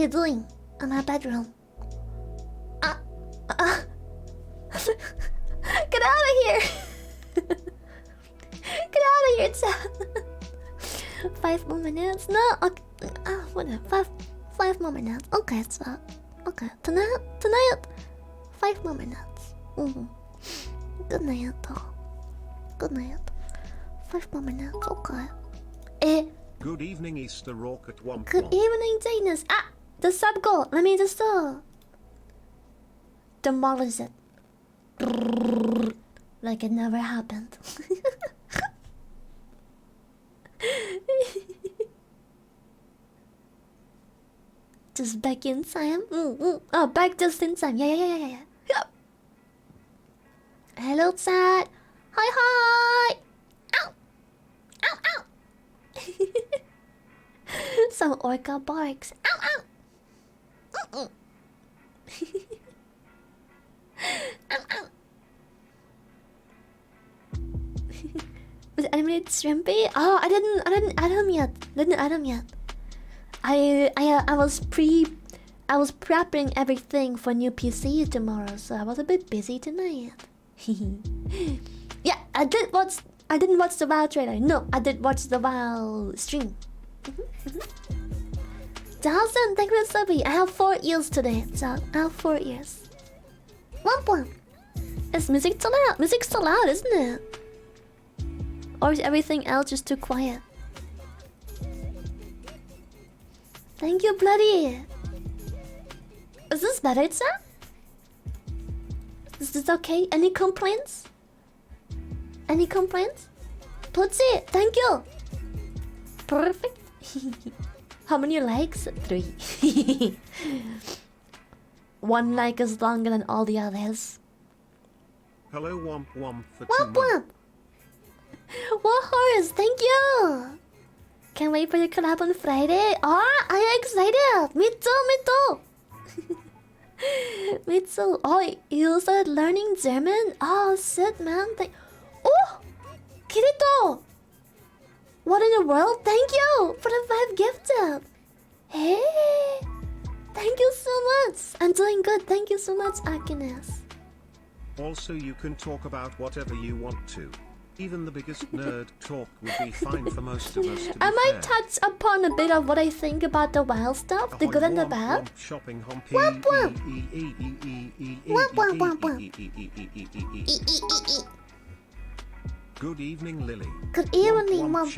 you doing in my bedroom? Get out of here! Get out of here, chat. 5 more minutes? No, okay. Whatever. 5 more minutes. Okay, chat. Okay, tonight. 5 more minutes. Good night, though. Good night. 5 more minutes. Okay. Good evening, Easter Rock at 1. Good evening, Janus. The sub goal. Let me just demolish it. Like it never happened. Just back in time. Oh, back just in time. Yeah. Hello, chat. Hi. Ow. Some orca barks. Ow. Was it animated Shrimpy? Oh, I didn't add him yet. I was prepping everything for new PC tomorrow, so I was a bit busy tonight. Yeah, I didn't watch the WoW trailer. No, I did watch the WoW stream. Dawson, thank you for the subbie. I have 4 ears today, so I have 4 ears. Womp. Is music too loud? Music's too loud, isn't it? Or is everything else just too quiet? Thank you, Bloody. Is this better, sir? Is this okay? Any complaints? Tootsie, thank you. Perfect. How many likes? 3. 1 like is longer than all the others. Hello, Womp for Womp. What horse? Thank you. Can't wait for your collab on Friday. Oh, I'm excited. Me too. Me too. Oh, you started learning German? Oh, shit, man. Oh, Kirito. What in the world? Thank you for the 5 gifted. Hey, thank you so much. I'm doing good. Thank you so much, Agnes. Also, you can talk about whatever you want to. Even the biggest nerd talk would be fine for most of us. I might touch upon a bit of what I think about the wild stuff, the good and the bad. Good evening, Lily. Good evening, Womp.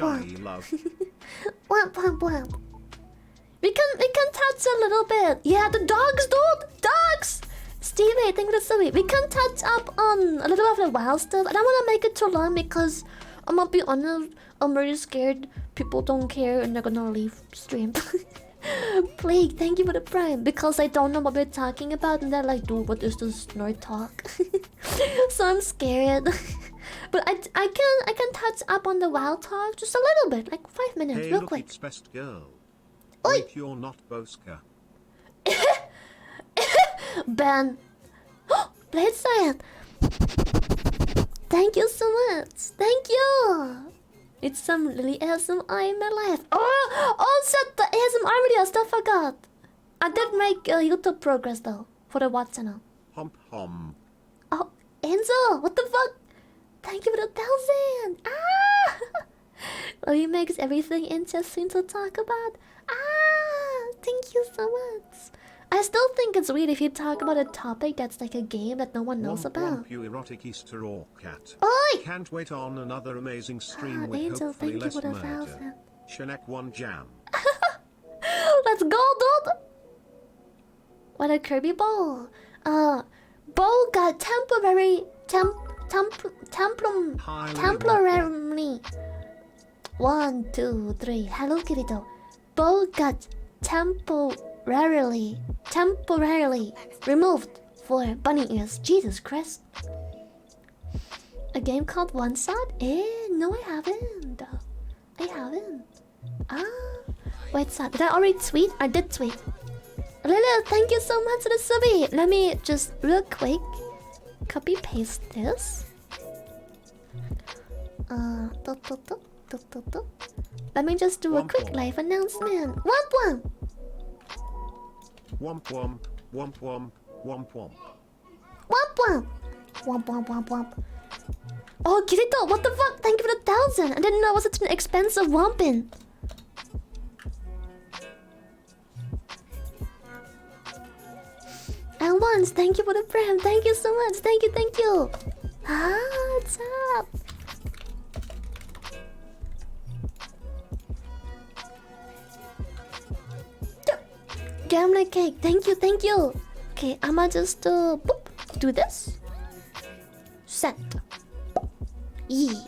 We can touch a little bit. Yeah, the dogs, dude. Dogs. Stevie, thank you for the We can touch up on a little of the wild stuff. I don't want to make it too long because I'm gonna be honest, I'm really scared people don't care and they're gonna leave stream. Plague, thank you for the prime. Because I don't know what we're talking about and they're like, dude, what is this nerd talk? So I'm scared. But I can touch up on the wild talk just a little bit, like 5 minutes, hey, real look, quick. It's best girl. Oi. Wait, you're not Boska. Ben. Blade Science. Thank you so much. Thank you. It's some really ASMR in my life. Oh, shit, the ASMR video, I still forgot. I did make YouTube progress though, for the Watch channel. Hom. Oh, Enzo, what the fuck? Thank you for the 1,000. Well, he makes everything interesting to talk about. Thank you so much. I still think it's weird if you talk about a topic that's like a game that no one knows about. You erotic Easter or cat. Oi! Can't wait on another amazing stream with Angel, hopefully thank you less for the murder. 1,000. Shanek 1 jam. Let's go, dude! What a Kirby ball. Ball got temporarily. 1, 2, 3. Hello, Kirito. Ball got temporarily removed for bunny ears. Jesus Christ. A game called One Shot? No, I haven't. Wait, so did I already tweet? I did tweet. Lila, thank you so much for the subby. Let me just real quick copy paste this. Let me just do a quick live announcement. Womp. Womp womp, womp womp, womp womp. Womp womp. Womp womp womp womp. Oh, Kirito, what the fuck? Thank you for the 1,000. I didn't know it was such an expensive wompin. And once, thank you for the prem. Thank you so much. Thank you, thank you. Ah, what's up? Gamma cake. Thank you, thank you. Okay, I'ma just boop, do this. Send. Yee.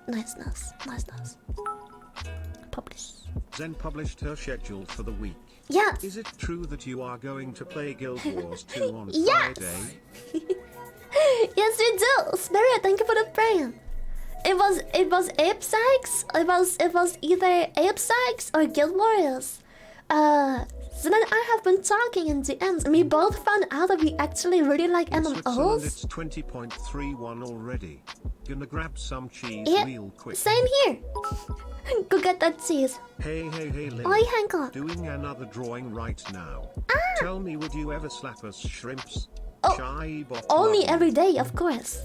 Nice, nice, nice, nice. Publish. Zen published her schedule for the week. Yes. Is it true that you are going to play Guild Wars 2 on Yes. Friday? Yes, we do. Spirit, thank you for the brand. It was Ape Sykes. It was either Ape Sykes or Guild Warriors. So then I have been talking in DMs, and we both found out that we actually really like In Switzerland, MMOs. it's 20.31 already. Gonna grab some cheese Yeah, real quick. same here. Go get that cheese. Hey, Lily. Oi, Hancock. Doing another drawing right now. Ah. Tell me, would you ever slap us shrimps? Oh, Shy bot only lobby. every day, of course.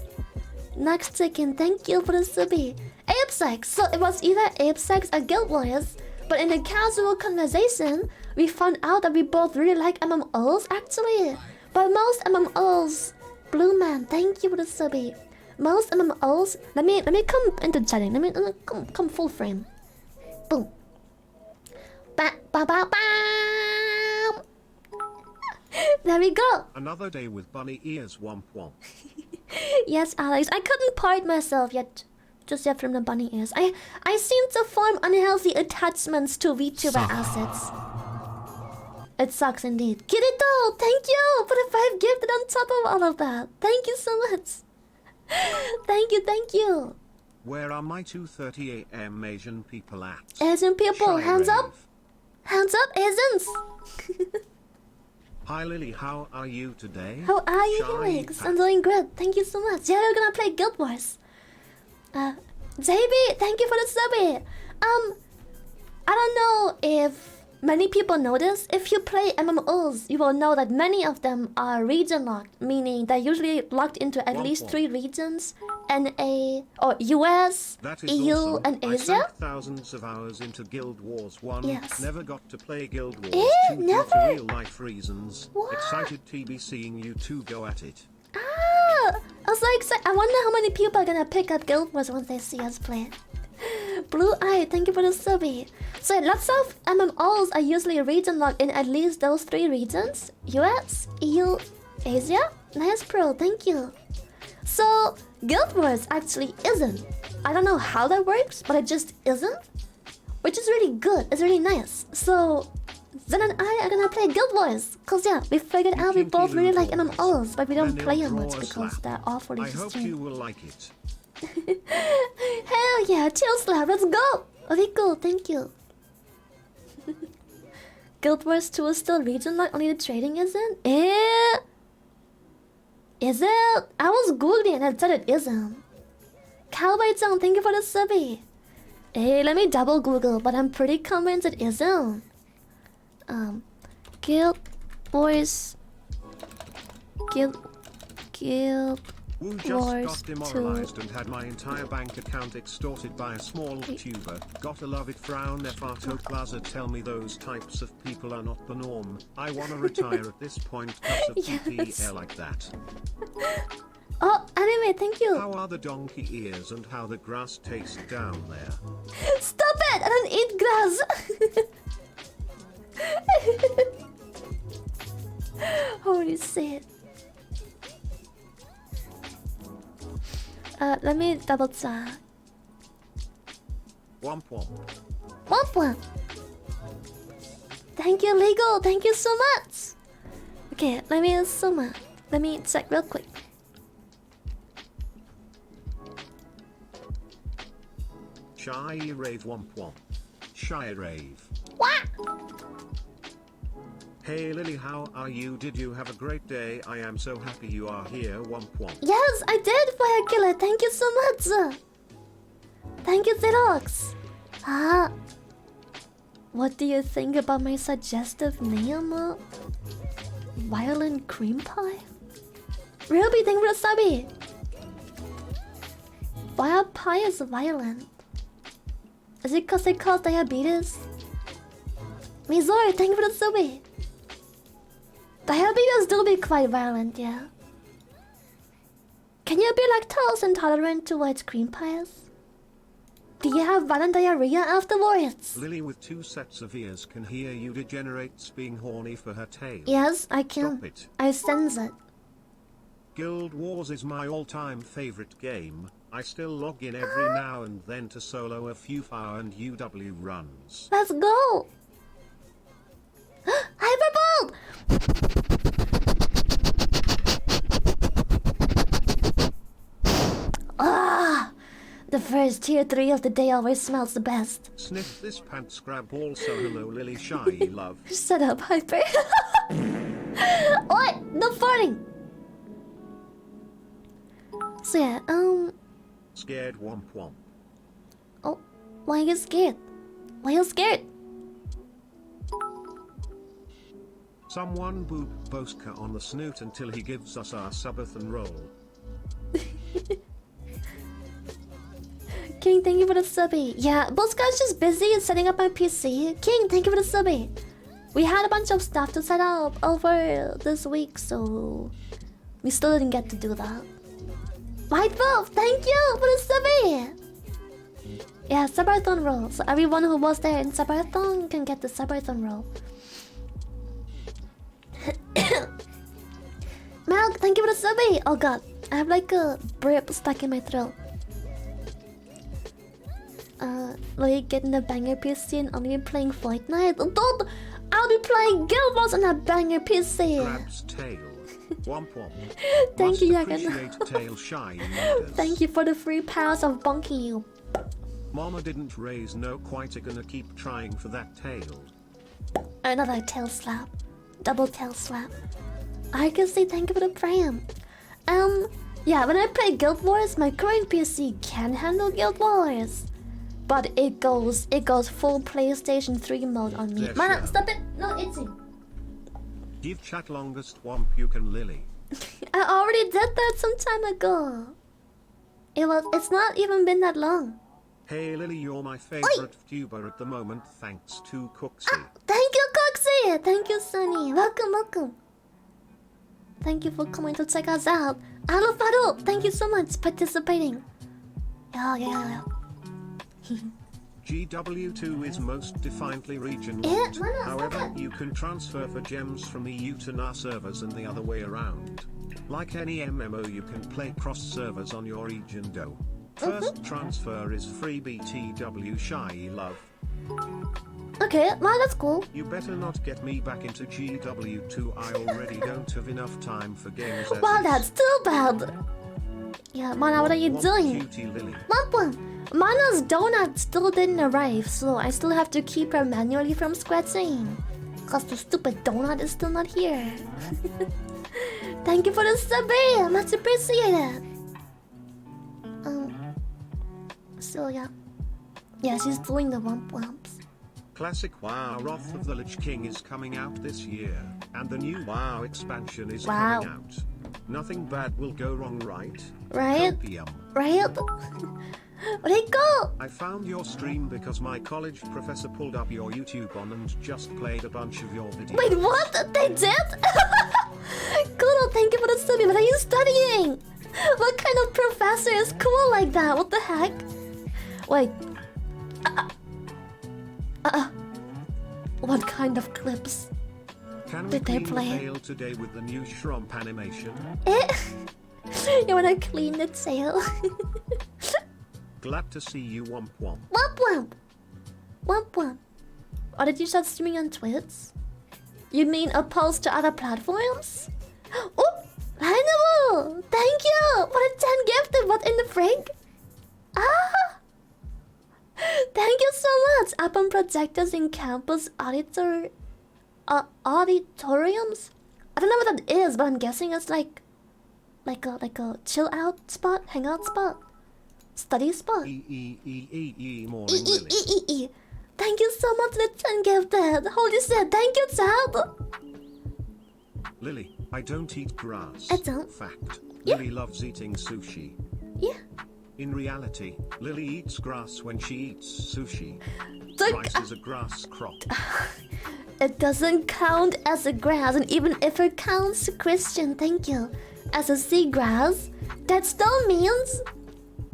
Next chicken, thank you for the subby. Ape Sex. So it was either Ape Sex or Guild Warriors. But in a casual conversation, we found out that we both really like MMOs actually. But most MMOs, Blue Man, thank you for the subby. Most MMOs, let me come into chatting. Let me come full frame. Boom. Ba ba ba bam. There we go. Another day with bunny ears, womp womp. Yes, Alex, I couldn't part myself yet. Just yet from the bunny ears. I seem to form unhealthy attachments to VTuber assets. It sucks indeed. Kirito, thank you for the 5 gifted on top of all of that. Thank you so much. Thank you, thank you. Where are my 2:30 a.m. Asian people at? Asian people, Shy hands up. rave. Hands up, Asians. Hi Lily, how are you today? How are you, Shy Helix? Pat. I'm doing good. Thank you so much. Yeah, we're gonna play Guild Wars. JB, thank you for the subby. I don't know if many people know this. If you play MMOs, you will know that many of them are region locked, meaning they're usually locked into at least 3 regions: NA, or US, That is EU, awesome. and I Asia. sank thousands of hours into Guild Wars 1. Yes. Never got to play Guild Wars 2 due never? to real life reasons. What? Excited to be seeing you two go at it. Ah, I was so excited. I wonder how many people are gonna pick up Guild Wars once they see us play. Blue Eye, thank you for the subby. So lots of MMOs are usually region locked in at least those 3 regions: US, EU, Asia. Nice pro, thank you. So Guild Wars actually isn't. I don't know how that works, but it just isn't. Which is really good. It's really nice. So Zen and I are gonna play Guild Wars. Cause yeah, we figured out we both really like MMOs, but we don't Then play he'll them draw much a because slap. they're awfully I hope you stream. will like it. Hell yeah, chill slap, let's go! Okay, cool, thank you. Guild Wars 2 is still region locked, only the trading isn't? Is it? I was googling and it said it isn't. Cowboy-chan, thank you for the subby. Hey, let me double Google, but I'm pretty convinced it isn't. Guild Wars... Guild Woo just Wars got 2. demoralized and had my entire bank account extorted by a small tuber. Gotta love it, frown Farto Plaza. Tell me those types of people are not the norm. I wanna retire at this point cause of Yes. PPL like that. Oh, anyway, thank you. How are the donkey ears and how the grass tastes down there? Stop it! I don't eat grass. Holy shit. Let me double check. Womp womp. Womp womp. Thank you, Legal. Thank you so much. Okay, let me check real quick. Shy rave womp womp. Shy rave. What? Hey Lily, how are you? Did you have a great day? I am so happy you are here. Womp womp. Yes, I did, Fire Killer. Thank you so much. Thank you, Xerox. What do you think about my suggestive name? violent cream pie? Ruby, thank you for the subby. Why a pie is violent? Is it because it causes diabetes? Mizori, thank you for the subby. Diabetes do be quite violent, yeah. Can you be lactose intolerant towards cream pies? Do you have violent diarrhea afterwards? Lily with 2 sets of ears can hear you degenerates being horny for her tail. Yes, I can. Stop it. I sense it. Guild Wars is my all-time favorite game. I still log in every now and then to solo a few FAR and UW runs. Let's go! Hyperbolt! Ah! The first tier 3 of the day always smells the best. Sniff this pants grab also hello Lily shy love. Shut up, Hyper. What? No farting! So yeah, Scared womp womp. Oh, why are you scared? Why are you scared? Someone boop Boska on the snoot until he gives us our subathon roll. King, thank you for the subby. Yeah, Boska's just busy setting up my PC. King, thank you for the subby. We had a bunch of stuff to set up over this week, so we still didn't get to do that. White Wolf, thank you for the subby. Yeah, subathon roll. So everyone who was there in subathon can get the subathon roll. Milk, thank you for the subby. Oh god, I have like a burp stuck in my throat. Will you get in a banger PC and only be playing Fortnite? Don't! I'll be playing Guild Wars on a banger PC. Grabs tail. Womp womp. Thank you, Yagan. Tail shy Thank you for the free powers of bonking you. Mama didn't raise no quite gonna keep trying for that tail. Another tail slap. Double tail slap. I can say thank you for the pram. Yeah, when I play Guild Wars, my current PC can handle Guild Wars. But it goes full PlayStation 3 mode on me. There, Mana, sure. stop it! No, it's it. Give chat longest womp you can Lily. I already did that some time ago. It's not even been that long. Hey Lily, you're my favorite tuber at the moment thanks to Cooksy. Thank you, Coxie! Thank you, Sunny. Welcome, welcome. Thank you for coming to check us out. Hello, Fado! Thank you so much for participating. Yeah. GW2 is most defiantly region Yeah, locked. Mana, However, stop it. you can transfer for gems from EU to NA servers and the other way around. Like any MMO, you can play cross servers on your region though. First transfer is free BTW shy love. Okay, well, that's cool. You better not get me back into GW2. I already don't have enough time for games as Wow, is. that's too bad. Yeah, Mana, what are you What doing? cutie Lily. Mappa, Mana's donut still didn't arrive, so I still have to keep her manually from scratching. Cause the stupid donut is still not here. Thank you for the sub, much appreciated. So yeah. Yeah, she's doing the womp womps. Classic WoW Wrath of the Lich King is coming out this year, and the new WoW expansion is Wow. coming out. Nothing bad will go wrong, right? Right? Copium. Right? Where'd it go? I found your stream because my college professor pulled up your YouTube on and just played a bunch of your videos. Wait, what? They did? Kudo, thank you for the sub. What are you studying? What kind of professor is cool like that? What the heck? Wait. What kind of clips? Can we Did they clean the play? tail today with the new Shrump animation? You wanna clean the tail? Glad to see you, Womp Womp. Womp womp. Womp womp. Or did you start streaming on Twitch? You mean opposed to other platforms? Oh, Hannibal! Thank you for the 10 gifted. What in the frig? Ah! Thank you so much. Up on projectors in campus auditoriums. I don't know what that is, but I'm guessing it's like a chill out spot, hangout spot, study spot. Morning, Lily. Thank you so much for the 10 gifted. Holy shit, thank you, child. Lily, I don't eat grass. I don't. Fact. Yeah. Lily loves eating sushi. Yeah. In reality, Lily eats grass when she eats sushi. Look, Rice is a grass crop. it doesn't count as a grass, and even if it counts, Christian, thank you, as a seagrass, that still means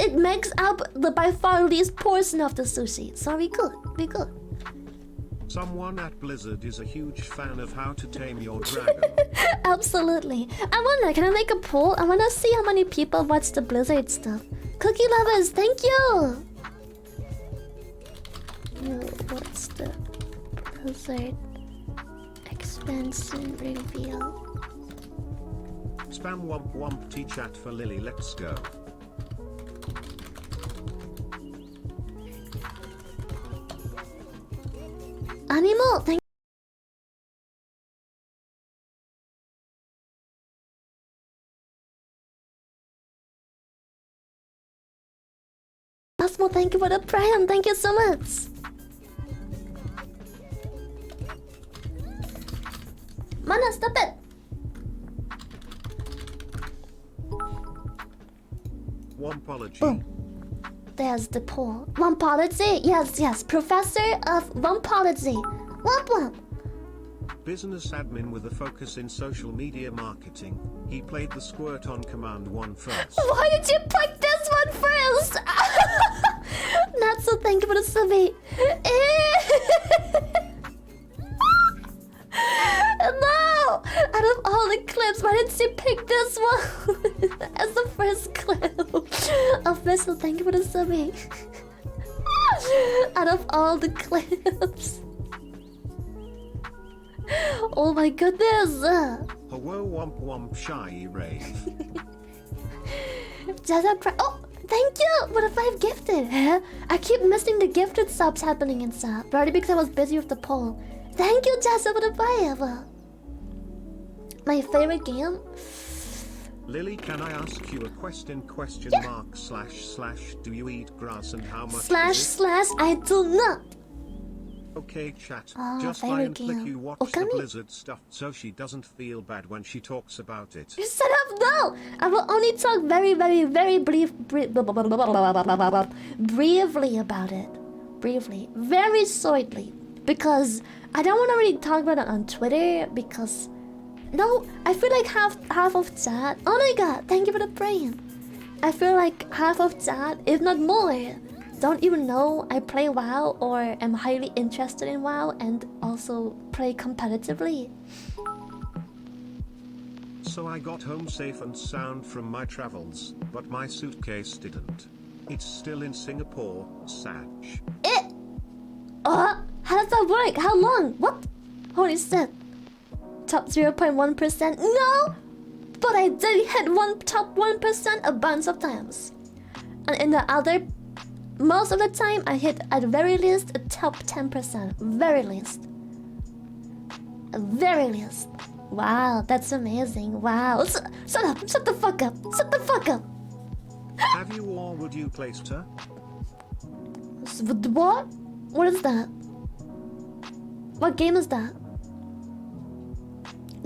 it makes up the by far least portion of the sushi. So we good. Someone at Blizzard is a huge fan of How to Tame Your Dragon. Absolutely. I wonder, can I make a poll? I wanna see how many people watch the Blizzard stuff. Cookie lovers, thank you! What's the Blizzard expansion reveal? Spam womp womp T-chat for Lily, let's go. Animal, thank Cosmo, thank you for the prime, thank you so much. Mana, stop it! Wompology. Boom. There's the poll. Wompology? Yes. Professor of Wompology. Womp womp. Business admin with a focus in social media marketing. He played the squirt on command 1 first. Why did you pick this one first? Not so thank you for the subby. No! Out of all the clips, why did you pick this one as the first clip? Official, thank you for the subby. Out of all the clips. Oh my goodness! Hello womp womp shy rave. Oh, thank you for the 5 gifted. Huh? I keep missing the gifted subs happening in sub. Probably because I was busy with the poll. Thank you, Jessa, for the 5. My favorite game? Lily, can I ask you a question? Yeah. / do you eat grass and how much? / I do not. Okay, chat. Oh, Just lie favorite and click game. you watch Okami? the Blizzard stuff so she doesn't feel bad when she talks about it. Shut up, no! I will only talk very briefly about it. Briefly. Very shortly. Because I don't want to really talk about it on Twitter because... No, I feel like half of chat... Oh my god, thank you for the brain. I feel like half of chat, if not more, don't even know I play WoW or am highly interested in WoW and also play competitively. So I got home safe and sound from my travels, but my suitcase didn't. It's still in Singapore, Sag. How does that work? How long? What? Holy shit. Top 0.1%? No! But I did hit top 1% a bunch of times. And in the other... Most of the time, I hit at very least a top 10%. Very least. Very least. Wow, that's amazing. Wow. Shut up. Shut the fuck up. Shut the fuck up. Have you or would you place her? What? What is that? What game is that?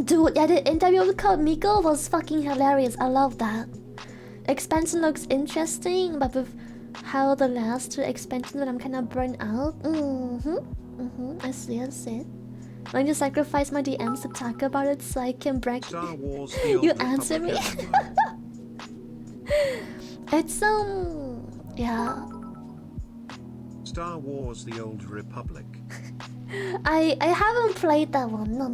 Dude, yeah, the interview with Code Miko was fucking hilarious. I love that. Expansion looks interesting, but with how the last 2 expansions that I'm kind of burnt out. I see. I'm going to sacrifice my DMs to talk about it so I can brag. Star Wars, You answer me. It's yeah. Star Wars: The Old Republic. I haven't played that one. No.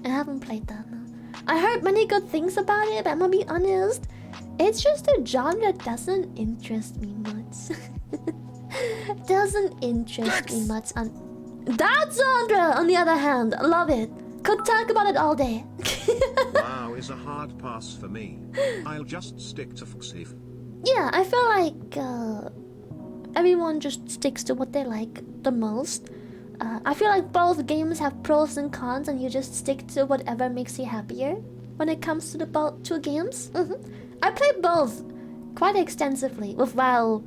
I haven't played that. No. I heard many good things about it, but I'm gonna be honest. It's just a genre that doesn't interest me much. Doesn't interest me much. That genre, on the other hand, love it. Could talk about it all day. WoW is a hard pass for me. I'll just stick to Foxif. Yeah, I feel like everyone just sticks to what they like the most. I feel like both games have pros and cons, and you just stick to whatever makes you happier when it comes to the 2 games. I play both quite extensively, with WoW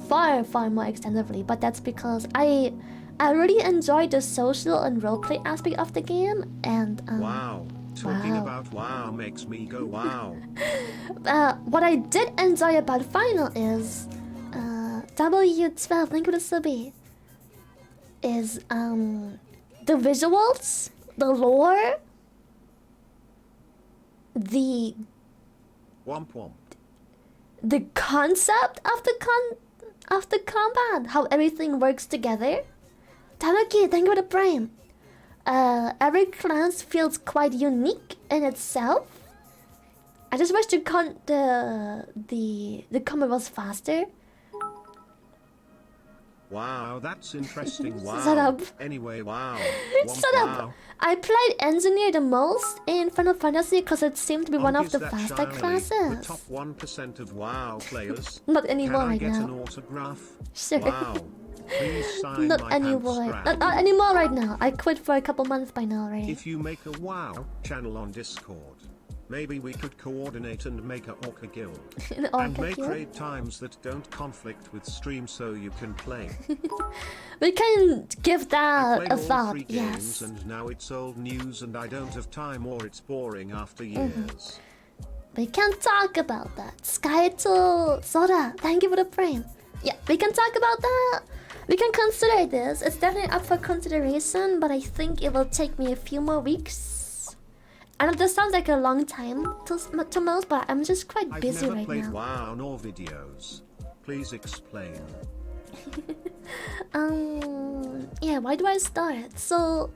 far more extensively, but that's because I really enjoy the social and roleplay aspect of the game, and Wow, Talking Wow. about wow makes me go wow. What I did enjoy about Final is W12, thank you for the subby. Is the visuals, the lore, the Womp womp. the concept of the combat, how everything works together. Tanuki, thank you for the prime. Every class feels quite unique in itself. I just wish the combat was faster. Wow, that's interesting. Wow. Shut up. Anyway, wow. Womp Shut up! wow. I played Engineer the most in Final Fantasy because it seemed to be one of Is the that faster Shiley, classes. The top 1% of WoW players. Not anymore Can I right get now. an autograph? Sure. Wow. Please sign Not my anymore. pants Not anymore right now. I quit for a couple months by now already. If you make a WoW channel on Discord, maybe we could coordinate and make a Orca guild. An And Orca make guild? raid times that don't conflict with stream so you can play. We can give I that played a all thought, 3 yes. games and now it's old news and I don't have time or it's boring after years. We can talk about that. Skyto Soda, thank you for the frame. Yeah, we can talk about that. We can consider this. It's definitely up for consideration, but I think it will take me a few more weeks. I know this sounds like a long time to most, but I'm just quite I've busy never right played now. WoW nor videos. Please explain. Yeah, why do I start? So,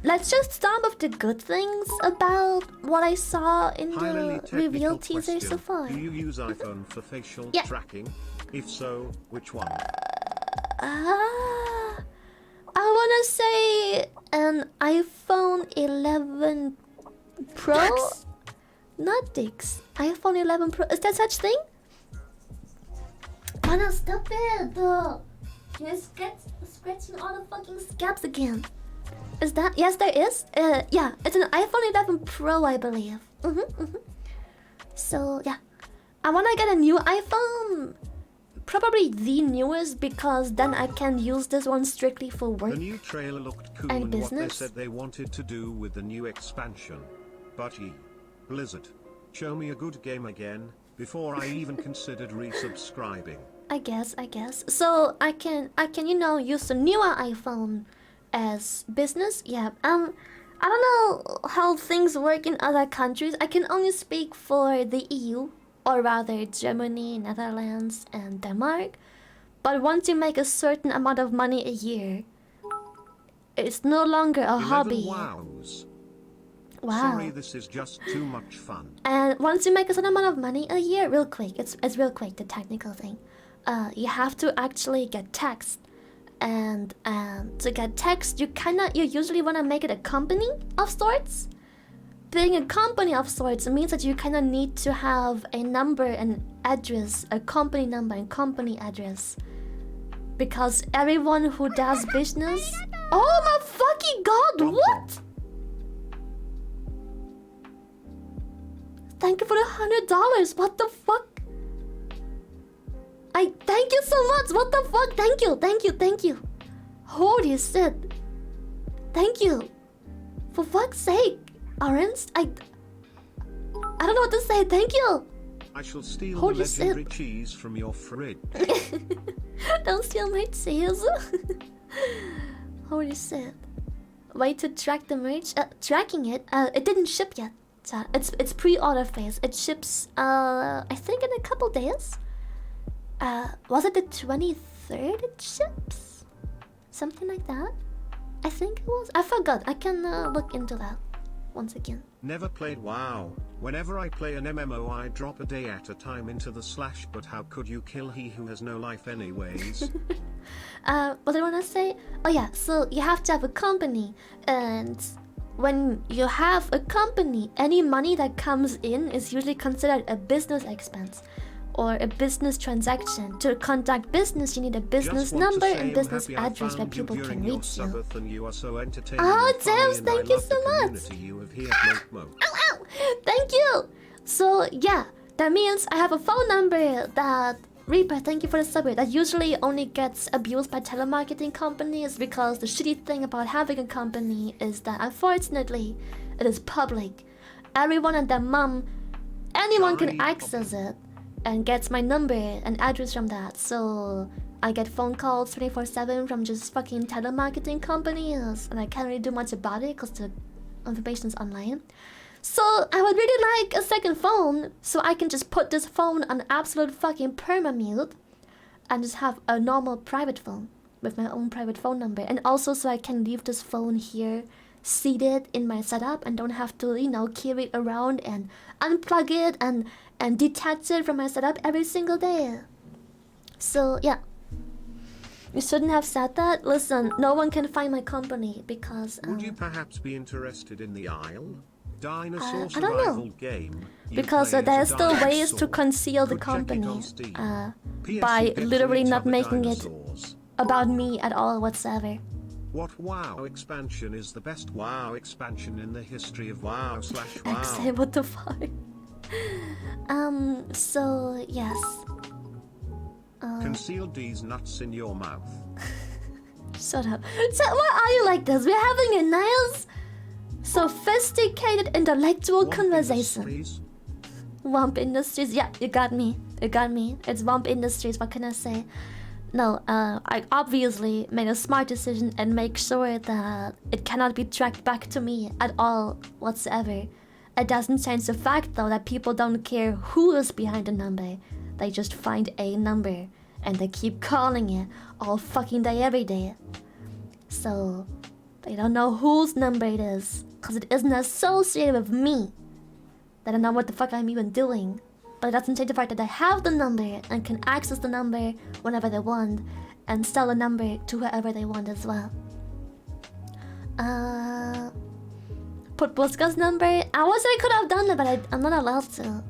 let's just start with the good things about what I saw in Highly the reveal technical teaser so question. far. Do you use iPhone for facial Yeah. tracking? If so, which one? I wanna say an iPhone 11 Pro? Dicks. Not dicks. iPhone 11 Pro. Is there such thing? Wanna stop it? You're scratching all the fucking scabs again. Is that? Yes, there is. Yeah, it's an iPhone 11 Pro, I believe. So yeah, I wanna get a new iPhone. Probably the newest because then I can use this one strictly for work. The new trailer looked cool And and what they business? said they wanted to do with the new expansion. But Blizzard, show me a good game again, before I even considered resubscribing. I guess. So I can use the newer iPhone as business. Yeah. I don't know how things work in other countries. I can only speak for the EU, or rather Germany, Netherlands, and Denmark. But once you make a certain amount of money a year, it's no longer a 11 hobby. wows. Wow. Sorry, this is just too much fun. And once you make a certain amount of money a year, real quick, it's real quick, the technical thing. You have to actually get taxed. And to get taxed, you usually want to make it a company of sorts. Being a company of sorts means that you kind of need to have a number and address, a company number and company address. Because everyone who does business... Oh my fucking god, Womp what? womp. Thank you for the $100. What the fuck? Thank you so much. What the fuck? Thank you. Holy shit. Thank you. For fuck's sake, Orange. I don't know what to say. Thank you. I shall steal Holy the legendary shit. cheese from your fridge. Don't steal my cheese. Holy shit. Way to track the merch. Tracking it. It didn't ship yet. So it's pre-order phase. It ships. I think in a couple days. Was it the 23rd it ships? Something like that? I think it was. I forgot. I can look into that once again. Never played WoW. Whenever I play an MMO I drop a day at a time into the slash, but how could you kill he who has no life anyways? What I wanna say? Oh yeah, so you have to have a company, and when you have a company, any money that comes in is usually considered a business expense or a business transaction. To conduct business, you need a business Just want to number say and I'm business happy I address where found you people can during your reach you. Sabbath and you are so entertaining Oh, and funny James, and thank I you love so the much. community you have here at Moat. Ow! Thank you! So, yeah, that means I have a phone number that... Reaper, thank you for the subway. That usually only gets abused by telemarketing companies because the shitty thing about having a company is that unfortunately It is public. Everyone and their mom, anyone can access it and gets my number and address from that. So I get phone calls 24/7 from just fucking telemarketing companies, and I can't really do much about it because the information's online. So I would really like a second phone so I can just put this phone on absolute fucking perma-mute and just have a normal private phone with my own private phone number. And also so I can leave this phone here seated in my setup and don't have to, you know, carry it around and unplug it and detach it from my setup every single day. So yeah. You shouldn't have said that. Listen, no one can find my company because would you perhaps be interested in the Isle? Dinosaur I don't know. survival game. Because there's still ways to conceal the company by literally not making it about me at all whatsoever. What WoW expansion is the best WoW expansion in the history of WoW/WoW? Say what the fuck? So yes. Conceal these nuts in your mouth. Shut up. So why are you like this? We're having a nice, sophisticated, intellectual conversation. Womp Industries. Yeah, you got me. You got me. It's Womp Industries. What can I say? No, I obviously made a smart decision and make sure that it cannot be tracked back to me at all whatsoever. It doesn't change the fact though that people don't care who is behind the number. They just find a number and they keep calling it all fucking day every day. So they don't know whose number it is because it isn't associated with me. They don't know what the fuck I'm even doing. But it doesn't change the fact that I have the number and can access the number whenever they want and sell the number to whoever they want as well. Put Buska's number. I wish I could have done that, but I'm not allowed to.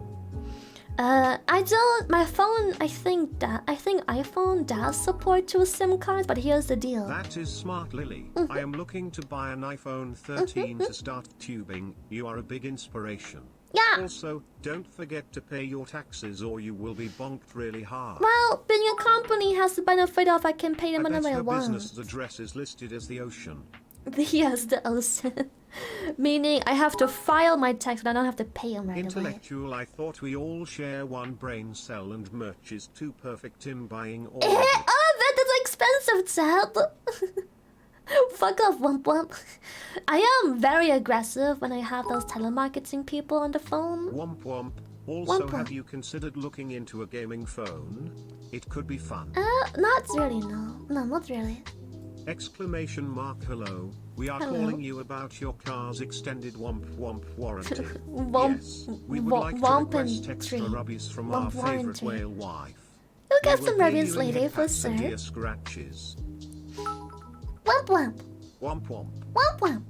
I don't. My phone. I think iPhone does support 2 SIM cards, but here's the deal. That is smart, Lily. I am looking to buy an iPhone 13 to start tubing. You are a big inspiration. Yeah. Also, don't forget to pay your taxes or you will be bonked really hard. Well, being a company has the benefit of I can pay them whenever I want. Her business address is listed as the Ocean. Yes, the Ocean. Meaning I have to file my tax, but I don't have to pay them right Intellectual, away. I thought we all share one brain cell and merch is too perfect in buying all of it. Oh, that is expensive, Chad. Fuck off, Wump Wump. I am very aggressive when I have those telemarketing people on the phone. Wump Wump. Also, have you considered looking into a gaming phone? It could be fun. Not really, no. No, not really. Exclamation mark hello. We are calling you about your car's extended Wump Wump warranty. Yes, we would like to request extra rubbies from our favorite whale wife. You'll get some rubbies later for sure. Scratches. Wump Wump. Wump Wump. Wump Wump.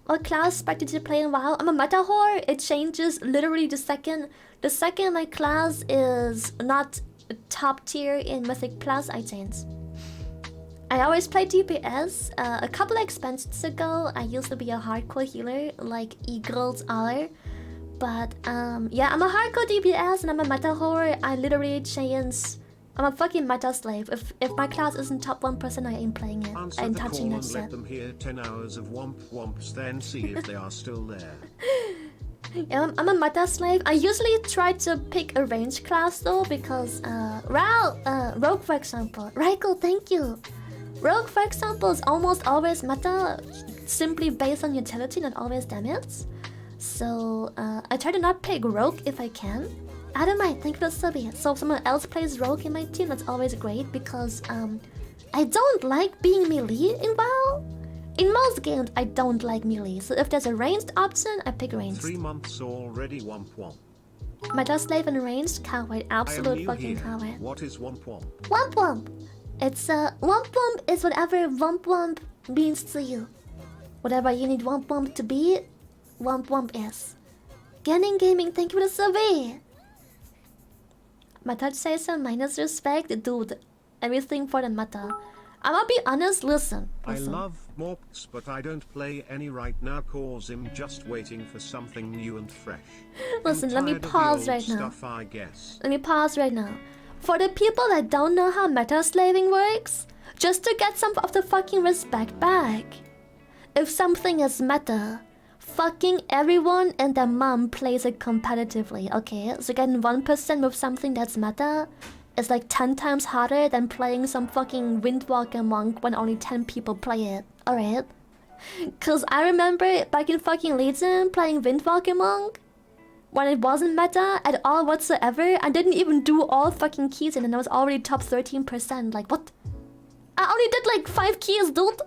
What class expected to play in WoW? I'm a meta whore. It changes literally the second my class is not top tier in Mythic Plus, I change. I always play DPS. A couple of expansions ago, I used to be a hardcore healer like Eagles are. But yeah, I'm a hardcore DPS and I'm a meta whore. I literally change. I'm a fucking meta slave. If my class isn't top 1%, I ain't playing it. Answer I ain't the touching call that and shit. let them hear 10 hours of Wump Wumps, then see if they are still there. Yeah, I'm a meta slave. I usually try to pick a range class though because Rogue for example. Raiko, thank you. Rogue for example is almost always meta simply based on utility, not always damage. So I try to not pick Rogue if I can. Adamite, thank you for the sub. So if someone else plays Rogue in my team, that's always great because I don't like being melee in WoW. In most games, I don't like melee. So if there's a ranged option, I pick ranged. 3 months already, Wump Wump. Meta slave and ranged, can't wait. Absolute fucking can't wait. What is Wump Wump? Wump Wump. It's Wump Wump is whatever Wump Wump means to you. Whatever you need Wump Wump to be, Wump Wump is. Ganning Gaming, thank you for the survey. Meta says some minus respect, dude. Everything for the meta. I'ma be honest, listen. I love Morps, but I don't play any right now cause I'm just waiting for something new and fresh. Listen, let me pause right now. Stuff, I guess. Let me pause right now. For the people that don't know how meta slaving works, just to get some of the fucking respect back. If something is meta, fucking everyone and their mom plays it competitively, okay? So getting 1% with something that's meta is like 10 times harder than playing some fucking Windwalker Monk when only 10 people play it, alright? Cause I remember back in fucking Legion playing Windwalker Monk when it wasn't meta at all whatsoever. I didn't even do all fucking keys and I was already top 13%. Like, what? I only did like 5 keys, dude.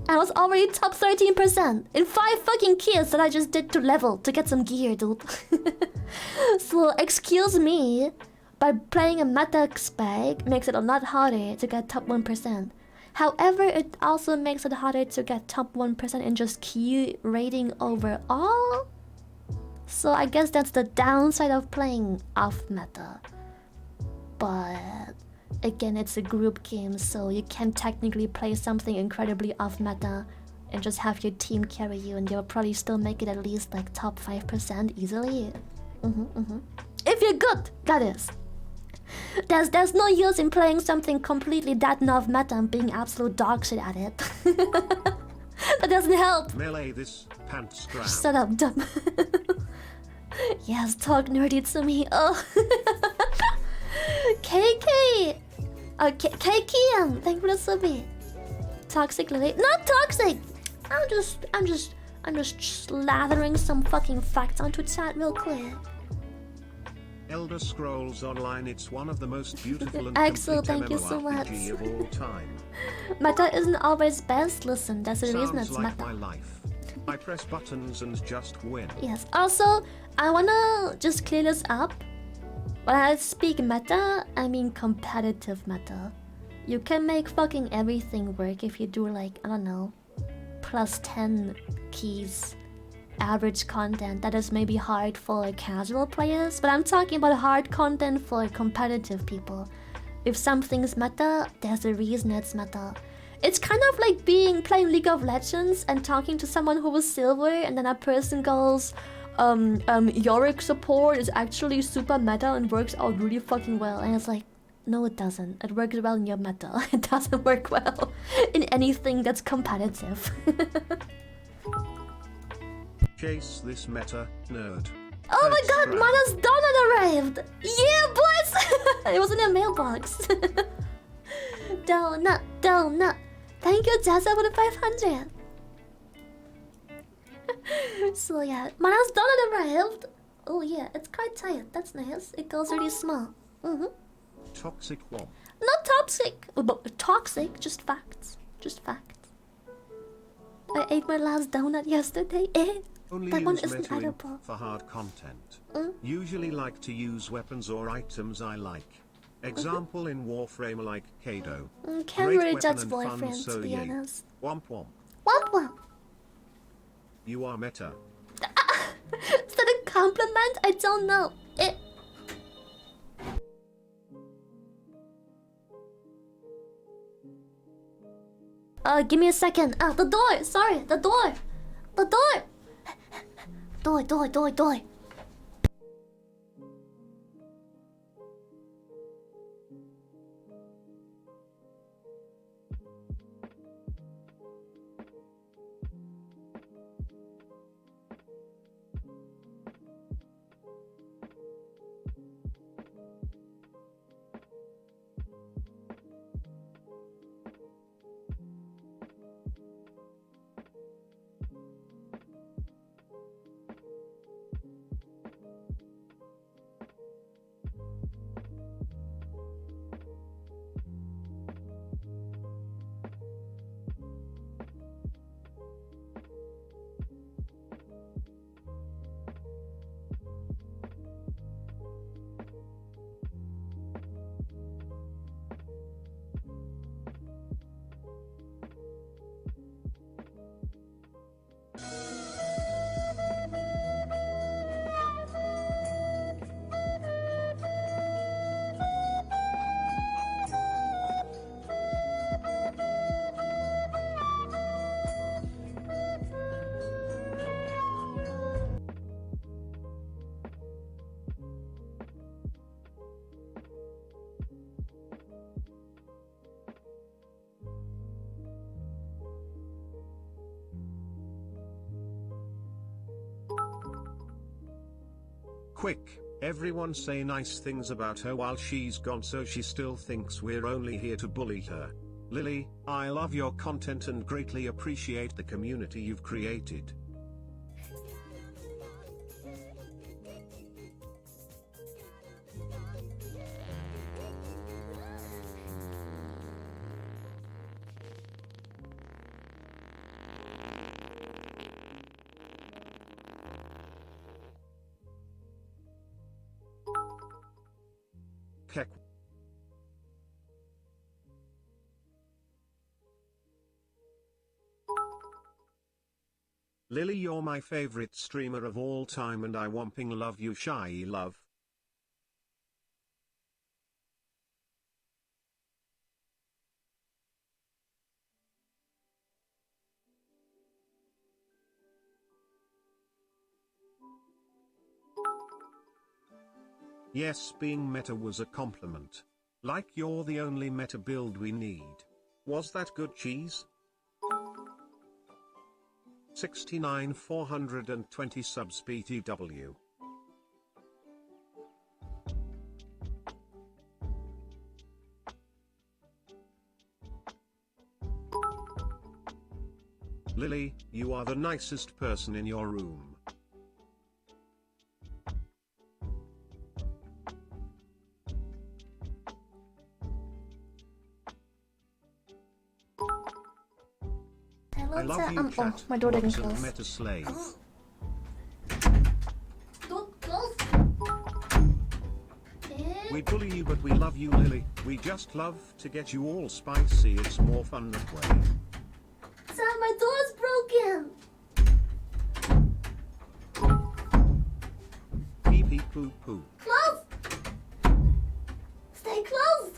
I was already top 13% in 5 fucking keys that I just did to level to get some gear, dude. So, excuse me, but playing a meta spec makes it a lot harder to get top 1%. However, it also makes it harder to get top 1% in just key rating overall. So I guess that's the downside of playing off meta. But again, it's a group game, so you can technically play something incredibly off meta and just have your team carry you, and you'll probably still make it at least like top 5% easily. If you're good, that is. There's no use in playing something completely that off meta and being absolute dog shit at it. That doesn't help. Melee this pants grab. Shut up, dumb. Yes, talk nerdy to me. Oh. KK. KK, thank you for the subby. Toxic Lily. Not toxic. I'm just slathering some fucking facts onto chat real quick. Elder Scrolls Online, it's one of the most beautiful and Axel, complete thank you so much. MMORPG of all time. Meta isn't always best. Listen, that's the reason Sounds it's like meta. my life. I press buttons and just win. Yes. Also, I wanna just clear this up. When I speak meta, I mean competitive meta. You can make fucking everything work if you do like, I don't know, plus 10 keys. Average content that is maybe hard for casual players, but I'm talking about hard content for competitive people. If something's meta, there's a reason it's meta. It's kind of like playing League of Legends and talking to someone who was silver, and then that person goes, Yorick support is actually super meta and works out really fucking well. And it's like, no, it doesn't. It works well in your meta. It doesn't work well in anything that's competitive. Chase this meta, nerd. Oh my god, Mana's donut arrived! Yeah, boys! It was in a mailbox. Donut. Thank you, Jazza, for the 500. So yeah, Mana's donut arrived. Oh yeah, it's quite tight. That's nice. It goes really small. Toxic womp. Not toxic. But toxic, just facts. Just facts. I ate my last donut yesterday. Only that one use isn't meta edible. for hard content. Usually like to use weapons or items I like. Example in Warframe like Kado. Can't Great really weapon judge and boyfriend, fun, so to be yay. honest. Womp womp. Womp. You are meta. Is that a compliment? I don't know. Give me a second. The door. Sorry, the door. The door. Door. Quick, everyone say nice things about her while she's gone so she still thinks we're only here to bully her. Lily, I love your content and greatly appreciate the community you've created. Kek. Lily, you're my favorite streamer of all time and I whomping love you, shy love. Yes, being meta was a compliment. Like you're the only meta build we need. Was that good, cheese? 69 420 subs BTW. Lily, you are the nicest person in your room. I love you, chat. Oh, my door didn't Lots of close. meta slave. Don't close. We bully you but we love you, Lily. We just love to get you all spicy. It's more fun that way. Sam, my door's broken. Pee pee poo poo. Close. Stay closed.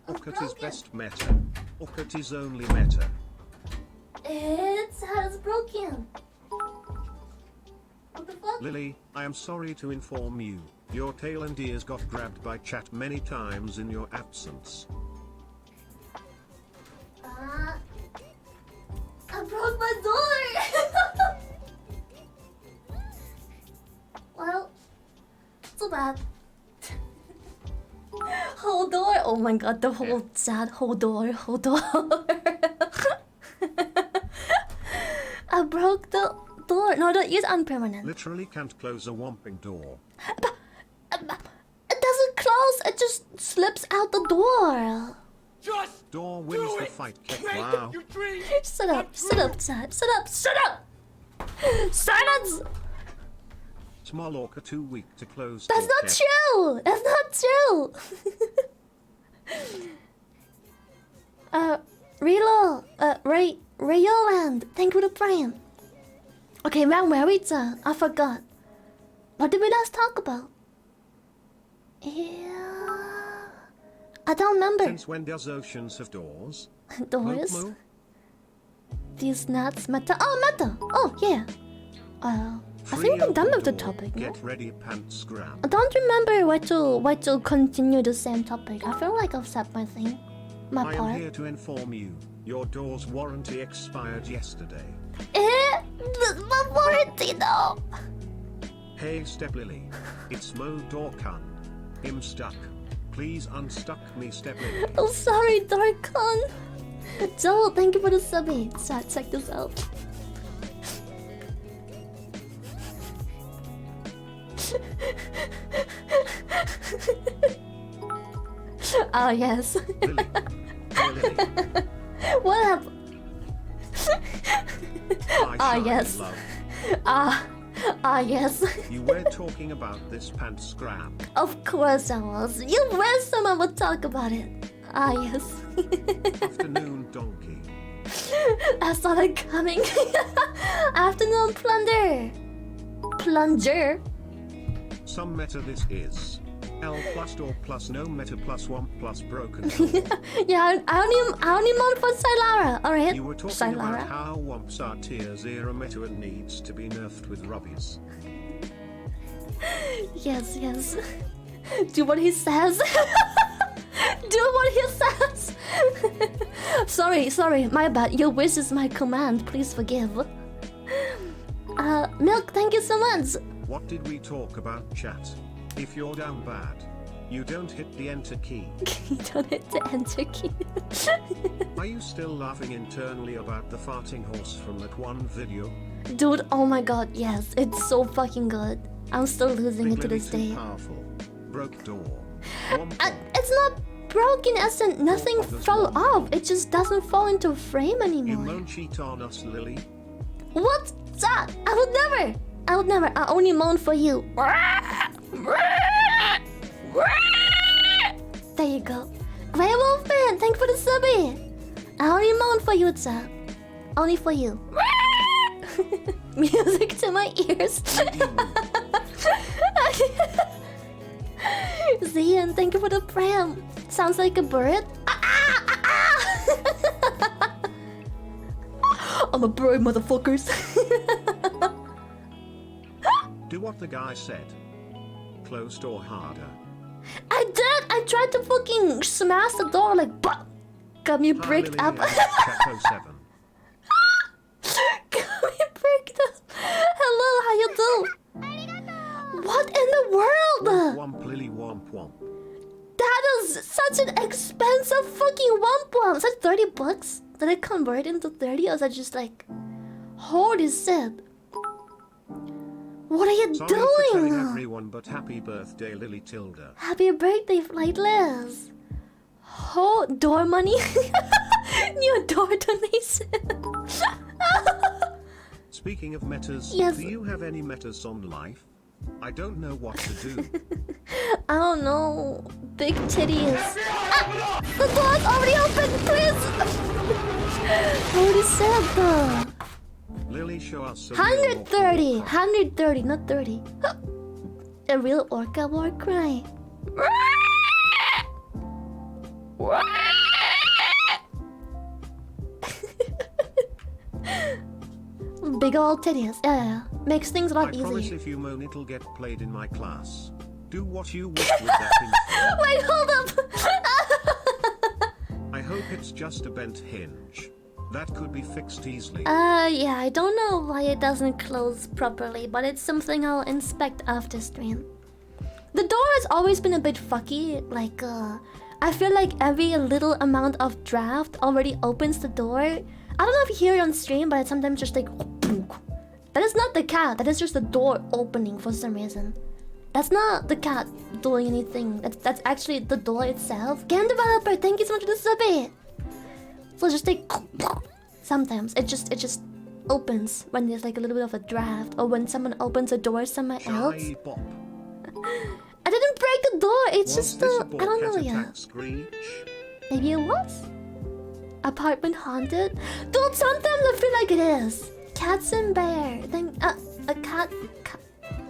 Orca is best meta. Orca is only meta. It's broken. What the fuck? Lily, I am sorry to inform you. Your tail and ears got grabbed by chat many times in your absence. I broke my door. Well, too bad. Whole door. Oh my god, the whole chat. Whole door. I broke the door. No, don't use unpermanent. Literally can't close a whomping door. It doesn't close. It just slips out the door. Just Door wins the fight. Wow. your dream. Shut up, chat. Shut up. Silence. Small Orca too weak to close. That's door, not Cat. true. That's not true. Relo, Rayoland, thank you for the prime. Okay, where is I forgot. What did we last talk about? Yeah, I don't remember. Since when does oceans have doors? Doors. Moo? These nuts matter. Oh, matter. Oh, yeah. I think we're done with the topic. No? Get ready, pants grab. I don't remember why to continue the same topic. I feel like I've said my thing, my I part. am here to inform you. Your door's warranty expired yesterday. My warranty though. Hey, Step Lily. It's Mo Dorkan. I'm stuck. Please unstuck me, Step Lily. Oh, sorry, Darkon. Joel, thank you for the subby. Check this out. Oh yes. Lily. Hey, Lily. What happened? My yes. love. Yes. You were talking about this pants scrap. Of course I was. You wish someone would talk about it. Yes. Afternoon, donkey. I saw it coming. Afternoon plunder. Plunger. Some meta this is. L plus door plus no meta plus one plus broken. Yeah, I only mod for Sylara. Alright. You were talking about how wumps are tier 0 meta and needs to be nerfed with rubbies. Yes. Do what he says. Do what he says. Sorry, my bad. Your wish is my command. Please forgive. Milk, thank you so much. What did we talk about, chat? If you're down bad, you don't hit the enter key. You don't hit the enter key. Are you still laughing internally about the farting horse from that one video? Dude, oh my god, yes, it's so fucking good. I'm still losing it to this Too day. powerful. Broke door. It's not broken as in nothing fell off. It just doesn't fall into a frame You anymore. won't cheat on us, Lily. What? That? I would never. I only moan for you. There you go. Grey Wolf fan, thank you for the subby. I only moan for you, Zach. Only for you. Music to my ears. Zian, thank you for the pram. Sounds like a bird. I'm a bird, motherfuckers. Do what the guy said. Close door harder. I did. I tried to fucking smash the door like, but got me bricked up. Got me bricked up. Hello, how you do? What in the world? Womp lily womp womp. That is such an expensive fucking womp womp. Is that 30 bucks? Did it convert into 30 or is that just like, holy shit? What are you Sorry doing? for telling everyone, but happy birthday, Lily Tilda. Happy birthday, Flightless. Oh, door money? New door donation. Speaking of metas, Yes. do you have any metas on life? I don't know what to do. I don't know. Big titties. Ah, the door's already open, please. Holy shit, though. Lily, show us a 130, 130, not 30. A real orca war cry. Big old titties, yeah. Makes things a lot I promise easier. if you moan it'll get played in my class. Do what you wish with that info. Wait, hold up. I hope it's just a bent hinge. That could be fixed easily. Yeah, I don't know why it doesn't close properly, but it's something I'll inspect after stream. The door has always been a bit fucky, like, I feel like every little amount of draft already opens the door. I don't know if you hear it on stream, but it's sometimes just like... That is not the cat, that is just the door opening for some reason. That's not the cat doing anything, that's actually the door itself. Game developer, thank you so much for the subby! So just like... Sometimes it just opens when there's like a little bit of a draft, or when someone opens a door somewhere else. I didn't break the door, it's just I don't know yet. Maybe it was? Apartment haunted? Dude, sometimes I feel like it is. Cats and bear.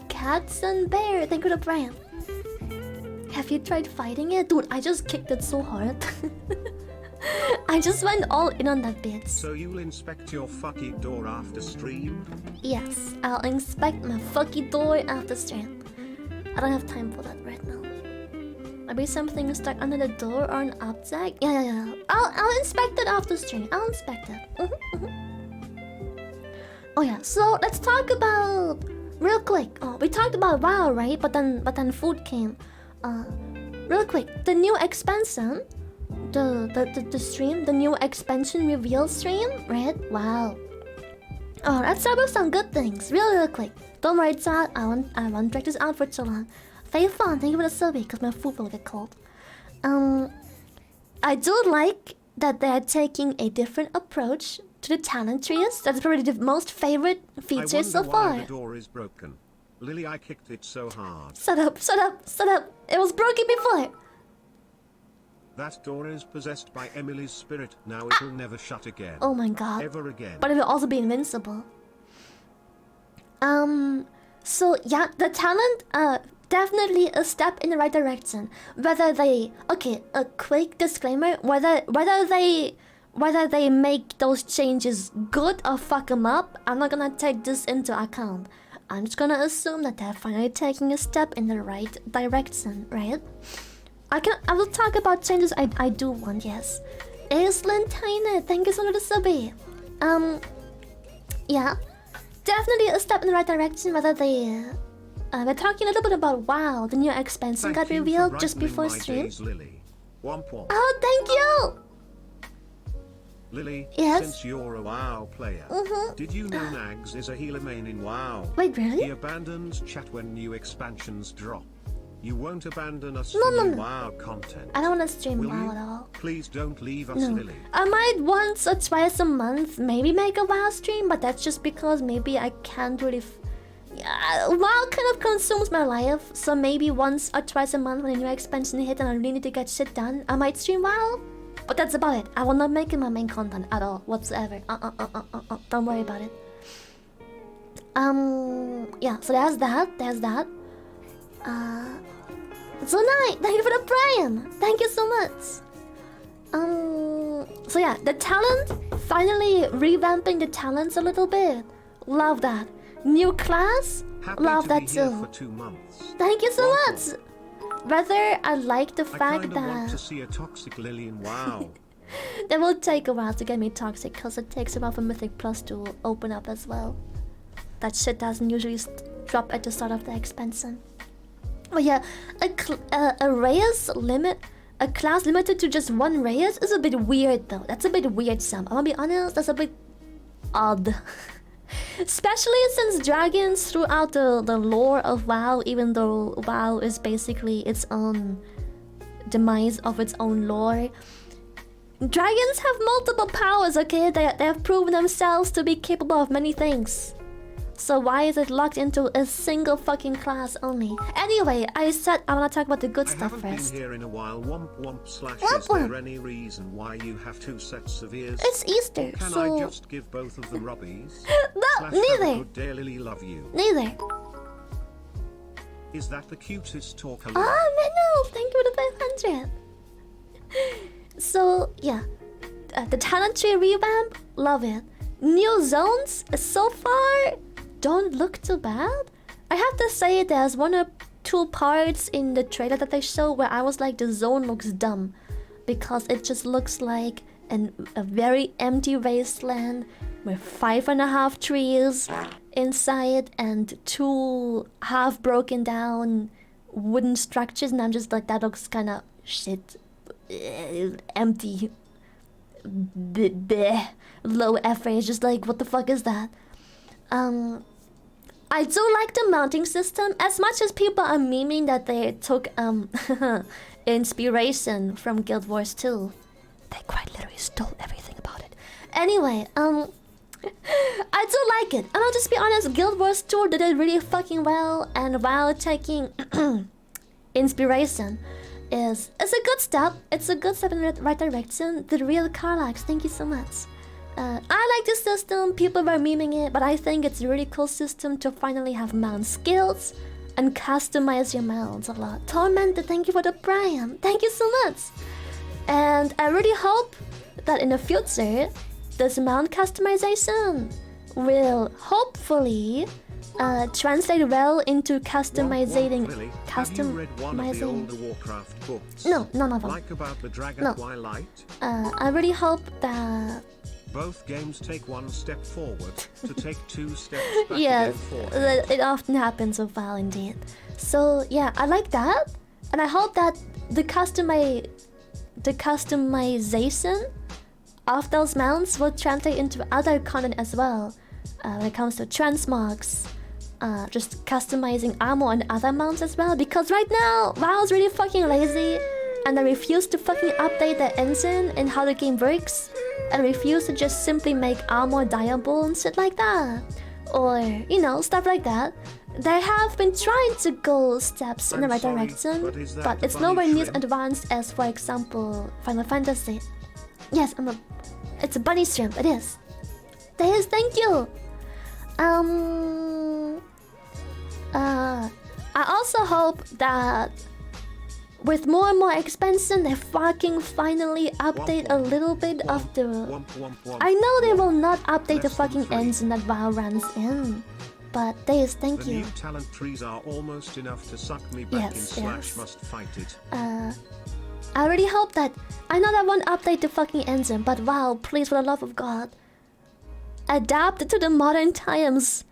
Cats and bear. Thank you for the brand. Have you tried fighting it? Dude, I just kicked it so hard. I just went all in on that bit. So you'll inspect your fucking door after stream? Yes, I'll inspect my fucking door after stream. I don't have time for that right now. Maybe something is stuck under the door or an object. Yeah. I'll inspect it after stream. I'll inspect it. Oh yeah. So let's talk about real quick. Oh, we talked about WoW, right? But then food came. Real quick, the new expansion, the stream, the new expansion reveal stream, right? Wow. Oh, let's talk about some good things. Real quick. Don't worry, it's out. I won't drag this out for too long. Very fun. Thank you for the survey, because my food will get cold. I do like that they're taking a different approach to the talent trees. That's probably the most favorite feature so far. Why the door is broken. Lily, I kicked it so hard. Shut up. It was broken before. That door is possessed by Emily's spirit. Now it will never shut again. Oh my god. Ever again. But it will also be invincible. So yeah, the talent, definitely a step in the right direction. Whether they, okay, a quick disclaimer, whether they make those changes good or fuck them up, I'm not gonna take this into account. I'm just gonna assume that they're finally taking a step in the right direction, right? I will talk about changes I do want, yes. Aislinn Taina, thank you so much for the subby. Yeah. definitely a step in the right direction. Whether they, we're talking a little bit about WoW. The new expansion got revealed just before stream. Lily. Womp womp. Oh, thank you. Lily, yes? Since you're a WoW player, did you know Nagzz is a healer main in WoW? Wait, really? He abandons chat when new expansions drop. You won't abandon us no. WoW content. I don't want to stream Will WoW you? at all. Please don't leave us, No. Lily. I might once or twice a month maybe make a WoW stream, but that's just because maybe I can't really... WoW kind of consumes my life, so maybe once or twice a month when a new expansion hits and I really need to get shit done, I might stream WoW. But that's about it. I will not make it my main content at all, whatsoever. Don't worry about it. Yeah, so there's that. So nice! Thank you for the prime! Thank you so much! So yeah, the talent, finally revamping the talents a little bit. Love that. New class, love that too. For 2 months. Thank you so much! Rather, I like the fact that... I want to see a toxic Lily in WoW. It will take a while to get me toxic, because it takes a while for Mythic Plus to open up as well. That shit doesn't usually drop at the start of the expansion. But yeah, a race limit, a class limited to just one race is a bit weird though. That's a bit weird, Sam. I'm gonna be honest, that's a bit odd. Especially since dragons throughout the lore of WoW, even though WoW is basically its own demise of its own lore. Dragons have multiple powers, okay? They have proven themselves to be capable of many things. So why is it locked into a single fucking class only? Anyway, I said I wanna talk about the good stuff first. I haven't been here in a while. Womp womp slash. Is there any reason why you have 2 sets of ears? It's Easter, Can so... I just give both of the rubbies? No, neither. Have a good day, Lily, love you. Neither. Is that the cutest talker? Oh, Menno, thank you for the 500. So yeah, the talent tree revamp, love it. New zones so far don't look too bad. I have to say there's 1 or 2 parts in the trailer that they show where I was like, the zone looks dumb, because it just looks like a very empty wasteland with 5.5 trees inside and 2 half broken down wooden structures, and I'm just like, that looks kind of shit, empty, bleh, low effort. It's just like, what the fuck is that? I do like the mounting system, as much as people are memeing that they took inspiration from Guild Wars 2. They quite literally stole everything about it. Anyway, I do like it. And I'll just be honest, Guild Wars 2 did it really fucking well, and WoW taking inspiration is a good step. It's a good step in the right direction. The real Carlax, thank you so much. I like this system, people were memeing it, but I think it's a really cool system to finally have mount skills and customize your mounts a lot. Tormented, thank you for the prime. Thank you so much. And I really hope that in the future, this mount customization will hopefully translate well into customizing. Have you read one of the older Warcraft books? No, none of them. Like about the dragon Twilight? I really hope that... Both games take 1 step forward to take 2 steps back. Yes, it often happens with WoW indeed. So yeah, I like that, and I hope that the customization of those mounts will translate into other content as well. When it comes to transmogs, just customizing armor and other mounts as well. Because right now, WoW's really fucking lazy, and they refuse to fucking update the engine and how the game works. And refuse to just simply make armor diable and shit like that. Or, you know, stuff like that. They have been trying to go steps in the right direction, but it's nowhere near as advanced as, for example, Final Fantasy. Yes, it's a bunny shrimp, it is. Thank you! I also hope that with more and more expansion, they fucking finally update a little bit of the... I know they will not update the fucking engine that WoW runs in. But thank you. The new talent trees are almost enough to suck me back in slash must fight it. I really hope that... I know that won't update the fucking engine, but wow, please, for the love of God, adapt to the modern times.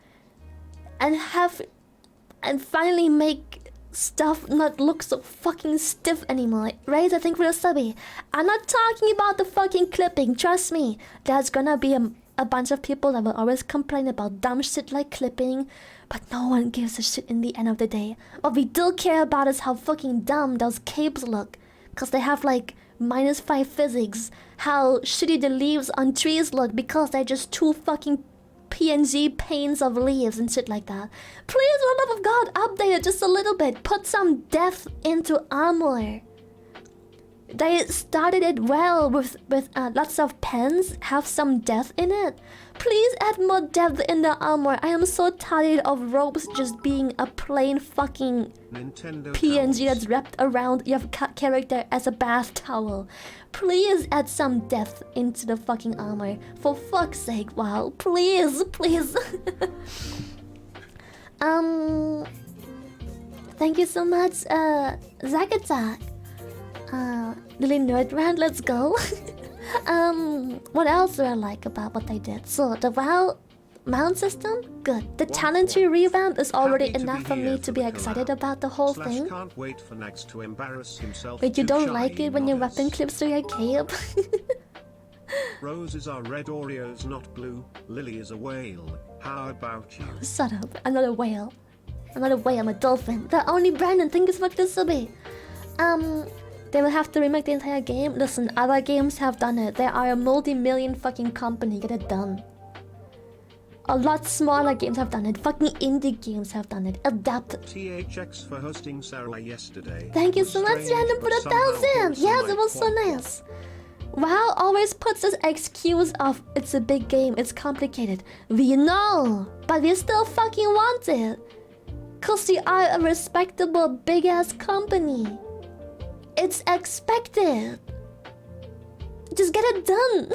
and finally make stuff not look so fucking stiff anymore. Raise, I think, for the subby. I'm not talking about the fucking clipping. Trust me, there's gonna be a bunch of people that will always complain about dumb shit like clipping, but no one gives a shit in the end of the day. What we do care about is how fucking dumb those capes look, cause they have like -5 physics. How shitty the leaves on trees look because they're just two fucking PNG panes of leaves and shit like that. Please, for the love of God, update it just a little bit. Put some depth into armor. They started it well with lots of pens. Have some depth in it. Please add more depth in the armor. I am so tired of ropes just being a plain fucking Nintendo PNG that's wrapped around your character as a bath towel. Please add some depth into the fucking armor. For fuck's sake, wow. Please, please. Thank you so much, Zagatak. Lily Nerdbrand, let's go. What else do I like about what they did? So the WoW mount system, good. The talent tree revamp is already enough for me to be excited about the whole thing. Can't wait for Nagzz to embarrass himself. But you don't like it when your weapon clips through your cape? Roses are red Oreos, not blue. Lily is a whale. How about you? Shut up. I'm not a whale. I'm not a whale, I'm a dolphin. The only Brandon, think as much this will be. They will have to remake the entire game. Listen, other games have done it. They are a multi-million fucking company. Get it done. A lot smaller games have done it. Fucking indie games have done it. Adapt. THX for hosting Sarah yesterday. Thank you so much, Random, for the 1,000. Yes, it was so nice. WoW always puts this excuse of it's a big game, it's complicated. We know, but we still fucking want it. Cause we are a respectable big-ass company. It's expected. Just get it done.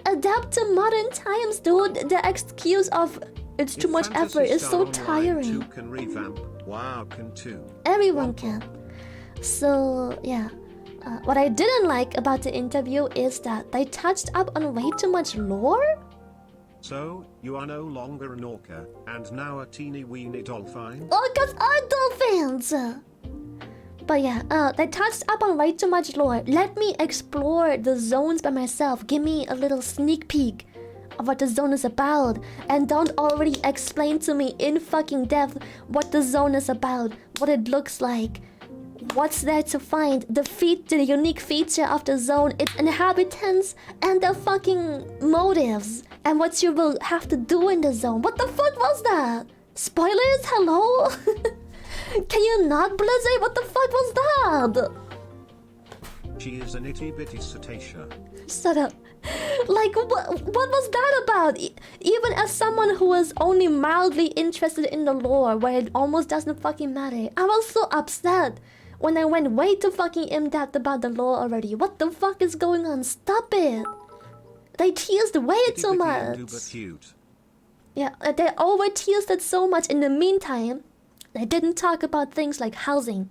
Adapt to modern times, dude. The excuse of it's too much effort is so tiring. Can revamp. WoW can too. Everyone can. So yeah, what I didn't like about the interview is that they touched up on way too much lore. So, you are no longer an orca, and now a teeny weeny dolphin? Orcas are dolphins! But yeah, they touched up on way too much lore. Let me explore the zones by myself. Give me a little sneak peek of what the zone is about. And don't already explain to me in fucking depth what the zone is about, what it looks like, what's there to find, the unique feature of the zone, its inhabitants, and their fucking motives, and what you will have to do in the zone. What the fuck was that? Spoilers? Hello? Can you not, Blizzard? What the fuck was that? She is an itty bitty cetacea. Shut up. Like, what was that about? Even as someone who was only mildly interested in the lore, where it almost doesn't fucking matter, I was so upset when I went way too fucking in-depth about the lore already. What the fuck is going on? Stop it. They teased way too much. Yeah, they over-teased it so much. In the meantime, they didn't talk about things like housing.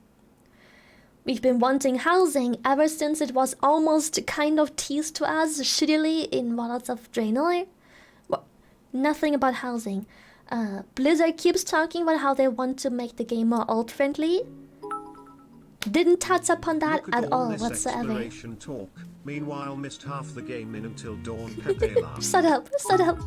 We've been wanting housing ever since it was almost kind of teased to us shittily in Warlords of Draenor. Well, nothing about housing. Blizzard keeps talking about how they want to make the game more alt-friendly. Didn't touch upon that at all whatsoever. Talk. Meanwhile, missed half the game in until dawn. Capella. Shut up, shut up.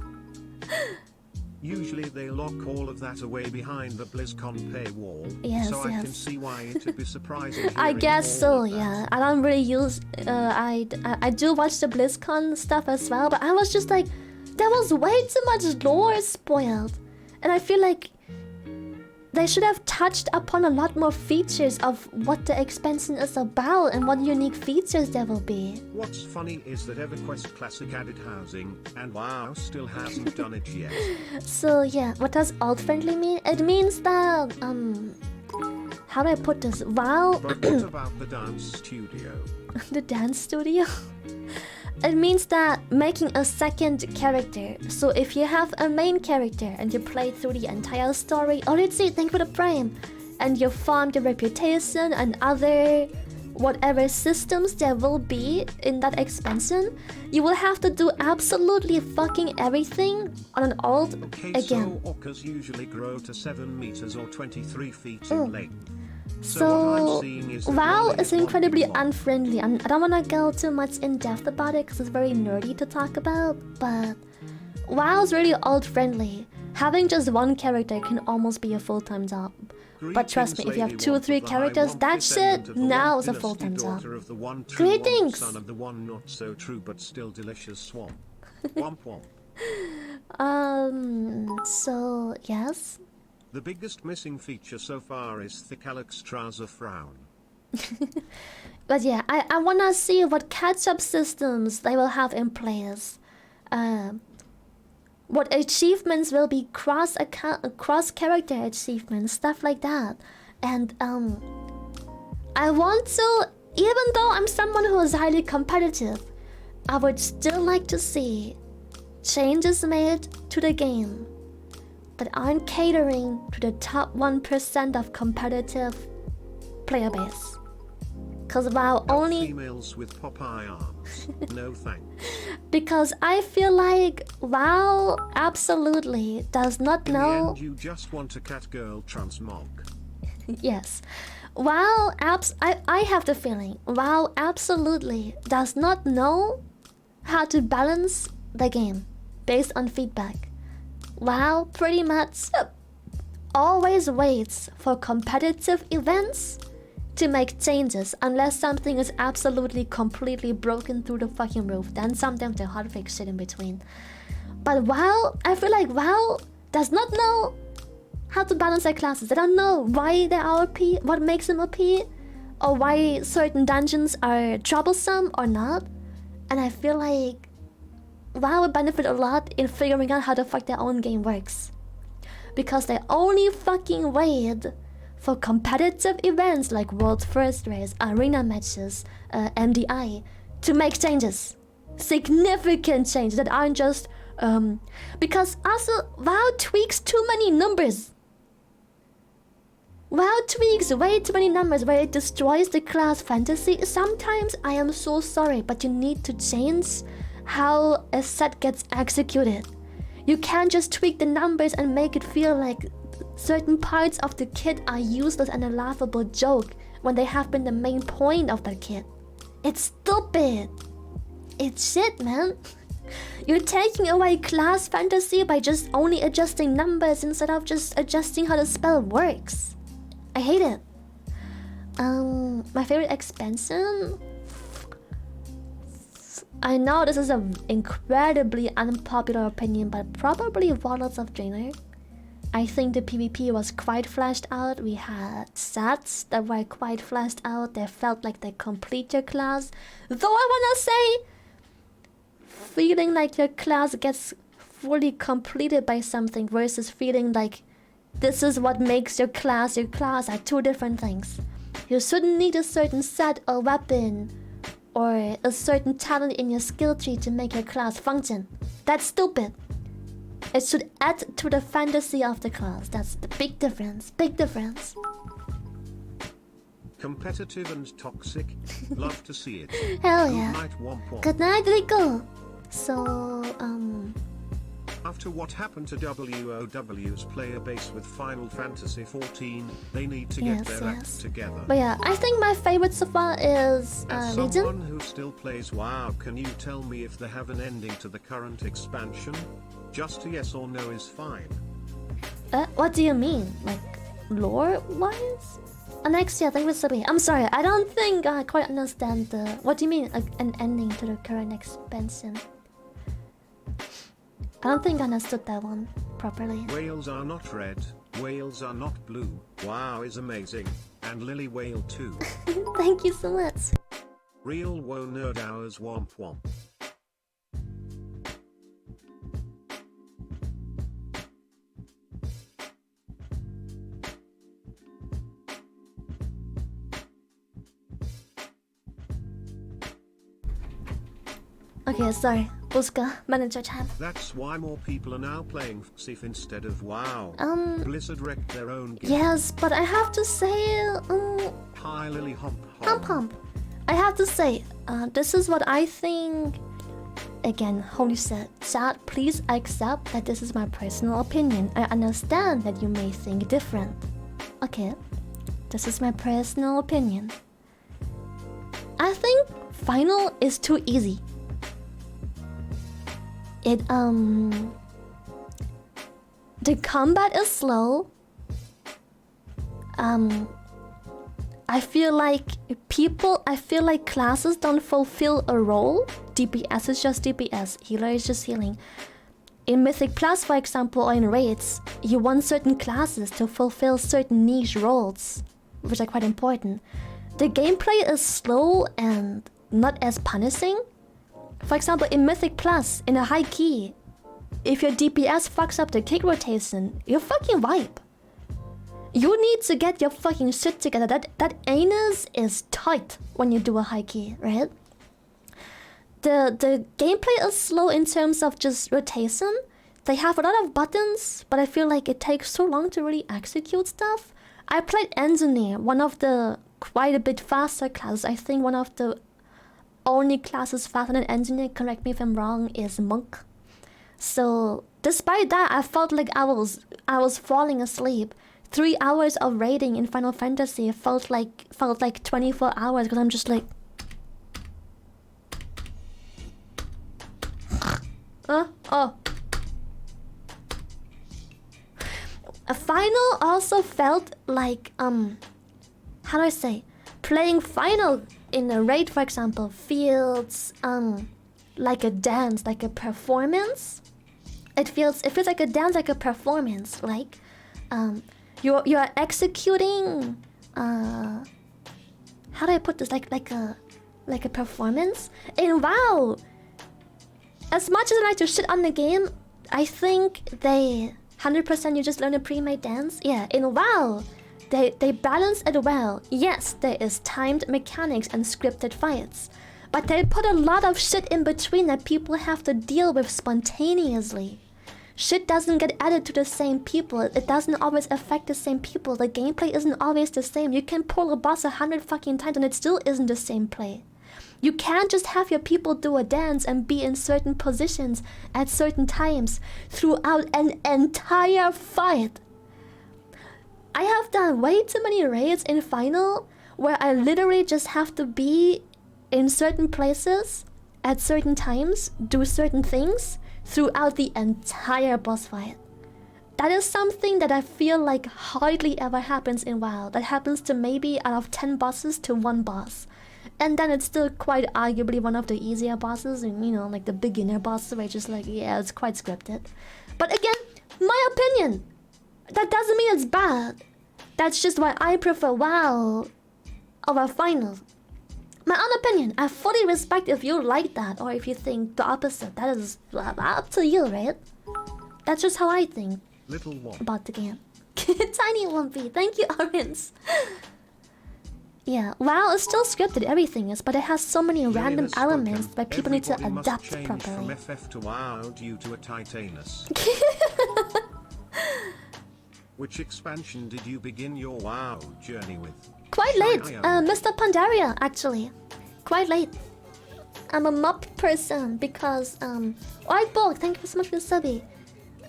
Usually they lock all of that away behind the BlizzCon paywall, yes, so I can see why it'd be surprising. I guess so, yeah. I don't really use. I do watch the BlizzCon stuff as well, but I was just like, there was way too much lore spoiled, and I feel like they should have touched upon a lot more features of what the expansion is about and what unique features there will be. What's funny is that EverQuest Classic added housing, and WoW still hasn't done it yet. So yeah, what does alt-friendly mean? It means that, how do I put this? WoW... But what about the dance studio? The dance studio? It means that making a second character. So if you have a main character and you play through the entire story, oh let's see, thank you for the prime, and you farmed your reputation and other whatever systems there will be in that expansion, you will have to do absolutely fucking everything on an alt again. So orcas usually grow to 7 meters or 23 feet in length. So WoW is incredibly unfriendly. I don't want to go too much in depth about it because it's very nerdy to talk about, but WoW is really alt friendly. Having just one character can almost be a full-time job. But trust me, if you have 2 or 3 characters, that shit now is a full-time job. Greetings! Son of the one not so true but still delicious swamp. Womp womp. So yes. The biggest missing feature so far is thick Alexstrasza frown. But yeah, I wanna see what catch-up systems they will have in place. What achievements will be cross-character achievements, stuff like that. And I want to, even though I'm someone who is highly competitive, I would still like to see changes made to the game that aren't catering to the top 1% of competitive player base. Cause WoW only females with Popeye arms. No thanks. Because I feel like WoW absolutely does not know. In the end, you just want a cat girl transmog. Yes. WoW I have the feeling WoW absolutely does not know how to balance the game based on feedback. WoW pretty much always waits for competitive events to make changes unless something is absolutely completely broken through the fucking roof. Then sometimes they hotfix shit in between. But WoW, I feel like WoW does not know how to balance their classes. They don't know why they are OP, what makes them OP, or why certain dungeons are troublesome or not. And I feel like WoW would benefit a lot in figuring out how the fuck their own game works. Because they only fucking wait for competitive events like World First Race, arena matches, MDI, to make changes. Significant changes that aren't just... because also, WoW tweaks too many numbers. WoW tweaks way too many numbers where it destroys the class fantasy. Sometimes I am so sorry, but you need to change how a set gets executed. You can't just tweak the numbers and make it feel like certain parts of the kit are useless and a laughable joke when they have been the main point of the kit. It's stupid. It's shit, man. You're taking away class fantasy by just only adjusting numbers instead of just adjusting how the spell works. I hate it. My favorite expansion? I know this is an incredibly unpopular opinion, but probably Warlords of Draenor. I think the PvP was quite fleshed out. We had stats that were quite fleshed out. They felt like they complete your class. Though I wanna say, feeling like your class gets fully completed by something versus feeling like this is what makes your class are two different things. You shouldn't need a certain set or weapon or a certain talent in your skill tree to make your class function. That's stupid. It should add to the fantasy of the class. That's the big difference. Big difference. Competitive and toxic. Love to see it. Hell yeah. Good night, Womp Womp. Good night, Rico. So, After what happened to WoW's player base with Final Fantasy XIV, they need to get their act together. But yeah, I think my favorite so far is As Legion. someone who still plays WoW, can you tell me if they have an ending to the current expansion? Just a yes or no is fine. What do you mean? Like, lore-wise? Alexia, thank you for subbing. I'm sorry, I don't think I quite understand the... What do you mean, an ending to the current expansion? I don't think I understood that one properly. Whales are not red, whales are not blue. WoW is amazing. And Lily Whale too. Thank you so much. Real WoW nerd hours womp womp. Okay, sorry. Uska, manager time. That's why more people are now playing Sif instead of WoW. Blizzard wrecked their own game. Yes, but I have to say, Hi Lily Hump Hump hump. I have to say, this is what I think. Again, holy shit. Chat, please accept that this is my personal opinion. I understand that you may think different. Okay, this is my personal opinion. I think final is too easy. The combat is slow. I feel like classes don't fulfill a role. DPS is just DPS, healer is just healing. In Mythic Plus, for example, or in raids, you want certain classes to fulfill certain niche roles, which are quite important. The gameplay is slow and not as punishing. For example, in Mythic Plus, in a high key, if your DPS fucks up the kick rotation, you fucking wipe. You need to get your fucking shit together. That anus is tight when you do a high key, right? The gameplay is slow in terms of just rotation. They have a lot of buttons, but I feel like it takes so long to really execute stuff. I played Engineer, one of the quite a bit faster classes. I think one of the only classes faster than Engineer, correct me if I'm wrong, is Monk. So despite that, I felt like I was falling asleep. 3 hours of raiding in Final Fantasy felt like 24 hours because I'm just like, oh. A final also felt like how do I say? Playing final in a raid, for example, feels like a dance, like a performance. It feels like a dance, like a performance, like you're executing how do I put this, like a performance. And WoW, as much as I like to shit on the game, I think they 100% you just learn a pre-made dance. Yeah, in WoW they balance it well. Yes, there is timed mechanics and scripted fights, but they put a lot of shit in between that people have to deal with spontaneously. Shit doesn't get added to the same people. It doesn't always affect the same people. The gameplay isn't always the same. You can pull a boss 100 fucking times and it still isn't the same play. You can't just have your people do a dance and be in certain positions at certain times throughout an entire fight. I have done way too many raids in Final where I literally just have to be in certain places at certain times, do certain things throughout the entire boss fight. That is something that I feel like hardly ever happens in WoW. That happens to maybe out of 10 bosses to 1 boss. And then it's still quite arguably one of the easier bosses, and you know, like the beginner bosses where it's just like, yeah, it's quite scripted. But again, my opinion. That doesn't mean it's bad. That's just why I prefer WoW over Final. My own opinion. I fully respect if you like that or if you think the opposite. That is up to you, right? That's just how I think about the game. Tiny Lumpy. Thank you, Orange. Yeah, WoW is still scripted, everything is, but it has so many random elements that people need to adapt properly. From FF to WoW due to a Titanus. Which expansion did you begin your WoW journey with? Quite late, Mr. Pandaria, actually. Quite late. I'm a mop person because, Alright, Borg, thank you so much for the subby.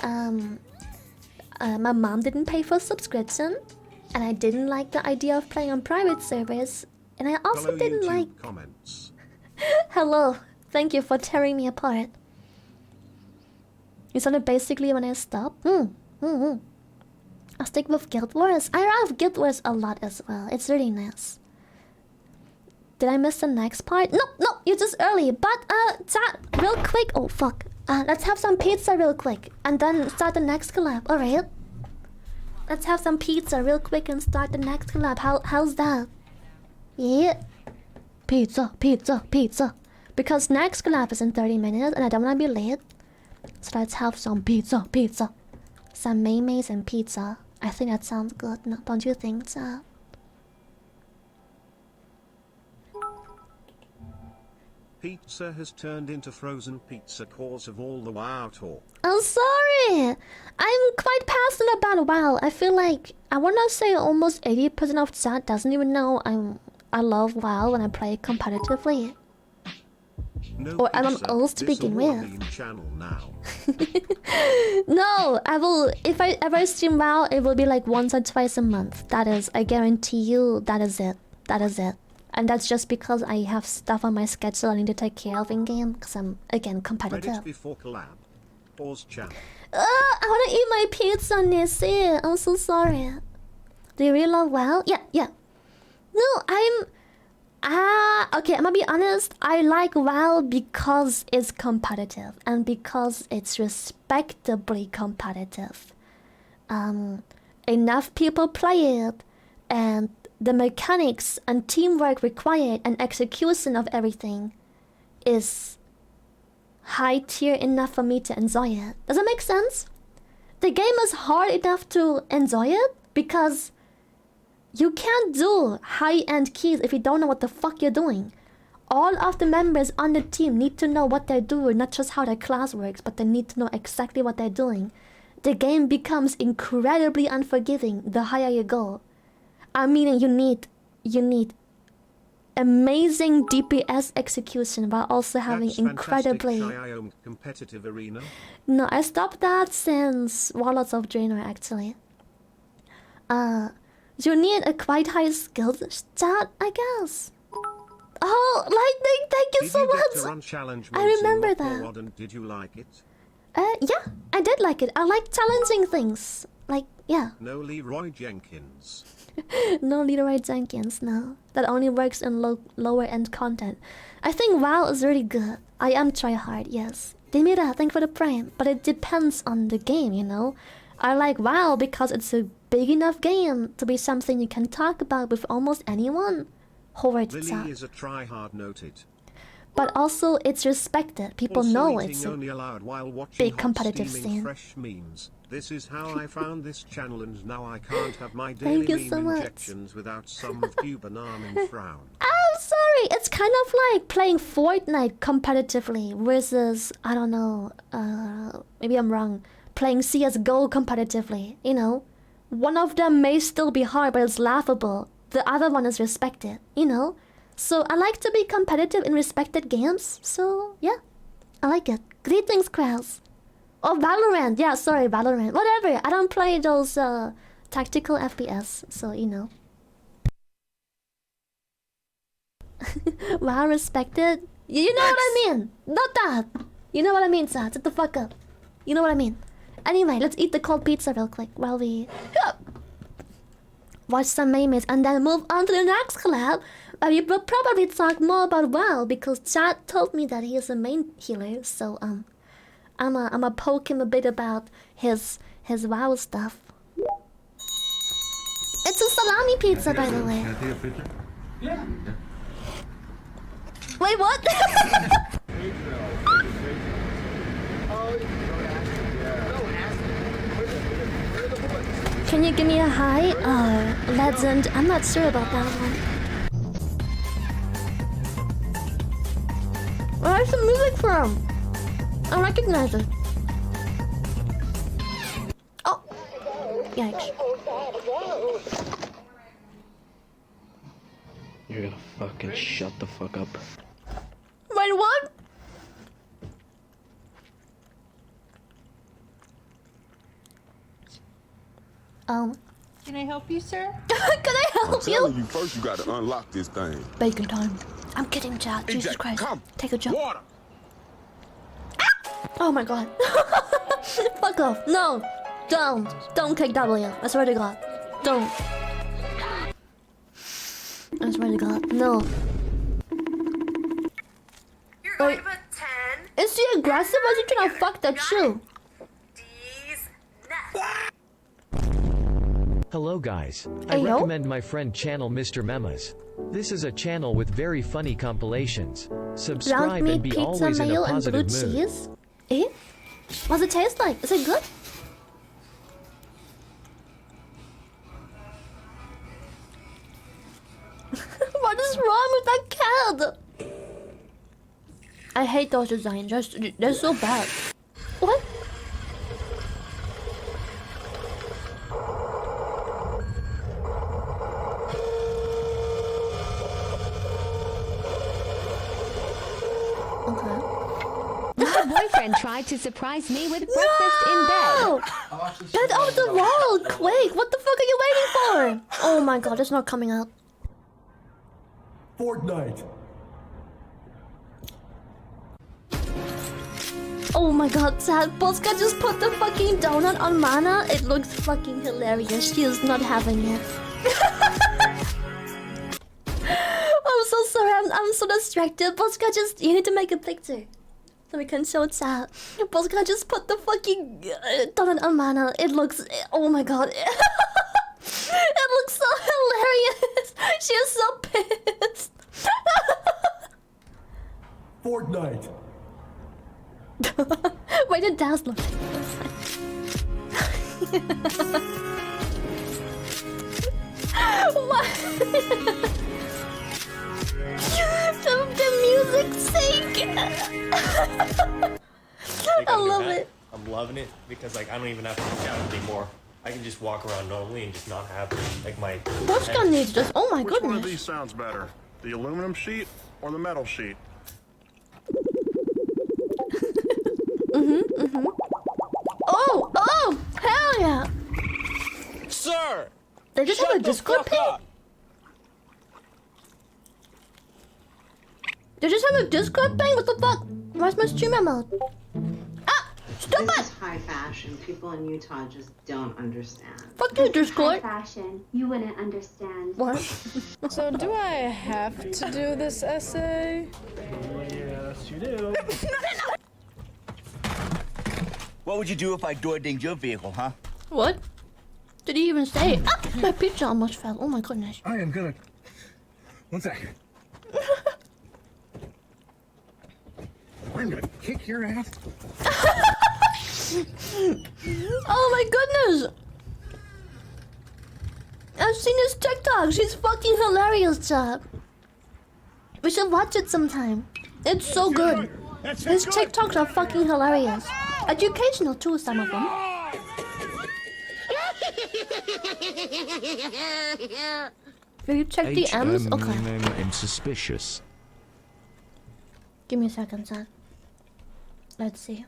My mom didn't pay for a subscription, and I didn't like the idea of playing on private servers, and I also didn't like... comments. Hello, thank you for tearing me apart. You said it basically when I stopped? I'll stick with Guild Wars. I love Guild Wars a lot as well. It's really nice. Did I miss the next part? No, you're just early. But, chat, real quick. Oh, fuck. Let's have some pizza real quick. And then start the next collab. Alright? Let's have some pizza real quick and start the next collab. How's that? Yeah. Pizza. Because next collab is in 30 minutes and I don't want to be late. So let's have some pizza. Some mayonnaise and pizza. I think that sounds good. No, don't you think so? pizza has turned into frozen pizza cause of all the WoW talk. I'm sorry. I'm quite passionate about WoW. I feel like I wanna say almost 80% of chat doesn't even know I love WoW when I play competitively. No Or I'm on pizza, O's to this begin a with. Wolverine channel now. No, I will. If I ever stream WoW, it will be like once or twice a month. That is, I guarantee you. That is it. That is it. And that's just because I have stuff on my schedule I need to take care of in game. Because I'm again competitive. Reddit before collab. Pause channel. I wanna eat my pizza, Nissy. I'm so sorry. Do you really love WoW? Yeah, yeah. No, okay, I'm gonna be honest. I like WoW because it's competitive and because it's respectably competitive. Enough people play it, and the mechanics and teamwork required and execution of everything is high tier enough for me to enjoy it. Does that make sense? The game is hard enough to enjoy it because you can't do high-end keys if you don't know what the fuck you're doing. All of the members on the team need to know what they're doing, not just how their class works, but they need to know exactly what they're doing. The game becomes incredibly unforgiving the higher you go. I mean, you need amazing DPS execution while also having That's incredibly... competitive arena. No, I stopped that since Warlords of Draenor, actually. You need a quite high skill stat, I guess. Oh, Lightning, thank you so much. I remember that. Did you like it? Yeah, I did like it. I like challenging things. Like, yeah. No Leroy Jenkins. No Leroy Jenkins, no. That only works in lower end content. I think WoW is really good. I am tryhard, yes. Demira, thank you for the prime. But it depends on the game, you know. I like WoW because it's a big enough game to be something you can talk about with almost anyone. Horde Lily is a tryhard, noted. But also it's respected. People also know it's only allowed while watching big competitive scene. Fresh memes. This is how I found this channel, and now I can't have my daily meme injections without some of you banana frown. I'm sorry. It's kind of like playing Fortnite competitively versus, I don't know, maybe I'm wrong, playing CSGO competitively, you know? One of them may still be hard, but it's laughable. The other one is respected, you know? So I like to be competitive in respected games, so yeah, I like it. Greetings, Krause. Oh, Valorant, yeah, sorry, Valorant. Whatever, I don't play those tactical FPS, so you know. Wow, respected? You know what I mean? Not that! You know what I mean, Sat, shut the fuck up. You know what I mean? Anyway, let's eat the cold pizza real quick while we watch some memes and then move on to the next collab. But we will probably talk more about WoW because Chad told me that he is a main healer, so I'ma poke him a bit about his WoW stuff. It's a salami pizza, by the way. Can I take a picture? Yeah. Wait, what? Can you give me a high? Legend. I'm not sure about that one. Where's the music from? I recognize it. Oh! Yikes. You're gonna fucking shut the fuck up. Wait, what? Can I help you, sir? Can I help I'm telling you, first you gotta unlock this thing. Bacon time. I'm kidding, Chad. Jesus Christ. Come. Take a jump. Water. Oh my god. Fuck off. No. Don't. Don't kick W. I swear to God. Don't. I swear to God. No. You're going to put 10. Is she aggressive or is she trying to fuck that shoe? D's next. Hello guys. I Ayo? recommend my friend channel Mr. Memas. This is a channel with very funny compilations. Subscribe Ground meat, and be pizza, always in a mayo, and blue positive mood. cheese? Eh? What's it taste like? Is it good? What is wrong with that cat? I hate those designs. They're so bad. What? Okay. My boyfriend tried to surprise me with breakfast in bed. Get off the wall, quick! What the fuck are you waiting for? Oh my god, it's not coming out. Fortnite. Oh my god, sad. Polska just put the fucking donut on Mana. It looks fucking hilarious. She is not having it. I'm so sorry. I'm so distracted. Polska just... You need to make a picture. So we can show chat. Polska just put the fucking donut on Mana. It looks... Oh my god. It looks so hilarious. She is so pissed. Fortnite. Wait, it does look like what? the music sync. I love it. I'm loving it because like I don't even have to look out anymore. I can just walk around normally and just not have like my. Polska needs just. Oh my Which goodness. one of these sounds better? The aluminum sheet or the metal sheet? Oh, hell yeah. Sir. They just have a Discord ping? They just have a Discord ping? What the fuck? Where's my streamer mode? Ah! Stupid! This is high fashion. People in Utah just don't understand. Fuck you, Discord. Fashion. You wouldn't understand. What? So do I have to do this essay? Yes, you do. What would you do if I door dinged your vehicle, huh? What? Did he even say it? Ah! My pizza almost fell. Oh my goodness. I am gonna... One sec. I'm gonna kick your ass. Oh my goodness! I've seen his TikTok. She's fucking hilarious, chat. We should watch it sometime. It's so good. His TikToks are fucking hilarious. Educational too, some of them. Will you check the M's? Okay. I'm suspicious. Give me a second, son. Let's see.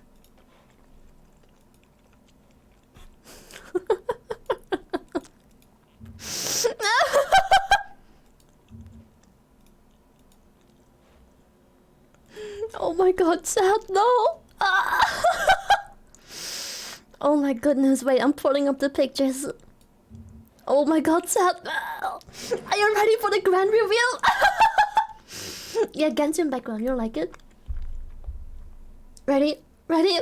Oh my god, sad, no! Oh my goodness, wait, I'm pulling up the pictures. Oh my god, sad. Are you ready for the grand reveal? Yeah, Genshin background, you like it? Ready? Ready?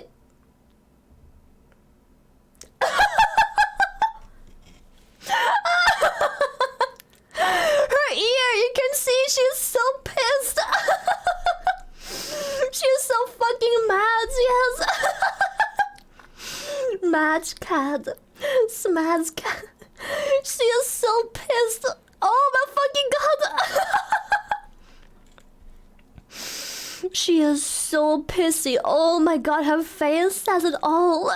Her ear, you can see she's so pissed. She's so fucking mad, yes. Mad cat. Smad cat. She is so pissed. Oh my fucking god. She is so pissy. Oh my god, her face says it all.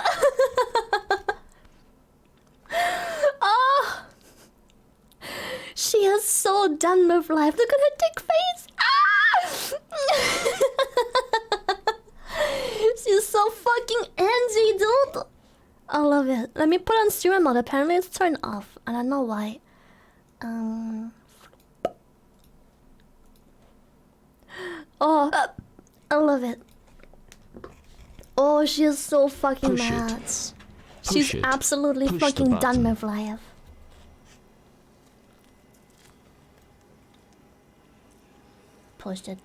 Oh. She is so done with life. Look at her dick face. Ah! She's so fucking antsy, dude. I love it. Let me put on streamer mode. Apparently it's turned off. I don't know why. Oh, I love it. Oh, she is so fucking mad. She's absolutely fucking done with life. Pushed it.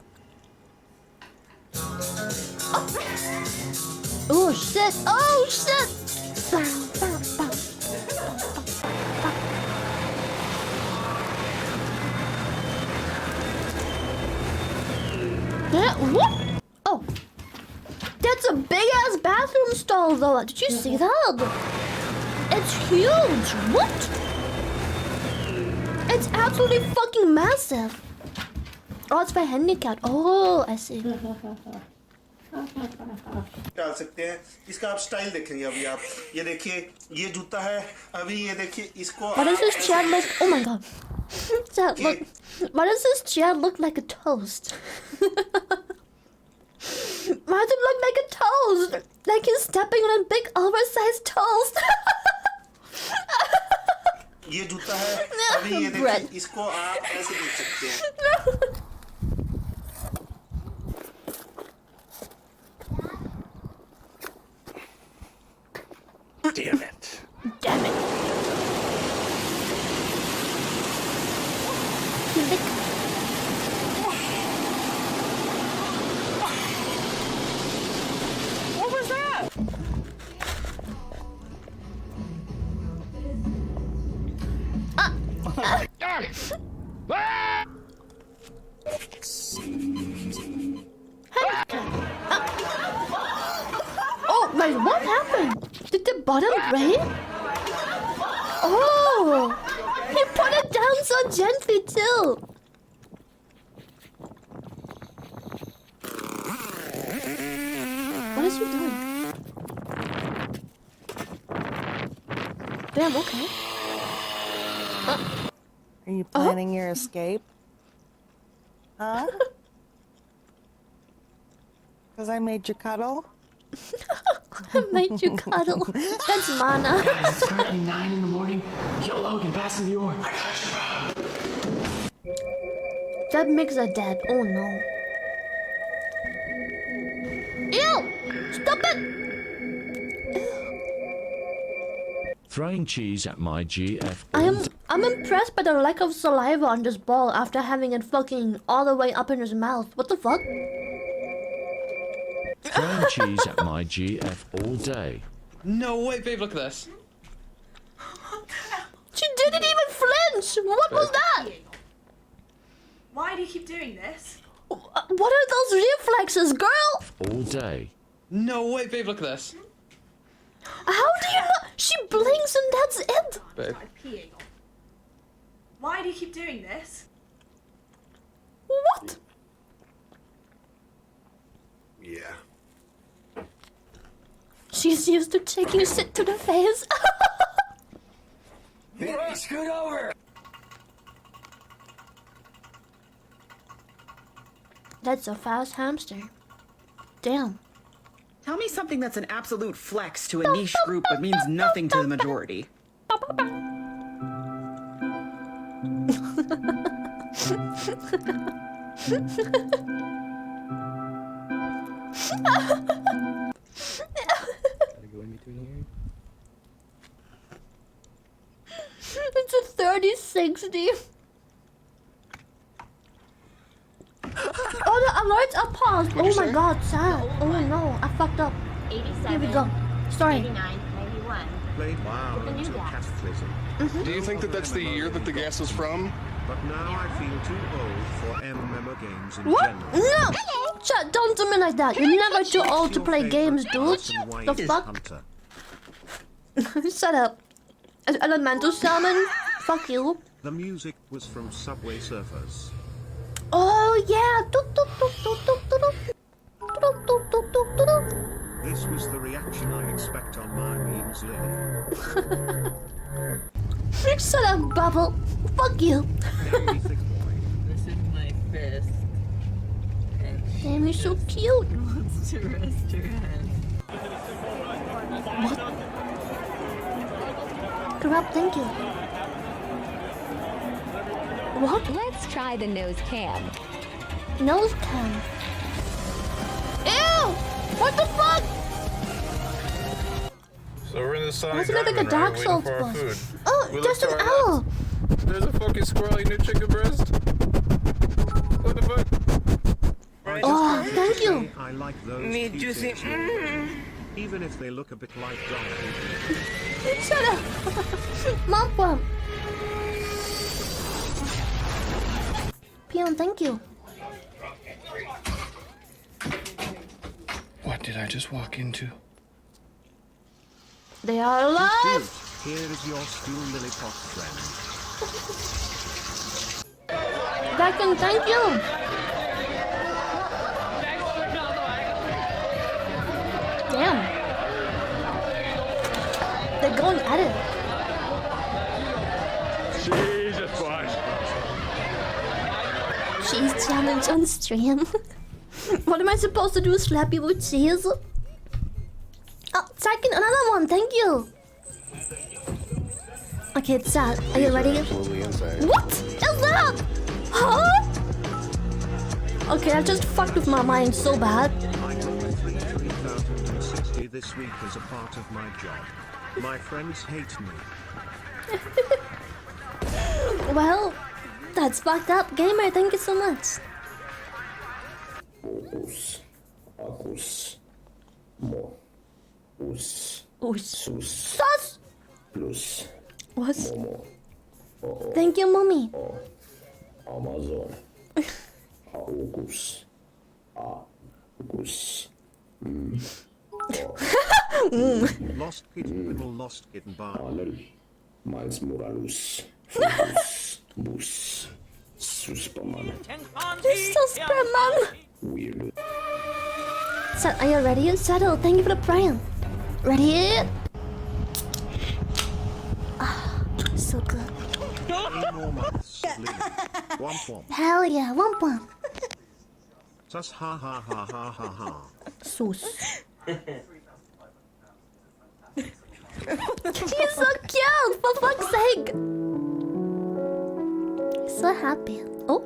Oh shit! Oh shit! Yeah, what? Oh, that's a big ass bathroom stall, though. Did you see that? It's huge. What? It's absolutely fucking massive. Oh, it's for handicapped. Oh, I see. डाल सकते हैं इसका आप style देखेंगे अभी आप ये देखिए ये जूता है अभी ये देखिए इसको Why does this chair look? Oh my god. Chat, look. Why does this chair look like a toast? Why does it look like a toast? Like he's stepping on a big oversized toast. ये जूता है अभी ये देखिए इसको आप ऐसे देख सकते हैं Damn it. Damn it. What was that? Oh, wait, what happened? Did the bottom break? Oh, he put it down so gently too. What is he doing? Damn, okay. Are you planning your escape? Huh? Because I made you cuddle? I made you cuddle. That's mana. Guys, it's currently 9 in the morning. Yo, Logan, pass him the ore. I got you, bro. That makes her dead. Oh no. Ew! Stop it! Throwing cheese at my GF. I'm impressed by the lack of saliva on this ball after having it fucking all the way up in his mouth. What the fuck? Throwing cheese at my GF all day. No way, babe, look at this. She didn't even flinch! What was that? Why do you keep doing this? What are those reflexes, girl? All day. No way, babe, look at this. How do you know? She blinks and that's it. Babe. Peeing. Why do you keep doing this? What? Yeah. She's used to taking shit to the face. Scoot over. That's a fast hamster. Damn. Tell me something that's an absolute flex to a niche group but means nothing to the majority. It's a 3060. Oh, the alerts are paused. Oh my god, sad. Oh no, I fucked up. 87. Here we go. Sorry. 89, 91. Played With the new until gas. cataclysm. Do you think that that's the year that the gas was from? But now I feel too old for MMO games in What? general. No! Chat, don't do me like that. You're never too old to play games, dude. The fuck? Hunter. Shut up. Elemental salmon? Fuck you. The music was from Subway Surfers. Oh yeah. This was the reaction I expect on my memes, Lily. Shut up, Bubble. Fuck you. This is my fist. Damn, you're so cute. Wants to rest her head. What? Grab, thank you. What? Let's try the nose cam. Nose cam. Ew! What the fuck? So we're in the Sonic Why does it look like a Dark Souls boss? Oh, We just look an to our owl. left. There's a fucking squirrel eating a chicken breast. What the fuck? Oh, thank you. I like those Need juicy. even if they look a bit like donkey. Shut up. Mom bump. Peon, thank you. What did I just walk into? They are alive. Here is your school lilliput friend. Dragon, thank you. Damn. They're going at it. Jesus Christ. Cheese challenge on stream. What am I supposed to do? Slap you with cheese? Oh, second, another one. Thank you. Okay, it's sad. Are you ready? What is that? Huh? Okay, I just fucked with my mind so bad. I got 3,060 this week as a part of my job. My friends hate me. Well, that's fucked up. Gamer, thank you so much. Sus! What? Thank you, mommy. Amazon. August. August. Lost kitten, little lost kitten bar. Miles Morales. Bus. Susperman. Susperman. Weird. Are you ready? Settle. Thank you for the prime. Ready? Ah, so good. 8 more months. Womp womp. Hell yeah, womp womp. Sus ha ha ha ha ha ha. Sus. She's so cute, for fuck's sake. So happy. Oh.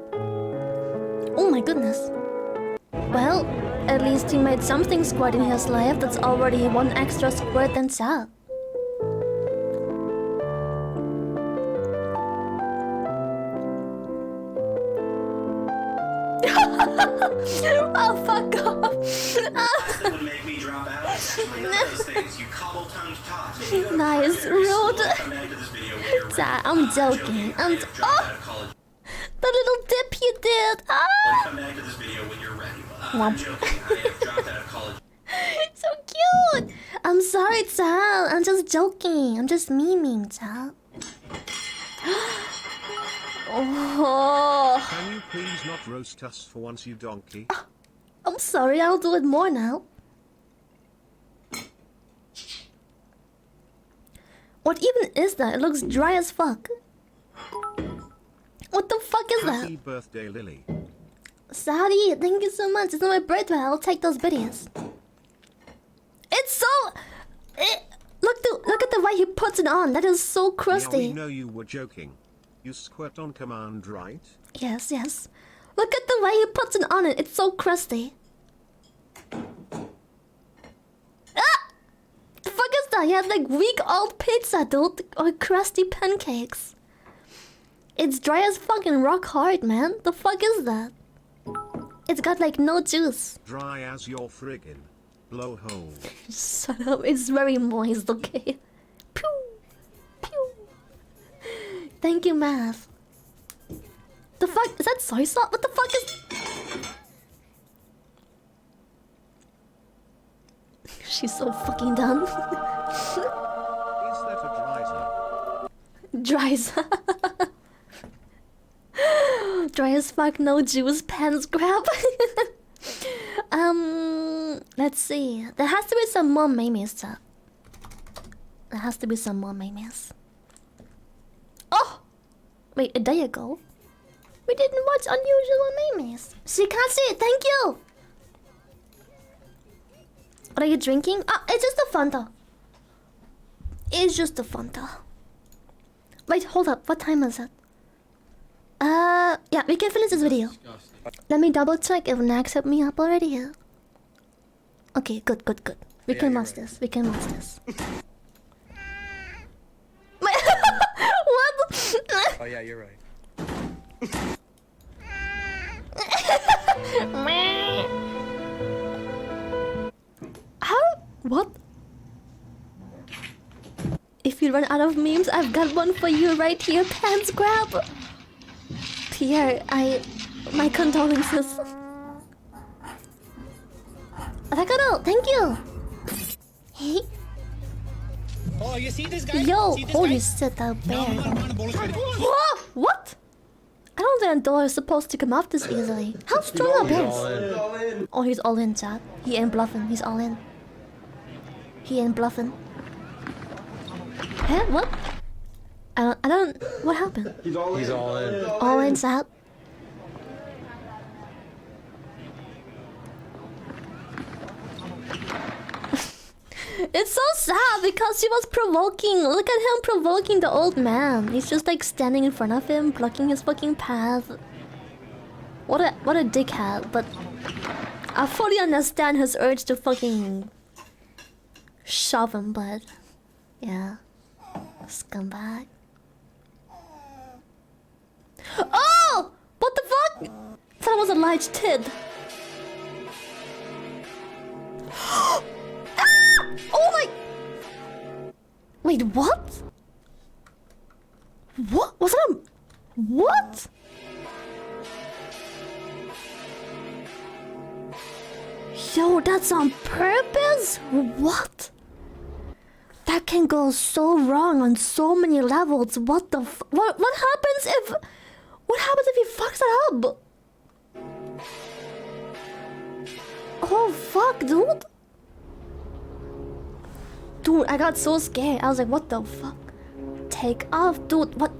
Oh my goodness. Well, at least he made something squirt in his life that's already one extra squirt than sad. Oh, fuck off. would make me drop out. Those things you cobble-tongued tots. Nice, rude. I'm joking. Oh! The little dip you did. Ah! Come back to this video when you're ready. I'm joking. I have dropped out of college. So cute. I'm sorry, child. I'm just joking. I'm just memeing, child. Oh. Can you please not roast us for once, you donkey? I'm sorry. I'll do it more now. What even is that? It looks dry as fuck. What the fuck is that? Happy birthday, Lily. Saudi, thank you so much. It's not my birthday. I'll take those biddies. It's so... Look at the way he puts it on. That is so crusty. Yeah, we know you were joking. You squirt on command, right? Yes, yes. Look at the way he puts it on it. It's so crusty. Ah! The fuck is that? He has like week-old pizza, dude. Or crusty pancakes. It's dry as fucking rock hard, man. The fuck is that? It's got like no juice. Dry as your friggin' blowhole. Shut up. It's very moist, okay? Pew! Pew! Thank you, Math. The fuck? Is that soy sauce? What the fuck is... She's so fucking done. Is that a Dryzer. Dry as fuck, no juice, pants grab. Let's see. There has to be some more memes, chat. There has to be some more memes. Oh! Wait, there you go. We didn't watch unusual memes. Shikasi, thank you! What are you drinking? Ah, it's just a Fanta. It's just a Fanta. Wait, hold up. What time is it? Yeah, we can finish this video. Let me double check if Nagzz hit me up already. Okay, good. We can watch this. We can watch this. What? Oh yeah, you're right. How? What? If you run out of memes, I've got one for you right here. Pants grab. Pierre, my condolences. Takaro, thank you. Hey. Oh, you see this guy? Yo, See this holy guy? shit, that bear. Whoa, what? I don't think a door is supposed to come off this easily. How strong are bears? Oh, he's all in, chat. He ain't bluffing. He's all in. He ain't bluffing. Huh? What? I don't. What happened? He's all in. All in's out. It's so sad because he was provoking. Look at him provoking the old man. He's just like standing in front of him, blocking his fucking path. What a dickhead. But I fully understand his urge to fucking shove him. But yeah, scumbag. Oh! What the fuck? Thought it was a large tit. Ah! Oh my... Wait, what? What? Was that a... What? Yo, that's on purpose? What? That can go so wrong on so many levels. What the f... What happens if... What happens if he fucks it up? Oh, fuck, dude. Dude, I got so scared. I was like, what the fuck? Take off, dude. What?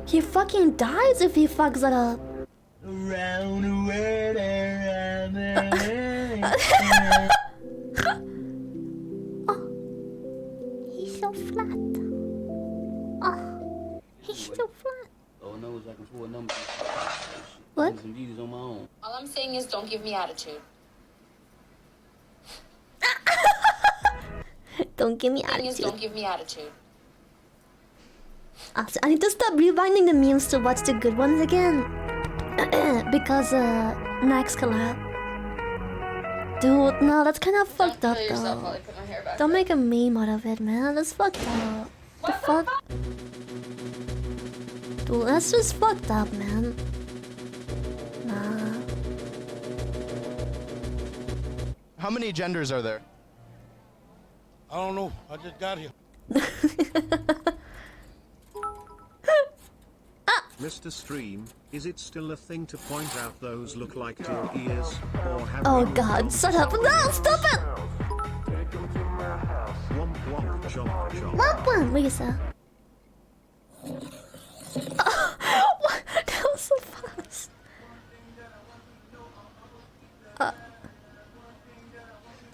He fucking dies if he fucks it up. Around the world, around the Oh. He's so flat. Oh. He's so flat. What? All I'm saying is don't give me attitude. Don't give me attitude. Don't give me attitude. I need to stop rewinding the memes to watch the good ones again. Because Nagzz collab. Dude, no, that's kind of fucked up though. Don't make a meme out of it, man. That's fucked up. The fuck? Dude, that's just fucked up, man. Nah. How many genders are there? I don't know. I just got here. Mr. Stream, is it still a thing to point out those look like your ears? Or have Oh you god, shut up. No, stop it! Womp womp chomp chomp. Womp womp, Lisa. What? That was so fast.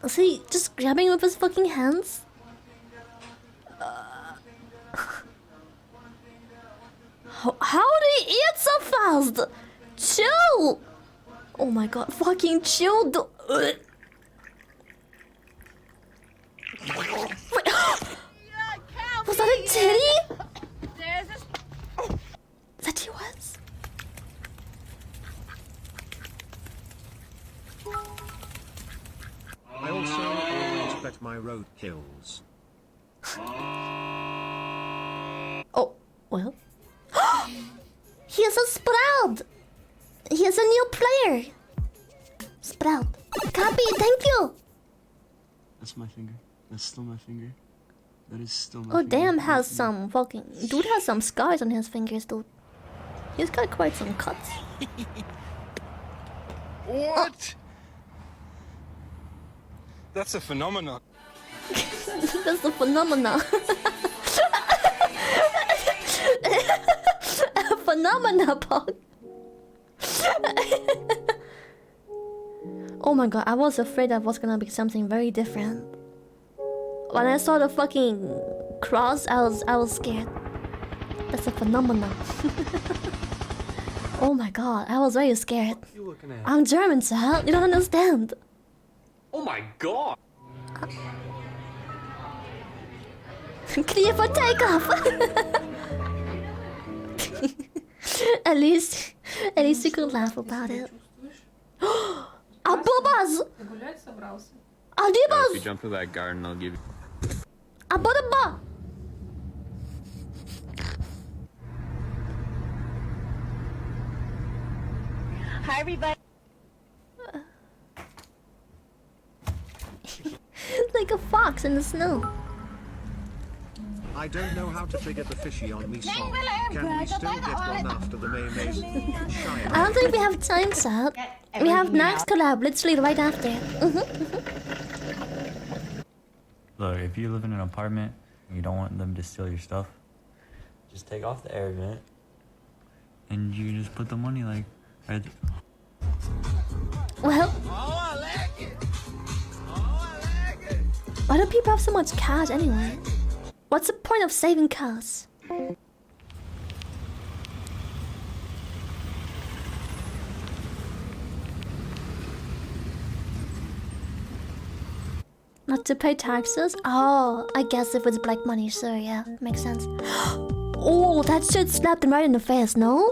Is he just grabbing with his fucking hands? How did he eat so fast? Chill! Oh my god, fucking chill. Wait. Was that a titty? That he was? I also always bet my road kills. Oh, well. He is a Sprout! He is a new player! Sprout. Copy, thank you! That's my finger. That's still my finger. That is still my Oh finger. damn, has some fucking... Dude has some scars on his fingers, dude. He's got quite some cuts. What? That's a phenomenon. That's the phenomena. Phenomena, Pog. Oh my god, I was afraid that was gonna be something very different. When I saw the fucking cross, I was scared. That's a phenomenon. Oh my god, I was very scared. What are you looking at? I'm German, Sal. You don't understand. Oh my god! Clear for takeoff. At least you could laugh about it. Abubas! Adibas! If you jump through that garden, I'll give you. Ababa! Hi, everybody. Like a fox in the snow. I don't know how to trigger the fishy on me song. Can we still get one after the mayonnaise? I don't think we have time, Sal. We have Nagzz collab literally right after. Look, if you live in an apartment and you don't want them to steal your stuff, just take off the air vent and you can just put the money like right there. Well, why do people have so much cash anyway? What's the point of saving cash? Not to pay taxes? Oh, I guess if it's black money, sure, yeah, makes sense. Oh, that shit slapped him right in the face, no?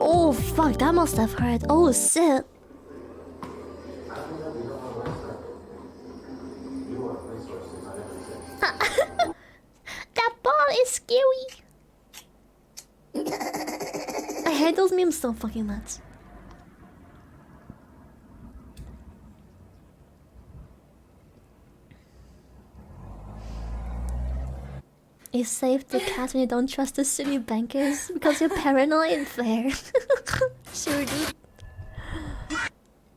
Oh, fuck, that must have hurt. Oh, shit. That ball is scary. I hate those memes so fucking much. You save the cash when you don't trust the city bankers because you're paranoid and fair. Sure, dude.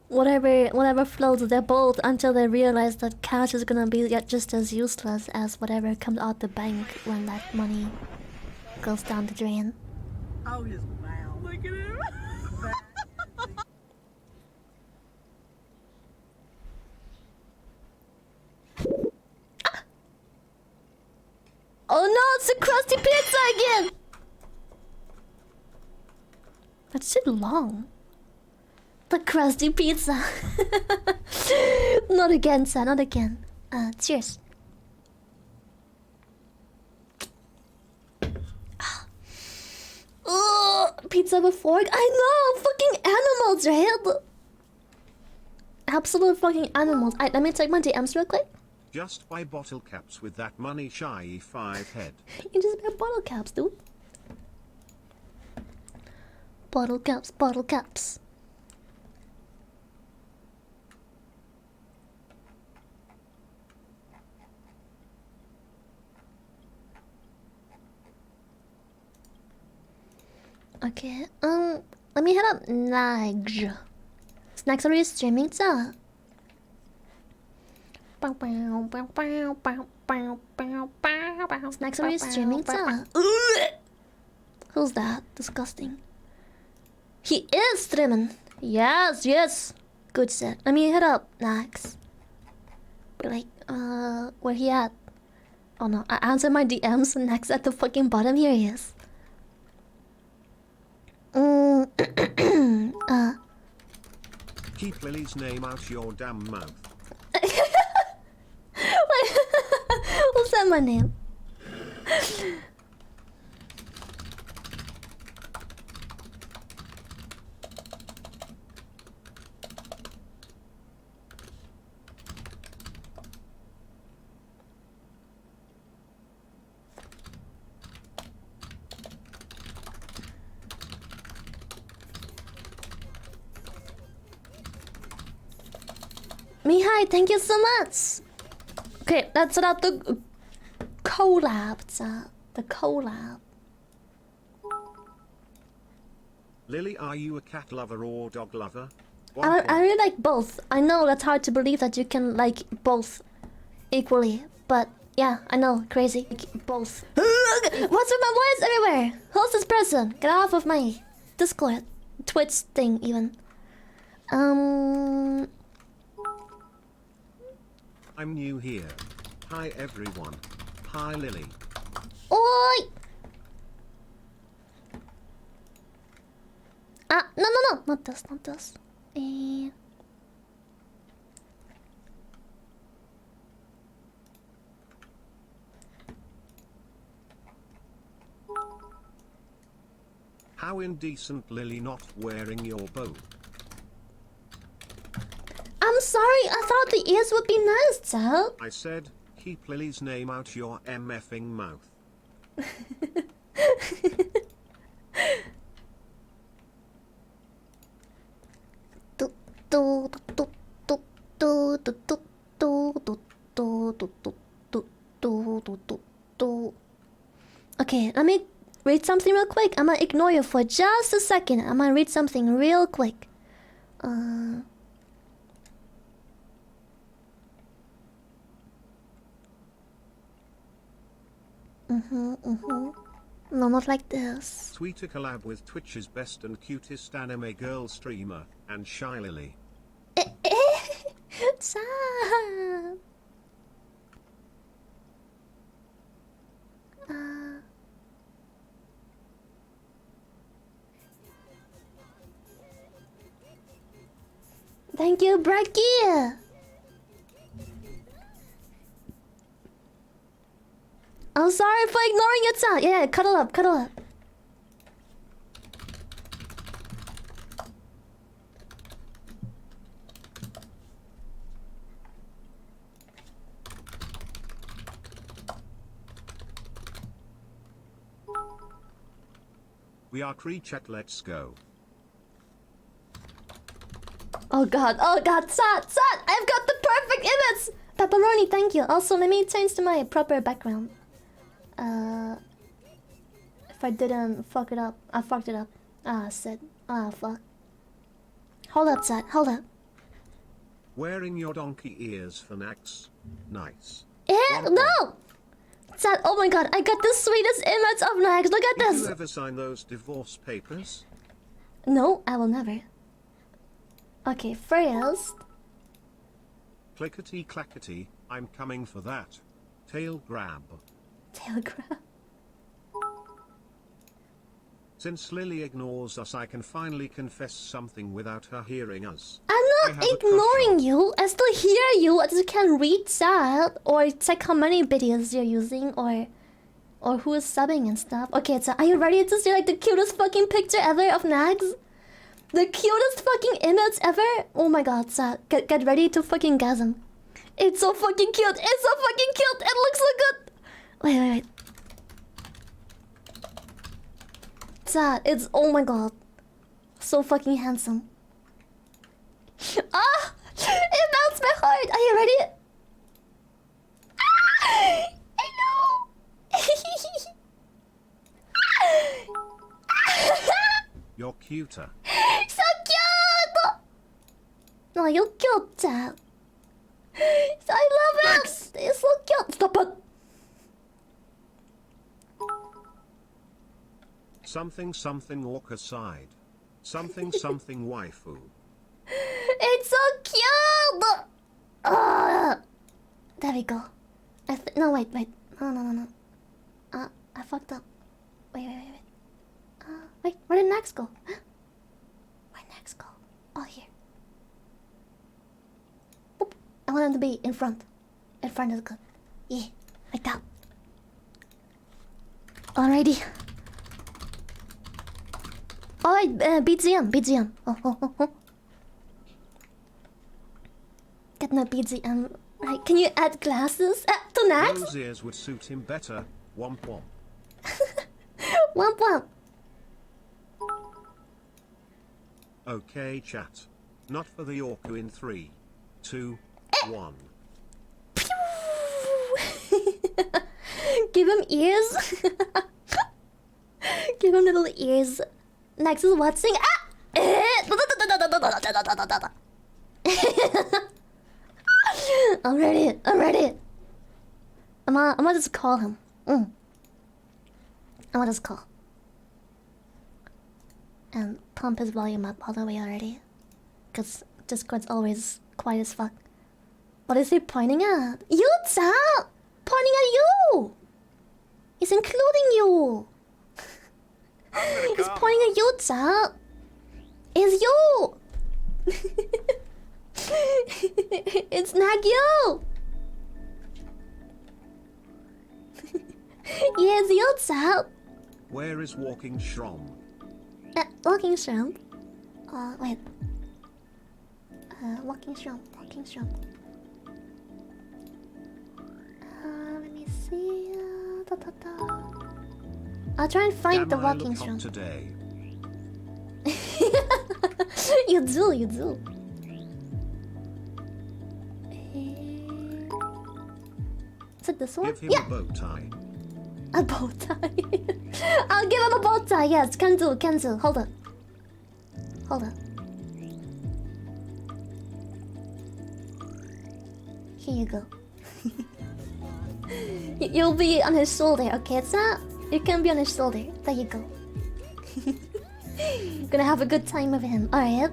Whatever floats their boat until they realize that cash is gonna be just as useless as whatever comes out the bank when that money goes down the drain. Oh, his mouth. Look at him. Oh no, it's a crusty pizza again! That's shit long. The crusty pizza. Not again, son, not again. Cheers. Pizza with fork? I know! Fucking animals, right? Absolute fucking animals. Alright, let me check my DMs real quick. Just buy bottle caps with that money, shy 5 head. You just buy bottle caps, dude. Bottle caps, bottle caps. Okay, let me head up Nagzz. Snacks are you streaming, sir? Snacks are you streaming, sir? Who's that? Disgusting. He is streaming. Yes, yes. Good shit. Let me head up Nagzz. But like, where he at? Oh no, I answered my DMs and Nagzz at the fucking bottom. Here he is. Keep Lily's name out your damn mouth. What's that my name? Mihai, thank you so much. Okay, let's set up the collab. The collab. Lily, are you a cat lover or dog lover? I really like both. I know that's hard to believe that you can like both equally, but yeah, I know, crazy. Like, both. What's with my voice everywhere? Who's this person? Get off of my Discord, Twitch thing, even. I'm new here. Hi everyone. Hi Lily. Oi! No, not this, not this. How indecent, Lily, not wearing your bow. I'm sorry, I thought the ears would be nice, child. I said, keep Lily's name out your MFing mouth. Okay, let me read something real quick. I'm gonna ignore you for just a second. I'm gonna read something real quick. No, not like this. Tweet a collab with Twitch's best and cutest anime girl streamer, and Shy Lily. Sad. Thank you, Bracky. I'm sorry for ignoring it, son. Yeah, cuddle up, cuddle up. We are Cree-chat, let's go. Oh god, sad. I've got the perfect image. Pepperoni, thank you. Also, let me change to my proper background. If I didn't fuck it up, I fucked it up. Shit. Fuck. Hold up, Sad. Hold up. Wearing your donkey ears for Nagzz. Nice. No! Sad, oh my god, I got the sweetest image of Nagzz. Look at Did this. you ever sign those divorce papers? No, I will never. Okay, first. Clickety clackety, I'm coming for that. Tail grab. Tail grab. Since Lily ignores us, I can finally confess something without her hearing us. I'm not ignoring you. I still hear you. I just can't read chat or check how many videos you're using or who is subbing and stuff. Okay, so are you ready to see like the cutest fucking picture ever of Nagzz? The cutest fucking image ever? Oh my god, Sat. Get ready to fucking gasm. It's so fucking cute. It's so fucking cute. It looks so good. Wait. Sat, it's oh my god. So fucking handsome. Ah! It melts my heart. Are you ready? Ah! I know. You're cuter. So cute! No, you're cute, Sat. I love it. It's so cute. Stop it. Something Orca side. Something waifu. It's so cute! There we go. No, wait. No. I fucked up. Wait. Wait, where did Nagzz go? Where'd Nagzz go? Oh, here. Boop. I want him to be in front. In front is good. Yeah, like that. Alrighty. Alright, BGM. Oh. Get no BGM. Right, can you add glasses to Nagzz? Those ears would suit him better. Womp womp. Womp. Okay, chat. Not for the Orca in 3, 2, 1. Give him ears. Give him little ears. Nagzz is watching. I'm ready. I'm gonna just call him. I'm gonna just call. And pump his volume up all the way already. Cause Discord's always quiet as fuck. What is he pointing at? You, Zap! Pointing at you! He's including you! He's pointing at you, Zap! It's you! It's Nagzz! Yeah, it's you, Zap! Where is Walking Shrom? Walking Shrimp? Wait. Walking Shrimp. Let me see. I'll try and find the Walking Shrimp. Today. You do. Is it this one? Give him a bow tie. A bow tie. I'll give him a bow tie. Yes, can do. Hold up. Here you go. You'll be on his shoulder, okay? It's not. You can be on his shoulder. There you go. Gonna have a good time with him. Alright.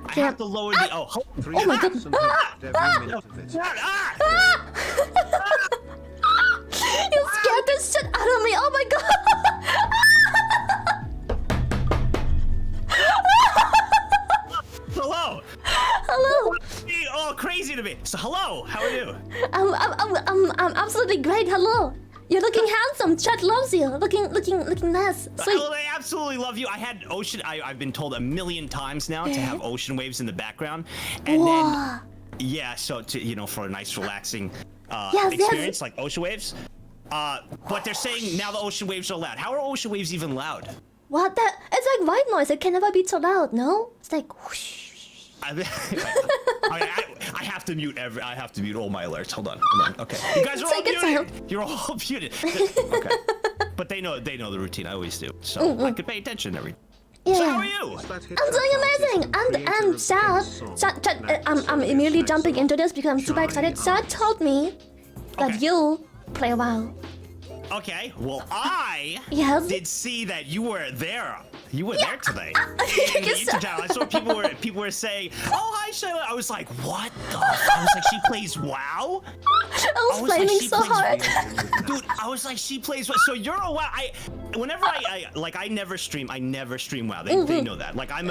I have to lower the. Oh, oh my goodness. You scared the shit out of me. Oh my god. Hello. Hello. You're all crazy to me. So hello. How are you? I'm absolutely great. Hello. You're looking handsome. Chat loves you. Looking nice. Sweet. Oh, they absolutely love you. I had ocean. I've been told a million times now to have ocean waves in the background, and then yeah, so to for a nice relaxing experience like ocean waves. But they're saying now the ocean waves are loud. How are ocean waves even loud? What? It's like white noise. It can never be too loud. No, it's like whoosh. I have to mute I have to mute all my alerts. Hold on. Okay. You guys are all muted. You're all muted. Okay. But they know the routine. I always do. So I could pay attention to everything. Yeah. So how are you? I'm doing amazing. And Chad, I'm immediately jumping into this because I'm super excited. Chad told me that you play WoW. Okay, well I did see that you were there. You were there today. In the YouTube channel, I saw people were saying, "Oh hi, Shayla." I was like, "What the?" I was like, "She plays WoW." I was flaming so hard. Dude, I was like, "She plays WoW." So you're a WoW. Whenever I never stream. I never stream WoW. They know that. Like I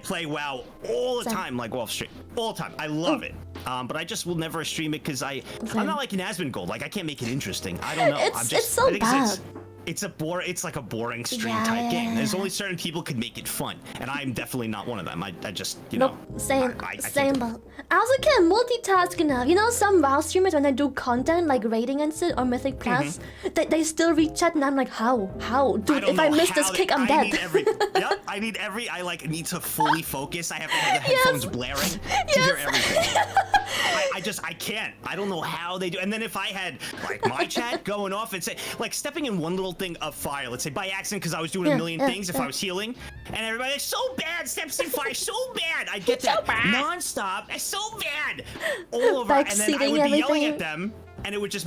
play WoW all the time. Like off stream, all the time. I love it. But I just will never stream it because I'm not like an Aspen Gold. Like I can't make it interesting. I don't know. It's so bad. It's like a boring stream type game. There's only certain people could make it fun, and I'm definitely not one of them. I just know. Same but I also can't multitask enough. Some WoW streamers when they do content like raiding and shit or Mythic Plus, they still read chat and I'm like, how? Dude, if I miss this kick, I'm dead. I need to fully focus. I have to have the headphones blaring to hear everything. I can't. I don't know how they do. And then if I had like my chat going off and say like stepping in one little thing of fire, let's say by accident because I was doing a million things, if I was healing, and everybody's so bad, steps in fire, so bad. I get that non-stop. It's so bad. All over, and then I would be yelling at them. And it would just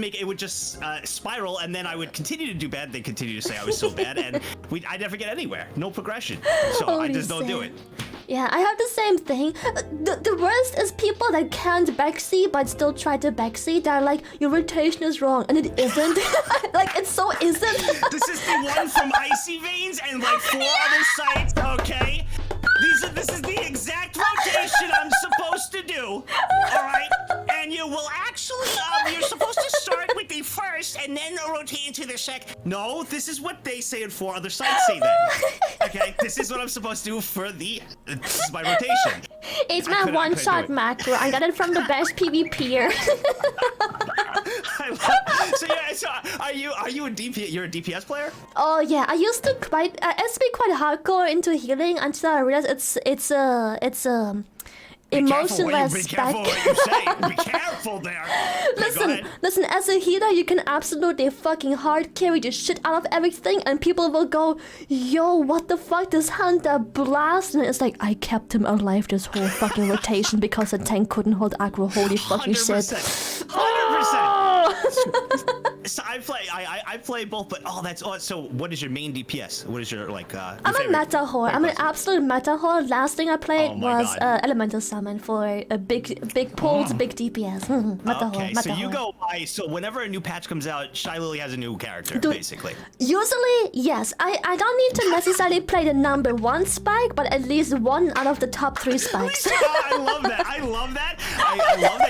spiral, and then I would continue to do bad. They continue to say I was so bad, and I never get anywhere. No progression. So I just don't do it. Yeah, I have the same thing. The worst is people that can't backseat but still try to backseat. They're like, your rotation is wrong, and it isn't. Like, it so isn't. This is the one from Icy Veins and like 4 other sites, okay? This is the exact rotation I'm supposed to do, alright? And you will actually, you're supposed to start with the first and then rotate into the second. No, this is what they say and 4 other sites say then. Okay, this is what I'm supposed to do for this is my rotation. It's my one-shot macro. I got it from the best PvPer. So are you a DPS? You're a DPS player? Oh yeah, I used to be quite hardcore into healing until I realized it's emotionless Be careful what you say. Be careful there. Listen. As a healer, you can absolutely fucking hard carry the shit out of everything, and people will go, "Yo, what the fuck? This hunter blast!" And it's like, I kept him alive this whole fucking rotation because the tank couldn't hold aggro. Holy fucking 100%. shit! 100%. So I play both, but that's odd. So what is your main DPS? What is your like? I'm a meta whore. I'm an absolute meta whore. Last thing I played was Elemental Summon for a big pulls, big DPS. Meta whore. So you go by. So whenever a new patch comes out, Shy Lily has a new character, basically. Usually, yes. I don't need to necessarily play the number 1 spike, but at least 1 out of the top 3 spikes. I love that. I love that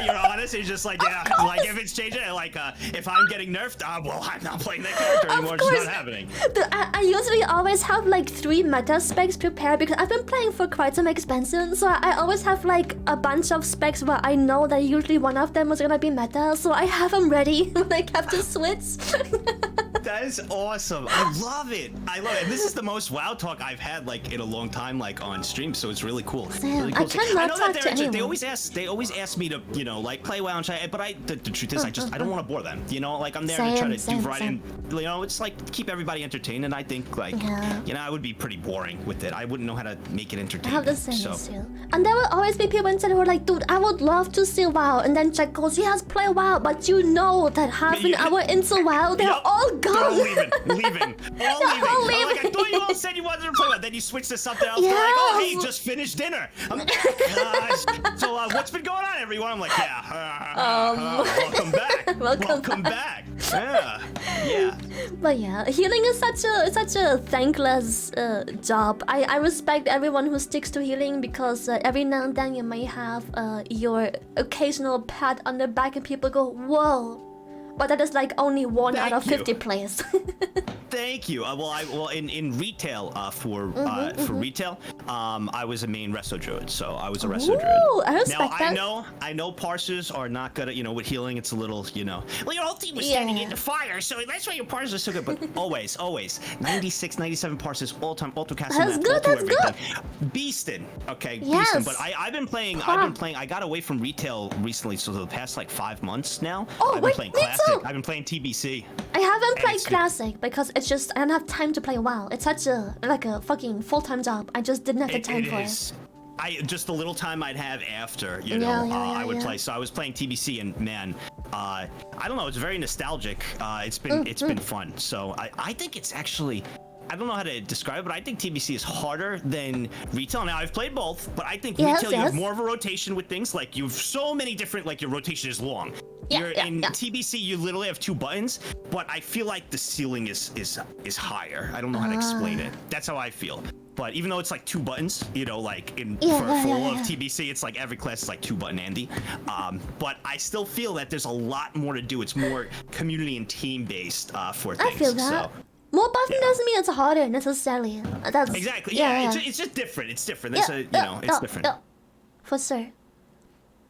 you're honest. You're just like, yeah, like if it's changing, like if I'm getting nerfed, well, I'm not playing that character anymore. It's just not happening. I usually always have like 3 meta specs prepared because I've been playing for quite some expansion, so I always have like a bunch of specs where I know that usually one of them was gonna be meta, so I have them ready when I have to switch. That is awesome. I love it. I love it. And this is the most WoW talk I've had like in a long time, like on stream. So it's really cool. Really cool. I cannot know talk that to anyone. they always ask me to, you know, like play WoW and try. But the truth is, I don't want to bore them. You know, like I'm there to try to do variety. And, you know, it's like keep everybody entertained. And I think like, you know, I would be pretty boring with it. I wouldn't know how to make it entertaining. I have the same issue. And there will always be people inside who are like, dude, I would love to see WoW. And then Jack goes, yes, play WoW. But you know that half an hour into WoW, they're all gone. They're all leaving. All leaving. Like, I thought you all said you wanted to play WoW. Then you switch to something else. They're like, oh, hey, just finished dinner. I'm like, gosh. So what's been going on, everyone? I'm like, welcome back. Welcome back. Yeah. But yeah, healing is such a thankless job. I respect everyone who sticks to healing because every now and then you may have your occasional pat on the back and people go, whoa. But that is like only 1 out of 50 players. Thank you. Well, in retail for retail, I was a main resto druid, so I was a resto druid. I respect that. I know parsers are not good at, with healing. It's a little, well, your whole team was standing in the fire, so that's why your parsers are so good. But always, 96, 97 parsers all time, all through casting. That's good. That's good. Beastin', okay, yes. Beastin'. But I've been playing. I got away from retail recently, so the past like 5 months now. I've been playing classic. I've been playing TBC. I haven't played classic because it's just I don't have time to play WoW. It's such a fucking full-time job. I just didn't have the time for it. Just the little time I'd have after, I would play. So I was playing TBC, and man, I don't know. It's very nostalgic. It's been fun. So I think it's actually. I don't know how to describe it, but I think TBC is harder than retail. Now, I've played both, but I think retail, you have more of a rotation with things. Like, you have so many different, like, your rotation is long. In TBC, you literally have 2 buttons, but I feel like the ceiling is higher. I don't know how to explain it. That's how I feel. But even though it's like 2 buttons, like for all of TBC, it's like every class is like 2-button Andy. But I still feel that there's a lot more to do. It's more community and team-based for things. I feel that. So. More button doesn't mean it's harder necessarily. That's exactly. It's just different. It's different. It's it's different. For sure.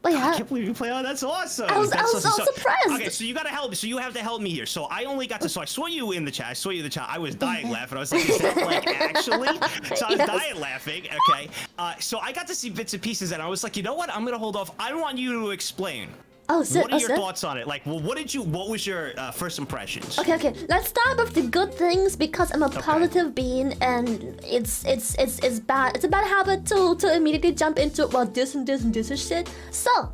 But yeah. I can't believe you play. Oh, that's awesome. I was so surprised. Okay, so you gotta help me. So you have to help me here. So I only got to. So I saw you in the chat. I was dying laughing. I was like, is that like actually? So I was dying laughing. Okay. So I got to see bits and pieces, and I was like, you know what? I'm gonna hold off. I want you to explain. What are your thoughts on it? Like, well, what was your first impressions? Okay. Let's start with the good things because I'm a positive being, and it's bad. It's a bad habit to immediately jump into this and this shit. So,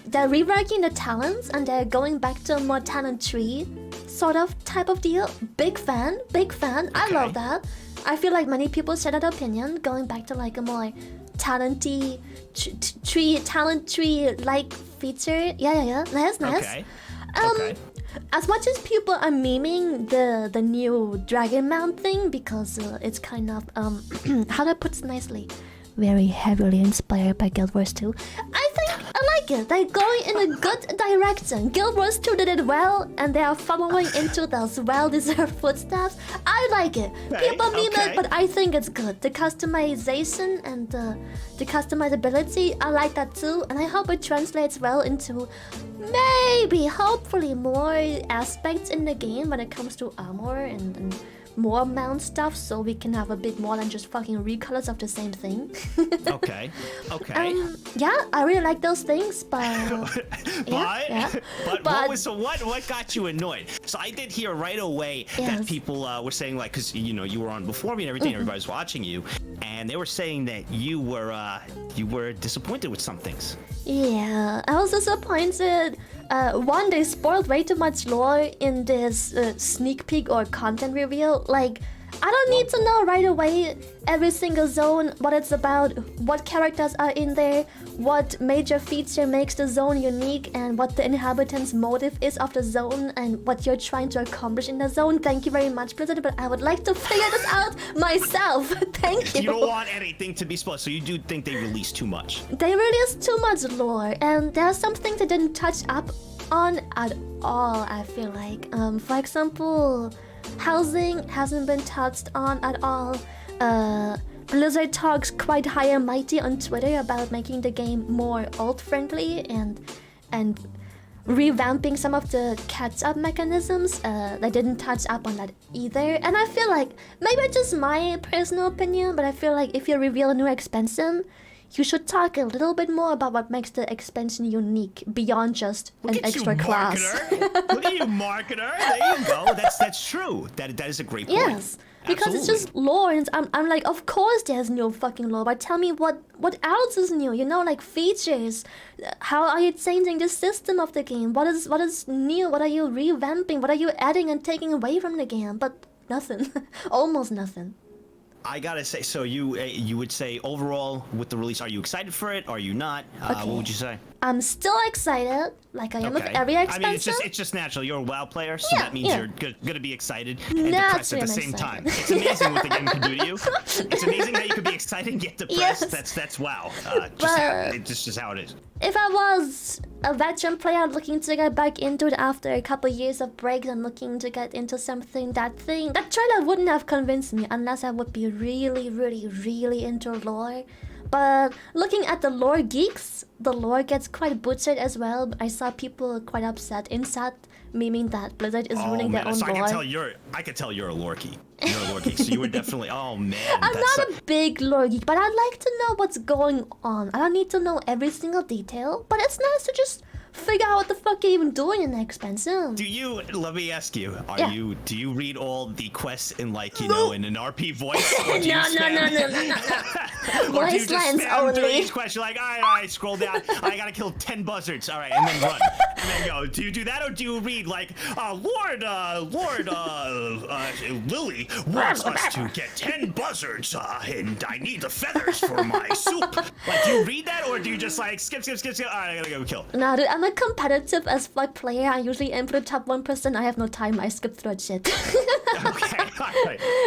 they're reworking the talents and they're going back to a more talent tree sort of type of deal. Big fan. I love that. I feel like many people share that opinion, going back to like a more talent tree like feature. Yeah. Nice. Okay. As much as people are memeing the new Dragon Mount thing because it's kind of how do I put it nicely? Very heavily inspired by Guild Wars 2. I think I like it. They're going in a good direction. Guild Wars 2 did it well, and they are following into those well-deserved footsteps. I like it. People meme it, but I think it's good. The customization and the customizability, I like that too, and I hope it translates well into hopefully more aspects in the game when it comes to armor and more mount stuff, so we can have a bit more than just fucking recolors of the same thing. Okay. Yeah, I really like those things, but what got you annoyed? So I did hear right away that people were saying, like, because you were on before me and everything, everybody's watching you, and they were saying that you were disappointed with some things. Yeah, I was disappointed. One, they spoiled way too much lore in this sneak peek or content reveal. Like, I don't need to know right away every single zone, what it's about, what characters are in there, what major feature makes the zone unique, and what the inhabitants' motive is of the zone, and what you're trying to accomplish in the zone. Thank you very much, Blizzard, but I would like to figure this out myself. Thank you. You don't want anything to be spoiled, so you do think they released too much. They released too much lore, and there are some things they didn't touch up on at all, I feel like. For example, housing hasn't been touched on at all. Blizzard talks quite high and mighty on Twitter about making the game more alt-friendly and revamping some of the catch-up mechanisms. They didn't touch up on that either. And I feel like, maybe it's just my personal opinion, but I feel like if you reveal a new expansion, you should talk a little bit more about what makes the expansion unique beyond just an extra class. Look at you, marketer. There you go. That's true. That is a great point. Yes. Because it's just lore, and I'm like, of course there's new fucking lore, but tell me what else is new, you know, like features. How are you changing the system of the game? What is new? What are you revamping? What are you adding and taking away from the game? But nothing. Almost nothing. I gotta say, so you would say overall with the release, are you excited for it? Are you not? Okay. What would you say? I'm still excited, like I am with every expansion. I mean, it's just natural. You're a WoW player, so that means you're gonna be excited and depressed at the same time. It's amazing what the game can do to you. It's amazing that you can be excited and get depressed. Yes. That's WoW. It's just how it is. If I was a veteran player looking to get back into it after a couple years of breaks and looking to get into something, that trailer wouldn't have convinced me unless I would be really, really, really into lore. But looking at the lore geeks, the lore gets quite butchered as well. I saw people quite upset in chat, meaning that Blizzard is ruining their own so lore. I can tell you're a lore geek. You're a lore geek, so you would definitely. Oh man. I'm not a big lore geek, but I'd like to know what's going on. I don't need to know every single detail, but it's nice to just figure out what the fuck you're even doing in the expansion. Let me ask you, do you read all the quests in like, in an RP voice? Or do No. Or do you Voice just lines spam through only. each question like, all right, scroll down, I gotta kill 10 buzzards, all right, and then run. And then go, do you do that or do you read like, Lord Lily wants us to get 10 buzzards, and I need the feathers for my soup. Like, do you read that or do you just like, skip, all right, I gotta go kill. No, dude, I'm a competitive as fuck player. I usually aim for the top 1%. I have no time. I skip through that shit.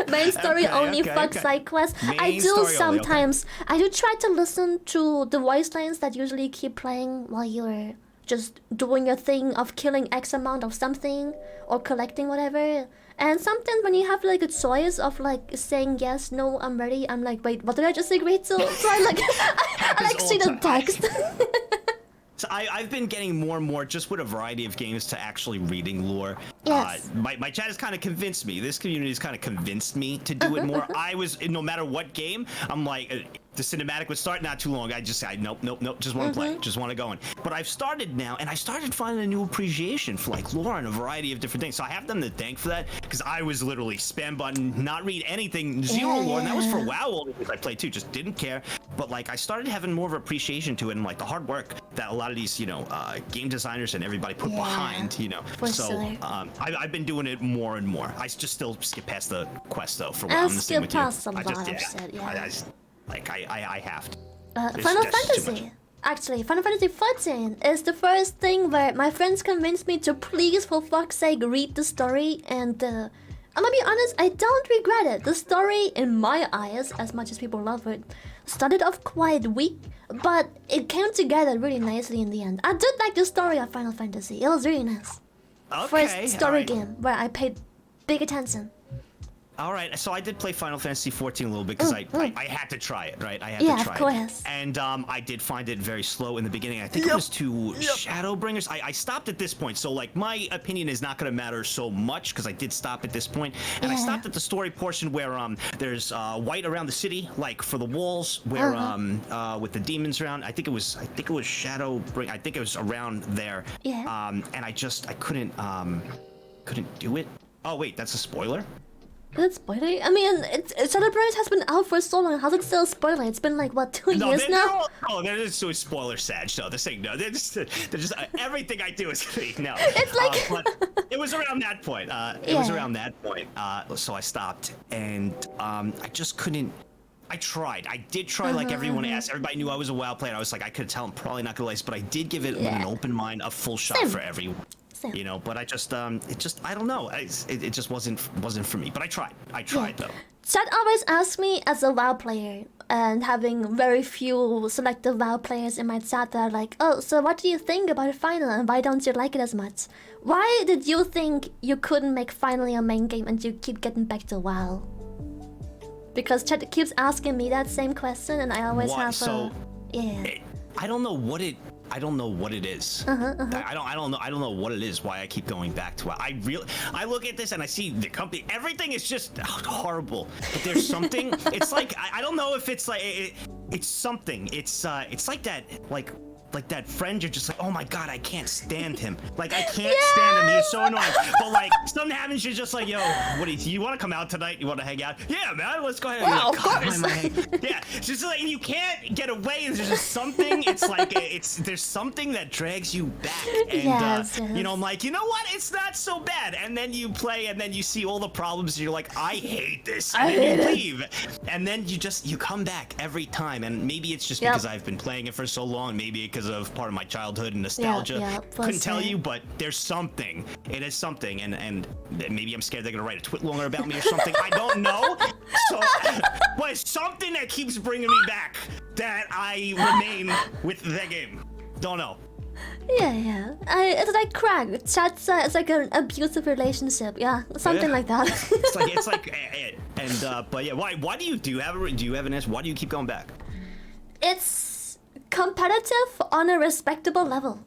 Main story only, fuck side quests. I do sometimes. I do try to listen to the voice lines that usually keep playing while you're just doing your thing of killing X amount of something or collecting whatever. And sometimes when you have like a choice of like saying yes, no, I'm ready, I'm like, wait, what did I just agree to? So I like see the text. So I've been getting more and more just with a variety of games to actually reading lore. Yes. My chat has kind of convinced me. This community has kind of convinced me to do it more. No matter what game, I'm like, the cinematic would start not too long. I just say, nope, just want to play, just want to go in. But I've started now, and I started finding a new appreciation for like lore and a variety of different things. So I have them to thank for that, because I was literally spam button, not read anything, zero lore, and that was for WoW only, because I played too, just didn't care. But like I started having more of appreciation to it, and like the hard work that a lot of these, game designers and everybody put behind, So I've been doing it more and more. I just still skip past the quest though for WoW. I'm the same with you. I have to. Final Fantasy. Actually, Final Fantasy 14 is the first thing where my friends convinced me to please, for fuck's sake, read the story. And I'm gonna be honest, I don't regret it. The story, in my eyes, as much as people love it, started off quite weak, but it came together really nicely in the end. I did like the story of Final Fantasy. It was really nice. First story game where I paid big attention. All right, so I did play Final Fantasy 14 a little bit because I had to try it, right? I had to try of course. it. And I did find it very slow in the beginning. I think it was to Shadowbringers. I stopped at this point, so like my opinion is not going to matter so much because I did stop at this point. And I stopped at the story portion where there's white around the city, like for the walls, where with the demons around. I think it was Shadowbringers. I think it was around there. Yeah. And I couldn't do it. Oh wait, that's a spoiler. Is it spoiler? I mean, Shadowbringers has been out for so long. How's it still a spoiler? It's been like, what, 2 years now? They're just so spoiler sad. So they're saying no. They're just everything I do is no. It's like but it was around that point. It was around that point. So I stopped, and I just couldn't. I tried. I did try like everyone asked. Everybody knew I was a WoW player. I was like, I could tell I'm probably not gonna like, but I did give it with an open mind, a full shot for everyone. But I just I don't know. It just wasn't for me. But I tried though. Chat always asks me as a WoW player, and having very few selective WoW players in my chat that are like, oh, so what do you think about Final and why don't you like it as much? Why did you think you couldn't make Final your main game and you keep getting back to WoW? Because chat keeps asking me that same question, and I always have I don't know what it I don't know what it is. I don't know what it is. Why I keep going back to it. I look at this and I see the company. Everything is just horrible. But there's something. It's like I don't know if it's like it's something. It's like that like that friend, you're just like, oh my god, I can't stand him. Like I can't stand him. He's so annoying. But like something happens, you're just like, yo, what do you want to come out tonight? You want to hang out? Yeah, man, let's go ahead. Well, like, of course. Yeah, it's just like you can't get away. There's just something. It's like there's something that drags you back. And Yes. you know, I'm like, you know what? It's not so bad. And then you play, and then you see all the problems. And you're like, I hate this. And then you leave. And then you come back every time. And maybe it's just because I've been playing it for so long. Maybe because of part of my childhood and nostalgia. Couldn't tell you, but there's something. It is something, and maybe I'm scared they're gonna write a twit longer about me or something. I don't know. So, but it's something that keeps bringing me back. That I remain with the game. Don't know. Yeah. It's like crack. It's like an abusive relationship. Yeah, something like that. it's like, but yeah. Why do you have an answer? Why do you keep going back? It's competitive on a respectable level.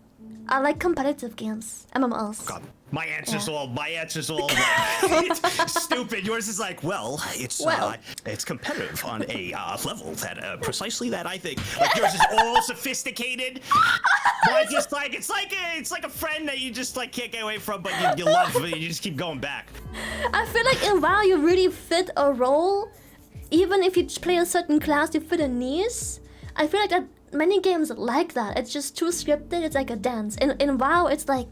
I like competitive games, MMOs. God, my answer's all stupid. Yours is like, well, it's competitive on a level that precisely that I think. Like yours is all sophisticated. But just like it's like a friend that you just like can't get away from, but you love, but you just keep going back. I feel like in WoW you really fit a role. Even if you play a certain class, you fit a niche. I feel like that many games like that. It's just too scripted. It's like a dance. In WoW, it's like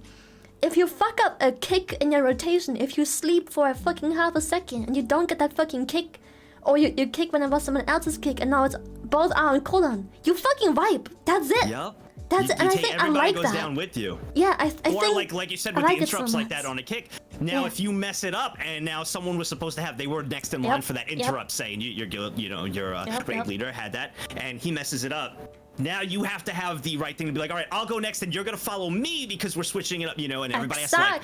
if you fuck up a kick in your rotation, if you sleep for a fucking half a second and you don't get that fucking kick, or you kick when it was someone else's kick and now it's both are on cooldown, you fucking wipe. That's it. Yep. That's it. And I think I like goes that. Down with you. Yeah, I think. Or like you said with the interrupts like that on a kick. Now if you mess it up and now someone was supposed to have, they were next in line for that interrupt, saying your raid leader had that, and he messes it up. Now you have to have the right thing to be like, all right, I'll go next and you're gonna follow me because we're switching it up, and everybody has to like,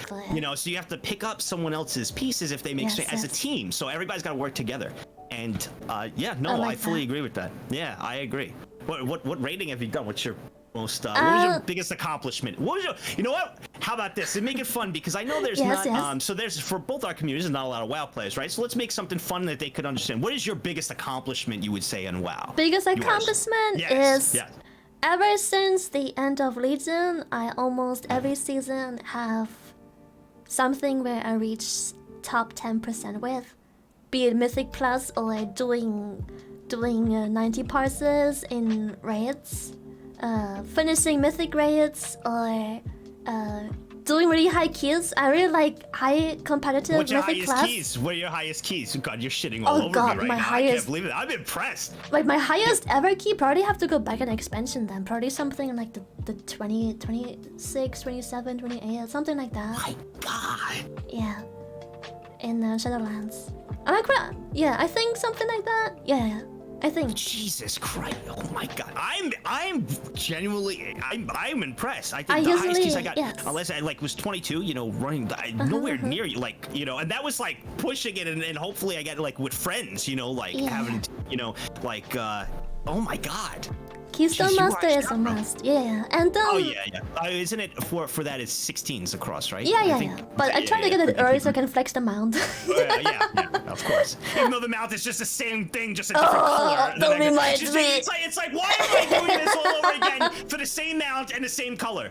so you have to pick up someone else's pieces if they make as a team. So everybody's got to work together. And I fully agree with that. Yeah, I agree. What rating have you done? What's your most what was your biggest accomplishment? What was your, you know what? How about this? And make it fun because I know there's so there's for both our communities there's not a lot of WoW players, right? So let's make something fun that they could understand. What is your biggest accomplishment you would say in WoW? Biggest accomplishment is ever since the end of Legion, I almost every season have something where I reach top 10% with, be it Mythic Plus or doing 90 parses in raids. Finishing mythic raids or doing really high keys. I really like high competitive What's your mythic highest class. keys? What are your highest keys? God, you're shitting all over me right now. I can't believe it. I'm impressed. Like my highest ever key, probably have to go back in expansion then. Probably something like the 20, 26, 27, 28, something like that. My God. Yeah. In Shadowlands. I think something like that. Yeah. I think. Jesus Christ! Oh my God! I'm genuinely I'm impressed. I think the highest keys I got, unless I was 22, running nowhere near you, and that was like pushing it, and hopefully I get with friends, having, oh my God. Keystone Master is a must. Yeah, and isn't it for that it's 16s across, right? Yeah. But I try to get it early so I can flex the mount. yeah, of course. Even though the mount is just the same thing, just a different color. Don't remind me. It's like why am I doing this all over again for the same mount and the same color?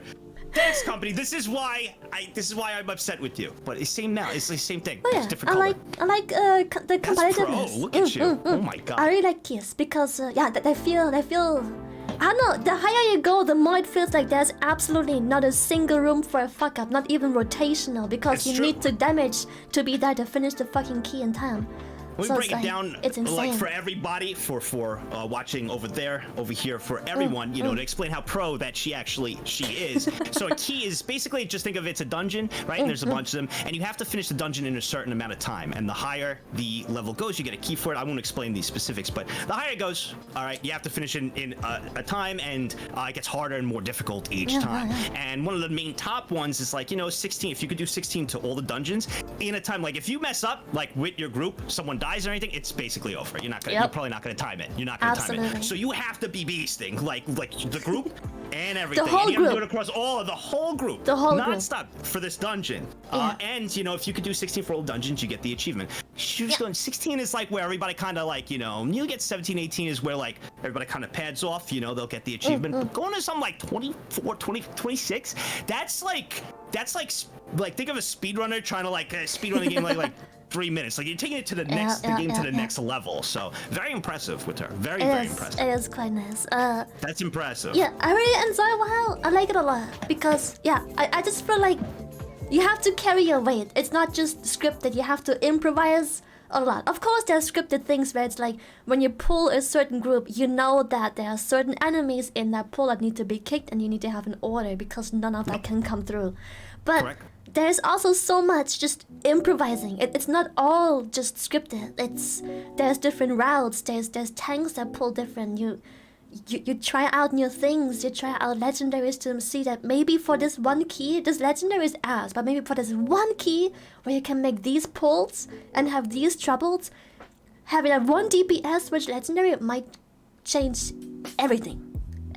Thanks, company. This is why I'm upset with you. But it's same mount. It's the same thing. Oh, yeah. It's different color. I like the competitiveness. Pro. Look at you. Oh my God. I really like keys because they feel. I don't know, the higher you go, the more it feels like there's absolutely not a single room for a fuck up, not even rotational, because you need to damage to be there to finish the fucking key in time. Let me break it down, it's insane. for everybody, for watching over there, over here, for everyone, to explain how pro that she is. So a key is basically, just think of it's a dungeon, right? And there's a bunch of them, and you have to finish the dungeon in a certain amount of time. And the higher the level goes, you get a key for it. I won't explain these specifics, but the higher it goes, all right, you have to finish in a time, and it gets harder and more difficult each time. And one of the main top ones is 16. If you could do 16 to all the dungeons in a time, if you mess up, with your group, someone dies or anything, it's basically over. You're probably not gonna time it. You're not gonna time it. So you have to be beasting, like the group And everything. The whole and you have to do group. it across all of the whole group. The whole group. Non-stop for this dungeon. Yeah. And you know, if you could do 16 for all dungeons, you get the achievement. 16 is like where everybody kind of like, you know, you get 17, 18 is where like everybody kind of pads off, you know, they'll get the achievement. But going to something like 24, 20, 26, that's like think of a speedrunner trying to like speedrun the game like 3 minutes. Like you're taking it to the next game to the next level. So very impressive with her. Very impressive. It is quite nice. That's impressive. Yeah, I really enjoy WoW. I like it a lot because I just feel like you have to carry your weight. It's not just scripted. You have to improvise a lot. Of course, there are scripted things where it's like when you pull a certain group, you know that there are certain enemies in that pull that need to be kicked, and you need to have an order because none of that can come through. But there's also so much just improvising. It's not all just scripted. There's different routes. There's tanks that pull different. You try out new things. You try out legendaries to see that maybe for this one key, this legendary is ass, but maybe for this one key where you can make these pulls and have these troubles, having a 1 DPS which legendary might change everything.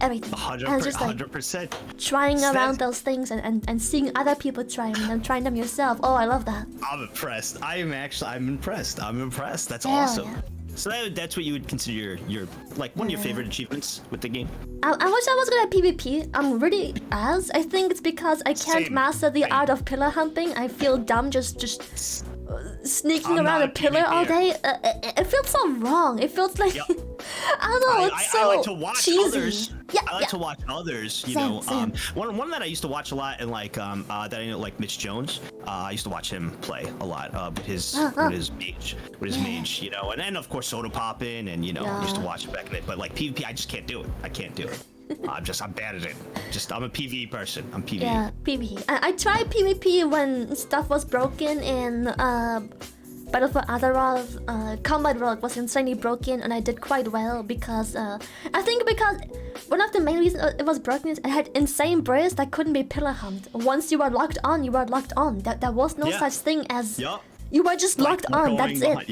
100%. And just like 100%. trying around those things and seeing other people trying them and trying them yourself. Oh, I love that. I'm impressed. I'm impressed. I'm impressed. That's Hell awesome. yeah. So that's what you would consider your like one of your favorite achievements with the game? I wish I was good at PvP. I'm really ass. I think it's because I can't master the art of pillar humping. I feel dumb just sneaking around a pillar all day. It feels so wrong. It feels like I don't know. It's so I like to watch cheesy. others. I like to watch others. You know, Same. one that I used to watch a lot, and like that I know, like Mitch Jones. I used to watch him play a lot with his mage. You know, and then of course Soda Poppin', and you know, I used to watch it back in it. But like PvP, I just can't do it. I can't do it. I'm bad at it. I'm a PvE person. I'm PvE. Yeah, PvE. I tried PvP when stuff was broken in Battle for Azeroth. Combat Rogue was insanely broken, and I did quite well because I think because one of the main reasons it was broken is I had insane burst that couldn't be pillar humped. Once you were locked on, you were locked on. There was no such thing as you were just locked on. That's it.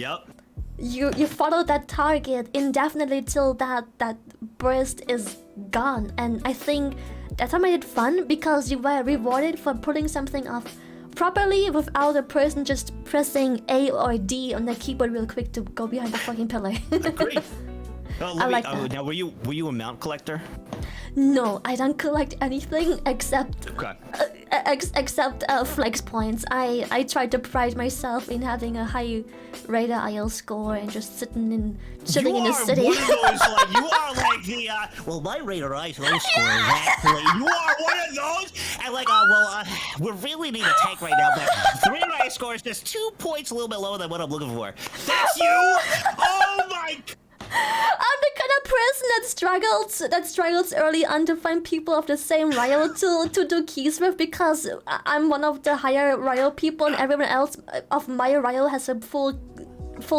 You follow that target indefinitely till that burst is gone, and I think that's what made it fun because you were rewarded for pulling something off properly without a person just pressing A or D on the keyboard real quick to go behind the fucking pillar. Great. I like that. Now, were you a mount collector? No, I don't collect anything except flex points. I tried to pride myself in having a high radar IL score and just chilling in the city. You are like the well, my radar IL score is actually. You are one of those, and like we really need a tank right now, but the radar IL score is just 2 points a little bit lower than what I'm looking for. That's you. Oh my. I'm the kind of person that struggles early on to find people of the same Ryo to do keys with because I'm one of the higher Ryo people and everyone else of my Ryo has a full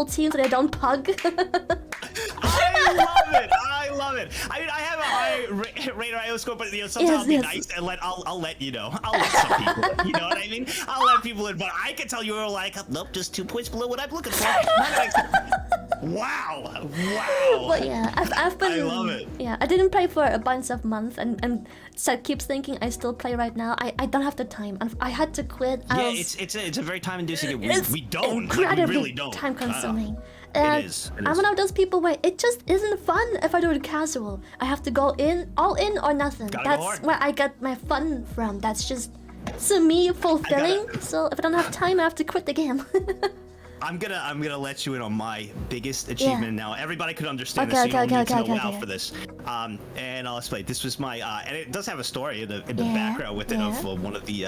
team so they don't pug. I love it. I mean, I have a high radar IO score, but you know, sometimes I'll be nice and I'll let you know. I'll let some people in, you know what I mean? I'll let people in, but I can tell you are like, nope, just 2 points below what I'm looking for. Wow. But yeah, I've been. I love it. Yeah, I didn't play for a bunch of months, and Seth keeps thinking I still play right now. I don't have the time. I had to quit. Yeah, it's a very time-inducing. We don't. Incredibly we really don't. Time-consuming. And it is. I'm one of those people where it just isn't fun if I do it casual. I have to go all in or nothing. That's where I get my fun from. That's just to me fulfilling. So if I don't have time, I have to quit the game. I'm gonna let you in on my biggest achievement now. Everybody could understand this. Okay, So you don't need to know okay. WoW for this. And I'll explain. This was my and it does have a story in the background with it of one of the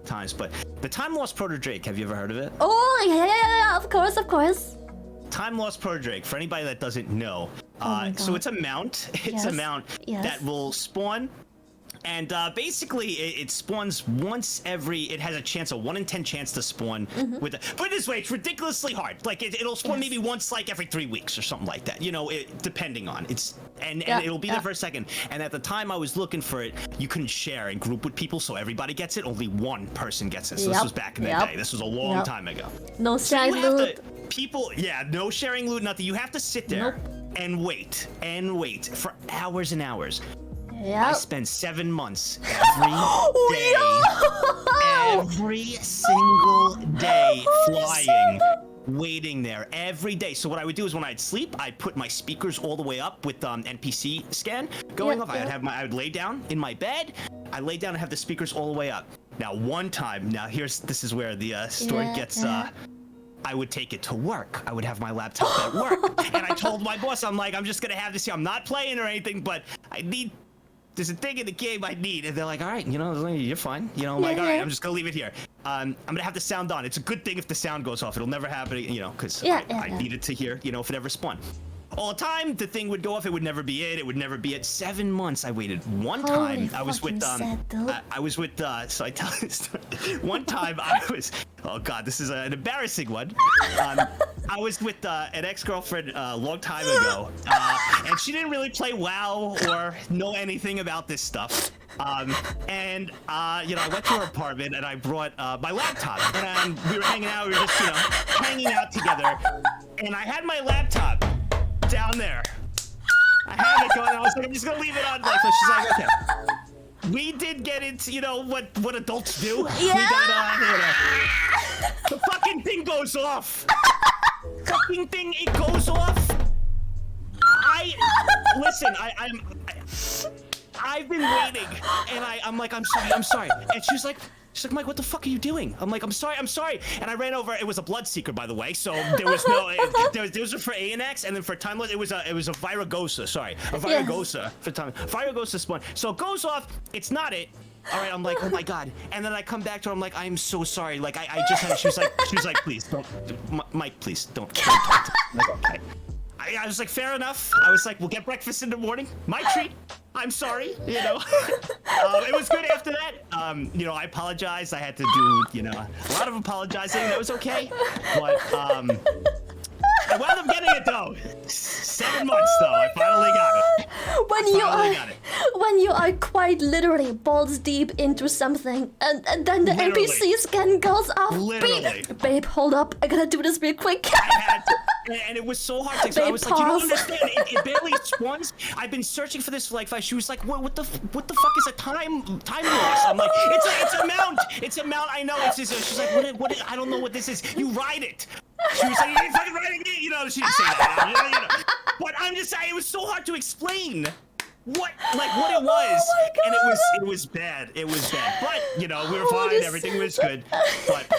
times. But the Time Lost Proto Drake. Have you ever heard of it? Oh yeah, of course. Time Lost Proto Drake. For anybody that doesn't know, so it's a mount. It's a mount that will spawn. And basically, it spawns once every. It has a chance, a 1 in 10 chance to spawn with. But this way, it's ridiculously hard. Like it'll spawn maybe once, like every 3 weeks or something like that. You know, depending on it's and it'll be there for a second. And at the time I was looking for it, you couldn't share and group with people, so everybody gets it. Only one person gets it. So this was back in the day. This was a long time ago. No sharing loot. No sharing loot, nothing. You have to sit there and wait for hours and hours. Yeah. I spent 7 months every single day flying, waiting there every day. So what I would do is when I'd sleep, I'd put my speakers all the way up with NPC scan going off. I would lay down in my bed. I lay down and have the speakers all the way up. Now one time, this is where the story gets. I would take it to work. I would have my laptop at work, and I told my boss, I'm like, I'm just gonna have this here. I'm not playing or anything, but I need. There's a thing in the game I need, and they're like, all right, you know, you're fine. You know, I'm like, all right, I'm just gonna leave it here. I'm gonna have the sound on. It's a good thing if the sound goes off. It'll never happen, you know, because I needed to hear, you know, if it ever spun. All the time, the thing would go off. It would never be it. It would never be it. 7 months I waited. One time I was with so I tell this story. One time I was, oh god, this is an embarrassing one. I was with an ex-girlfriend a long time ago, and she didn't really play WoW or know anything about this stuff. You know, I went to her apartment and I brought my laptop, and we were hanging out. We were just, you know, hanging out together, and I had my laptop down there. I had it going. I was like, I'm just gonna leave it on. So she's like, okay. We did get into, you know, what adults do. Yeah. We got you know, the fucking thing goes off. Fucking thing, it goes off. I've been waiting, and I'm like, I'm sorry, and she's like, Mike, what the fuck are you doing? I'm like, I'm sorry. And I ran over. It was a blood seeker, by the way. So there was no. There was for ANX, and then for timeless, it was a Viragosa. Sorry, a Viragosa for time. Viragosa spawn. So it goes off. It's not it. All right, I'm like, oh my god. And then I come back to her. I'm like, I'm so sorry. Like I just had. She was like, please don't, Mike, please don't talk to me. I'm like, okay. I was like, fair enough. I was like, we'll get breakfast in the morning. My treat. I'm sorry, you know. It was good after that. You know, I apologized. I had to do, you know, a lot of apologizing. That was okay. But I wound up getting it though. 7 months though. I finally got it. When you are quite literally balls deep into something, and then the NPC scan goes off. Babe, hold up. I gotta do this real quick. I had to. And it was so hard to. So I was like, you don't understand. It barely spawns. I've been searching for this for like 5. She was like, what the fuck is a time loss? I'm like, it's a mount. It's a mount. I know. It's just. She's like, what? I don't know what this is. You ride it. She was like, you ain't fucking riding it. You know, she didn't say that. You know. But I'm just saying, it was so hard to explain what it was, and it was bad. It was bad. But you know, we were fine. Everything was good. But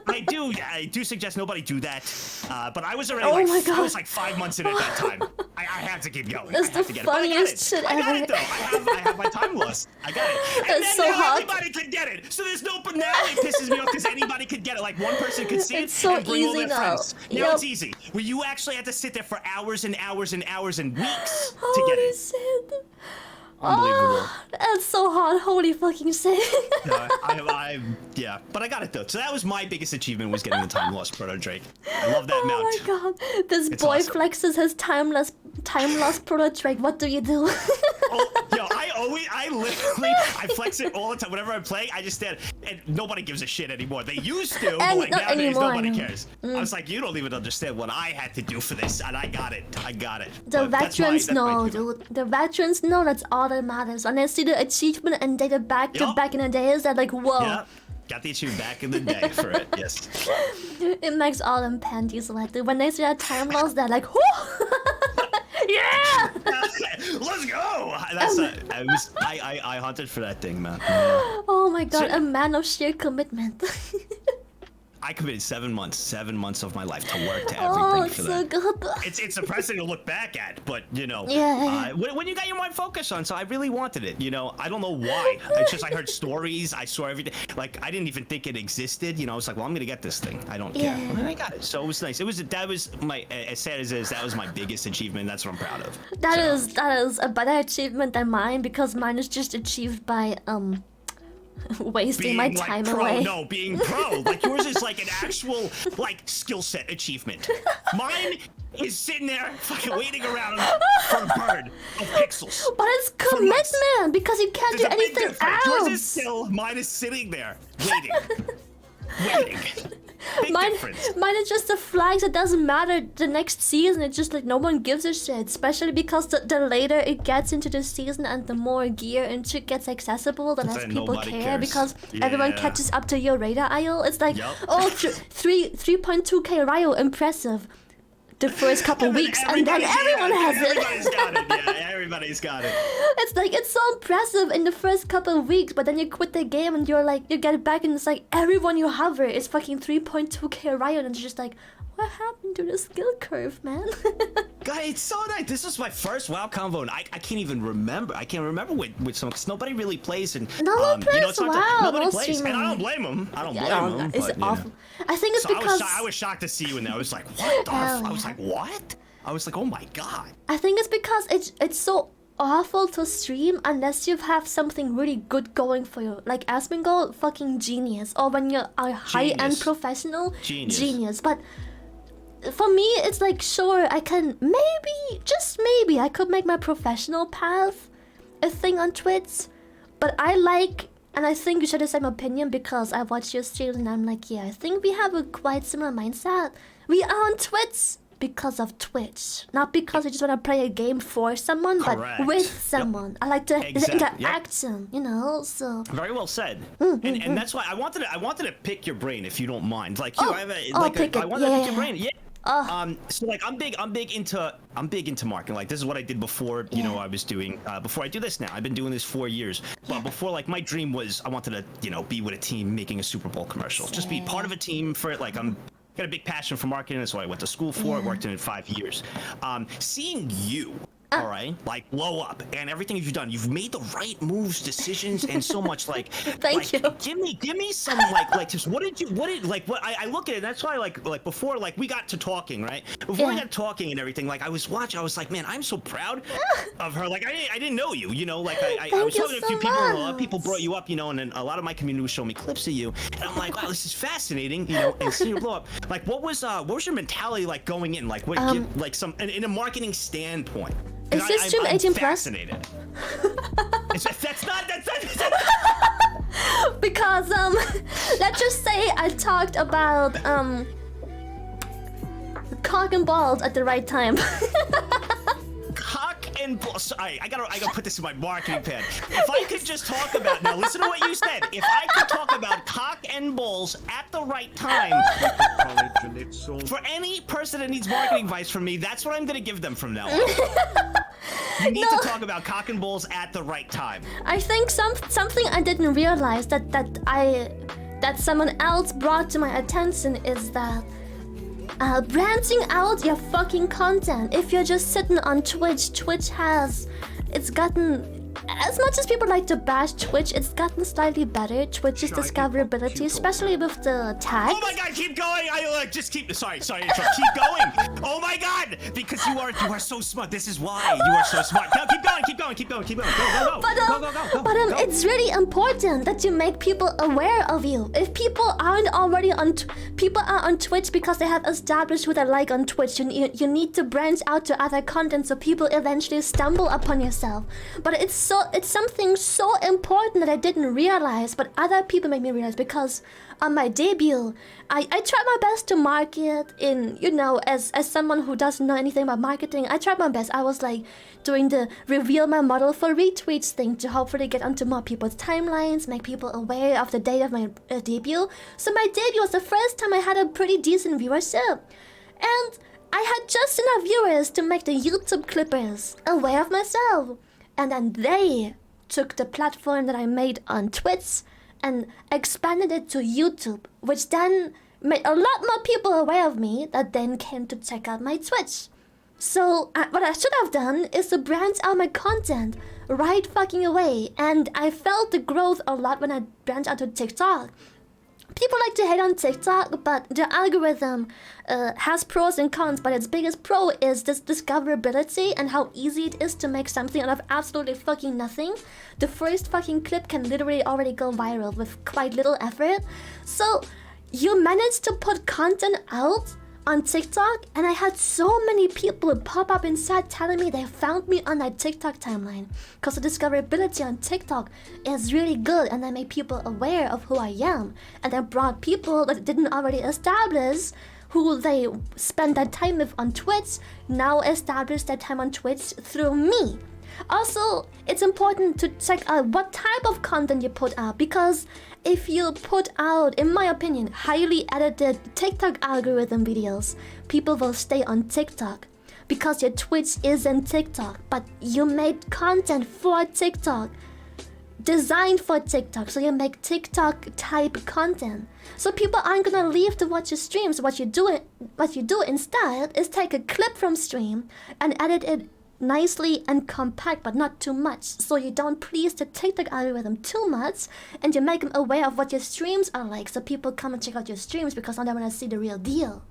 I do suggest nobody do that. But I was already I was like 5 months in at that time. I had to keep going. That's the funniest shit ever. I got it though. I have my time lost. I got it. And that's then so hot. anybody could get it. So there's no. Now it pisses me off because anybody could get it. Like one person could see it's it so and bring all their easy friends. now. Now it's easy. Where you actually have to sit there for hours and hours and hours and weeks to get it. Shit. Unbelievable. Oh, that's so hot. Holy fucking shit. Yeah, but I got it though. So that was my biggest achievement, was getting the time lost proto Drake. I love that mount. Oh my god, this boy awesome. flexes his time lost proto Drake. What do you do? I flex it all the time. Whenever I play, I just stand, and nobody gives a shit anymore. They used to, but like nowadays, nobody cares. I was like, you don't even understand what I had to do for this, and I got it. The veterans know, dude. The veterans know that's all that matters. And they see the achievement and they get back to back in the days. They're like, whoa. Yeah, got the achievement back in the day for it. Yes. It makes all them panties wet, dude. When they see that time loss, they're like, whoo! Yeah! Let's go! I hunted for that thing, man. Oh my god, a man of sheer commitment. I committed 7 months of my life to work to everything for that. So good. It's depressing to look back at, but you know, when you got your mind focused on, so I really wanted it. You know, I don't know why. It's just I heard stories, I saw everything. Like I didn't even think it existed. You know, I was like, well, I'm gonna get this thing. I don't care. And I got it. So it was nice. That was my, as sad as it is, that was my biggest achievement. That's what I'm proud of. That is a better achievement than mine, because mine is just achieved by wasting my time away. No, being pro. Like yours is like an actual like skill set achievement. Mine is sitting there fucking waiting around for a bird of pixels. But it's commitment, because you can't do anything else. Yours is still, mine is sitting there waiting. Mine is just the flags. It doesn't matter the next season. It's just like no one gives a shit. Especially because the later it gets into the season and the more gear and shit gets accessible, the less people care cares. because everyone catches up to your radar aisle. It's like, oh, 3.2k Ryo, impressive. The first couple weeks, and then everyone has it. Everybody's got it. Yeah, everybody's got it. It's like it's so impressive in the first couple of weeks, but then you quit the game and you're like, you get it back, and it's like everyone you hover is fucking 3.2k Ryo, and it's just like, what happened to the skill curve, man? God, it's so nice. This was my first WoW convo, and I can't even remember. I can't remember with some, because nobody really plays, and no one plays it's hard WoW. nobody plays, and I don't blame them. I don't blame them. It's but, awful. I think it's so because I was shocked to see you in there. I was like, what the? I was like, what? I was like, oh my god. I think it's because it's so awful to stream unless you have something really good going for you. Like Asmongold, fucking genius. Or when you're a high-end professional, genius. But for me, it's like, sure, I can maybe, just maybe, I could make my professional path a thing on Twitch. But I like, and I think you share the same opinion because I watch your streams and I'm like, yeah, I think we have a quite similar mindset. We are on Twitch because of Twitch, not because I just want to play a game for someone, but with someone. I like the interaction, you know. So very well said. And that's why I wanted to pick your brain, if you don't mind. Like you, I wanted to pick your brain. Yeah. So like I'm big into marketing. Like this is what I did before, you know, I was doing before I do this now. I've been doing this 4 years. But before, like, my dream was I wanted to, you know, be with a team making a Super Bowl commercial. Just be part of a team for it. Like got a big passion for marketing. That's what I went to school for. I worked in it 5 years. Seeing you, all right, like blow up and everything you've done, you've made the right moves, decisions, and so much. Like, thank you. Give me some like just what I look at it. That's why like before like we got to talking, right? Before we got talking and everything, like I was watching, I was like, man, I'm so proud of her. Like I didn't know you, you know, like I was talking to a few people, and a lot of people brought you up, you know, and then a lot of my community was showing me clips of you, and I'm like, wow, this is fascinating, you know, and seeing you blow up. Like, what was your mentality like going in, like what like some in a marketing standpoint? Is this stream 18 plus? Fascinated. That's not. Because let's just say I talked about cock and balls at the right time. Cock and balls. I gotta put this in my marketing pad. If I could just talk about, now listen to what you said. If I could talk about cock and balls at the right time, for any person that needs marketing advice from me, that's what I'm gonna give them from now on. You need to talk about cock and balls at the right time. I think something I didn't realize that someone else brought to my attention is that branching out your fucking content. If you're just sitting on Twitch, it's gotten, as much as people like to bash Twitch, it's gotten slightly better. Twitch's discoverability, especially with the tags. Oh my god, keep going! Just keep. Sorry, keep going. Oh my god, because you are so smart. This is why you are so smart. No, keep going. Go. But it's really important that you make people aware of you. If people aren't already people are on Twitch because they have established who they like on Twitch. You need to branch out to other content so people eventually stumble upon yourself. But it's something so important that I didn't realize, but other people made me realize, because on my debut, I tried my best to market in, you know, as someone who doesn't know anything about marketing, I tried my best. I was like doing the reveal my model for retweets thing to hopefully get onto more people's timelines, make people aware of the date of my debut. So my debut was the first time I had a pretty decent viewership. And I had just enough viewers to make the YouTube clippers aware of myself. And then they took the platform that I made on Twitch and expanded it to YouTube, which then made a lot more people aware of me that then came to check out my Twitch. So what I should have done is to branch out my content right fucking away. And I felt the growth a lot when I branched out to TikTok. People like to hate on TikTok, but the algorithm has pros and cons, but its biggest pro is this discoverability and how easy it is to make something out of absolutely fucking nothing. The first fucking clip can literally already go viral with quite little effort. So you manage to put content out on TikTok, and I had so many people pop up inside telling me they found me on that TikTok timeline. Because the discoverability on TikTok is really good, and they make people aware of who I am. And they brought people that didn't already establish who they spend that time with on Twitch, now establish that time on Twitch through me. Also, it's important to check out what type of content you put out, because if you put out, in my opinion, highly edited TikTok algorithm videos, people will stay on TikTok because your Twitch isn't TikTok, but you made content for TikTok, designed for TikTok, so you make TikTok type content. So people aren't gonna leave to watch your streams. What you do instead is take a clip from stream and edit it nicely and compact, but not too much, so you don't please the TikTok algorithm too much, and you make them aware of what your streams are like, so people come and check out your streams because now they want to see the real deal.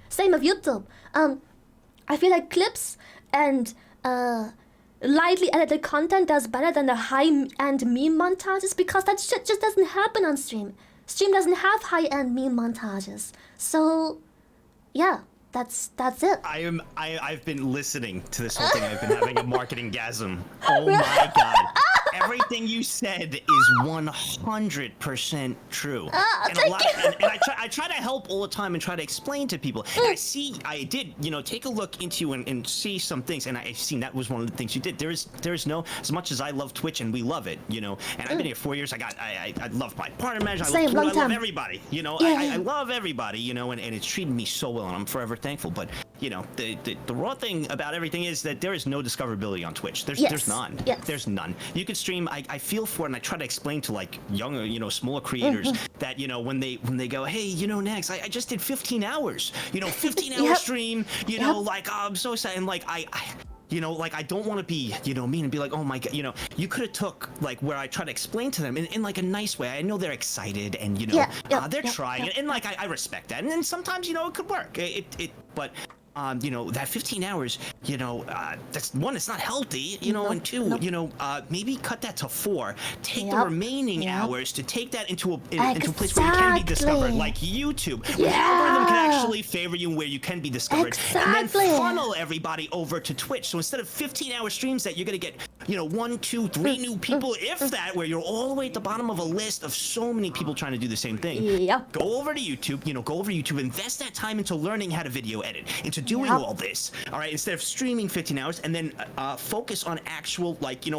Same with YouTube. I feel like clips and lightly edited content does better than the high-end meme montages, because that shit just doesn't happen on stream. Stream doesn't have high-end meme montages. So yeah, that's it. I've been listening to this whole thing. I've been having a marketing gasm. Oh my god. Everything you said is 100% true. I try to help all the time and try to explain to people. And I did, take a look into you and see some things, and I've seen that was one of the things you did. There's no, as much as I love Twitch and we love it, and I've been here 4 years. I love my partner manager. I love everybody. I love everybody. And it's treated me so well, and I'm forever thankful. But the raw thing about everything is that there is no discoverability on Twitch. There's none. Yes. There's none. You can stream. I feel for it, and I try to explain to like younger, smaller creators that when they go, hey, Nagzz, I just did 15 hours. 15-hour stream. I'm so excited. And like I don't want to be, mean and be like, oh my god, you could have took like where I try to explain to them in like a nice way. I know they're excited and they're trying, and like I respect that. And then sometimes it could work. But that 15 hours, that's one, it's not healthy, and two, maybe cut that to 4. Take the remaining hours to take that into a place where you can be discovered, like YouTube, where the algorithm can actually favor you and where you can be discovered, and then funnel everybody over to Twitch. So instead of 15-hour streams that you're gonna get, 1, 2, 3 new people, if that, where you're all the way at the bottom of a list of so many people trying to do the same thing. Go over to YouTube, invest that time into learning how to video edit, into doing all this, all right, instead of streaming 15 hours, and then focus on actual,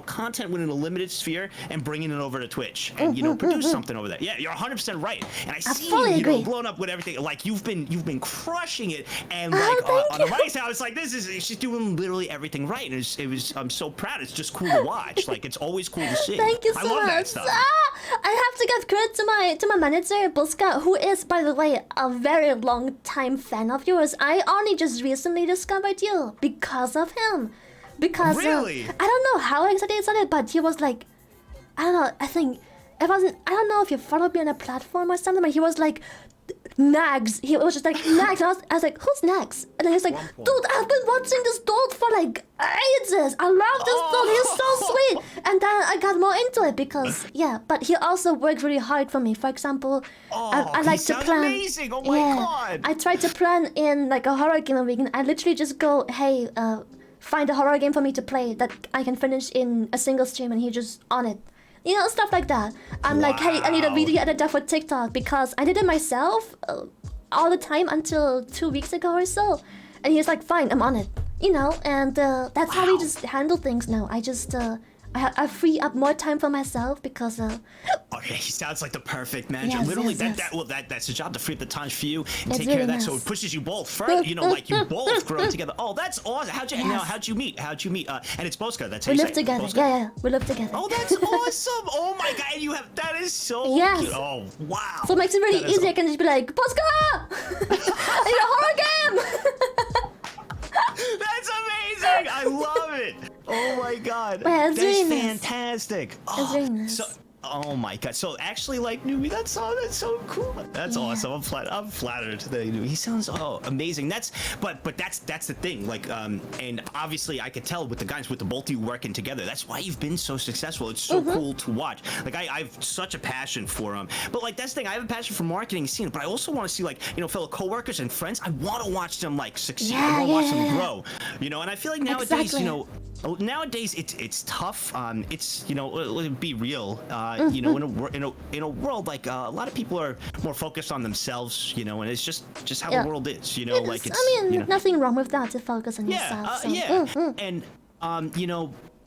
content within a limited sphere and bringing it over to Twitch and, produce something over there. Yeah, you're 100% right. And I see you, blown up with everything. Like, you've been crushing it, and like on the right side, it's like, she's doing literally everything right, and I'm so proud. It's just cool to watch. Like, it's always cool to see. Thank you so much. That stuff. I have to give credit to my manager, Buska, who is, by the way, a very long time fan of yours. I only just recently discovered you because of him. Because really? I don't know how exactly it started, but he was like, I don't know, I think it wasn't, I don't know if you followed me on a platform or something, but he was like, Nagzz. He was just like, Nagzz. I was like, who's Nagzz? And then he's like, dude, I've been watching this dude for like ages. I love this dude. He's so sweet. And then I got more into it because, but he also worked really hard for me. For example, I like to plan. Amazing. Oh my god. I tried to plan in like a horror game a week, and I literally just go, hey, find a horror game for me to play that I can finish in a single stream, and he just on it. Stuff like that. I'm like, hey, I need a video editor for TikTok because I did it myself all the time until 2 weeks ago or so. And he's like, fine, I'm on it. And that's how we just handle things now. I just, I free up more time for myself because okay, he sounds like the perfect manager. Yes, Literally, yes, that's the job, to free up the time for you and It's take care really of that, nice. so it pushes you both further. Like you both grow together. Oh, that's awesome. How'd you meet? And it's Boska. That's how we you live say it. together. Boska? Yeah, we live together. Oh, that's awesome. Oh my god, that is so cute. Oh wow. So it makes it really easy. I can just be like, Boska, I need a horror game. That's amazing. I love it. Oh my god. Well, it's That's really nice. fantastic. It's really nice. Oh my god! So actually, like Newbie, that's so cool. That's awesome. I'm flattered that he sounds amazing. But that's the thing. Like and obviously I could tell with the guys, with the both of you working together. That's why you've been so successful. It's so cool to watch. Like I've such a passion for them. But like that's the thing. I have a passion for marketing scene, but I also want to see like fellow coworkers and friends. I want to watch them like succeed. I want to watch them grow. And I feel like nowadays, nowadays it's tough. It's be real. In a world like a lot of people are more focused on themselves, and it's just how the world is, like it's. I mean, nothing wrong with that to focus on yourself. So. And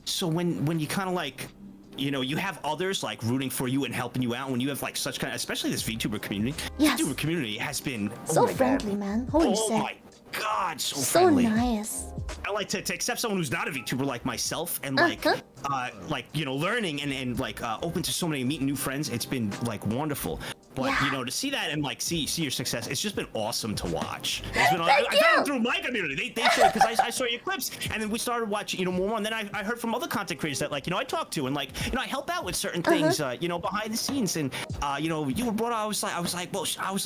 so when you kind of like. You have others like rooting for you and helping you out when you have like such especially this VTuber community. Yes. VTuber community has been so friendly, man. Holy shit. My God, so friendly. So nice. I like to accept someone who's not a VTuber like myself and like learning and like open to so many meeting new friends. It's been like wonderful. But to see that and like see your success, it's just been awesome to watch. It's been I found it through my community. They showed because I saw your clips and then we started watching more. And then I heard from other content creators that like I talk to and like I help out with certain things behind the scenes and you were brought up. I was like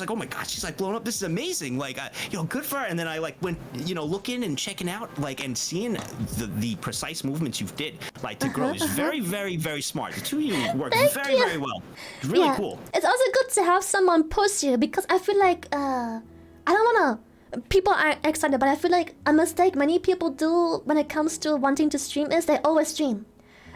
oh my God, she's like blown up. This is amazing. Like good for her. And then I like went looking and checking out like and seeing the precise movements you've did like to grow is very very very smart. The two of you work very well. It's really cool. It's also good to have someone push you because I feel like I don't wanna. People are excited, but I feel like a mistake many people do when it comes to wanting to stream is they always stream.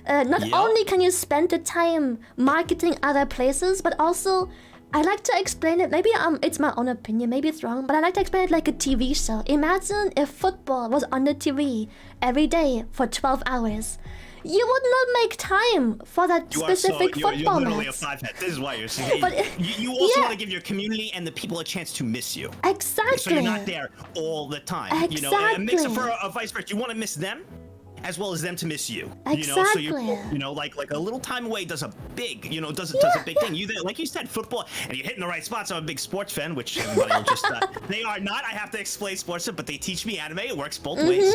Not only can you spend the time marketing other places, but also I like to explain it. Maybe it's my own opinion. Maybe it's wrong, but I like to explain it like a TV show. Imagine if football was on the TV every day for 12 hours. You would not make time for that specific football You're literally match. a five-head. This is why you're saying. But you also want to give your community and the people a chance to miss you. Exactly. So you're not there all the time. Exactly. And mix it for a vice versa. You want to miss them as well as them to miss you. Exactly. So you like a little time away does a big, does a big thing. Like you said, football, and you're hitting the right spots. I'm a big sports fan, which everybody will just. They are not. I have to explain sports, but they teach me anime. It works both ways.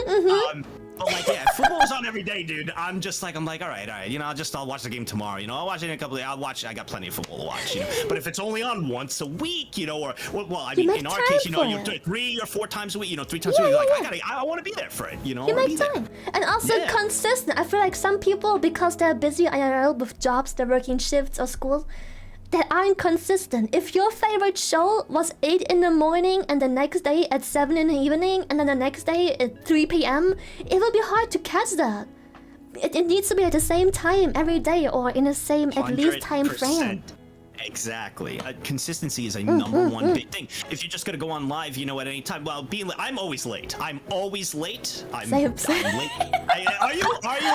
But like, football's on every day, dude. I'm like, all right. I'll watch the game tomorrow. I'll watch it in a couple of days. I got plenty of football to watch. But if it's only on once a week, or I mean, in our case, you're 3 or 4 times a week. 3 times a week. Like, I want to be there for it. You make time, and also consistent. I feel like some people, because they're busy IRL with jobs, they're working shifts or school, that aren't consistent. If your favorite show was 8 in the morning and the next day at 7 in the evening and then the next day at 3 p.m., it will be hard to catch that. It needs to be at the same time every day or in the same at least time frame. Exactly. Consistency is a number one big thing. If you're just gonna go on live, at any time. Well, I'm always late. I'm always late. I'm late. Are you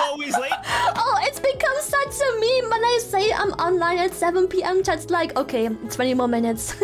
always late? Oh, it's become such a meme when I say I'm online at 7 p.m. Chat's like, okay, 20 more minutes.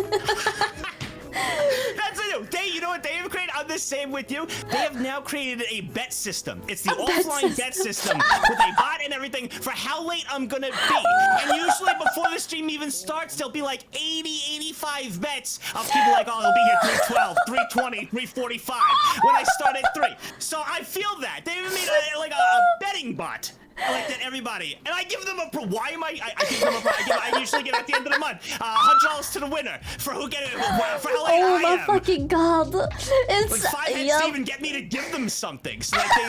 That's it. You know what they have created? I'm the same with you. They have now created a bet system. It's the offline bet system with a bot and everything for how late I'm gonna be. And usually before the stream even starts, there'll be like 80, 85 bets of people like, oh, they'll be here 3:12, 3:20, 3:45 when I start at 3. So I feel that. They even made a betting bot. Like that, everybody, and I give them a. Why am I give them a. I usually give at the end of the month $100 to the winner for who get it. For how late oh I my am. fucking god! It's like 5 heads to even get me to give them something. So like they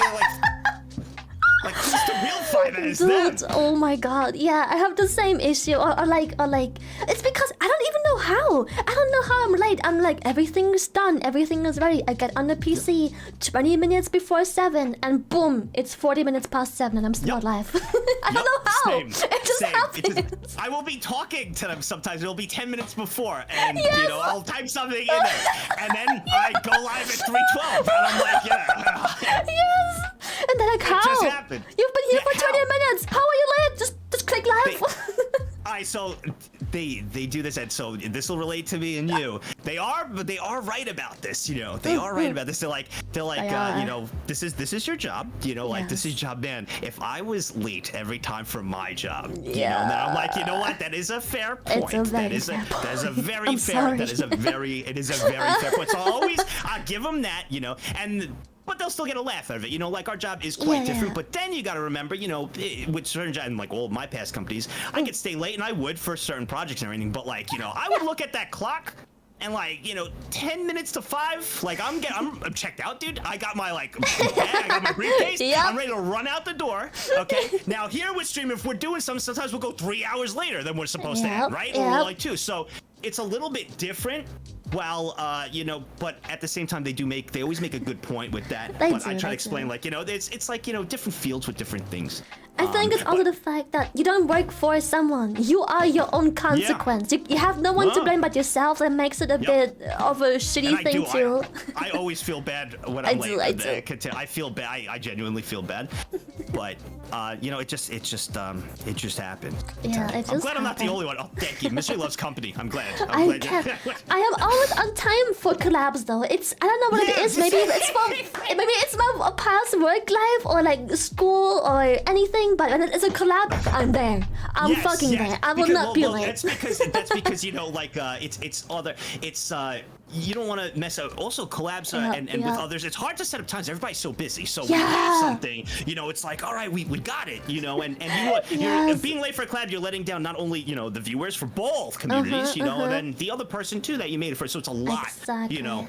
like who's the real 5 heads? Dude, oh my god, yeah, I have the same issue. Or like, it's because I don't even know how. I don't know how I'm late. I'm like, everything is done, everything is ready. I get on the PC 20 minutes before 7, and boom, it's 40 minutes past 7, and I'm still alive. I don't know how. It just happens. I will be talking to them sometimes. It'll be 10 minutes before, and I'll type something in there, and then I go live at 3:12, and I'm like, yes. And they're like, how? It just happened. You've been here for 20 minutes. How are you late? Just click live. Alright, so they do this, and so this will relate to me and you. They are right about this, They are right about this. They're like, this is your job, like this is your job, man. If I was late every time for my job, then I'm like, you know what? That is a fair point. That is a very fair point. So I'll always give them that, and but they'll still get a laugh out of it. You know, like our job is quite different. But then you got to remember, you know, with certain jobs, like all of my past companies, I could stay late, and I would for certain projects and everything. But like, you know, I would look at that clock. And like, you know, 10 minutes to 5, like I'm checked out, dude. I got my like bag, I got my briefcase. I'm ready to run out the door. Okay. Now here with stream, if we're doing something, sometimes we'll go 3 hours later than we're supposed to have, right? Or like 2. So it's a little bit different. While you know, but at the same time, they always make a good point with that. But I try to explain, like, you know, it's like, you know, different fields with different things. I think it's also the fact that you don't work for someone. You are your own consequence. You have no one to blame but yourself. That makes it a bit of a shitty thing too. I always feel bad when I'm late. I feel bad. I genuinely feel bad. But you know, it just happened. I'm glad I'm not the only one. Oh, thank you. Mystery loves company. I'm glad. I am always on time for collabs though. I don't know what it is. Maybe it's my past work life or like school or anything. But when it's a collab, I'm there. I'm fucking there. I will not be late. That's because you know, like you don't want to mess up. Also, collabs and with others, it's hard to set up times. Everybody's so busy. So when you have something, you know, it's like, all right, we got it, you know, and you know what? You're being late for a collab, you're letting down not only, you know, the viewers for both communities, you know, and then the other person too that you made it for. So it's a lot, you know.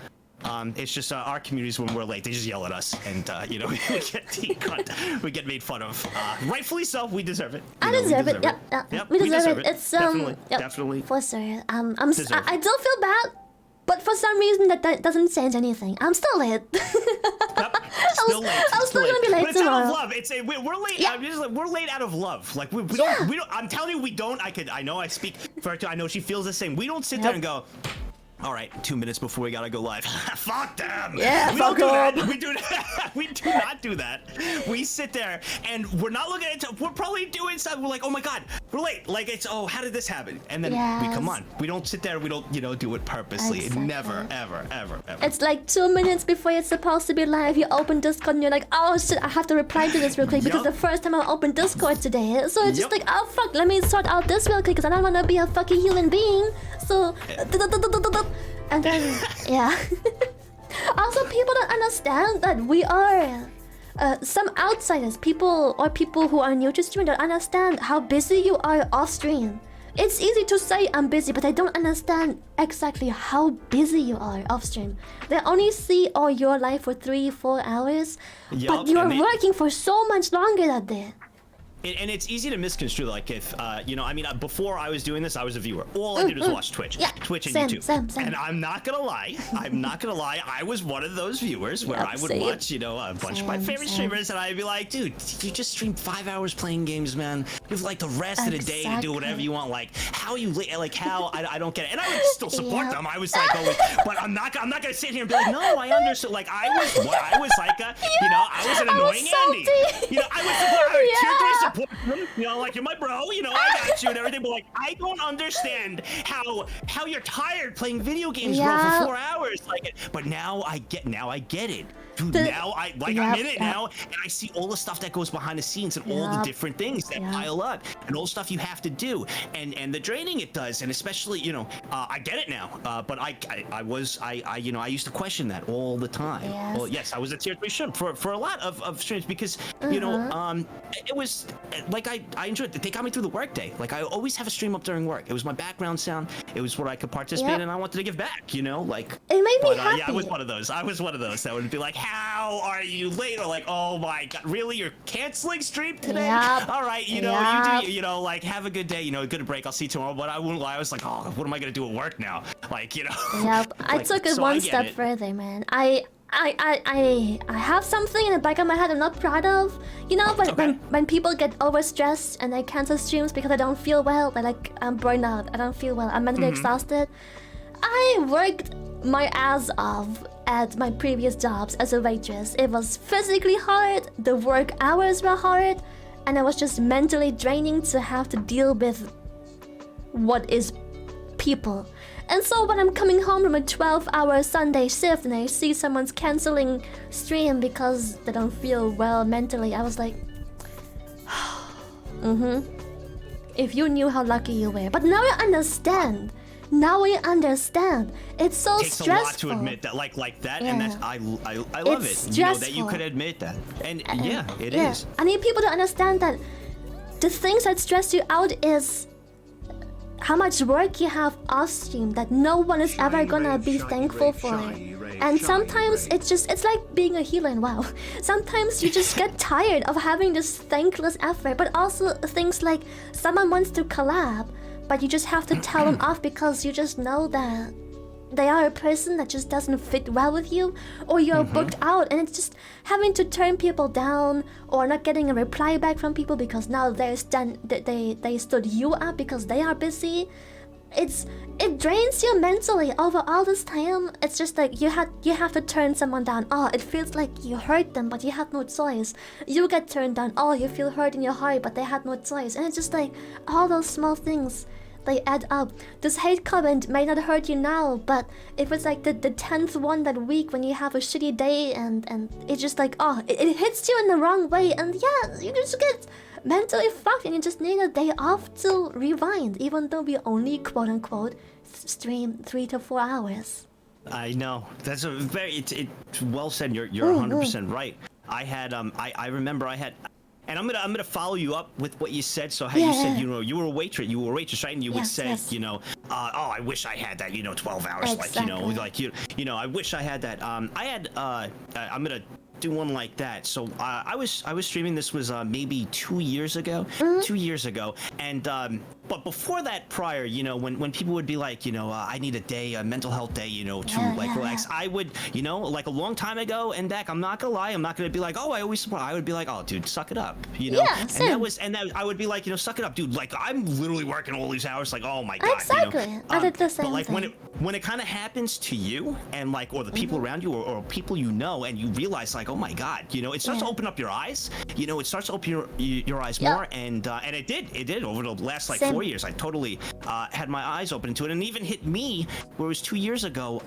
It's just our communities when we're late, they just yell at us, and you know, we get made fun of. Rightfully so. We deserve it. I deserve it. Yep. We deserve it. It's definitely. For sure. I do feel bad, but for some reason that doesn't change anything. I'm still late. Still late. I'm still gonna be late but it's tomorrow. out of love. We're late. We're late out of love. Like we don't. I'm telling you, we don't. I know. I speak for her too. I know she feels the same. We don't sit there and go, all right, 2 minutes before we gotta go live. Fuck them. Yeah, we fuck don't do them. that. We do that. We do not do that. We sit there and we're not looking at it. We're probably doing stuff. We're like, oh my god, we're late. Like it's how did this happen? And then we come on. We don't sit there. We don't do it purposely. Exactly. Never, ever. It's like 2 minutes before it's supposed to be live. You open Discord and you're like, oh shit, I have to reply to this real quick because the first time I opened Discord today. So it's just like, oh fuck, let me sort out this real quick because I don't want to be a fucking human being. So. And then, Also, people don't understand that we are some outsiders, people who are new to stream don't understand how busy you are off stream. It's easy to say I'm busy, but they don't understand exactly how busy you are off stream. They only see all your life for 3-4 hours, but you are working for so much longer than that. And it's easy to misconstrue, like if, you know, I mean, before I was doing this, I was a viewer. All I did was watch Twitch. Twitch and YouTube. Same. And I'm not gonna lie, I was one of those viewers where I would watch, you know, a bunch of my favorite streamers, and I'd be like, dude, you just stream 5 hours playing games, man. You have like the rest of the day to do whatever you want. Like, how you, like, how, I don't get it. And I would still support them. I was like, always, but I'm not gonna sit here and be like, no, I understand. Like, I was like a, you know, I was an annoying Andy. You know, I was tier 3 support. You know, like you're my bro, you know, I got you and everything, but like I don't understand how you're tired playing video games, bro, for 4 hours. Like, but now I get it. Dude, now I'm in it now, and I see all the stuff that goes behind the scenes and all the different things that pile up, and all the stuff you have to do, and the draining it does, and especially, you know, I get it now. But I you know, I used to question that all the time. Well, yes, I was a tier 3 shrimp for a lot of streams because you know, it was like I enjoyed it. They got me through the workday. Like I always have a stream up during work. It was my background sound. It was what I could participate in, and I wanted to give back. You know, like it made me happy. Yeah, I was one of those that would be like, how are you late? Or like, oh my god, really? You're canceling stream today? All right, you know, you do, you know, like have a good day. You know, good break. I'll see you tomorrow. But I wouldn't lie. I was like, oh, what am I gonna do at work now? Like, you know. Yep. I took it one step further, man. I have something in the back of my head I'm not proud of. You know, when people get overstressed and they cancel streams because I don't feel well, they're like, I'm burned out, I don't feel well, I'm mentally exhausted. I worked my ass off at my previous jobs as a waitress. It was physically hard, the work hours were hard, and it was just mentally draining to have to deal with what is people. And so when I'm coming home from a 12-hour Sunday shift and I see someone's canceling stream because they don't feel well mentally, I was like, if you knew how lucky you were. But now I understand. Now I understand. It's so Takes stressful. a lot to admit that, like that, and Yeah. that's I love It's it. You know that you stressful. could admit that, and yeah, it is. I need people to understand that the things that stress you out is how much work you have off stream that no one is ever gonna be thankful for. And sometimes it's like being a healer in WoW. Sometimes you just get tired of having this thankless effort, but also things like someone wants to collab, but you just have to tell them off because you just know that they are a person that just doesn't fit well with you, or you're booked out, and it's just having to turn people down or not getting a reply back from people because now they stood you up because they are busy. It drains you mentally over all this time. It's just like you have to turn someone down. Oh, it feels like you hurt them, but you have no choice. You get turned down. Oh, you feel hurt in your heart, but they had no choice. And it's just like all those small things, they add up. This hate comment may not hurt you now, but if it's like the 10th one that week when you have a shitty day and it's just like, oh, it hits you in the wrong way, and yeah, you just get mentally fucked and you just need a day off to rewind, even though we only quote-unquote stream 3 to 4 hours. I know. That's a very it's well said. You're 100% right. I had I remember I had. And I'm gonna follow you up with what you said. So how you said, you know, you were a waitress, right? And you would say, you know, oh, I wish I had that, you know, 12 hours, like, you know, like you know, I wish I had that. I'm gonna do one like that. So I was streaming. This was maybe 2 years ago. 2 years ago, and but before that, prior, you know, when people would be like, you know, I need a day, a mental health day, you know, to relax. I would, you know, like a long time ago, and I'm not gonna lie, I'm not gonna be like, oh, I always support. I would be like, oh, dude, suck it up, you know. Yeah, same. And that I would be like, you know, suck it up, dude. Like I'm literally working all these hours. Like, oh my god. Exactly. You know? I did the same but like thing. when it kind of happens to you and like or the people around you or people you know, and you realize like, oh my god, you know, it starts to open up your eyes. You know, it starts to open your eyes more, and it did over the last like 4 years. I totally had my eyes open to it, and even hit me where it was 2 years ago.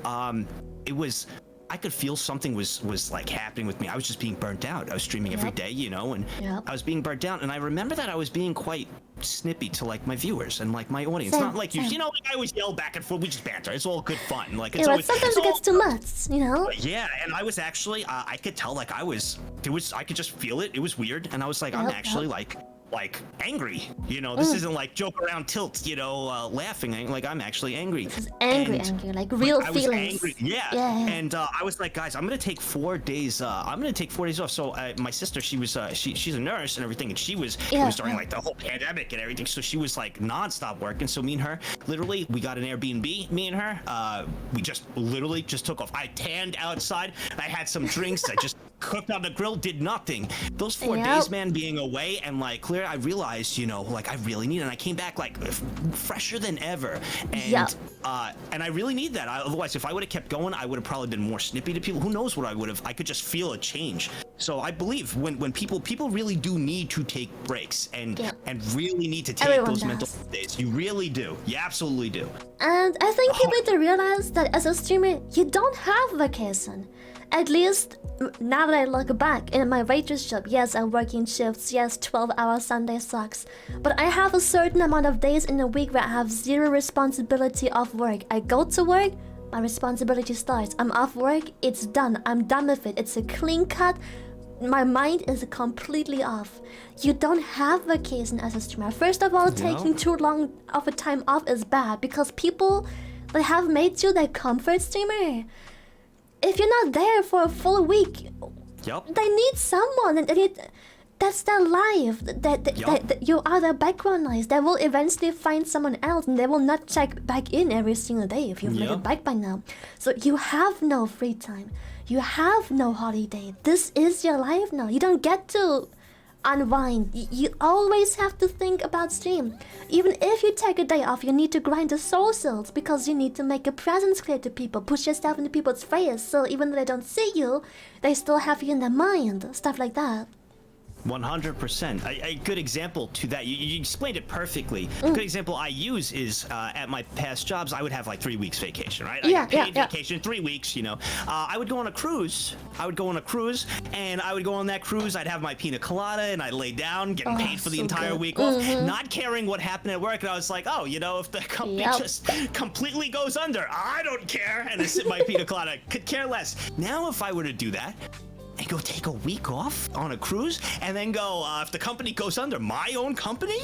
It was. I could feel something was like happening with me. I was just being burnt out. I was streaming every day, you know, and I was being burnt out. And I remember that I was being quite snippy to like my viewers and like my audience. Not like you know, like I always yell back and forth. We just banter. It's all good fun. Like it's always, sometimes it gets too much, you know. Yeah, and I was actually I could tell like I could just feel it. It was weird, and I was like, I'm actually like angry, you know. This isn't like joke around tilt, you know, laughing. Like I'm actually angry. This is angry, like real I feelings. Was angry. Yeah. And I was like, guys, I'm gonna take 4 days. I'm gonna take 4 days off. So my sister, she was she's a nurse and everything, and she was it was during like the whole pandemic and everything. So she was like nonstop working. So me and her, literally, we got an Airbnb. Me and her, we just literally just took off. I tanned outside. I had some drinks. I just cooked on the grill. Did nothing. Those 4 days, man, being away and like clear. I realized, you know, like I really need it. And I came back like fresher than ever. And and I really need that. Otherwise, if I would have kept going, I would have probably been more snippy to people. Who knows what I would have. I could just feel a change. So I believe when people really do need to take breaks and really need to take those mental days. You really do. You absolutely do. And I think people need to realize that as a streamer, you don't have vacation. At least now that I look back in my waitress job, yes, I'm working shifts, yes, 12-hour Sunday sucks, but I have a certain amount of days in a week where I have zero responsibility of work. I go to work, my responsibility starts. I'm off work, it's done. I'm done with it. It's a clean cut. My mind is completely off. You don't have vacation as a streamer. First of all, taking too long of a time off is bad because people that have made you their comfort streamer, if you're not there for a full week, they need someone, and that's their life. That you are their background noise. They will eventually find someone else, and they will not check back in every single day if you've made it back by now. So you have no free time. You have no holiday. This is your life now. You don't get to unwind. You always have to think about stream. Even if you take a day off, you need to grind the socials because you need to make a presence clear to people, push yourself into people's face, so even though they don't see you, they still have you in their mind. Stuff like that. 100%. A good example to that, you explained it perfectly. A good example I use is at my past jobs, I would have like 3 weeks vacation, right? I got paid vacation, 3 weeks, you know. I would go on a cruise. And I would go on that cruise. I'd have my pina colada and I'd lay down, getting paid for the entire week off, not caring what happened at work. And I was like, oh, you know, if the company just completely goes under, I don't care. And I sip my pina colada, could care less. Now, if I were to do that, and go take a week off on a cruise, and then go if the company goes under, my own company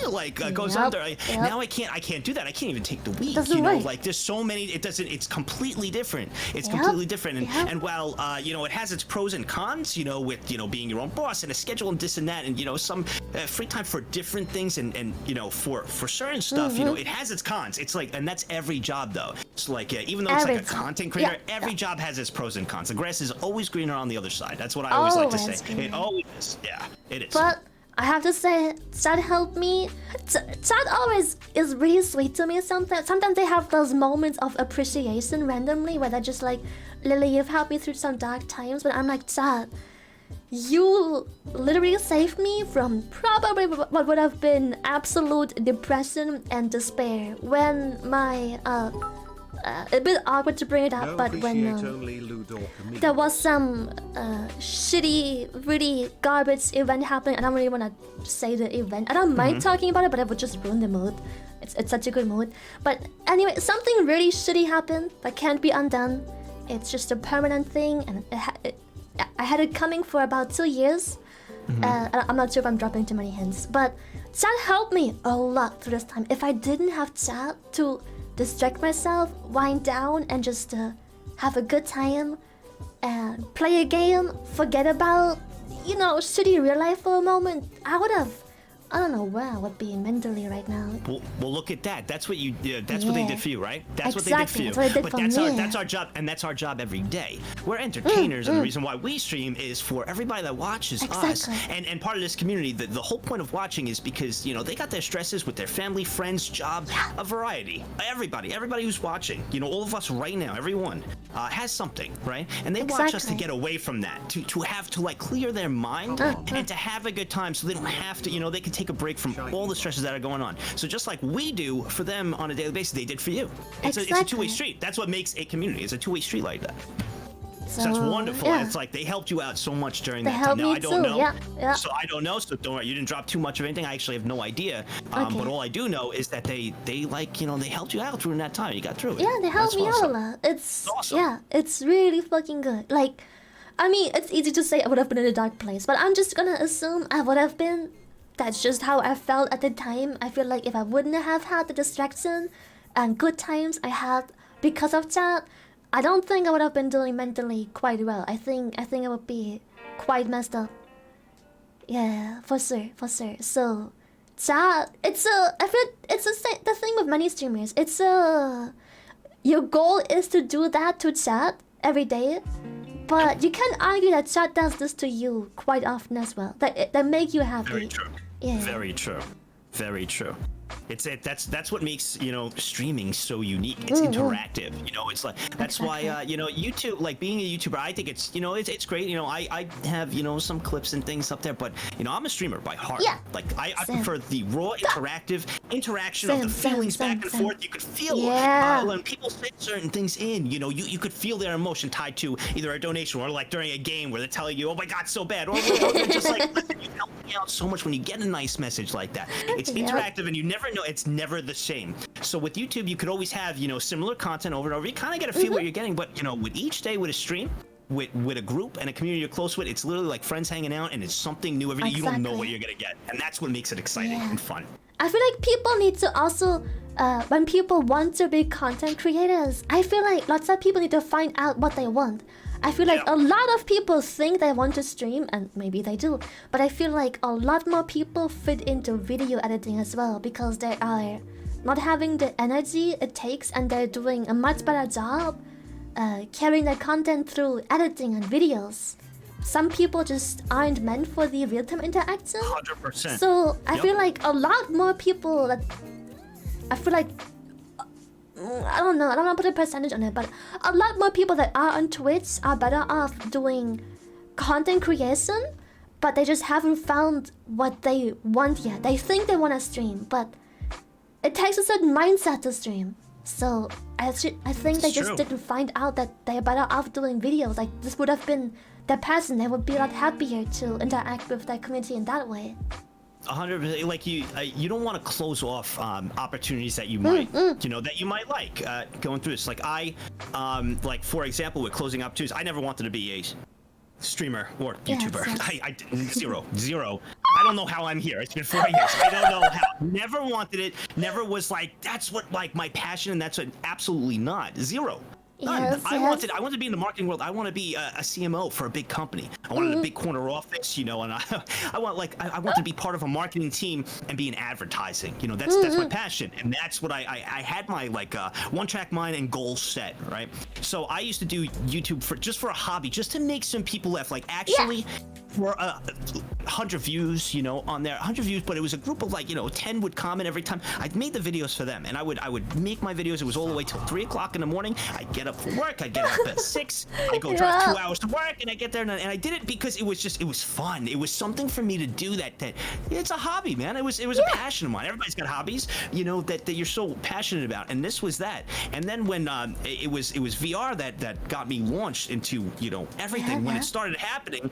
goes under. Now I can't do that. I can't even take the week. You know, like there's so many. It's completely different. It's completely different. And while you know, it has its pros and cons. You know, with being your own boss and a schedule and this and that, and you know, some free time for different things, and you know, for certain stuff. You know, it has its cons. It's like, and that's every job though. It's like even though it's like a content creator, every job has its pros and cons. The grass is always greener on the other side. That's what I always like to say. It always is. Yeah, it is. But I have to say, chat helped me. Chat always is really sweet to me. Sometimes they have those moments of appreciation randomly where they're just like, Lily, you've helped me through some dark times. But I'm like, chat, you literally saved me from probably what would have been absolute depression and despair when my a bit awkward to bring it up, but when there was some shitty, really garbage event happening, I don't really want to say the event. I don't mind talking about it, but it would just ruin the mood. It's such a good mood. But anyway, something really shitty happened that can't be undone. It's just a permanent thing, and I had it coming for about 2 years. I'm not sure if I'm dropping too many hints, but chat helped me a lot through this time. If I didn't have chat to distract myself, wind down, and just have a good time and play a game, forget about, you know, shitty real life for a moment, I would have, I don't know where I would be mentally right now. Well, look at that. That's what you. That's what they did for you, right? That's what they did for you. That's what they did for me. That's our job, and that's our job every day. We're entertainers, and the reason why we stream is for everybody that watches us, and part of this community. The whole point of watching is because you know they got their stresses with their family, friends, job, a variety. Everybody who's watching, you know, all of us right now, everyone has something, right? And they watch us to get away from that, to have to like clear their mind and to have a good time, so they don't have to, you know, they can take a break from all the stresses that are going on. So just like we do for them on a daily basis, they did for you. It's a two-way street. That's what makes a community. It's a two-way street like that. So that's wonderful. Yeah. It's like they helped you out so much during that time. Now I don't know. So I don't know. So don't worry. You didn't drop too much of anything. I actually have no idea. But all I do know is that they like, you know, they helped you out during that time. You got through it. Yeah, they helped me out a lot. It's awesome. Yeah, it's really fucking good. Like, I mean, it's easy to say I would have been in a dark place, but I'm just gonna assume I would have been. That's just how I felt at the time. I feel like if I wouldn't have had the distraction and good times I had because of chat, I don't think I would have been doing mentally quite well. I think I would be quite messed up. Yeah, for sure. So, chat, I feel it's the thing with many streamers. Your goal is to do that to chat every day, but you can't argue that chat does this to you quite often as well. That make you happy. Very true. Yeah. Very true. Very true. That's what makes, you know, streaming so unique. It's interactive. You know, it's like that's why you know, YouTube, like being a YouTuber, I think it's, you know, it's great. You know, I have, you know, some clips and things up there, but you know, I'm a streamer by heart. Yeah. Like I prefer the raw interaction of the feelings back and forth. You could feel when people say certain things in, you know, you could feel their emotion tied to either a donation or like during a game where they're telling you, oh my god, so bad, or they're just like, listen, you help me out so much when you get a nice message like that. It's interactive and you never know, it's never the same. So with YouTube, you could always have, you know, similar content over and over. You kind of get a feel what you're getting, but you know, with each day with a stream, with a group and a community you're close with, it's literally like friends hanging out, and it's something new every day. You don't know what you're gonna get, and that's what makes it exciting and fun. I feel like people need to also, when people want to be content creators, I feel like lots of people need to find out what they want. I feel like a lot of people think they want to stream, and maybe they do, but I feel like a lot more people fit into video editing as well, because they are not having the energy it takes, and they're doing a much better job carrying their content through editing and videos. Some people just aren't meant for the real-time interaction. 100%. So I feel like a lot more people that I feel like, I don't know, I don't want to put a percentage on it, but a lot more people that are on Twitch are better off doing content creation but they just haven't found what they want yet. They think they want to stream, but it takes a certain mindset to stream. So I think they just didn't find out that they're better off doing videos. Like, this would have been their passion. They would be a lot happier to interact with their community in that way. 100%. Like you don't want to close off opportunities that you might, that you might like going through this. Like like for example, with closing opportunities, I never wanted to be a streamer or YouTuber. I zero. I don't know how I'm here. It's been 4 years. I don't know how. Never wanted it. Never was like, that's what like my passion, and that's what, absolutely not. Zero. None. I wanted to be in the marketing world. I want to be a CMO for a big company. I wanted a big corner office, and I want to be part of a marketing team and be in advertising. That's my passion, and that's what I had my one-track mind and goals set, right? So I used to do YouTube for a hobby, just to make some people laugh. Like actually, for 100 views, on there, 100 views, but it was a group of 10 would comment every time. I made the videos for them, and I would make my videos. It was all the way till 3 o'clock in the morning. I'd get up for work. I'd get up at 6. I'd go drive 2 hours to work, and I get there, and I did it because it was fun. It was something for me to do that it's a hobby, man. It was a passion of mine. Everybody's got hobbies, that you're so passionate about, and this was that. And then when it was VR that got me launched into everything. When it started happening,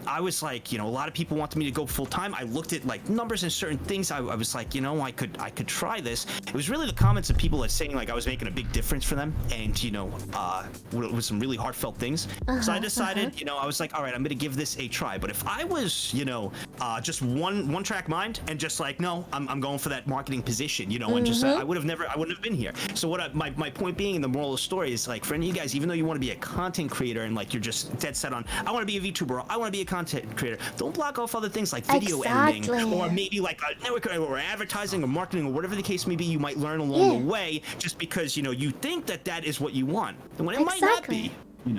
I was like, a lot of people wanted me to go full time. I looked at numbers and certain things. I was like, I could try this. It was really the comments of people that saying I was making a big difference for them, and with some really heartfelt things. So I decided, I was like, all right, I'm gonna give this a try. But if I was, just one track mind and just no, I'm going for that marketing position, and just I wouldn't have been here. So what my point being, and the moral of the story is for any of you guys, even though you want to be a content creator and you're just dead set on, I want to be a VTuber, I want to be a content creator, don't block off other things like video editing, or maybe a network or advertising or marketing or whatever the case may be. You might learn along the way, just because you think that is what you want, and when it might not be. And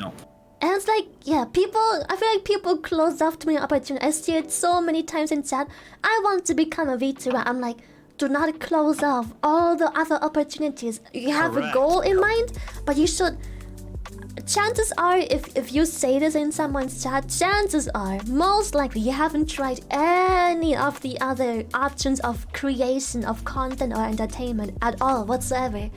it's I feel like people close off to me opportunity. I see it so many times in chat. I want to become a VTuber. I'm like, do not close off all the other opportunities. You have a goal in mind, but you should. Chances are, if you say this in someone's chat, chances are, most likely, you haven't tried any of the other options of creation of content or entertainment at all whatsoever.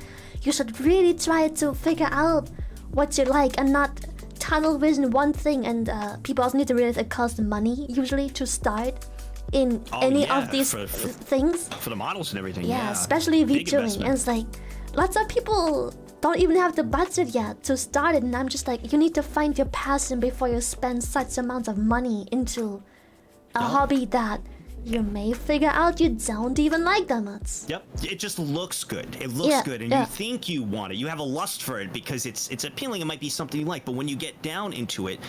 You should really try to figure out what you like and not tunnel vision one thing. And people also need to realize it costs money usually to start in any of these things. For the models and everything. Yeah, especially VTubing. And it's lots of people don't even have the budget yet to start it, and I'm just you need to find your passion before you spend such amounts of money into a hobby that you may figure out you don't even like that much. Yep, it just looks good. It looks good, and you think you want it. You have a lust for it because it's appealing. It might be something you like, but when you get down into it,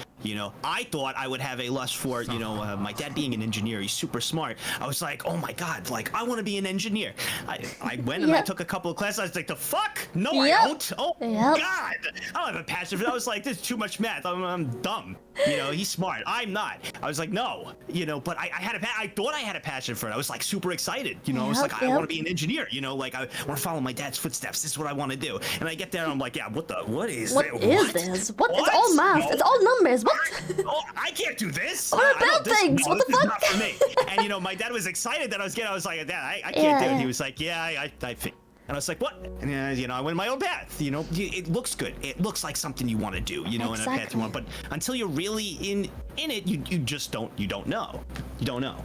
I thought I would have a lust for, my dad being an engineer. He's super smart. I was like, oh my god, I want to be an engineer. I went and I took a couple of classes. I was like, the fuck? No, I don't. Oh god, I don't have a passion for that. I was like, this is too much math. I'm dumb. He's smart. I'm not. I was like, no. But I thought I had a passion for it. I was super excited. I was like, I want to be an engineer. I want to follow my dad's footsteps. This is what I want to do. And I get there and I'm like, yeah, what is this? What? It's all math. No. It's all numbers. What? Oh, I can't do this. All bad things. What the fuck? This is not for me. And my dad was excited that I was like, Dad, I can't do it. He was like, yeah, I think. And I was like, what? And I went my own path. It looks good. It looks like something you want to do. In a path you want. But until you're really in it, you just don't. You don't know. You don't know.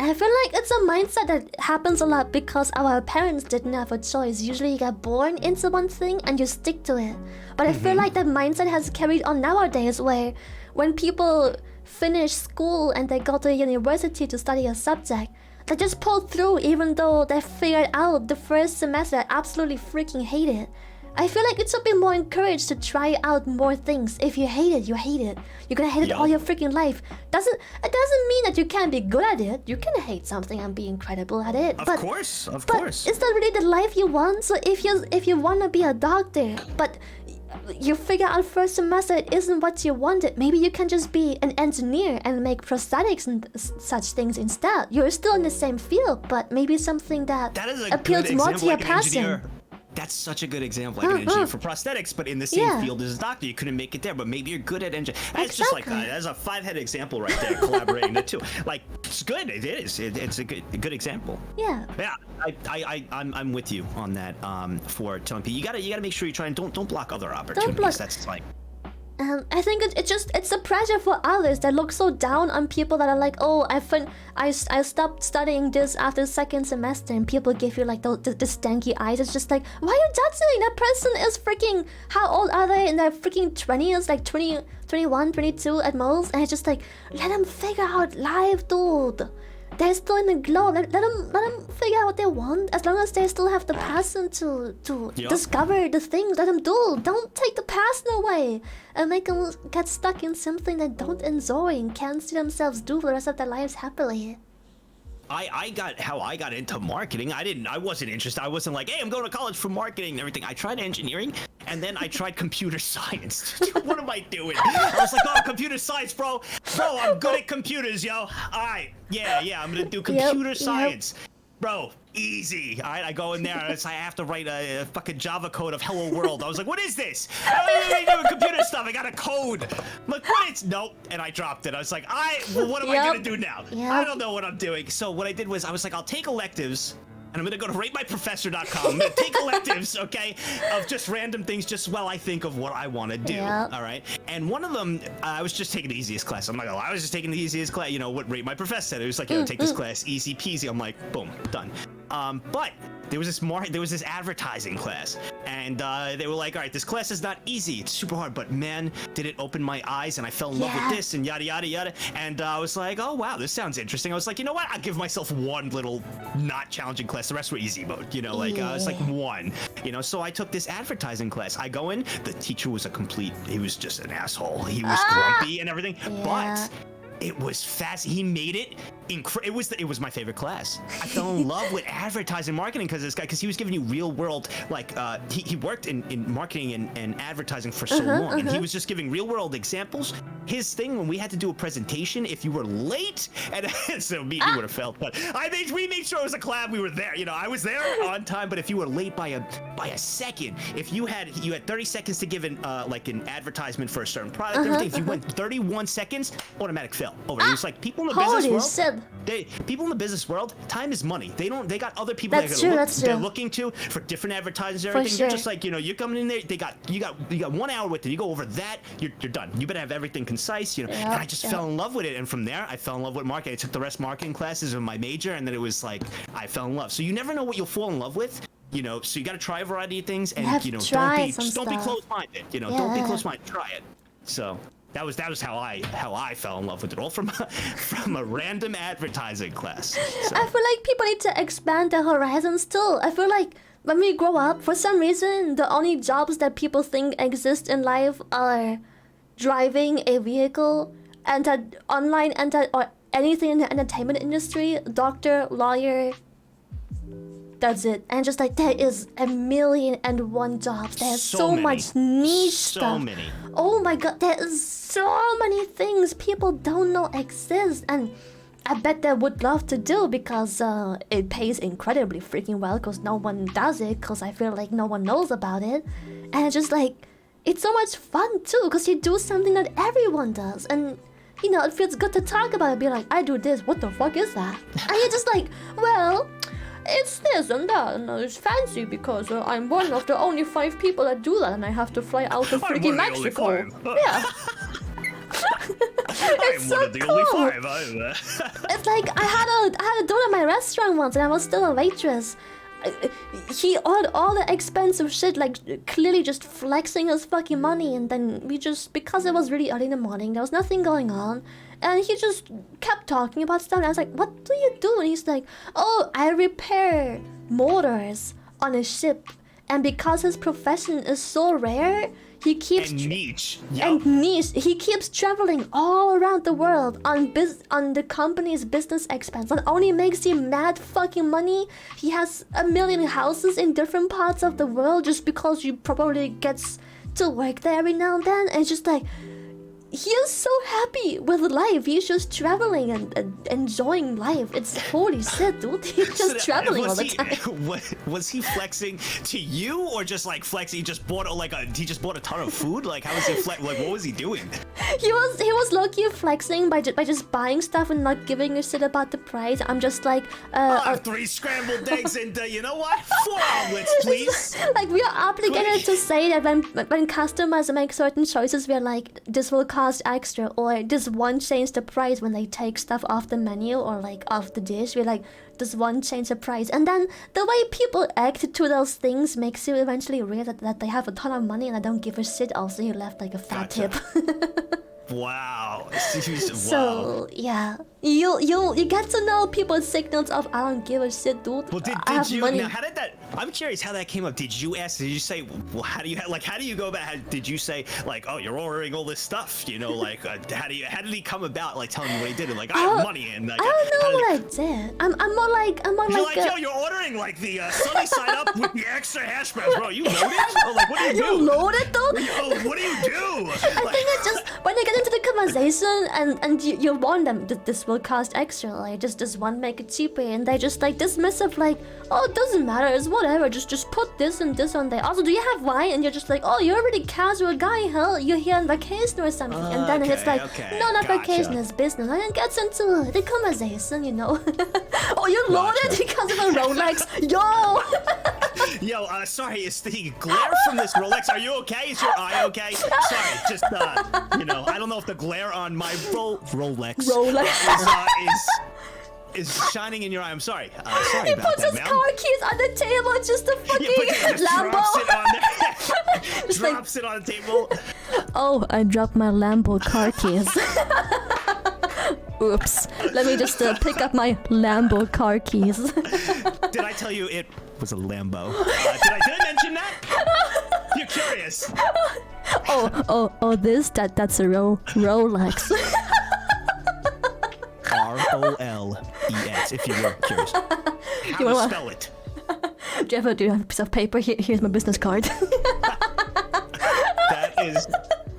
I feel like it's a mindset that happens a lot because our parents didn't have a choice. Usually you get born into one thing and you stick to it. But I feel like that mindset has carried on nowadays, where when people finish school and they go to university to study a subject, they just pull through even though they figured out the first semester absolutely freaking hate it. I feel like it should be more encouraged to try out more things. If you hate it, you hate it. You're gonna hate it all your freaking life. It doesn't mean that you can't be good at it. You can hate something and be incredible at it. Of course. But is that really the life you want? So if you wanna be a doctor, but you figure out first semester it isn't what you wanted, maybe you can just be an engineer and make prosthetics and such things instead. You're still in the same field, but maybe something that appeals more to your passion. That's such a good example, like an engineer for prosthetics, but in the same Yeah. field as a doctor, you couldn't make it there. But maybe you're good at engineering. It's just like that's a 5-headed example right there, collaborating the two. Like it's good. It is. It's a good example. Yeah. Yeah. I'm with you on that. For telling people, you gotta make sure you try and don't block other opportunities. That's like. I think it's a pressure for others that look so down on people that are like, oh, I stopped studying this after the second semester, and people give you like the stanky eyes. It's just like, why are you judging? That person is freaking, how old are they? In their freaking 20s, like 20, 21, 22 at most. And it's just like, let them figure out life, dude. They're still in the glow. Let them figure out what they want. As long as they still have the passion to discover the things, let them do. Don't take the passion away and make them get stuck in something they don't enjoy and can't see themselves do for the rest of their lives happily. I got into marketing. I wasn't interested. I wasn't like, hey, I'm going to college for marketing and everything. I tried engineering, and then I tried computer science. What am I doing? I was like, oh, computer science, bro. Bro, I'm good at computers, yo. All right, yeah, I'm gonna do computer science. Bro, easy. All right, I go in there and I have to write a fucking Java code of hello world. I was like, what is this? I'm doing computer stuff. I got a code. I'm like, what is? Nope. And I dropped it. I was like, what am I gonna do now? I don't know what I'm doing. So what I did was I was like, I'll take electives. And I'm gonna go to ratemyprofessor.com. I'm gonna take electives, okay, of just random things, just while I think of what I want to do. All right. And one of them, I was just taking the easiest class. I'm not gonna lie, I was just taking the easiest class. You know what Rate My Professor said. It was like, you know, take this class, easy peasy. I'm like, boom, done. But there was this advertising class, and they were like, all right, this class is not easy. It's super hard, but man, did it open my eyes, and I fell in love with this, and yada yada yada. And I was like, oh wow, this sounds interesting. I was like, you know what? I'll give myself one little not challenging class. The rest were easy mode, you know, like it's like one, you know. So I took this advertising class. I go in, the teacher was he was just an asshole. He was grumpy and everything, but it was fast. He made it it was my favorite class. I fell in love with advertising marketing because this guy, because he was giving you real world, like he worked in marketing and advertising for so long, and he was just giving real world examples. His thing, when we had to do a presentation, if you were late, and so me, you would have failed, but we made sure it was a collab. We were there, you know, I was there on time. But if you were late by a second, if you had 30 seconds to give an advertisement for a certain product, everything, if you went 31 seconds, automatic fail. Over. It was like people in the business world. People in the business world, time is money. They got other people they're looking to for different advertisers and everything. You're just like, you know, you're coming in there. You got 1 hour with it. You go over that, you're done. You better have everything concise, you know. And I just fell in love with it, and from there, I fell in love with marketing. I took the rest marketing classes in my major, and then it was like I fell in love. So you never know what you'll fall in love with. You know, so you got to try a variety of things, and you know, don't be closed-minded. You know, don't be closed-minded. Try it. So that was how I fell in love with it, all from a random advertising class. So. I feel like people need to expand their horizons too. I feel like when we grow up, for some reason, the only jobs that people think exist in life are driving a vehicle, online or anything in the entertainment industry, doctor, lawyer. That's it. And just like, there is 1,000,001 jobs. There's so much niche stuff. Many. Oh my god, there is so many things people don't know exist. And I bet they would love to do, because it pays incredibly freaking well, because no one does it, because I feel like no one knows about it. And it's just like, it's so much fun too, because you do something that everyone does. And you know, it feels good to talk about it, be like, I do this, what the fuck is that? And you're just like, well, it's this and that, and it's fancy because I'm one of the only 5 people that do that, and I have to fly out to freaking Mexico. Yeah. It's so cool. It's like I had a dude at my restaurant once, and I was still a waitress. He ordered all the expensive shit, like clearly just flexing his fucking money, and then we just, because it was really early in the morning, there was nothing going on, and he just kept talking about stuff, and I was like, what do you do? And he's like, oh, I repair motors on a ship. And because his profession is so rare, he keeps niche. He keeps traveling all around the world on the company's business expense. Not only makes him mad fucking money, he has 1,000,000 houses in different parts of the world just because he probably gets to work there every now and then. And it's just like, he is so happy with life. He's just traveling and enjoying life. It's holy shit, dude. He's just traveling all the time. Was he flexing to you, or just like flexing? He just bought he just bought a ton of food. Like, how was he like? What was he doing? He was low-key flexing by just buying stuff and not giving a shit about the price. I'm just like, I'll have 3 scrambled eggs and you know what? 4 omelets, please. Like, we are obligated to say that when customers make certain choices, we're like, this will cost extra, or this won't change the price when they take stuff off the menu or like off the dish. We're like, this won't change the price. And then the way people act to those things makes you eventually realize that they have a ton of money and I don't give a shit. Also, you left like a fat tip. Wow. So yeah, you get to know people's signals of I don't give a shit, dude. Well, did you? Now, how did that? I'm curious how that came up. Did you ask? Did you say? Well, how do you go about? Did you say like, oh, you're ordering all this stuff? You know, like how did he come about? Like telling you what he did? And like, I have money and like. I don't know what I did. I'm more like. You're like, yo, you're ordering like the sunny side up with the extra hash browns, bro. You loaded? Oh, like, what do you do? You loaded though? What do you do? I think it's just when you get into the conversation and you warn them that this will cost extra, like just one make it cheaper, and they just like dismissive, like, oh, it doesn't matter, it's whatever, just put this and this on there. Also, do you have wine? And you're just like, oh, you're a really casual guy, hell, you're here on vacation or something. And then it's like, no, not vacation, it's business. And it gets into the conversation, you know. Oh, you loaded because of a Rolex? Yo! Yo, sorry, is the glare from this Rolex? Are you okay? Is your eye okay? Sorry, just you know, I don't know if the glare on my Rolex is shining in your eye. I'm sorry. Sorry about that, man. He puts his car keys on the table, just a fucking Lambo. Drops it on there. Drops it on the table. Oh, I dropped my Lambo car keys. Oops. Let me just pick up my Lambo car keys. Did I tell you it was a Lambo? Did I mention that? You're curious. That's a Rolex. ROLEX, if you were curious. How do you spell it? Do you have a piece of paper? Here's my business card.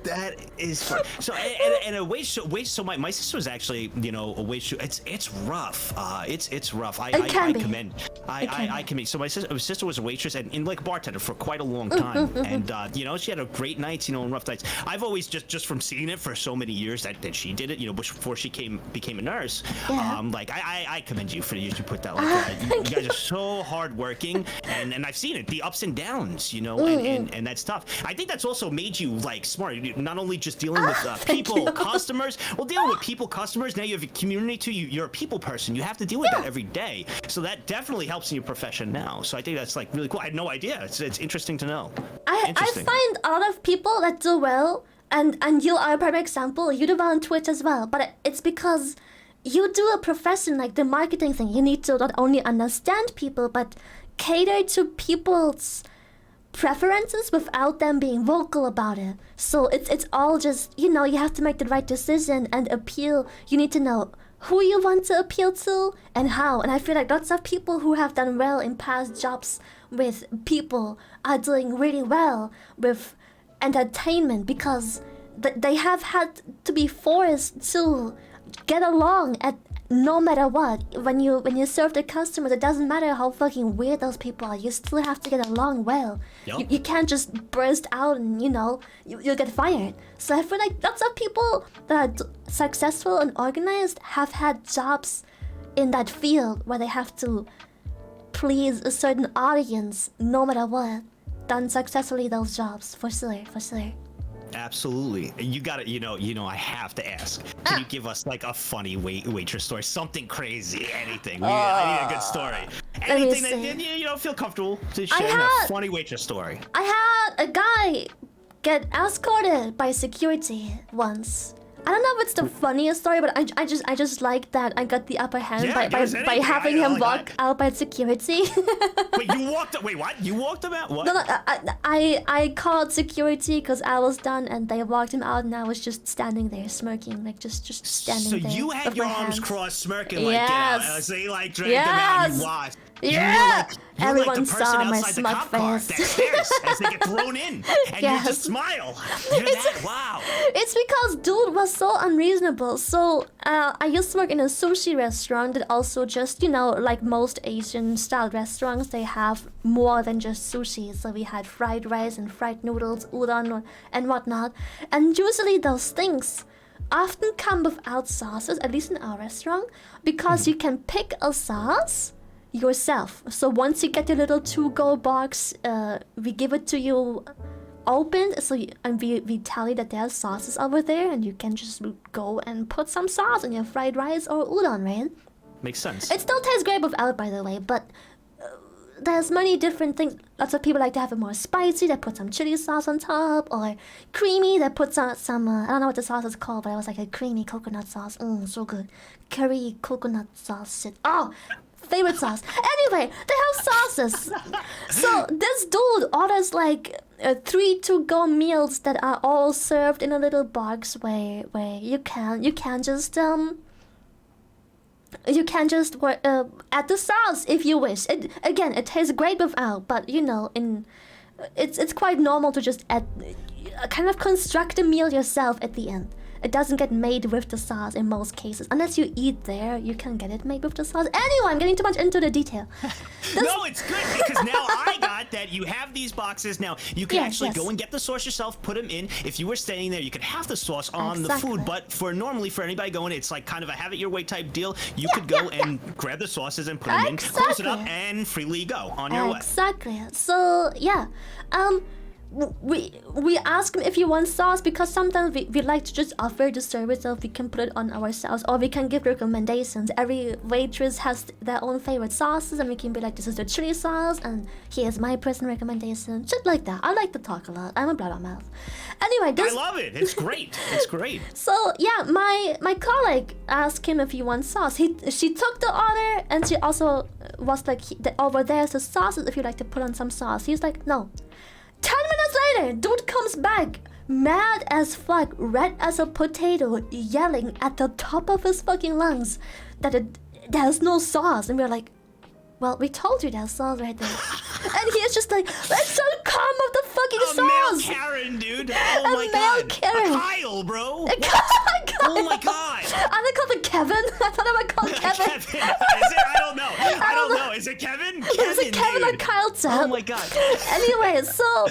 That is fun. So and a wage so my sister was actually, you know, a wage. It's rough. It's rough. I commend. I commend. So my sister was a waitress and like a bartender for quite a long time, and you know, she had a great nights, you know, and rough nights. I've always just from seeing it for so many years that she did it, you know, before she became a nurse. Yeah. Like I commend you for you to put that like that. You guys are so hardworking, and I've seen it, the ups and downs, you know, and that's tough. I think that's also made you like smart. Not only just dealing with people, customers. Well, dealing with people, customers. Now you have a community too. You're a people person. You have to deal with that every day. So that definitely helps in your profession now. So I think that's like really cool. I had no idea. It's interesting to know. I find a lot of people that do well, and you are a perfect example. You do well on Twitch as well, but it's because you do a profession like the marketing thing. You need to not only understand people, but cater to people's preferences without them being vocal about it. So it's all just, you know, you have to make the right decision and appeal. You need to know who you want to appeal to and how. And I feel like lots of people who have done well in past jobs with people are doing really well with entertainment because they have had to be forced to get along at no matter what. When you serve the customers, it doesn't matter how fucking weird those people are, you still have to get along well. Yep. You can't just burst out and, you know, you'll get fired. So I feel like lots of people that are successful and organized have had jobs in that field where they have to please a certain audience no matter what. Done successfully those jobs, for sure. Absolutely. You got it. You know, I have to ask. Can you give us like a funny waitress story? Something crazy, anything. I need a good story. Anything that you don't feel comfortable to share a funny waitress story. I had a guy get escorted by security once. I don't know if it's the funniest story, but I just like that I got the upper hand by having him walk out by security. Wait, you walked? Wait, what? You walked him out? What? No, I called security because I was done, and they walked him out, and I was just standing there smirking, like just standing there. So you had your arms crossed, smirking, like yes. so you like dragged him out and you watched. Yeah! You're Everyone like the person saw my outside the smug cop car face. that stares as they get thrown in, and you just smile. You're that. Wow. It's because dude was so unreasonable. So I used to work in a sushi restaurant that also just, you know, like most Asian style restaurants, they have more than just sushi. So we had fried rice and fried noodles, udon and whatnot. And usually those things often come without sauces, at least in our restaurant, because you can pick a sauce yourself. So once you get your little to-go box, we give it to you opened, so we tell you that there are sauces over there, and you can just go and put some sauce in your fried rice or udon, right? Makes sense. It still tastes great without, by the way, but there's many different things. Lots of people like to have it more spicy, they put some chili sauce on top, or creamy, they put some I don't know what the sauce is called, but it was like a creamy coconut sauce. So good. Curry coconut sauce shit. Oh, favorite sauce. Anyway, they have sauces. So this dude orders like 3 to-go meals that are all served in a little box where you can just add the sauce if you wish. It tastes great without, but you know, it's quite normal to just kind of construct a meal yourself at the end. It doesn't get made with the sauce in most cases. Unless you eat there, you can get it made with the sauce. Anyway, I'm getting too much into the detail. No, it's good because now I got that you have these boxes. Now you can actually go and get the sauce yourself, put them in. If you were staying there, you could have the sauce on the food. But normally for anybody going, it's like kind of a have it your way type deal. You could go and grab the sauces and put them in, close it up, and freely go on your way. Exactly. So yeah, we ask him if you want sauce because sometimes we like to just offer the service of we can put it on ourselves, or we can give recommendations. Every waitress has their own favorite sauces, and we can be like, this is the chili sauce and here's my personal recommendation, shit like that. I like to talk a lot. I'm a blabbermouth. Anyway, I love it. It's great. It's great. So yeah, my colleague asked him if he wants sauce. She took the order, and she also was like, over there's the sauces if you like to put on some sauce. He's like, no. 10 minutes later, dude comes back, mad as fuck, red as a potato, yelling at the top of his fucking lungs that there's no sauce. And we're like, well, we told you there's sauce right there. And he's just like, let's just come with the fucking sauce. Male Karen, dude. Oh my god. Karen. A Kyle, bro. Oh my god. Are they called Kevin? I thought I would call Kevin. Kevin. Is it? I don't know. I don't know. Is it Kevin? Is it Kevin or Kyle? Oh my god. Anyway, so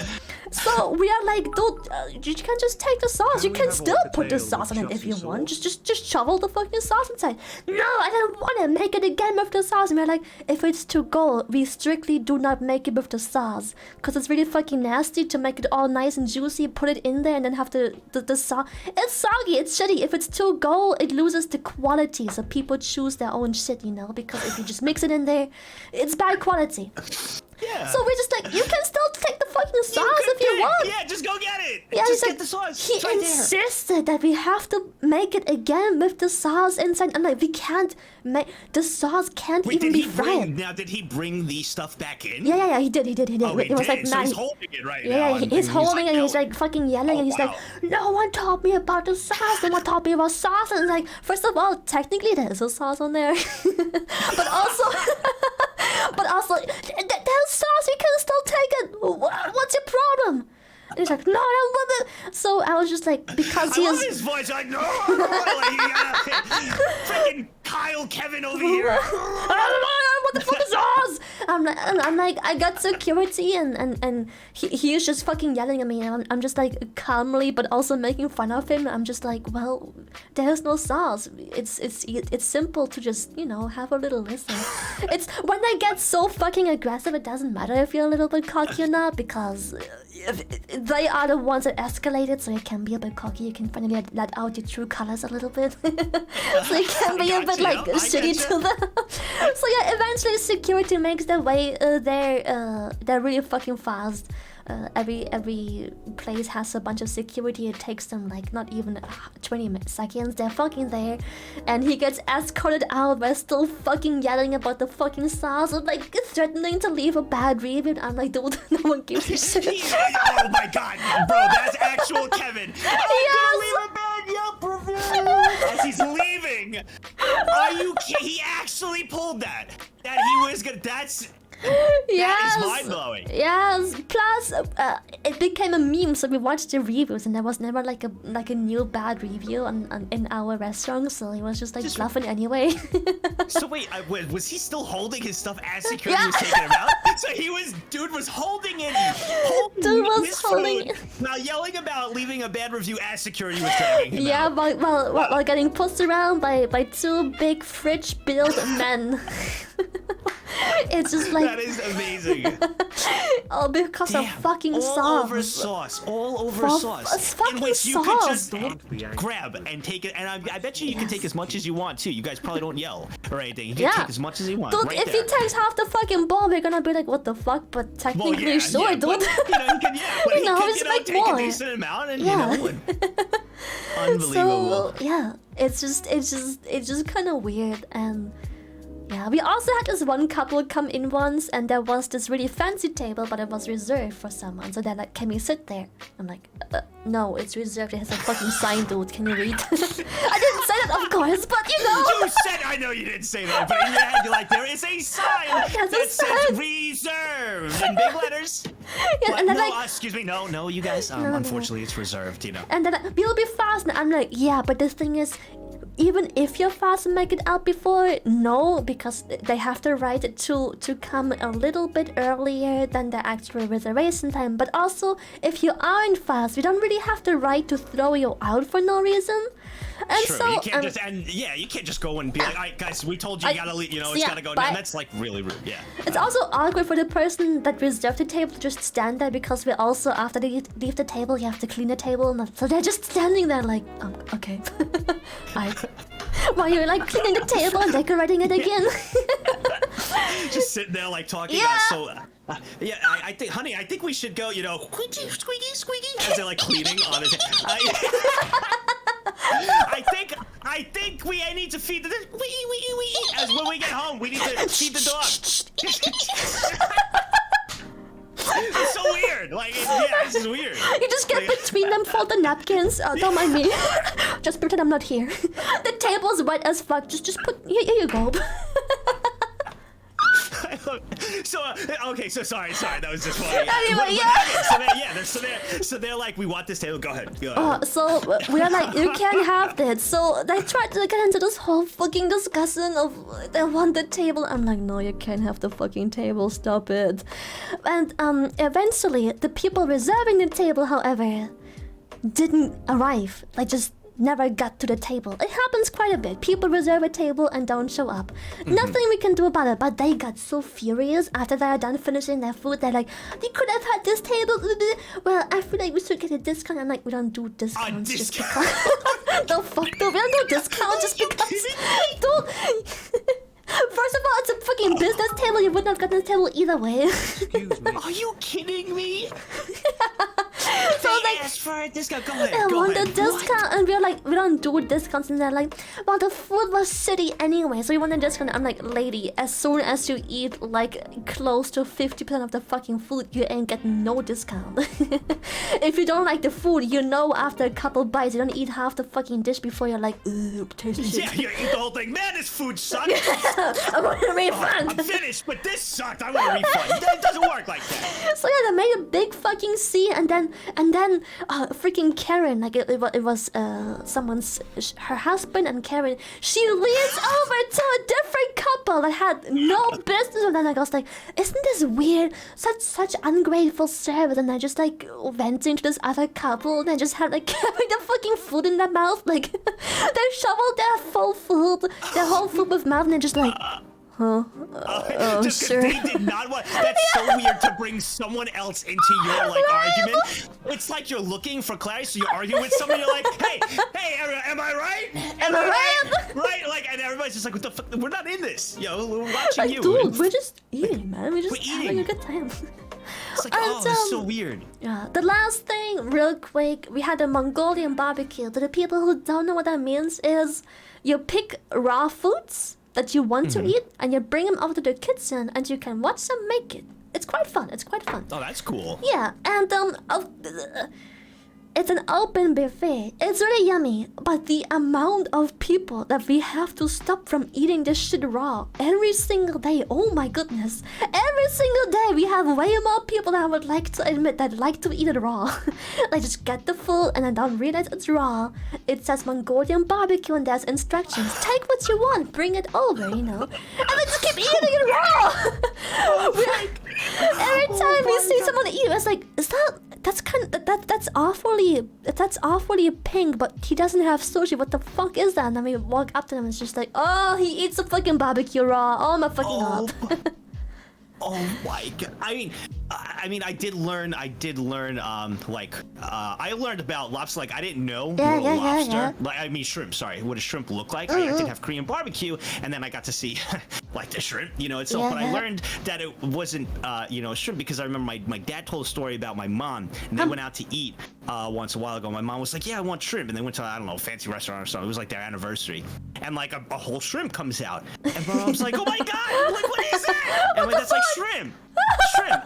we are like, dude, you can just take the sauce. You can still put the sauce on it if you want. Just shovel the fucking sauce inside. No, I don't want to make it again with the sauce. And we're like, if it's to go, we strictly do not make it with the sauce, because it's really fucking nasty to make it all nice and juicy, put it in there, and then have the sauce. It's soggy. It's shitty. If it's to go, it loses the quality. So people choose their own shit, you know, because if you just mix it in there, it's bad quality. Yeah. So we're just like, you can still take the fucking sauce if you want. Yeah, just go get it. Yeah, just like, get the sauce. He insisted that we have to make it again with the sauce inside. I'm like, we can't make the sauce can't even be fried. Now, did he bring the stuff back in? Yeah, he did. Oh, it was like so nine. he's holding it right now. Yeah, he's holding it, and he's like fucking yelling, and he's wow. like, no one told me about the sauce. No one told me about sauce. And like, first of all, technically there is a sauce on there, but also, there's sauce. We can still take it. What's your problem? And he's like, no, I don't want it. So I was just like, because he I is. love his voice. Like, no, freaking Kyle Kevin over here. What the fuck is sauce? I'm like, I got security, and he is just fucking yelling at me, and I'm just like calmly, but also making fun of him. I'm just like, well, there's no sauce. It's simple to just, you know, have a little listen. It's when they get so fucking aggressive, it doesn't matter if you're a little bit cocky or not, because they are the ones that escalated, so you can be a bit cocky. You can finally let out your true colors a little bit. So you can be a bit like shitty to them. So yeah, eventually security makes their way there. They're really fucking fast. Every place has a bunch of security. It takes them like not even 20 seconds. They're fucking there, and he gets escorted out by still fucking yelling about the fucking sauce and like threatening to leave a bad review. I'm like, dude, no one gives a shit. Oh my god, bro, that's actual Kevin. As he's leaving. Are you kidding? He actually pulled that. that he was gonna. Yes. That is mind-blowing. Yes. Plus, it became a meme, so we watched the reviews, and there was never like a new bad review in our restaurant, so he was just like bluffing anyway. So wait, was he still holding his stuff as security was taking him out? So dude was holding it. Dude was holding it. Now yelling about leaving a bad review as security was dragging him out. while getting pushed around by two big fridge-built men. It's just like that is amazing. All because of fucking sauce. All over sauce. It's fucking in which you sauce, could just grab and take it, and I bet you can take as much as you want too. You guys probably don't yell or anything. You can take as much as you want. Dude, right if there. he takes half the fucking ball, we're gonna be like, what the fuck? But technically, sure, dude. But, but you know, he it's could, like take more. a decent amount, and unbelievable. So it's just kind of weird. And yeah, we also had this one couple come in once, and there was this really fancy table, but it was reserved for someone. So they're like, "Can we sit there?" I'm like, "No, it's reserved. It has a fucking sign, dude. Can you read?" I didn't say that, of course, but you know. You said, I know you didn't say that, but in your head you're like, there is a sign that says reserved in big letters. Yeah, and then no, like, excuse me, no, you guys. Unfortunately, it's reserved. You know. And then we'll be fast, and I'm like, yeah, but the thing is, even if you're fast and make it out before, no, because they have the right to come a little bit earlier than the actual reservation time. But also, if you aren't fast, we don't really have the right to throw you out for no reason. And True, so, you can't you can't just go and be like, all right, guys, we told you, you gotta leave, it's gotta go down. That's like really rude, It's also awkward for the person that reserved the table to just stand there, because we also, after they leave the table, you have to clean the table, and so they're just standing there like, okay. While you're like cleaning the table and decorating it again. Just sitting there like talking about I think, honey, I think we should go, squeaky, as they're like cleaning on it. I think I need to feed the as when we get home, we need to feed the dog. It's so weird. Like, this is weird. You just get between them, fold the napkins. Don't mind me. Just pretend I'm not here. The table's wet as fuck. Just put. Here you go. Okay, so sorry, that was just funny. Anyway, So they're like, we want this table. Go ahead. So we're like, you can't have that. So they tried to get into this whole fucking discussion of they want the table. I'm like, no, you can't have the fucking table. Stop it. And eventually, the people reserving the table, however, didn't arrive. Like, just never got to the table. It happens quite a bit. People reserve a table and don't show up. Nothing we can do about it, but they got so furious after they are done finishing their food. They're like, they could have had this table. Well, I feel like we should get a discount. I'm like, we don't do discounts just because. No, fuck, dude. We don't do discounts just because. Dude. First of all, it's a fucking business table. You wouldn't have gotten the table either way. Are you kidding me? So they asked for a discount. Go ahead. I want a discount, and we're like, we don't do discounts. And they're like, well, the food was shitty anyway, so you want a discount. I'm like, lady, as soon as you eat like close to 50% of the fucking food, you ain't getting no discount. If you don't like the food, after a couple bites, you don't eat half the fucking dish before you're like, ooh, tastes shit. Yeah, you eat the whole thing. Man, this food sucked. I want a refund. I'm finished, but this sucked. I want a refund. It doesn't work like that. So yeah, they made a big fucking scene, and then freaking Karen, like it was her husband and Karen. She leans over to a different couple that had no business. And then I was like, isn't this weird? Such ungrateful service. And I just like went into this other couple, and I just had like having the fucking food in their mouth, like they shoveled their whole food with mouth, and they're just like, just sure. They did not want. That's so weird to bring someone else into your argument. It's like you're looking for clarity, so you argue with someone. You're like, hey, am I right? Am I right? Right? Like, and everybody's just like, what the fuck? We're not in this. We're watching you. Dude, we're just eating, man. We're just having a good time. It's like, this is so weird. Yeah. The last thing, real quick, we had a Mongolian barbecue. To the people who don't know what that means, is you pick raw foods that you want to eat, and you bring them over to the kitchen, and you can watch them make it. It's quite fun. Oh, that's cool. Yeah, and it's an open buffet. It's really yummy, but the amount of people that we have to stop from eating this shit raw every single day. Oh my goodness. Every single day we have way more people than I would like to admit that like to eat it raw. Like just get the food and I don't realize it's raw. It says Mongolian barbecue and there's instructions. Take what you want, bring it over, you know. And then just keep eating it raw. Every time we see someone eat it, it's like, that's awfully pink, but he doesn't have sushi. What the fuck is that? And then we walk up to him and it's just like, oh, he eats a fucking barbecue raw. Oh my fucking god. Oh my god! I mean, I did learn. I learned about lobster. Like, I didn't know lobster. Yeah. Like, I mean, shrimp. Sorry, what a shrimp look like. I did have Korean barbecue, and then I got to see like the shrimp, you know, itself. But I learned that it wasn't, shrimp because I remember my dad told a story about my mom, and they went out to eat once a while ago. My mom was like, "Yeah, I want shrimp," and they went to, I don't know, a fancy restaurant or something. It was like their anniversary, and like a whole shrimp comes out, and my mom's like, "Oh my god! Like, what is that?" And like, that's like shrimp.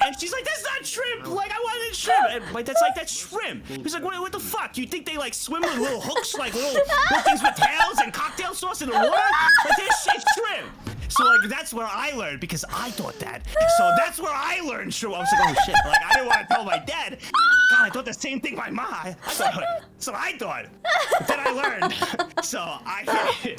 And she's like, "That's not shrimp! Like, I wanted shrimp!" And like, that's shrimp. He's like, what the fuck? You think they like swim with little hooks, like little things with tails and cocktail sauce in the water? Like, this shit's shrimp. So like, that's where I learned, because I thought that. So that's where I learned shrimp. I was like, oh shit, like I didn't want to tell my dad. God, I thought the same thing my mom. So I thought. But then I learned. So I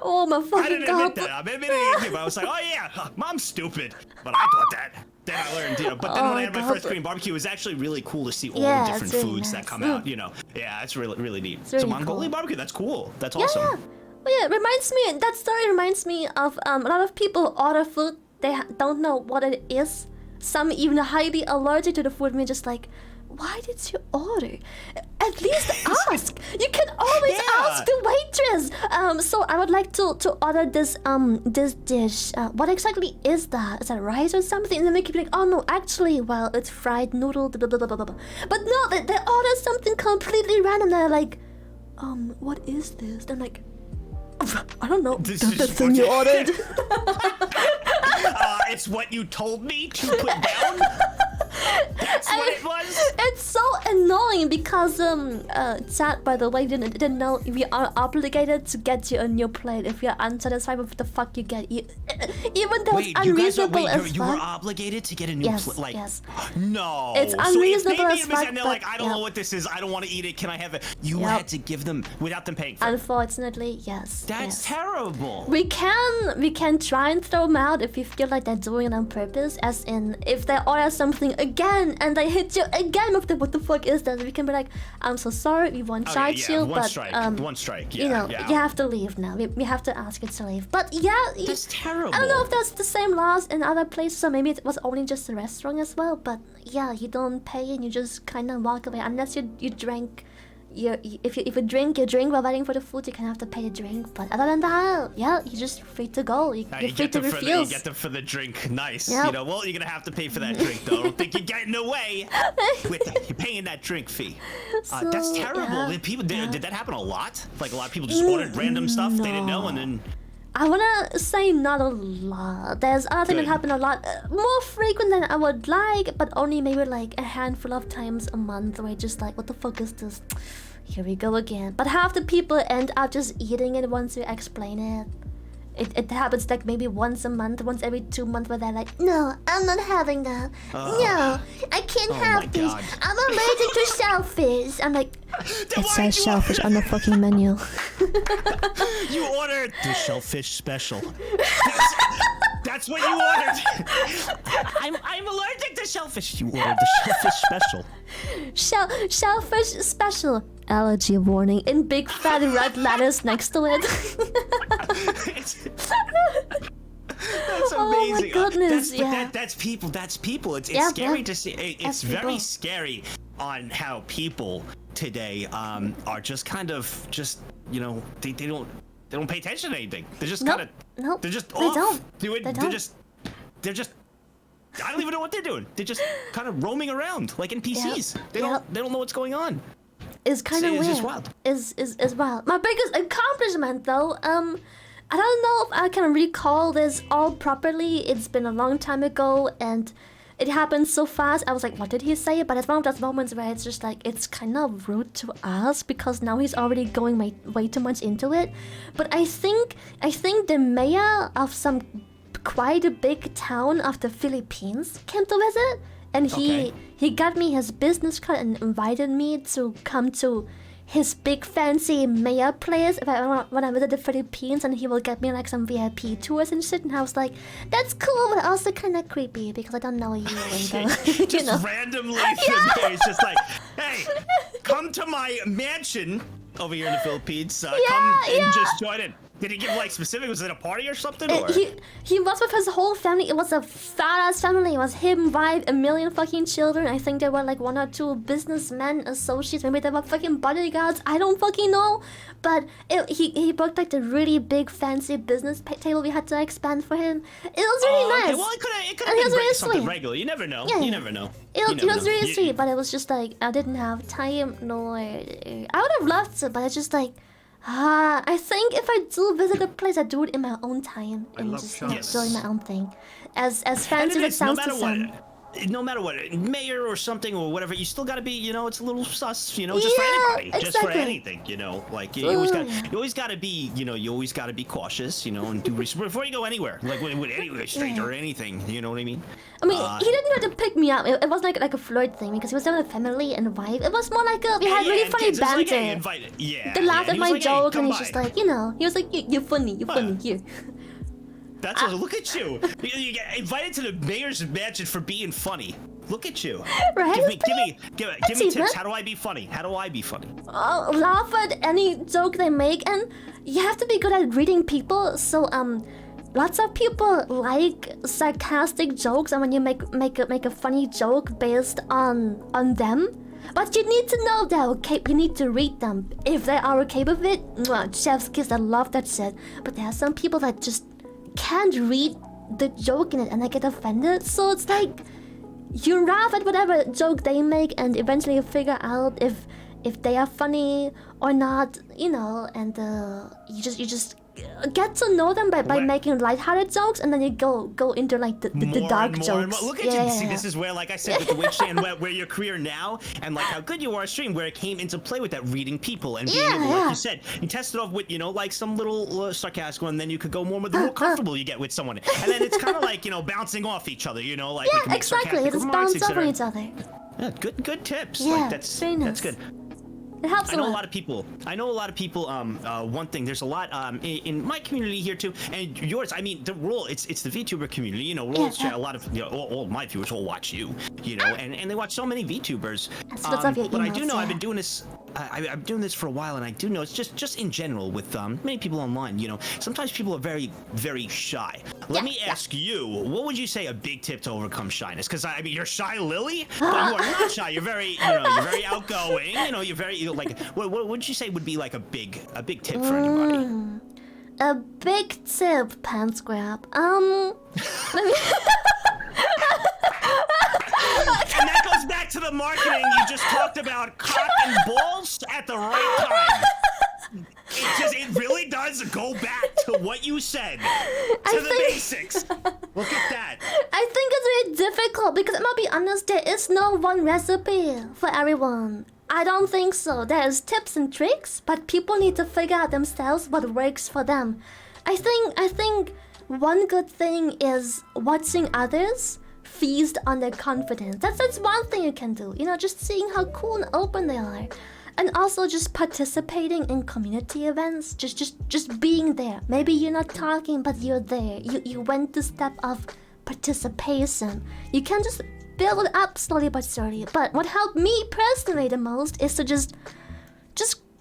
oh my fucking god. I didn't admit that. I'm admitting it, but I was like, oh yeah, mom's stupid. But I thought that. Then I learned, you know. But then when I had my first Korean barbecue, it was actually really cool to see all the different foods that come out, you know. Yeah, it's really neat. It's really so Mongolian barbecue, that's cool. That's awesome. Yeah. Well, yeah, it reminds me, that story reminds me of a lot of people order food, they don't know what it is. Some even highly allergic to the food, and just like, why did you order? At least ask. You can always ask the waitress. So I would like to order this this dish. What exactly is that? Is that rice or something? And then they keep like, oh no, actually, well, it's fried noodle. Blah, blah, blah, blah, blah. But no, they order something completely random. They're like, what is this? They're like, I don't know. This the is thing you ordered. It's what you told me to put down. That's what it was. It's so annoying because chat, by the way, didn't know we are obligated to get you a new plate if you're unsatisfied with the fuck you get. Even though it's unreasonable as fuck. You were obligated to get a new plate. Like, no. It's unreasonable as fuck. And they're like, I don't know what this is. I don't want to eat it. Can I have it? You had to give them without them paying for it. Unfortunately, yes. That's terrible. We can try and throw them out if we feel like they're doing it on purpose. As in, if they order something again and they hit you again with the what the fuck is that, we can be like, I'm so sorry, we won't charge you, one but strike. One strike. Yeah, you know, you have to leave now. We have to ask you to leave. But yeah, that's terrible. I don't know if that's the same laws in other places, or maybe it was only just a restaurant as well. But yeah, you don't pay and you just kind of walk away unless you drink. If you drink, you drink while waiting for the food. You can have to pay the drink, but other than that, yeah, you're just free to go. You're free to refuse. You get them for the drink. Nice. Yep. You know, well, you're gonna have to pay for that drink though. I don't think you're getting away with that. You're paying that drink fee. So, that's terrible. Did that happen a lot? Like a lot of people just ordered random stuff they didn't know, and then. I wanna say not a lot. There's other things that happen a lot, more frequent than I would like, but only maybe like a handful of times a month where I just like, what the fuck is this? Here we go again. But half the people end up just eating it once you explain it. It happens like maybe once a month, once every 2 months, where they're like, no, I'm not having that. No, I can't have these. I'm allergic to shellfish. I'm like, it says shellfish on the fucking menu. You ordered the shellfish special. That's what you ordered. I'm allergic to shellfish. You ordered the shellfish special. Shellfish special. Allergy warning in big fat red letters next to it. That's amazing. Oh my goodness, that's people. That's people. It's scary to see. It's very scary on how people today are just kind of you know, they don't pay attention to anything. They're just kind of they're just off. They're just I don't even know what they're doing. They're just kind of roaming around like NPCs. They don't know what's going on. It's kind of weird. It's wild. Is wild. My biggest accomplishment though, I don't know if I can recall this all properly. It's been a long time ago, and it happened so fast. I was like, what did he say? But it's one of those moments where it's just like, it's kind of rude to ask because now he's already going way too much into it. But I think the mayor of some quite a big town of the Philippines came to visit, and he got me his business card and invited me to come to his big fancy mayor place when I visit the Philippines, and he will get me like some VIP tours and shit. And I was like, that's cool, but also kind of creepy because I don't know you. And, you know. Randomly from there, it's just like, hey, come to my mansion over here in the Philippines. Come and just join it. Did he give like specific? Was it a party or something? Or? He was with his whole family. It was a fat ass family. It was him, wife, a million fucking children. I think there were like 1 or 2 businessmen, associates. Maybe they were fucking bodyguards. I don't fucking know. But he booked like the really big fancy business table we had to expand for him. It was really nice. Okay. Well, it could have been really something regular. You never know. You never know. It was really sweet, but it was just like I didn't have time. No, I would have loved to, but it's just like. I think if I do visit a place, I do it in my own time and just doing my own thing. As fancy as it sounds to some. No matter what, mayor or something or whatever, you still gotta be, you know, it's a little sus, you know, just for anybody, just for anything, you know, like you always gotta be, you know, you always gotta be cautious, you know, and do research before you go anywhere, like with any stranger or anything, you know what I mean? I mean, he didn't have to pick me up. It wasn't like a flirt thing because he was there with a family and wife. It was more like we had really funny banter. Like, hey, they laughed at my like, joke, hey, and he's by. just like, you know, he was like, you're funny, here. That's look at you. You get invited to the mayor's mansion for being funny. Look at you. Right? Give me tips. How do I be funny? How do I be funny? Oh, laugh at any joke they make, and you have to be good at reading people. So lots of people like sarcastic jokes, and when you make a funny joke based on them. But you need to know they're okay. You need to read them. If they are okay with it, chef's kiss. I love that shit. But there are some people that just can't read the joke in it and I get offended. So it's like you laugh at whatever joke they make and eventually you figure out if they are funny or not, you know, and you just get to know them by making lighthearted jokes, and then you go into like the dark jokes. Look at you. See, this is where, like I said, with the Witch and where your career now, and like how good you are at stream, where it came into play with that reading people and being able, like you said, you tested off with, you know, like some little sarcastic one, and then you could go more with the more comfortable you get with someone, and then it's kind of like, you know, bouncing off each other, you know, like we can make exactly. It just bounce off each other. Yeah, good tips. Yeah, like that's good. It helps I know a lot of people. One thing, there's a lot in my community here too, and yours. I mean, it's the VTuber community. You know, a lot of all my viewers all watch you. You know, and they watch so many VTubers. But I do know I've been doing this. I'm doing this for a while, and I do know it's just in general with many people online. You know, sometimes people are very, very shy. Let me ask you, what would you say a big tip to overcome shyness? Because I mean, you're shy, Lily, but you are not shy. You're very, you're very outgoing. You know, you're very like. What would you say would be like a big tip for anybody? A big tip, Pants Grab. And that goes back to the marketing you just talked about, cock and balls at the right time. It really does go back to what you said, to the basics. Look at that. I think it's really difficult because I'm gonna be honest, there is no one recipe for everyone. I don't think so. There's tips and tricks, but people need to figure out themselves what works for them. I think one good thing is watching others feast on their confidence. That's one thing you can do. You know, just seeing how cool and open they are. And also just participating in community events. Just being there. Maybe you're not talking, but you're there. You went the step of participation. You can just build it up slowly but surely. But what helped me personally the most is to just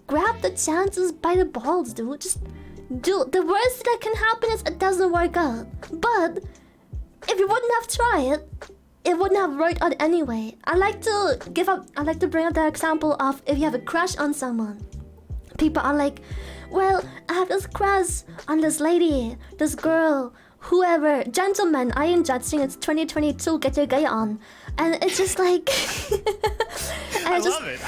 grab the chances by the balls, dude. Just do. The worst that can happen is it doesn't work out. But if you wouldn't have tried it wouldn't have worked out anyway. I like to bring up the example of if you have a crush on someone. People are like, well, I have this crush on this lady, this girl, whoever. Gentlemen, I ain't judging, it's 2022, get your gay on. And it's just like... I love it.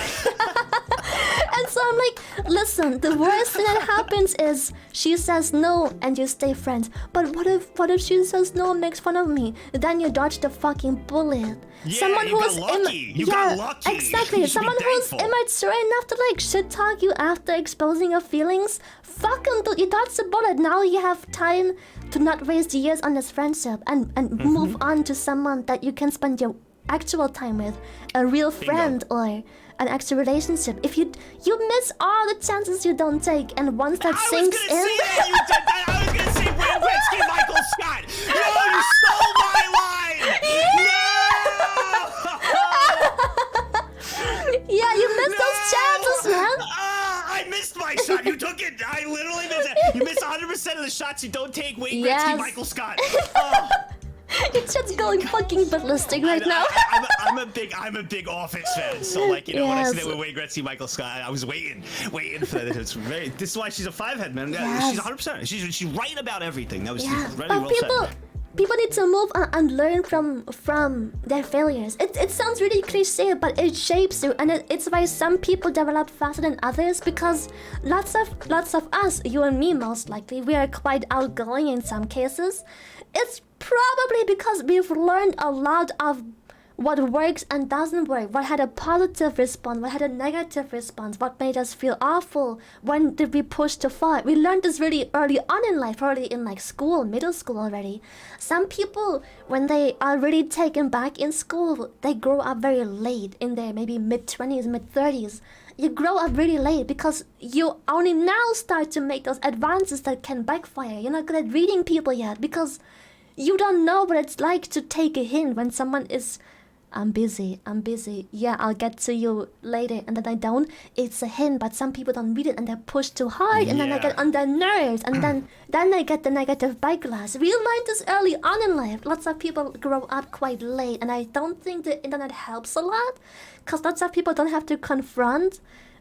And so I'm like, listen, the worst thing that happens is she says no and you stay friends. But what if she says no and makes fun of me? Then you dodge the fucking bullet. Yeah, Someone you who's got lucky. You got lucky. Exactly. You should be Someone who's thankful. immature enough to like shit talk you after exposing your feelings. Fuck them, dude. You dodged the bullet. Now you have time to not waste years on this friendship and move on to someone that you can spend your actual time with, a real friend or an actual relationship. If you miss all the chances you don't take, and once that sinks in. I was gonna say Wayne Gretzky, Michael Scott. No, you stole my line. Yeah, you missed those chances, man. I missed my shot. You took it. I literally missed it. You missed 100% of the shots you don't take. Wayne Gretzky, Michael Scott. Oh. It's just going fucking ballistic right now. I'm a big Office fan, so like when I see that with Wayne Gretzky, Michael Scott, I was waiting for that. This is why she's a 5-head, man. Yes. She's 100%. She's right about everything. That was really But well said. People need to move on and learn from their failures. It sounds really cliche, but it shapes you, and it's why some people develop faster than others, because lots of us, you and me most likely, we are quite outgoing in some cases. It's probably because we've learned a lot of what works and doesn't work, what had a positive response, what had a negative response, what made us feel awful, when did we push too far. We learned this really early on in life, early in like school, middle school already. Some people, when they are really taken back in school, they grow up very late, in their maybe mid-20s, mid-30s. You grow up really late because you only now start to make those advances that can backfire. You're not good at reading people yet because you don't know what it's like to take a hint when someone is, I'm busy, yeah, I'll get to you later, and then I don't. It's a hint, but some people don't read it and they push too hard, and then they get on their nerves, and then they get the negative backlash. We learned this early on in life. Lots of people grow up quite late, and I don't think the internet helps a lot, because lots of people don't have to confront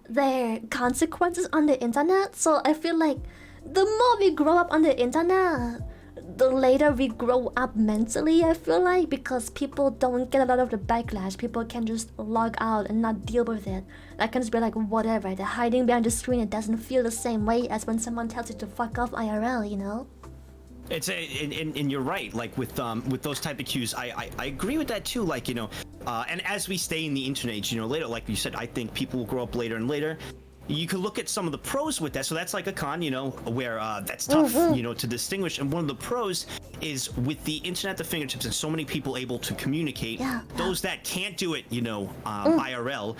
their consequences on the internet. So I feel like the more we grow up on the internet, the later we grow up mentally, I feel like, because people don't get a lot of the backlash. People can just log out and not deal with it. That can just be like, whatever. They're hiding behind the screen. It doesn't feel the same way as when someone tells you to fuck off IRL, you know? And you're right. Like with those type of cues, I agree with that too. Like and as we stay in the internet, later, like you said, I think people will grow up later and later. You could look at some of the pros with that. So that's like a con, where that's tough, to distinguish. And one of the pros is with the internet at the fingertips and so many people able to communicate, those that can't do it, IRL,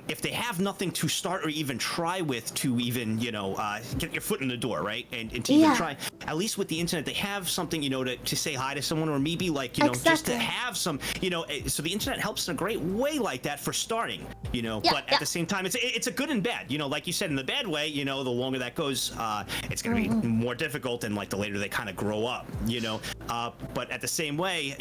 if they have nothing to start or even try with to even, get your foot in the door, right? And to even try, at least with the internet, they have something, to say hi to someone, or maybe like, just to have some, so the internet helps in a great way like that for starting, but at the same time, it's a good and bad, like you said, in the bad way, the longer that goes, it's going to be more difficult, and like the later they kind of grow up, but at the same way,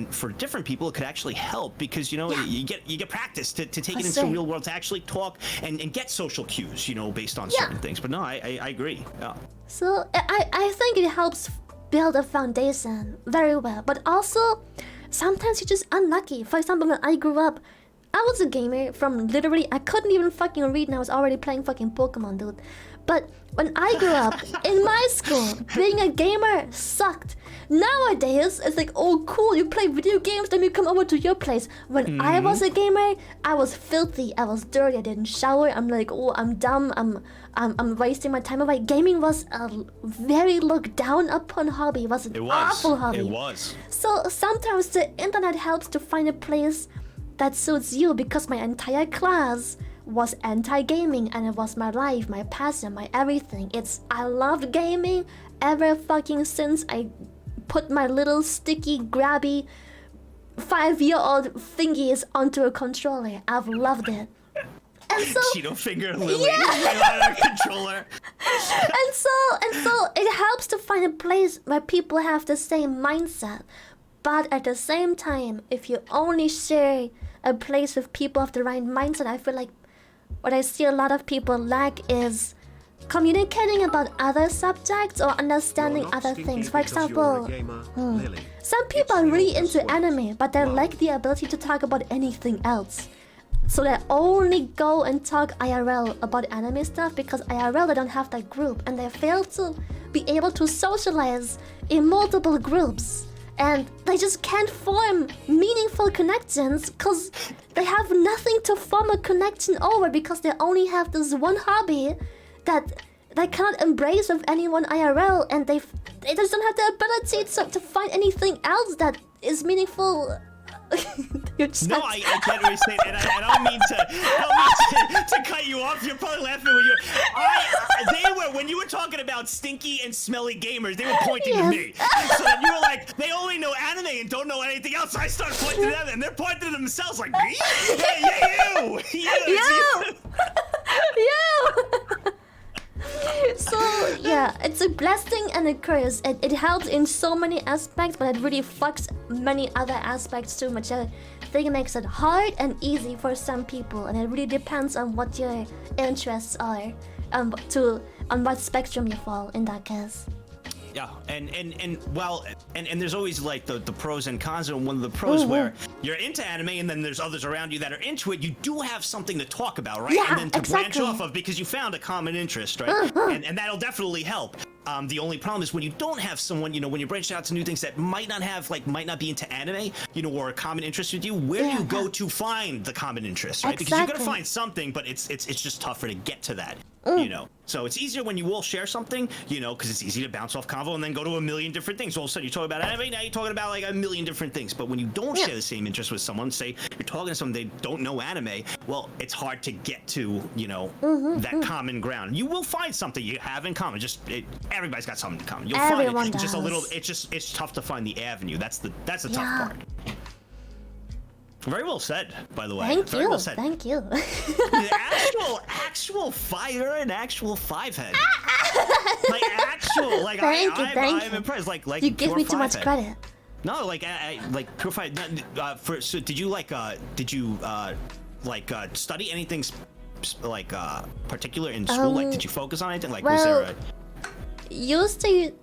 for different people, it could actually help because, you get practice to take it into the real world, to actually talk and get social cues, based on certain things. But no, I agree. Yeah. So I think it helps build a foundation very well, but also sometimes you're just unlucky. For example, when I grew up, I was a gamer from literally, I couldn't even fucking read and I was already playing fucking Pokemon, dude. But when I grew up, in my school, being a gamer sucked. Nowadays, it's like, oh cool, you play video games, let me come over to your place. When I was a gamer, I was filthy, I was dirty, I didn't shower, I'm like, oh, I'm dumb, I'm wasting my time away. Gaming was a very looked down upon hobby, it was an awful hobby. It was. So sometimes the internet helps to find a place that suits you, because my entire class was anti-gaming and it was my life, my passion, my everything. I loved gaming ever fucking since I put my little sticky grabby 5-year-old thingies onto a controller. I've loved it. And so Cheeto finger Lily on a controller. and so it helps to find a place where people have the same mindset. But at the same time, if you only share a place with people of the right mindset, I feel like what I see a lot of people lack is communicating about other subjects or understanding other things. For example, some people are really into anime, but they lack the ability to talk about anything else. So they only go and talk IRL about anime stuff because IRL they don't have that group and they fail to be able to socialize in multiple groups. And they just can't form meaningful connections because they have nothing to form a connection over because they only have this one hobby that they cannot embrace with anyone IRL, and they just don't have the ability to find anything else that is meaningful. No, I can't really say that. I don't mean to cut you off. You're probably laughing when you're. When you were talking about stinky and smelly gamers, they were pointing to me. So then you were like, they only know anime and don't know anything else. So I started pointing to them, and they're pointing to themselves like, me? Yeah, you! So yeah, it's a blessing and a curse. It helps in so many aspects, but it really fucks many other aspects too much. I think it makes it hard and easy for some people, and it really depends on what your interests are, on what spectrum you fall in that case. Yeah, and there's always like the pros and cons, and one of the pros where you're into anime and then there's others around you that are into it, you do have something to talk about, right? Yeah, and then to branch exactly. off of because you found a common interest, right? And that'll definitely help. The only problem is when you don't have someone, when you branch out to new things that might not be into anime, or a common interest with you, where do you go to find the common interest, right? Because you're gonna find something, but it's just tougher to get to that, So it's easier when you all share something, because it's easy to bounce off convo and then go to a million different things. All of a sudden you're talking about anime, now you're talking about like a million different things. But when you don't share the same interest with someone, say you're talking to someone they don't know anime, well, it's hard to get to, that common ground. You will find something you have in common. Everybody's got something in common. You'll Everyone find it. does. Just a little. It's tough to find the avenue. That's the tough part. Very well said, by the way. Very well said. Thank you. actual fire and actual five head. I'm impressed. Like you give me too much credit. No, like pure five. So did you study anything particular in school? Like, did you focus on anything? Like, was there a you studied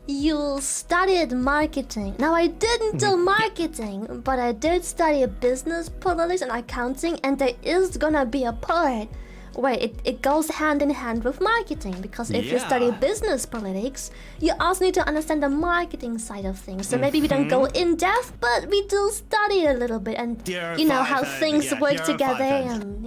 marketing. Now I didn't do marketing, but I did study business, politics, and accounting, and there is gonna be a part where it goes hand in hand with marketing, because if you study business politics, you also need to understand the marketing side of things. So maybe we don't go in depth, but we do study a little bit, and how things work together, and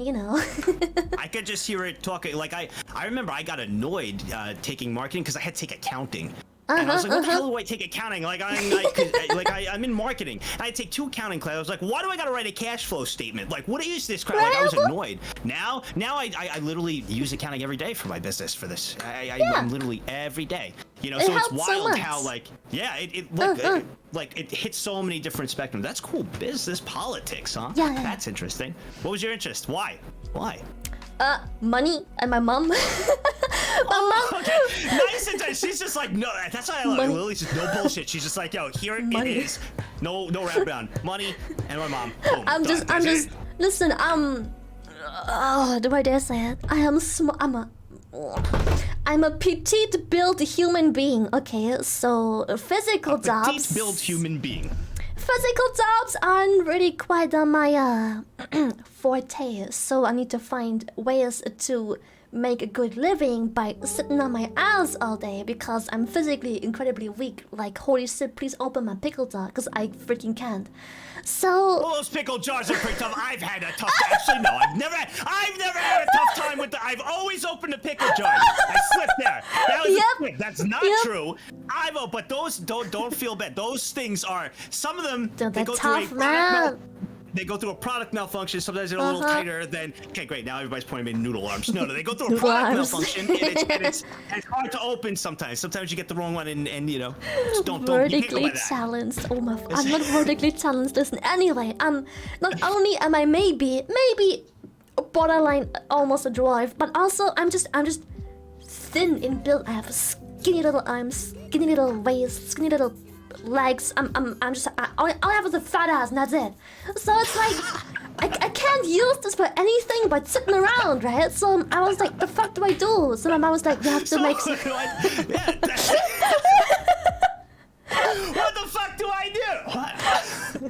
I could just hear it talking. Like I remember I got annoyed taking marketing because I had to take accounting. And I was like, what the hell do I take accounting? I'm in marketing. I had to take 2 accounting classes. I was like, why do I gotta write a cash flow statement? Like, what is this crap? Like, I was annoyed. Now I literally use accounting every day for my business for this. I'm literally every day. So it's wild how it hits so many different spectrums. That's cool. Business politics, huh? Yeah. That's interesting. What was your interest? Why? Money and my mom. Okay. Nice and she's just like, no, that's why I love Lily's just no bullshit. She's just like, yo, here it is. No wrap around. Money and my mom. Boom, listen, do I dare say it? I'm a petite built human being, okay? So physical jobs. Petite built human being. Physical jobs aren't really quite my forte, so I need to find ways to make a good living by sitting on my ass all day, because I'm physically incredibly weak. Like, holy shit, please open my pickle jar, because I freaking can't. So those pickle jars are pretty tough. I've had a tough actually no, I've never had a tough time with I've always opened a pickle jar. I slipped there. That was a slip. That's not true. But those don't feel bad. Those things are, some of them they go through a product malfunction. Sometimes they're a little tighter than. Okay, great. Now everybody's pointing at me noodle arms. No, they go through a product malfunction, and it's hard to open sometimes. Sometimes you get the wrong one, and just don't vertically challenged. Oh my! I'm not vertically challenged. Listen, anyway, not only am I maybe borderline almost a dwarf, but also I'm just thin in build. I have skinny little arms, skinny little waist, skinny little legs. All I have is a fat ass, and that's it. So it's like I can't use this for anything but sitting around, right? So I was like, the fuck do I do? So my mom was like, you have to make some. What the fuck do I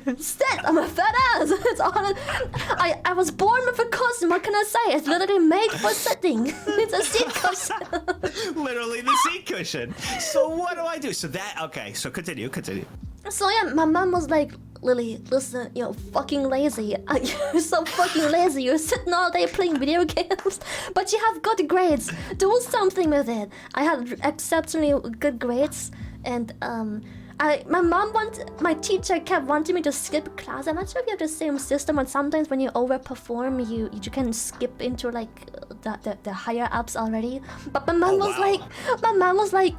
do? Sit! I'm a fat ass! It's all I was born with a cushion, what can I say? It's literally made for sitting. It's a seat cushion. Literally the seat cushion. So what do I do? So so continue. So yeah, my mom was like, Lily, listen, you're fucking lazy. You're so fucking lazy. You're sitting all day playing video games, but you have good grades. Do something with it. I had exceptionally good grades, and my teacher kept wanting me to skip class. I'm not sure if you have the same system, but sometimes when you overperform, you can skip into like the higher ups already. But my mom was like,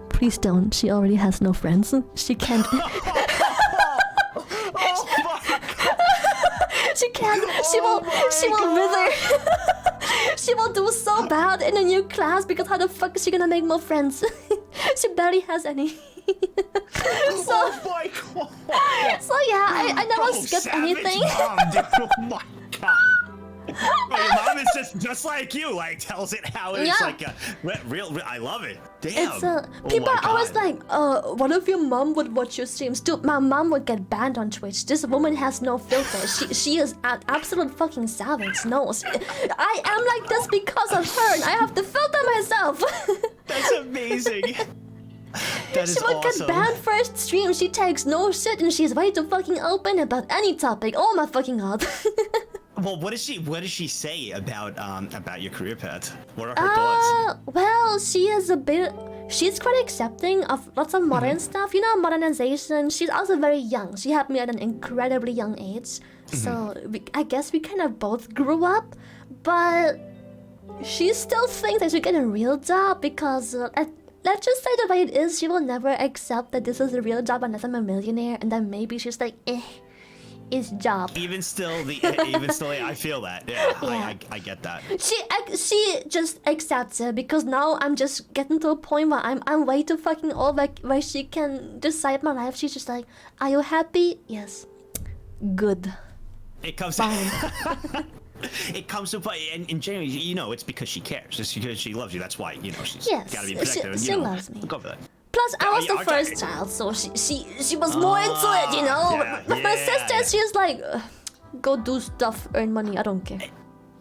please don't. She already has no friends. She can't. She can't. She will wither. She will do so bad in a new class because how the fuck is she gonna make more friends? She barely has any. So yeah, I never skipped anything. Oh my god. Your mom is just like you, like tells it how it is, like real. I love it. Damn. It's people are always like, what if your mom would watch your streams? Dude, my mom would get banned on Twitch. This woman has no filter. She is an absolute fucking savage. No, I am like this because of her, and I have to filter myself. That's amazing. That is she would awesome. get banned first stream. She takes no shit, and she's way too fucking open about any topic. Oh my fucking god. Well, what does she say about your career path? What are her thoughts? Well, she's quite accepting of lots of modern stuff. You know, modernization. She's also very young. She had me at an incredibly young age. So I guess we kind of both grew up, but she still thinks I should get a real job because let's just say the way it is, she will never accept that this is a real job unless I'm a millionaire, and then maybe she's like, it's job. Even still, I feel that. Yeah. I get that. She just accepts it because now I'm just getting to a point where I'm way too fucking old, like where she can decide my life. She's just like, are you happy? Yes. Good. It comes. It comes to play, and generally, you know, it's because she cares. It's because she loves you. That's why, you know, she's got to be protective. She loves me. Go for that. Plus, I was the first child, so she was more into it, you know. My sister, she's like, go do stuff, earn money. I don't care.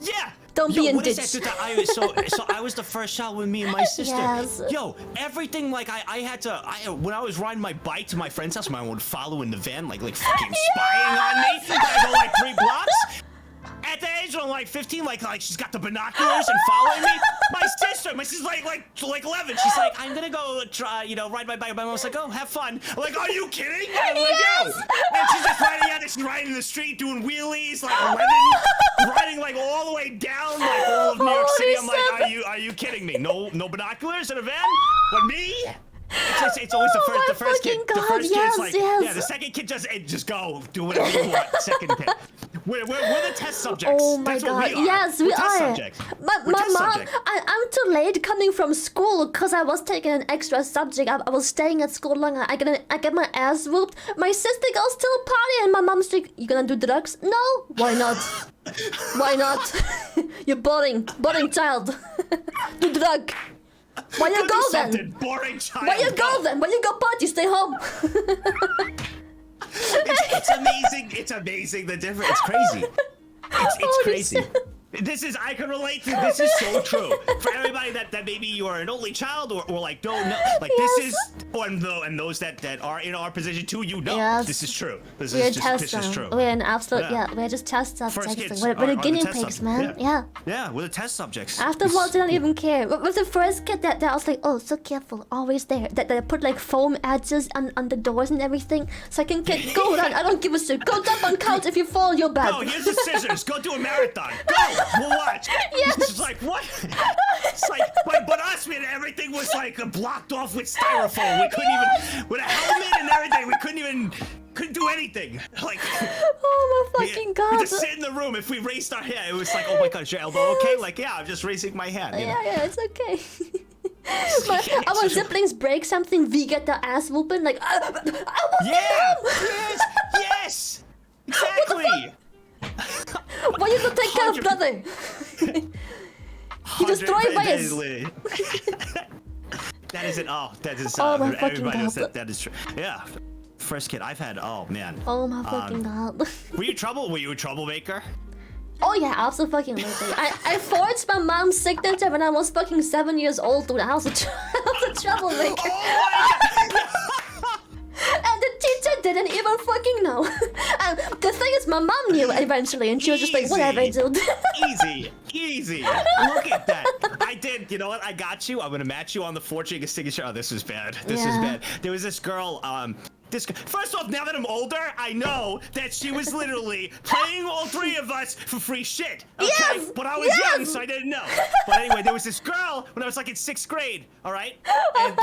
Yeah. Don't be in what ditch. Is that? So I was the first child with me and my sister. Yes. Yo, everything like I had to. When I was riding my bike to my friend's house, my mom would follow in the van, like fucking spying on me. I go like 3 blocks. At the age of like 15, like she's got the binoculars and following me. My sister's like 11. She's like, I'm gonna go try, ride my bike. My mom's like, oh, have fun. I'm like, are you kidding? I'm like, yo. And she's just riding out there. She's riding in the street, doing wheelies, like 11, riding like all the way down, like all of New York City. I'm like, are you kidding me? No binoculars in a van? But me? It's always the first kid. God, The first yes, kid's like, yes. yeah. The second kid just go do whatever you want. Second kid. We're the test subjects. Oh my That's god, what we are. yes, we We're test are. Subjects. But We're my test mom, subjects. I'm too late coming from school because I was taking an extra subject. I was staying at school longer. I get my ass whooped. My sister goes to a party and my mom's like, you gonna do drugs? No. Why not? Why not? You're boring child. Do drug. Why you go then? Boring child. Why you go then? Why you go party? Stay home. It's amazing. It's amazing. The difference. It's crazy. It's crazy. I can relate to this. Is so true for everybody that maybe you are an only child or like don't know, like Yes. this is and those that are in our position too, Yes. this is true. This We're is true. We're an absolute Yeah. we're just test First subjects. kids We're the are guinea test pigs, subjects. man. Yeah. Yeah, we're the test subjects. Afterwards, they don't even care. With the first kid, that I was like, oh, so careful, always there. That they put like foam edges on the doors and everything. Second kid, go run. I don't give a shit. Go jump on couch. If you fall, you're bad. Go, here's the scissors. Go do a marathon. Go, we'll watch. Yes. It's like, what? It's like, but us, man, everything was like blocked off with styrofoam. We couldn't even, with a helmet and everything, we couldn't do anything. Like, oh my fucking god. We just sit in the room. If we raised our hand, it was like, oh my god, is your elbow okay? Like, yeah, I'm just raising my hand. You know? Yeah, it's okay. Our siblings break something, we get the ass whooping. Like, yes, exactly. Why you don't take care of brother? He destroy ways. That isn't. Oh, that is. Oh my fucking everybody god. said that is true. Yeah. first kid. I've had, oh man. Oh my fucking god. Were you a troublemaker? Oh yeah, absolutely. I forged my mom's signature when I was fucking 7 years old, dude. I was a troublemaker. And the teacher didn't even fucking know. And the thing is, my mom knew eventually, and she was just like, whatever, dude. Easy. Look at that. I did. You know what? I got you. I'm gonna match you on the forging a signature. Oh, this is bad. This is bad. There was this girl. First off, now that I'm older, I know that she was literally paying all three of us for free shit. Okay? Yes! But I was young, so I didn't know. But anyway, there was this girl when I was like in 6th grade. All right. And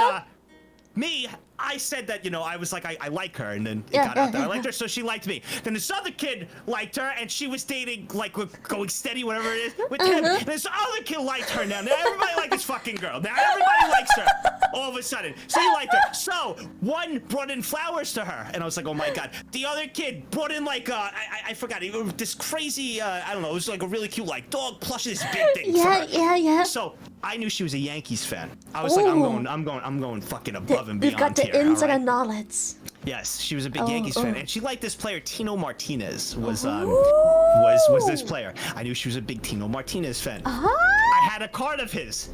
I said that, you know, I was like, I like her, and then it got out there. I liked her, so she liked me. Then this other kid liked her, and she was dating, like, going steady, whatever it is, with him. And this other kid liked her now. Now everybody liked this fucking girl. Now everybody likes her all of a sudden. So he liked her. So one brought in flowers to her, and I was like, oh my god. The other kid brought in, like, I forgot, this crazy, I don't know, it was like a really cute, like, dog plush, this big thing. Yeah. So I knew she was a Yankees fan. I was like, I'm going fucking above and beyond. You've got the inside knowledge. Yes, she was a big Yankees fan, and she liked this player. Tino Martinez was this player. I knew she was a big Tino Martinez fan. I had a card of his,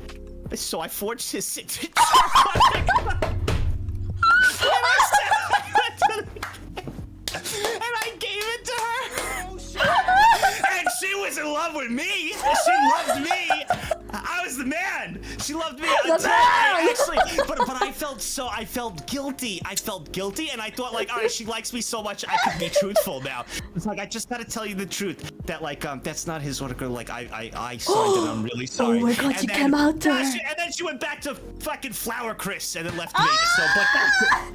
so I forged his signature. And I gave it to her. And she was in love with me. She loved me. I was the man. She loved me. But I felt guilty. I felt guilty, and I thought, like, all right, she likes me so much, I could be truthful now. It's like, I just gotta tell you the truth that, like, that's not his autograph. Like, I signed it. I'm really sorry. Oh my god, and you came out there. And then she went back to fucking Flower Chris and then left me. So, but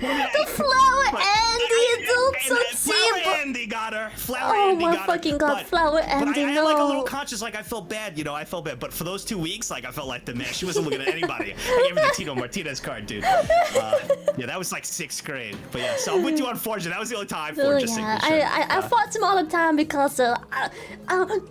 the Flower Andy, dude. Flower Andy got her. Flower oh Andy my got fucking her. god, Flower Andy, but I no. had like a little conscience, like I felt bad, you know, I felt bad. But for those 2 weeks, like I felt like the man. She wasn't looking at anybody. I gave her the Tito Martinez card, dude. Yeah, that was like 6th grade. But yeah, so I'm with you on forging. That was the only time I forged a signature. I fought him all the time because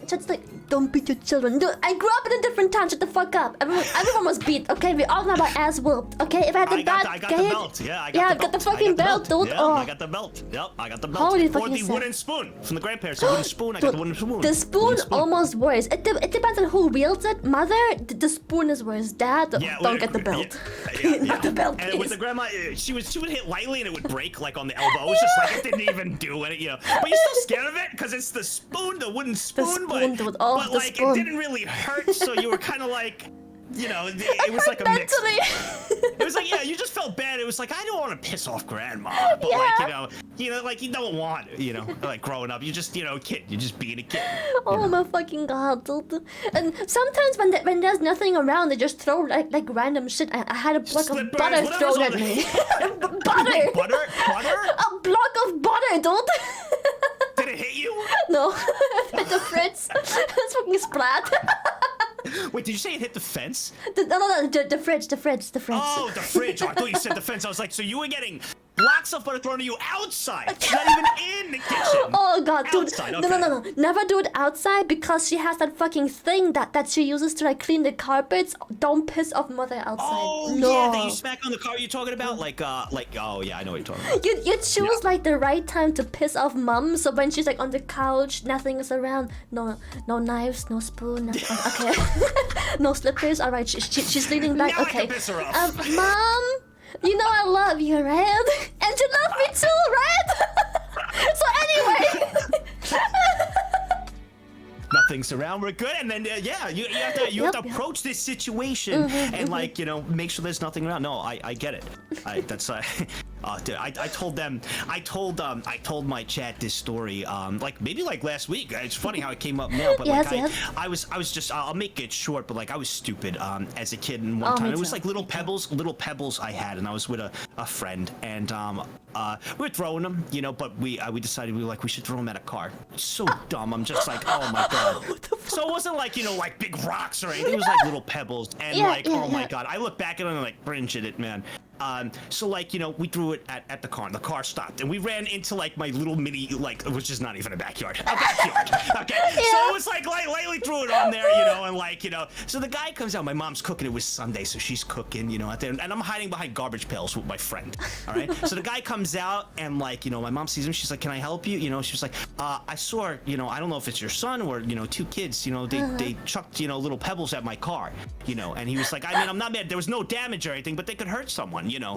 just like, don't beat your children. Dude, I grew up in a different town. Shut the fuck up. Everyone was beat. Okay, we all got our ass whooped. Okay, if I had the bad I got the belt. Yeah, I got the fucking belt, dude. Yeah, I got the belt. Yep, I got the belt. Holy or fucking the wooden spoon from the grandparents. The wooden spoon. I got the wooden spoon. The spoon almost worse. It depends on who wields it. Mother, the spoon is worse. Dad, don't get the belt. Not the belt, please. And with the grandma, she would hit lightly and it would break like on the elbow. It was just like it didn't even do it, you know. But you're still scared of it because it's the spoon, the wooden spoon. But like it didn't really hurt, so you were kind of like, you know, it was like a mix. It was like, yeah, you just felt bad. It was like, I don't want to piss off grandma, but like, you know, like you don't want, you know, like growing up, you just, you know, kid, you're just being a kid. Oh my fucking god, dude. And sometimes when there's nothing around, they just throw like random shit. I had a block of butter thrown at me. Butter. Butter? A block of butter, dude. Did it hit you? No, it hit the fridge. It's fucking splat. Wait, did you say it hit the fence? No, the fridge. Oh, the fridge. Oh, I thought you said the fence. I was like, so you were getting blocks of butter thrown at you outside, not even in the kitchen. Oh god, dude. Outside, No. Never do it outside because she has that fucking thing that she uses to like clean the carpets. Don't piss off mother outside. Oh, no. yeah, that you smack on the carpet. You're talking about like, oh yeah, I know what you're talking about. You choose like the right time to piss off mom. So when she's like on the couch, nothing is around. No knives, no spoon. Okay. No slippers. All right, she's leaning back. Now okay. I can piss her off. Mom, you know I love you, right? And you love me too, right? So anyway. Nothing's around, we're good, and then yeah, you have to approach this situation and like, you know, make sure there's nothing around. No, I get it. Dude, I told my chat this story like maybe like last week. It's funny how it came up now, but I was just, I'll make it short, but like I was stupid as a kid, and one time it was like little pebbles I had, and I was with a friend, and we were throwing them, you know, but we decided we should throw them at a car. It's so dumb. I'm just like, oh my god. So it wasn't like, you know, like big rocks or anything. It was like little pebbles, and oh my god. I look back at them and I'm like, cringe at it, man. So like, you know, we threw it at the car, and the car stopped, and we ran into like my little mini, like, which is not even a backyard, okay? So it was like lightly threw it on there, you know, and like, you know, so the guy comes out, my mom's cooking, it was Sunday, so she's cooking, you know, and I'm hiding behind garbage pails with my friend, all right? So the guy comes out, and like, you know, my mom sees him, she's like, can I help you? You know, she was like, I saw, you know, I don't know if it's your son or, you know, 2 kids, you know, they chucked, you know, little pebbles at my car, you know, and he was like, I mean, I'm not mad, there was no damage or anything, but they could hurt someone, you know,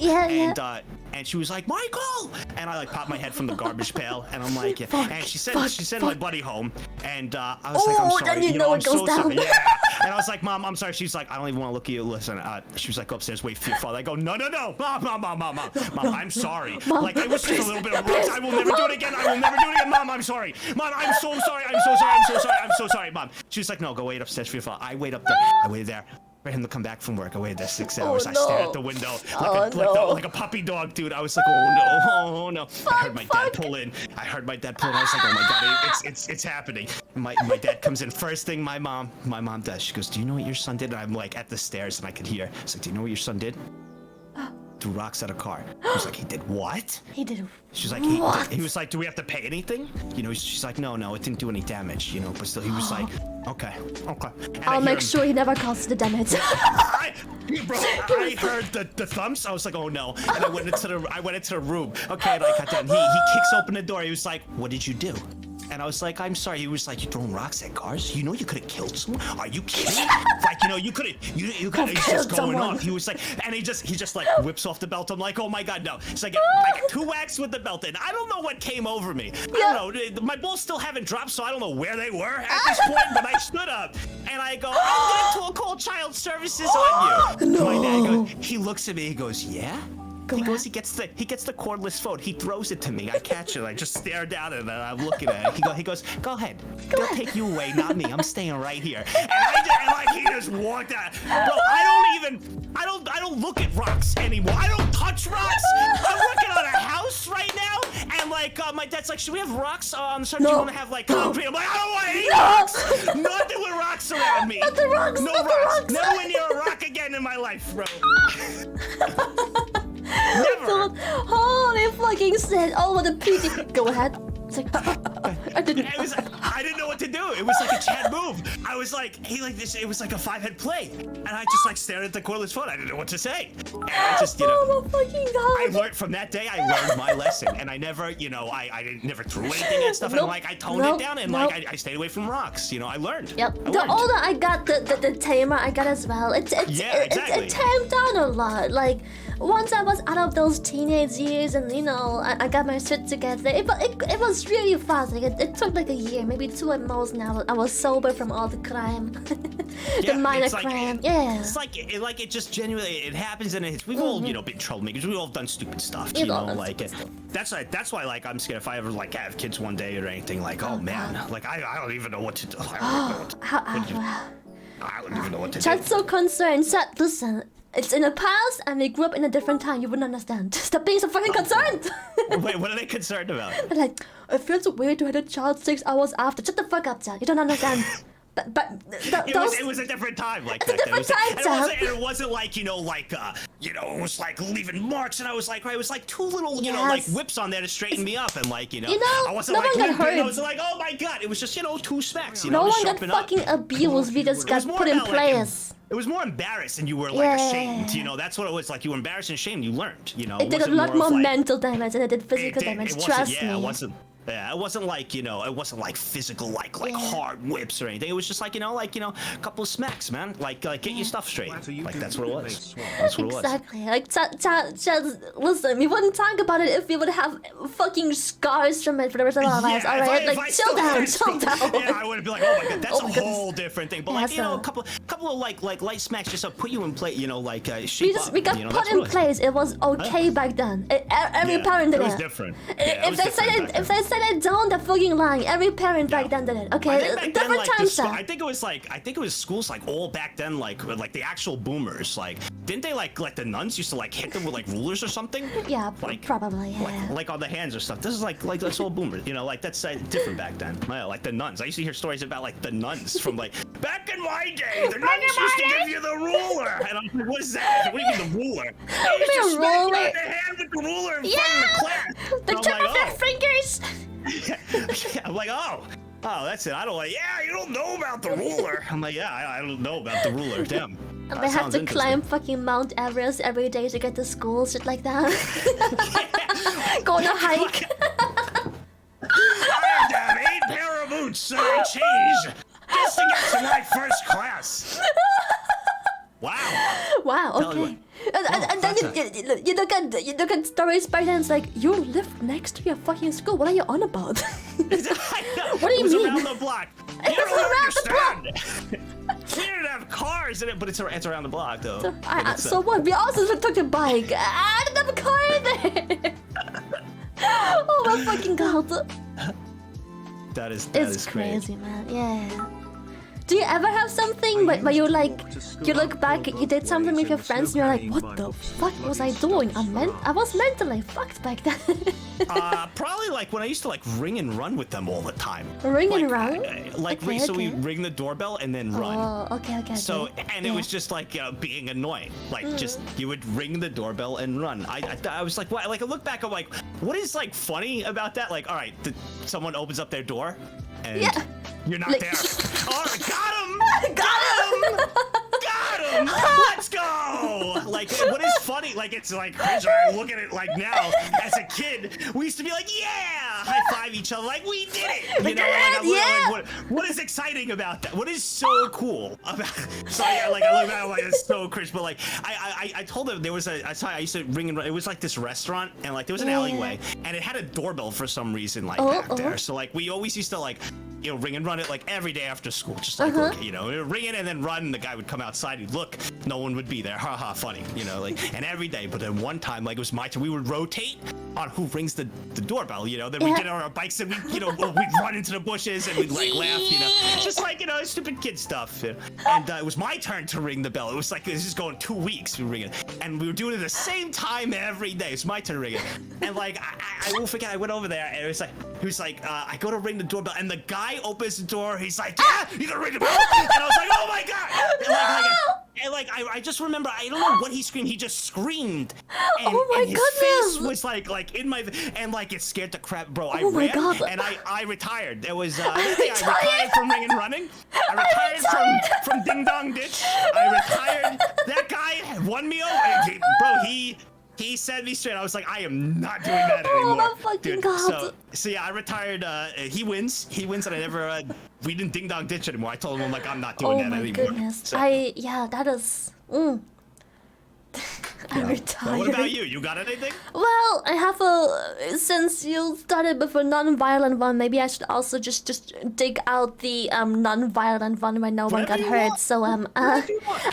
and she was like, Michael, and I like popped my head from the garbage pail, and I'm like, and she sent my buddy home, and I was like, I'm sorry, then you know I'm it goes so down. sorry, and I was like, Mom, I'm sorry. She's like, I don't even want to look at you. Listen, she was like, go upstairs, wait for your father. I go, no, Mom, I'm sorry. Like, it was just a little bit of rocks. I will never do it again. Mom, I'm sorry. Mom, I'm so sorry, Mom. She was like, no, go wait upstairs for your father. I wait up there. I waited there for him to come back from work. I waited there 6 hours. I stared at the window like a puppy dog, dude. I was like, oh no. I heard my dad pull in. I was like, oh my God, it's happening. My dad comes in. First thing my mom does, she goes, do you know what your son did? And I'm like at the stairs, and I could hear. She's like, do you know what your son did? Threw rocks at a car. I was like, he did what? He did She's like, he was like, do we have to pay anything? You know, she's like, no, it didn't do any damage, you know, but still, he was like, okay. And I'll make sure he never caused the damage. I heard the thumps. I was like, oh no. And I went into the room. Okay, and I got down. He kicks open the door. He was like, what did you do? And I was like, I'm sorry. He was like, you throwing rocks at cars? You know you could have killed someone? Are you kidding? Like, you know, you could have he's just going off. He was like, and he just like whips off the belt. I'm like, oh my God, no. So I get 2 whacks with the belt in. I don't know what came over me. I don't know. My balls still haven't dropped, so I don't know where they were at this point, but I stood up and I go, I'm going to call child services on you. No. My dad he looks at me, he goes, yeah? He gets the cordless phone. He throws it to me. I catch it. I just stare down at it, and I'm looking at it. He goes, go ahead. They'll take you away, not me. I'm staying right here. And he just walked out. Bro, I don't look at rocks anymore. I don't touch rocks. I'm working on a house right now, and like my dad's like, should we have rocks on the side? Do you want to have like concrete? I'm like, I don't want any rocks. Nothing with rocks around me. Not the rocks. No rocks. Never near a rock again in my life, bro. Never. Holy fucking shit! Oh, what a pity. Go ahead. It's like, I didn't know what to do. It was like a Chad move. I was like, it was like a 5-head play, and I just like stared at the cordless phone. I didn't know what to say. And I just, you know, oh my fucking God. I learned from that day. I learned my lesson, and I never, you know, I never threw anything at stuff, and like I toned it down, and like I stayed away from rocks. You know, I learned. Yep. The older I got, the tamer I got as well. It tamed down a lot. Like, once I was out of those teenage years, and you know, I got my shit together. It was really fast. Like it took like a year, maybe 2 at most. Now I was sober from all the crime, the minor crime. It's like it just genuinely it happens, and we've all, you know, been troublemakers. We've all done stupid stuff. You know, like that's why like I'm scared if I ever like have kids one day or anything. Like, oh man, like I don't even know what to do. I don't even know what to do. Chat's so concerned. Chat, listen. It's in the past, and we grew up in a different time. You wouldn't understand. Stop being so fucking concerned. Wait, what are they concerned about? They're like, it feels weird to have a child 6 hours after. Shut the fuck up, Chat. You don't understand. It was a different time like that. It wasn't like, you know, it was like leaving marks, and I was like, right, it was like 2 little, you know, like whips on there to straighten me up, and like, you know I wasn't like, I was like, oh my God, it was just, you know, 2 smacks, you know, no one got fucking abused. We just got put in place. It was more embarrassed, and you were like ashamed, you know. That's what it was like. You were embarrassed and ashamed. You learned, you know. It did a lot more mental damage than it did physical damage. Trust me. It wasn't like, you know, it wasn't like physical, like hard whips or anything. It was just like, you know, a couple of smacks, man. Like get your stuff straight. Like that's what it was. That's what it was. Exactly. Like, listen, we wouldn't talk about it if we would have fucking scars from it for the rest of our lives. All right, like chill down. Yeah, I would be like, oh my God, that's a whole different thing. But like, you know, a couple of like light smacks just to put you in place, you know, like shape up. We got put in place. It was okay back then. Every parent did it. It was different. If they said I don't, they're fucking lying. Every parent back then did it. Okay, different times. I think it was schools like all back then, like the actual boomers. Like, didn't they like the nuns used to like hit them with like rulers or something? Yeah, like, probably. Yeah. Like on the hands or stuff. This is like that's all boomers. You know, like that's different back then. Like the nuns. I used to hear stories about like the nuns from like back in my day. You're not supposed to give you the ruler. And I'm like, what is that? What do you mean the ruler? You just smack you in the hand with the ruler in front of the class. The And tip I'm of your fingers. I'm like, oh, that's it. I don't like. Yeah, you don't know about the ruler. I'm like, yeah, I don't know about the ruler. Damn. And they have to climb fucking Mount Everest every day to get to school, shit like that. Go on a hike. I had to have 8 pair of boots that I changed just to get to my first class. Wow. Wow. Okay. And then you look at stories back then. It's like you live next to your fucking school. What are you on about? What do you It was mean? around the block. You don't understand. We didn't have cars in it, but it's around the block though. So what? We also took the bike. I didn't have a car there. Oh my fucking god. That is crazy, man. Yeah. Do you ever have something where you like, you look back, you did something with your friends and you're like, what the fuck was I doing? I was mentally fucked back then. Probably like when I used to like ring and run with them all the time. Ring and run? So we ring the doorbell and then run. Oh, okay. So it was just like being annoying. Like just you would ring the doorbell and run. I was like, what? Like I look back, I'm like, what is like funny about that? Like, all right, someone opens up their door and you're not there. All right, got him! Got him! Let's go! Like, what is funny? Like, it's like cringe. I look at it like now. As a kid, we used to be like, yeah, high five each other. Like, we did it. You know, like, what is exciting about that? What is so cool about? So yeah, like I look at it like it's so cringe. But like, I told them there was I used to ring and run. It was like this restaurant, and like there was an alleyway, and it had a doorbell for some reason, like back there. So like we always used to like, you know, ring and run it like every day after school, just like look, you know, ring it and then run. And the guy would come outside, he'd look, no one would be there, haha, funny, you know, like, and every day. But then one time, like it was my turn, we would rotate on who rings the doorbell, you know. Then we get on our bikes and we, you know, we'd run into the bushes and we'd like laugh, you know, just like, you know, stupid kid stuff. You know? And it was my turn to ring the bell. It was like this is going 2 weeks we were ringing, and we were doing it at the same time every day. It's my turn to ring it, and like I won't forget, I went over there and it was like he was like, I go to ring the doorbell, and the guy opens the door. He's like, yeah, you gotta ring the bell, and I was like, oh my god, and I just remember, I don't know what he screamed. He just screamed, and, and his face was like in my, and like it scared the crap, bro. I ran and I retired. There was I retired from ring and running. I retired from ding dong ditch. I retired. That guy won me over, bro. He set me straight. I was like, I am not doing that anymore. Oh my fucking god. So yeah, I retired. He wins, and I never. We didn't ding dong ditch anymore. I told him, I'm like, I'm not doing that anymore. Oh my goodness. So. That is. I retired. What about you? You got anything? Well, I have since you started with a non-violent one, maybe I should also just dig out the non-violent one where no one got hurt. So I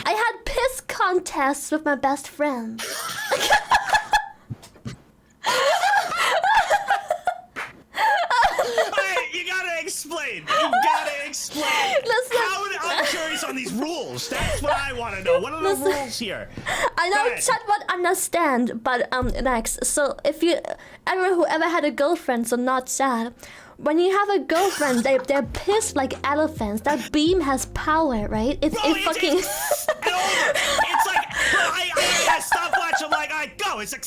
had piss contests with my best friend. You gotta explain. Listen. I'm curious on these rules. That's what I want to know. What are the rules here? I know chat won't understand, but Nagzz. So if whoever had a girlfriend, so not sad. When you have a girlfriend, they're pissed like elephants. That beam has power, right? It's like I stopwatch. I'm like, I go. It's like.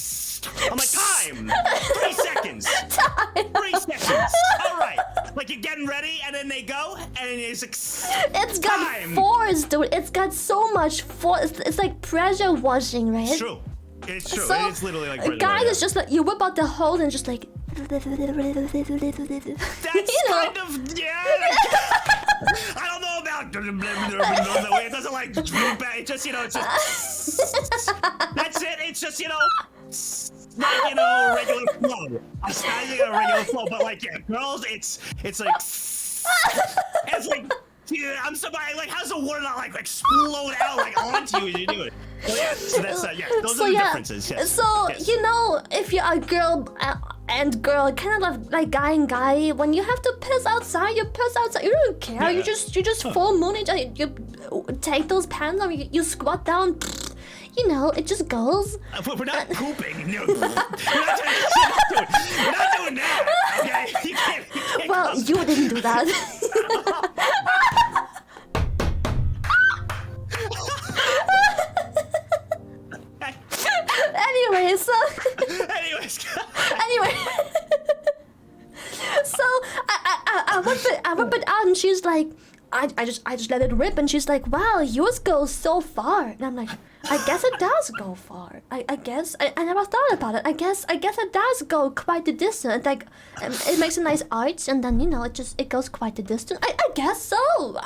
I'm like, time! 3 seconds! 3 seconds! Alright! Like you're getting ready and then they go and it's like, it's got force, dude. It's got so much force. It's like pressure washing, right? It's true. It's true. So, it's literally like pressure guys, it's just like you whip out the hose and just like. That's kind of, yeah. I don't know about the way it doesn't like droop out. It just, you know, it's just. That's it. It's just, you know. Not, you know, regular flow. I'm standing a regular flow, but like, yeah, girls, it's like, it's like, yeah, I'm somebody, like, how's the water not like explode out like onto you as you do it? Well, yeah, so that's, yeah, those are the differences, yes. So, you know, if you're a girl and girl, kind of like guy and guy, when you have to piss outside, you piss outside. You don't care. Yeah. You just full moon it. You take those pants off, you squat down. You know, it just goes. We're not pooping. No. We're not doing that. Okay? You can't well, you didn't do that. whip it out, and she's like, I just let it rip, and she's like, wow, yours goes so far. And I'm like, I guess it does go far. I guess I never thought about it. I guess it does go quite the distance. Like, it makes a nice arch, and then it goes quite the distance. I guess so.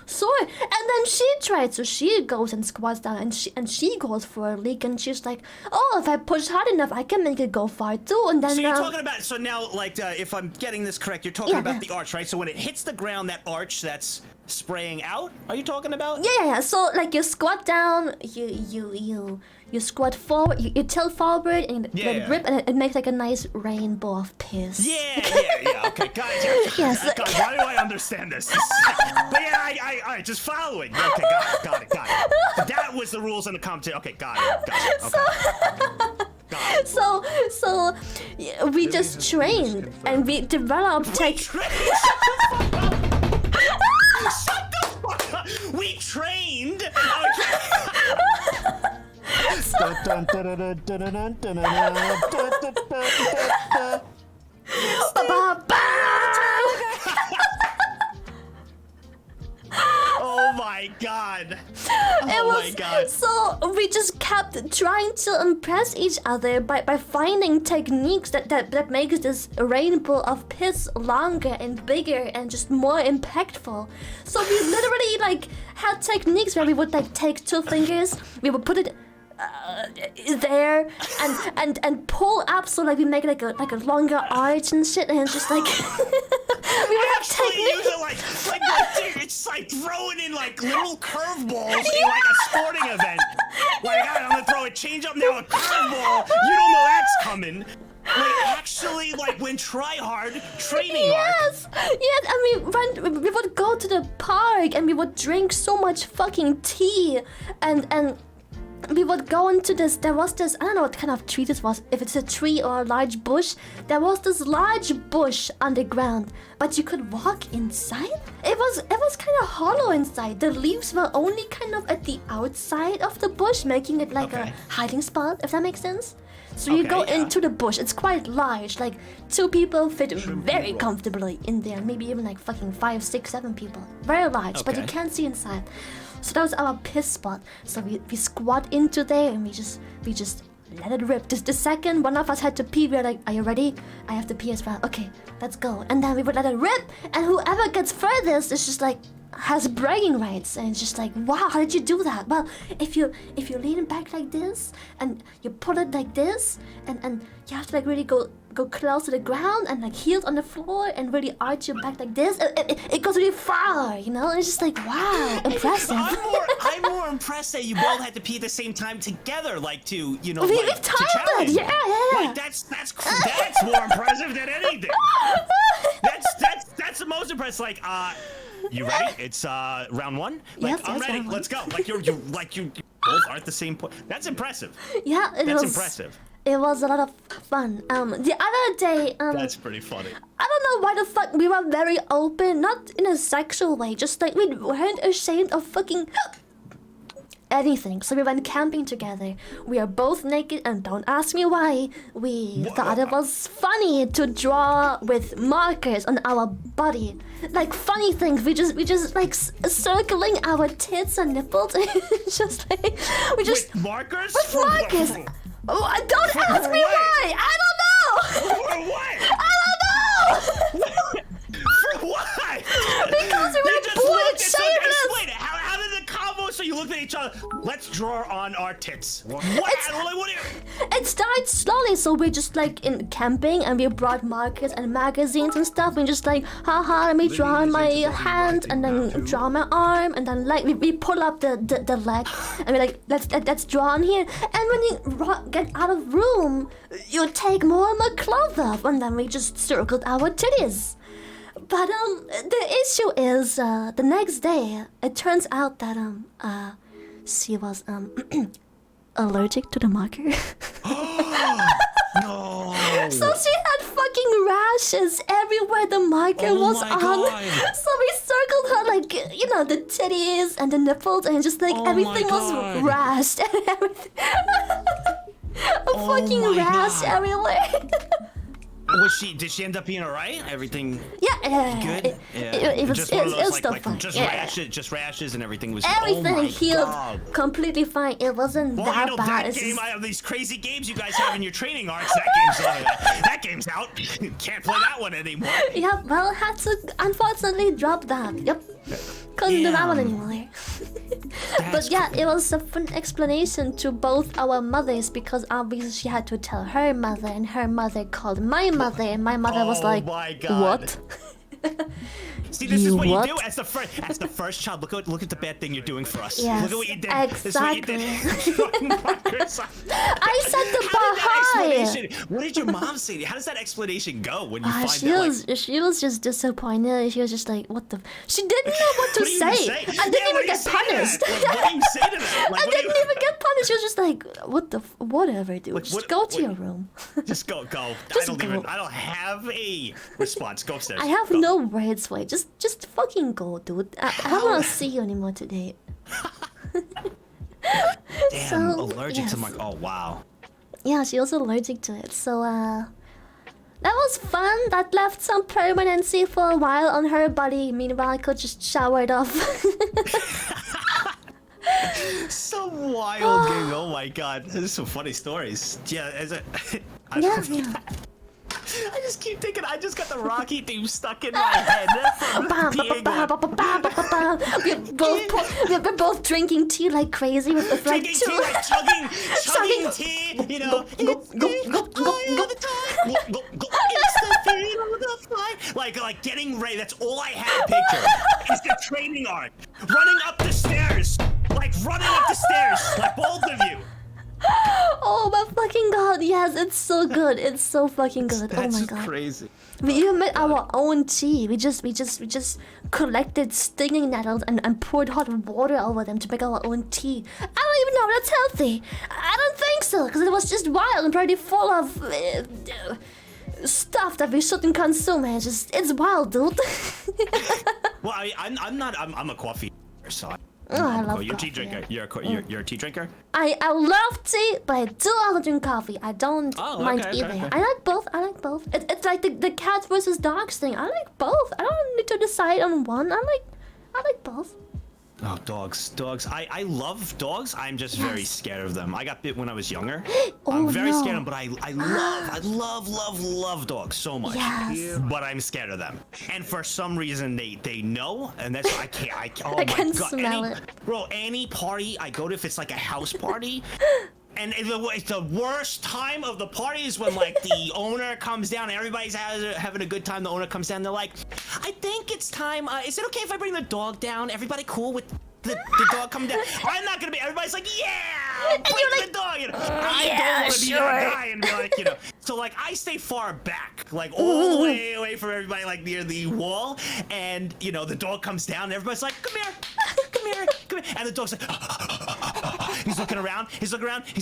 Sure. And then she tried, so she goes and squats down, and she goes for a leak, and she's like, oh, if I push hard enough, I can make it go far too. And then so you're talking about now, like, if I'm getting this correct, you're talking about the arch, right? So when it hits the ground, that arch that's spraying out, are you talking about? Yeah. So like you squat down, you squat forward, you tilt forward, and let it rip, and it makes like a nice rainbow of piss. Yeah. Okay, guys. Yes. God, why do I understand this? But yeah, I just following. Okay, got it. That was the rules in the competition. Okay, got it. Okay. So we just trained, and we developed Shut the fuck up! We trained! Oh my god! My god! So we just kept trying to impress each other by finding techniques that makes this rainbow of piss longer and bigger and just more impactful. So we literally like had techniques where we would like take two fingers, we would put it there and pull up, so like we make like a longer arch and shit, and just like we would have techniques. It's like throwing in like little curveballs in like a sporting event. Like, I'm gonna throw a change up now, a curveball. You don't know that's coming. Like, actually, like when try hard, training hard. Yes, and we would go to the park and we would drink so much fucking tea, and we would go into this. There was this, I don't know what kind of tree this was, if it's a tree or a large bush. There was this large bush underground, but you could walk inside. It was kind of hollow inside. The leaves were only kind of at the outside of the bush, making it like a hiding spot, if that makes sense. So you go into the bush. It's quite large. Like 2 people fit very comfortably in there. Maybe even like fucking 5, 6, 7 people. Very large, but you can't see inside. So that was our piss spot. So we squat into there and we just let it rip. Just the second one of us had to pee, we were like, are you ready? I have to pee as well. Okay, let's go. And then we would let it rip, and whoever gets furthest is just like has bragging rights, and it's just like, wow, how did you do that? Well, if you lean back like this and you put it like this, and you have to like really go close to the ground and like heels on the floor and really arch your back like this, it goes really far, and it's just like, wow, impressive. I'm more impressed that you both had to pee at the same time together, like to we've like, timed it, yeah. Like that's more impressive than anything. That's the most impressive. Like, you ready? It's round 1. Like, yes, I'm ready. round 1. Let's go. Like you both are at the same point. That's impressive. Yeah, that's impressive. It was a lot of fun. The other day, that's pretty funny. I don't know why the fuck we were very open, not in a sexual way, just like we weren't ashamed of fucking anything. So we went camping together. We are both naked, and don't ask me why. We thought it was funny to draw with markers on our body, like funny things. We just like circling our tits and nipples. Just like with markers. With markers. Oh, don't ask me why. I don't know. For what? I don't know. For what? Because we were bored shameless. Explain it. How did the combo? So you looked at each other. Let's draw on our tits. What? It started slowly. So we're just like in camping, and we brought markers and magazines and stuff. And just like, haha, let me draw on my hand, and then draw my arm, and then like we pull up the leg, and we're like, let's draw on here. And when you get out of room, you take more and more clothes off, and then we just circled our titties. But the issue is the next day it turns out that she was allergic to the marker. No. So she had fucking rashes everywhere the marker was on. God. So we circled her like, the titties and the nipples, and just like everything was rashed and everything. A fucking rash everywhere. Did she end up being alright? Everything Yeah, good? It was still fun. Just rashes and everything was everything healed completely fine. It wasn't well, that you know, bad. That game, these crazy games you guys have in your training arcs, that game's out. Can't play that one anymore. Yeah, well, had to unfortunately drop that. Yep. Couldn't do that one anymore. But yeah, it was a fun explanation to both our mothers because obviously she had to tell her mother and her mother called my mother and my mother was like, my God. What? See, this is what you do as the first child. Look at the bad thing you're doing for us. Yes, look at what you did. exactly. This is what you did. I said the bar high. What did your mom say? How does that explanation go when you find she was just disappointed. She was just like, what the? She didn't know what to say. I didn't even get punished. What do you say to that? I didn't even get punished. She was just like, what the? Whatever, dude. Just go to your room. Just go. Just I don't have a response. Go upstairs. I have no words for it. Just fucking go, dude. I don't want to see you anymore today. Damn, allergic to my. Oh wow. Yeah, she was allergic to it. So that was fun. That left some permanency for a while on her body. Meanwhile, I could just shower it off. Some wild game. Oh my God, there's some funny stories. Yeah, I just keep thinking. I just got the Rocky theme stuck in my head. We're both drinking tea like crazy with the drinking tea, like chugging tea. You know, like getting ready. That's all I had pictured. Is the training arc, running up the stairs, like both of you. Oh my fucking God! Yes, it's so good. It's so fucking good. That's oh my God. Crazy. We even made our own tea. We just collected stinging nettles and poured hot water over them to make our own tea. I don't even know if that's healthy. I don't think so because it was just wild and pretty full of stuff that we shouldn't consume. It's wild, dude. Well, I'm a coffee drinker, so. I love you're a coffee. tea drinker. You're a tea drinker. I love tea, but I do also drink coffee. I don't mind either. Okay. I like both. It's like the cats versus dogs thing. I like both. I don't need to decide on one. I like both. Oh, dogs. I love dogs. I'm just very scared of them. I got bit when I was younger. I'm very scared of them, but I love dogs so much. Yes. But I'm scared of them. And for some reason they know, and that's I can't. Oh I my can God. smell it. Bro, any party I go to, if it's like a house party. And it's the worst time of the party is when like the owner comes down and everybody's having a good time. The owner comes down, they're like, I think it's time. Is it okay if I bring the dog down? Everybody cool with the dog coming down? I'm not gonna be. Everybody's like, yeah, bring the dog. You know, I don't want to be that guy and be like, you know. So like I stay far back, like all the way away from everybody, like near the wall. And you know the dog comes down and everybody's like, come here. And the dog's like, he's looking around. He's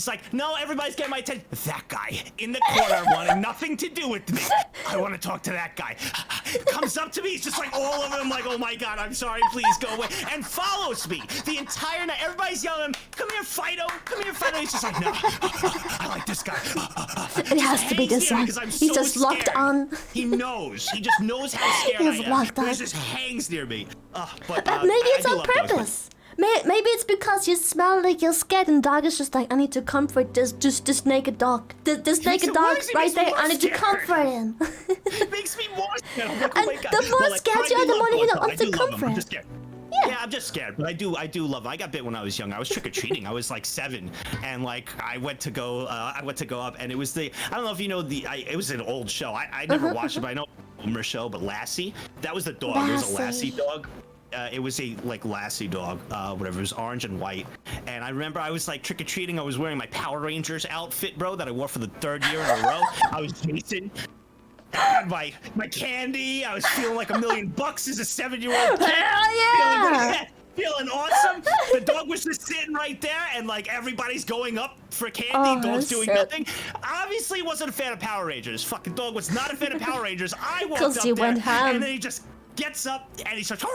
like, no, everybody's getting my attention. That guy in the corner wanting nothing to do with me. I want to talk to that guy. Comes up to me. He's just like all over him. Like, oh my God, I'm sorry. Please go away. And follows me the entire night. Everybody's yelling at him, come here, Fido. He's just like, no, I like this guy. It has to be this one. He's just locked on. He knows. He just knows how scared I am. Locked on. He just hangs near me. But maybe it's on purpose. Maybe it's because you smell like you're scared and dog is just like, I need to comfort this naked dog. This naked dog right there, I need to comfort him. It makes me more scared. Like, and the more scared you are, the more you want to comfort. I'm just scared. Yeah, I'm just scared, but I do love them. I got bit when I was young. I was trick-or-treating. I was like 7, and like I went to go up, and it was I don't know if you know it was an old show. I never watched it, but I know Homer show. But Lassie, that was the dog. It was a Lassie dog. It was a like Lassie dog, whatever. It was orange and white. And I remember I was like trick-or-treating. I was wearing my Power Rangers outfit, bro, that I wore for the 3rd year in a row. I was Jason. I had my candy. I was feeling like $1 million as a 7-year-old kid. Hell yeah! Feeling awesome. The dog was just sitting right there, and like everybody's going up for candy. Dog's doing nothing. Obviously, wasn't a fan of Power Rangers. Fucking dog was not a fan of Power Rangers. I walked up there, and then he just gets up and he starts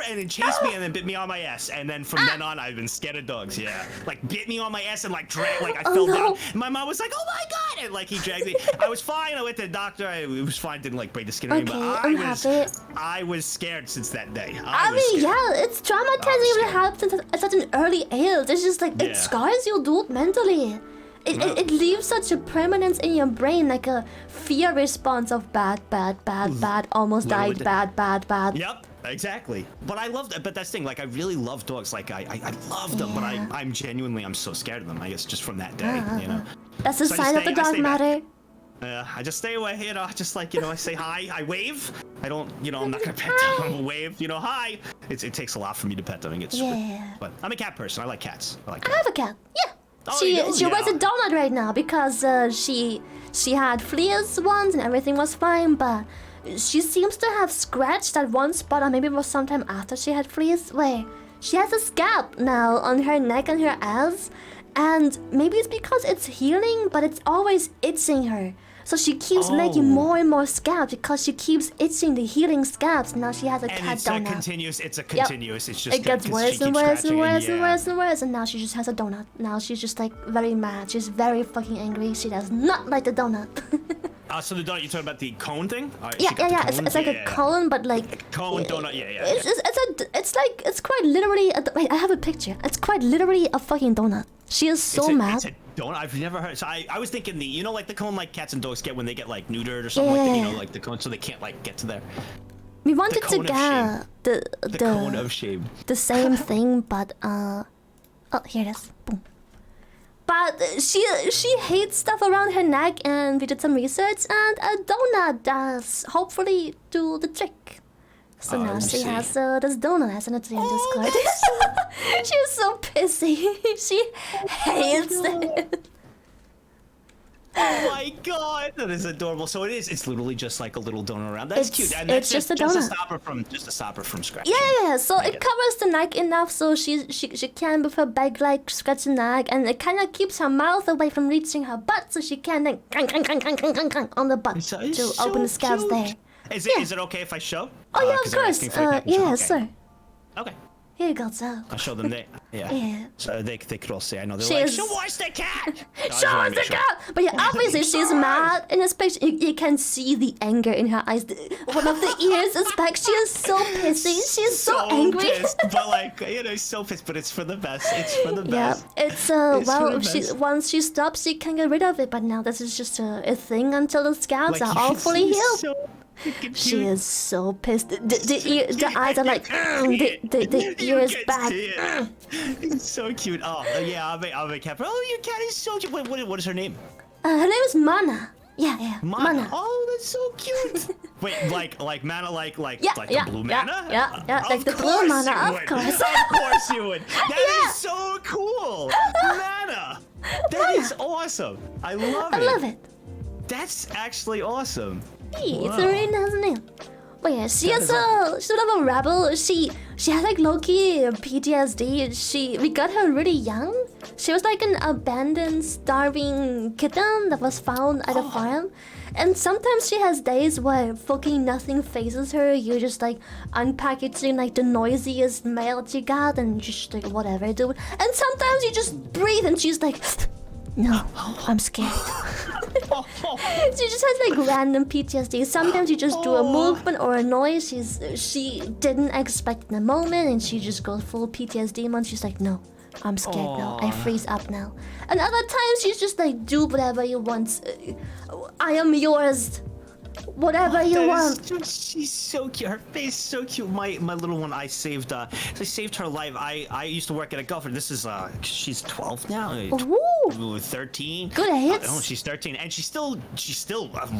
and then chased me and then bit me on my ass. And then from then on, I've been scared of dogs. Yeah, like bit me on my ass and like dragged, like I fell down. My mom was like, "Oh my god!" And like he dragged me. I was fine. I went to the doctor. It was fine. Didn't like break the skin or anything. But I was scared since that day. I mean, yeah, it's traumatizing if it happens at such an early age. It's just like it scars you, dude, mentally. It leaves such a permanence in your brain, like a fear response of bad, almost died, bad. Yep, exactly. But I love that. But that's the thing. Like, I really love dogs. Like, I love them. But I'm genuinely so scared of them. I guess just from that day, you know. That's a sign of the dog matter. I just stay away, you know. Just like, you know, I say hi, I wave. I don't, you know, I'm not gonna pet them. I'm gonna wave, you know, hi. It takes a lot for me to pet them and get but I'm a cat person. I like cats. I have a cat. Yeah. She wears a donut right now because she had fleas once and everything was fine, but she seems to have scratched that one spot, or maybe it was sometime after she had fleas, where she has a scab now on her neck and her ass, and maybe it's because it's healing, but it's always itching her. So she keeps making more and more scabs because she keeps itching the healing scabs. Now she has a cat donut. It's a continuous. It's just it gets worse and worse and worse and worse and worse. And now she just has a donut. Now she's just like very mad. She's very fucking angry. She does not like the donut. So the donut, you're talking about the cone thing? Yeah. It's like a cone, but like cone donut. Yeah. It's quite literally. Wait, I have a picture. It's quite literally a fucking donut. She is so mad. It's a donut. I've never heard. So I was thinking the, you know, like the cone like cats and dogs get when they get like neutered or something like that. You know, like the cone, so they can't like get to their. We wanted to get the cone of shame. The same thing, but oh, here it is. Boom. But she hates stuff around her neck, and we did some research, and a donut does hopefully do the trick. So now she has this donut as an attempt Discord. She's so pissy. She hates it. Oh my god, that is adorable. So it's literally just like a little donut around. That's cute. And it's just a donut. Just to stop her from scratching. Yeah. So it covers the neck enough so she can with her back like scratch the neck, and it kind of keeps her mouth away from reaching her butt, so she can then on the butt to open the scabs there. Is it okay if I show? Oh yeah, of course. Yeah, sir. Okay. Here you go, so. I'll show them there. Yeah. So they could all see. I know they're like, show us the cat. Show us the cat. But yeah, obviously she's mad in this picture. You can see the anger in her eyes. One of the ears is back. She is so pissy. She's so angry. Pissed, but like, you know, so pissed. But it's for the best. It's for the best. Yeah. It's well, once she stops, she can get rid of it. But now this is just a thing until the scabs are all fully healed. She is so pissed. The eyes are like, the ear is back. It's so cute. Oh yeah, I'll make cat. Oh, your cat is so cute. What is her name? Her name is Mana. Yeah. Mana. Oh, that's so cute. Wait, like Mana, like the blue Mana? Yeah. Like the blue Mana, of course. Of course you would. That is so cool. Mana. That is awesome. I love it. That's actually awesome. It's a really nice name. But yeah, she's sort of a rebel. She had like low-key PTSD. We got her really young. She was like an abandoned, starving kitten that was found at a farm. And sometimes she has days where fucking nothing phases her. You're just like unpackaging like the noisiest mail she got, and just like whatever, dude. And sometimes you just breathe, and she's like, no, I'm scared. She just has like random PTSD. Sometimes you just do a movement or a noise she didn't expect in the moment, and she just goes full PTSD mode. She's like, no, I'm scared now. I freeze up now. And other times she's just like, do whatever you want. I am yours. Whatever you want. She's so cute. Her face is so cute. My little one, I saved her life. I used to work at a golfer. This is she's 12 now. Ooh. 13. Good age. Oh, she's 13, and she's still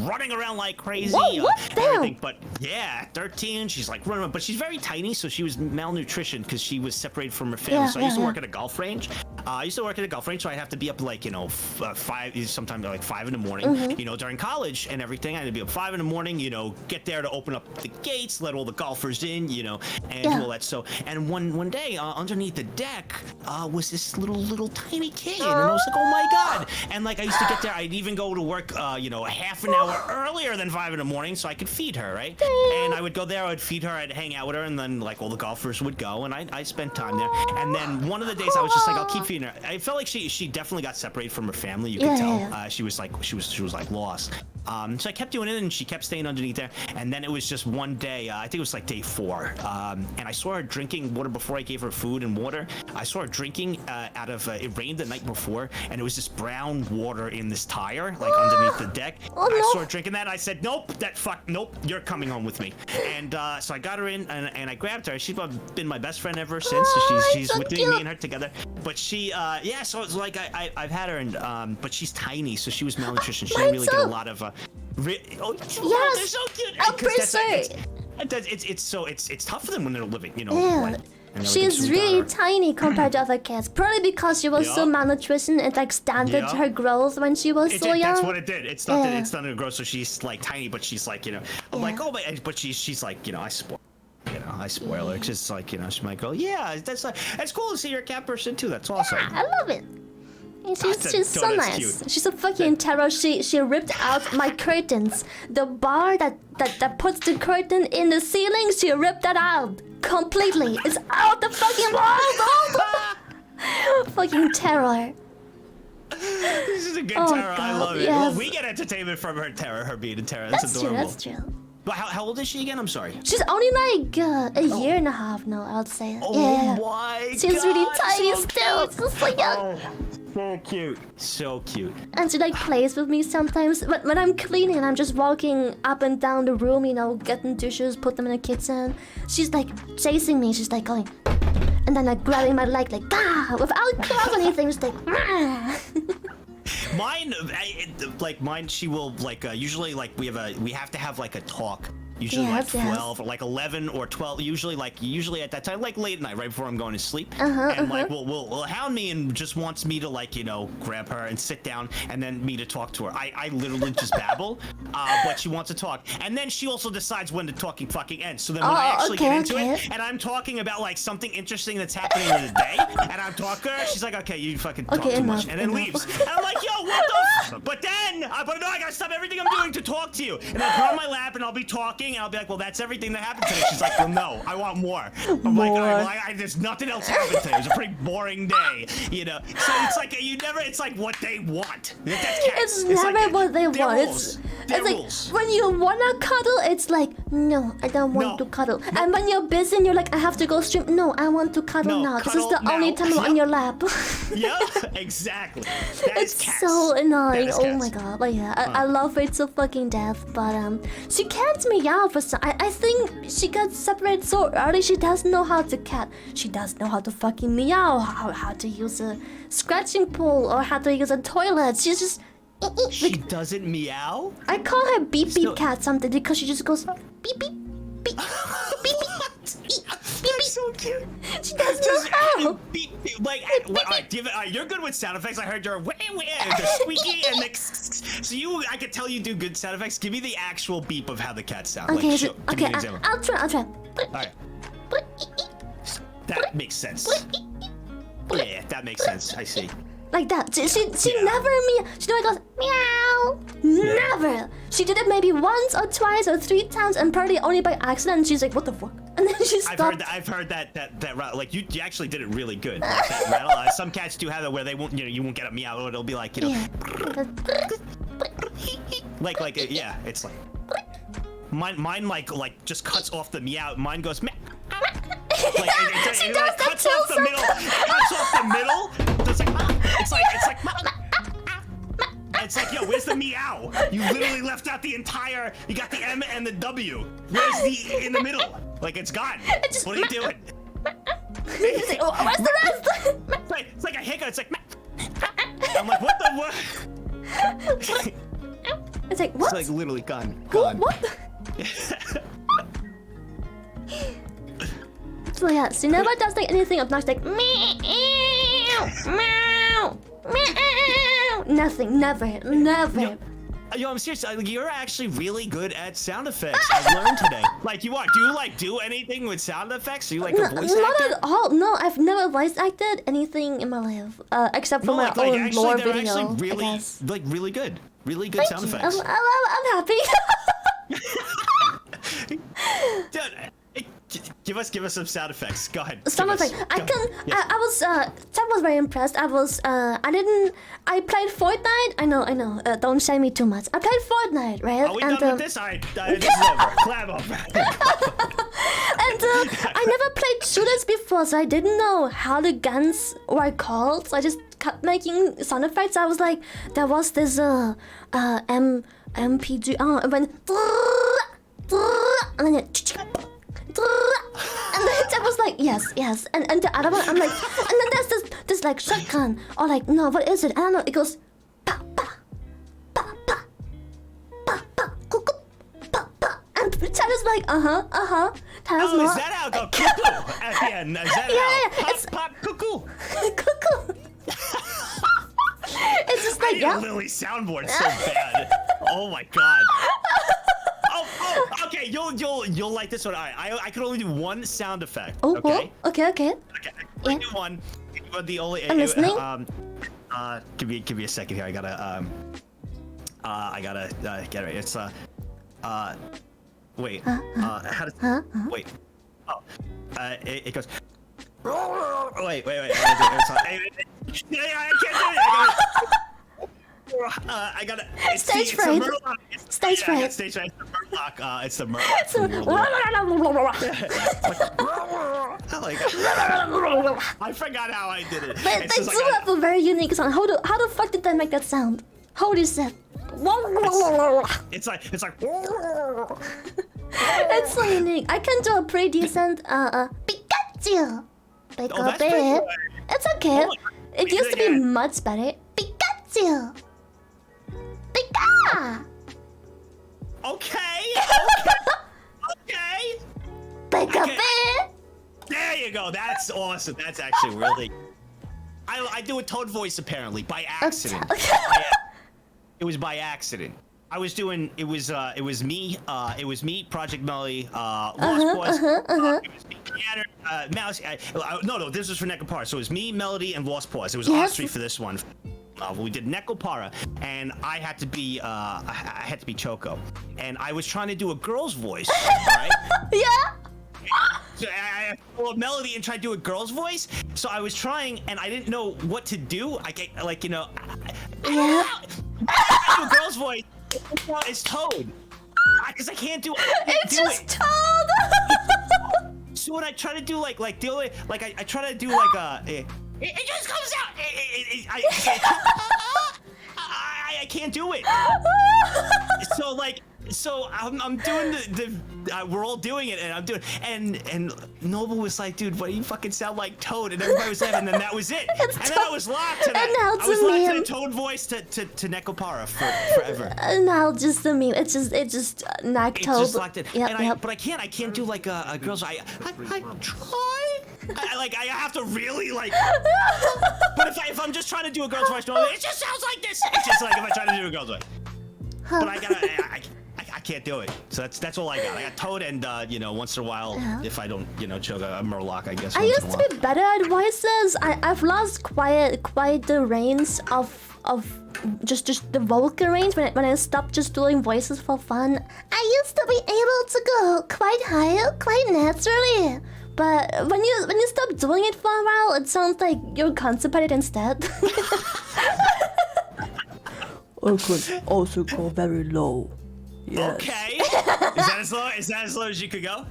running around like crazy. Whoa, what the hell? But yeah, 13. She's like running around, but she's very tiny, so she was malnutrition because she was separated from her family. So I used to work at a golf range. I used to work at a golf range, so I'd have to be up like, you know, 5, sometimes like 5 in the morning. You know, during college and everything, I had to be up 5 in the morning. You know, get there to open up the gates, let all the golfers in. You know, and do all that. So, and one day underneath the deck was this little tiny kid, and I was like, oh my god! And like I used to get there, I'd even go to work, you know, a half an hour earlier than 5 in the morning, so I could feed her, right? And I would go there, I'd feed her, I'd hang out with her, and then like all the golfers would go, and I spent time there. And then one of the days I was just like, I'll keep feeding her. I felt like she definitely got separated from her family. You could tell. She was like lost. So I kept doing it, and she kept staying underneath there. And then it was just one day, I think it was like day 4, and I saw her drinking water before I gave her food and water. I saw her drinking out of, it rained the night before, and it was this brown water in this tire, like underneath the deck. I saw her drinking that, and I said, nope, nope, you're coming home with me. And so I got her in, and I grabbed her. She's been my best friend ever since. So she's so with me and her together. But she, yeah, so it's like I've had her, and but she's tiny, so she was malnutrition. She didn't really get a lot of. Yes, they're so cute. It's tough for them when they're living, you know. Yeah. She's really tiny compared to other cats. Probably because she was so malnutrition, it like stunted her growth when she was so young. That's what it did. It's not it's not her growth, so she's like tiny, but she's like, you know, I'm like, oh, but she's like, you know, I spoil her. It's like, you know, she might go, yeah, that's cool to see you're a cat person too. That's awesome. Yeah, I love it. She's so nice. Cute. She's a fucking terror. She ripped out my curtains. The bar that puts the curtain in the ceiling, she ripped that out completely. It's out the fucking wall. Fucking terror. This is a good terror. I love it. Well, we get entertainment from her terror, her being a terror. That's adorable. That's true. But how old is she again? I'm sorry. She's only like a year and a half now, I would say. Oh my god. She's really tiny still. Just like so cute. So cute. And she like plays with me sometimes. But when I'm cleaning, I'm just walking up and down the room, you know, getting dishes, put them in the kitchen. She's like chasing me. She's like going, and then like grabbing my leg, like without claws or anything. Just like. Mine, she will like usually like we have to have like a talk. Usually like 12 or like 11 or 12. Usually at that time, like late at night, right before I'm going to sleep. And like will hound me and just wants me to like, you know, grab her and sit down and then me to talk to her. I literally just babble, but she wants to talk. And then she also decides when the talking fucking ends. So then when I actually get into it and I'm talking about like something interesting that's happening in the day and I'm talking to her, she's like, okay, you fucking talk too much, and then leaves. And I'm like, yo, what the? But then, no, I gotta stop everything I'm doing to talk to you. And I'll put her on my lap and I'll be talking. And I'll be like, well, that's everything that happened today. She's like, well, no, I want more. I'm like, all right, well, there's nothing else happened today. It was a pretty boring day, you know. So it's like it's like what they want. That's cats. It's never like, what they want. Rules. It's like when you wanna cuddle, it's like, no, I don't want to cuddle. And when you're busy and you're like, I have to go stream. No, I want to cuddle now. This is the only time I'm on your lap. Yeah, exactly. It's so annoying. Oh my god. But yeah, I love her to fucking death. But she can't meow for some. I think she got separated so early. She doesn't know how to cat. She doesn't know how to fucking meow. How to use a scratching pole or how to use a toilet. She's just. She doesn't meow? I call her beep beep cat something because she just goes beep beep beep beep beep beep. So cute. She doesn't know how. Beep, beep, like, you're good with sound effects. I heard your the squeaky and the. So I could tell you do good sound effects. Give me the actual beep of how the cats sound. Okay, like, I'll try. All right. That makes sense. Yeah, that makes sense. I see. Like that. She never meow. She never goes meow. Never. She did it maybe once or twice or 3 times, and probably only by accident. And she's like, "What the fuck?" And then she stopped. I've heard that like you actually did it really good. Like that rattle. Some cats do have it where they won't, you won't get a meow. It'll be like, you know, like yeah. It's like mine like just cuts off the meow. Mine goes meow. Like, she does that cuts off the middle. Cuts off the middle. It's like. It's like, yo, where's the meow? You literally left out the entire. You got the M and the W. Where's the in the middle? Like it's gone. What are you doing? She's like, oh, where's the rest? It's like a hiccup. It's like. I'm like, what the what? It's like what? It's like literally gone. What? So yeah, she never does like anything obnoxious like meow. Meow. Meow. Nothing. Never. Yo, I'm serious. You're actually really good at sound effects. I've learned today. Like, you what? Do you like do anything with sound effects? Are you like a voice actor? Not at all. No, I've never voice acted anything in my life, except for my own lore they're video. Actually really, I guess. like really good sound effects. I'm happy. Dude, give us some sound effects. Go ahead. Sound effects. I was. Sam was very impressed. I played Fortnite. I know. Don't shame me too much. I played Fortnite, right? Are we done with this? All right, this is over. Clap over. And I never played shooters before, so I didn't know how the guns were called. So I just kept making sound effects. I was like, there was this MPG. Oh, it went. And then it. And then I was like, yes. And the other one, I'm like, and then there's this like shotgun, or like, no, what is it? I don't know. It goes, pa pa pa pa pa pa cuckoo pa pa. And Tyler's like, Tyler's Oh, not. is that how it goes? Cuckoo at the end. Is that how? Yeah. It's pop cuckoo. Cuckoo. It's just like, yeah. Lily soundboard so bad. Oh my god. Oh, okay. You'll like this one. All right, I could only do one sound effect. Oh, okay. Okay. Okay. I do one. But the only. I'm listening. Give me a second here. I gotta get it. It's wait. How does? Wait. Oh. It goes. Wait. I can't do it. I got it. Stage fright. Stage fright. Stage fright. It's the Murloc. I forgot how I did it. They do have a very unique sound. How the fuck did they make that sound? Holy shit. It's like. It's so unique. I can do a pretty decent Pikachu. Pikachu. It's okay. It used to be much better. Pikachu. Pika. Okay. Pikachu. There you go. That's awesome. That's actually really. I do a Toad voice apparently by accident. It was by accident. I was doing. It was me. It was me. Project Melly. Lost Boys. It was me. Mouse. No. This was for Nekopara. So it was me, Melody, and Lost Paws. It was us three for this one. We did Nekopara, and I had to be Choco, and I was trying to do a girl's voice. Right? Yeah. So I followed Melody and tried to do a girl's voice. So I was trying, and I didn't know what to do. I get I do a girl's voice. It's Toad, because I can't do. It's just Toad. So when I try to do I try to do like it just comes out. I can't do it. So I'm doing we're all doing it, and I'm doing, and Noble was like, dude, what do you fucking sound like Toad? And everybody was laughing, and then that was it. And then I was locked to that. I was locked to the Toad voice to Nekopara forever. And now just the meme. It's just Nag Toad. It's just locked in. But I can't do like a girl's. I try. I have to really like. But if I'm just trying to do a girl's voice, it just sounds like this. It's just like if I try to do a girl's voice. But I can't do it. So that's all I got. I got Toad, and once in a while, if I don't choke a Murloc, I guess. I used to be better at voices. I've lost quite the range of just the vocal range when I stopped just doing voices for fun. I used to be able to go quite high, quite naturally. But when you stop doing it for a while, it sounds like you're constipated instead. I could also go very low. Yes. Okay. Is that as low as you could go?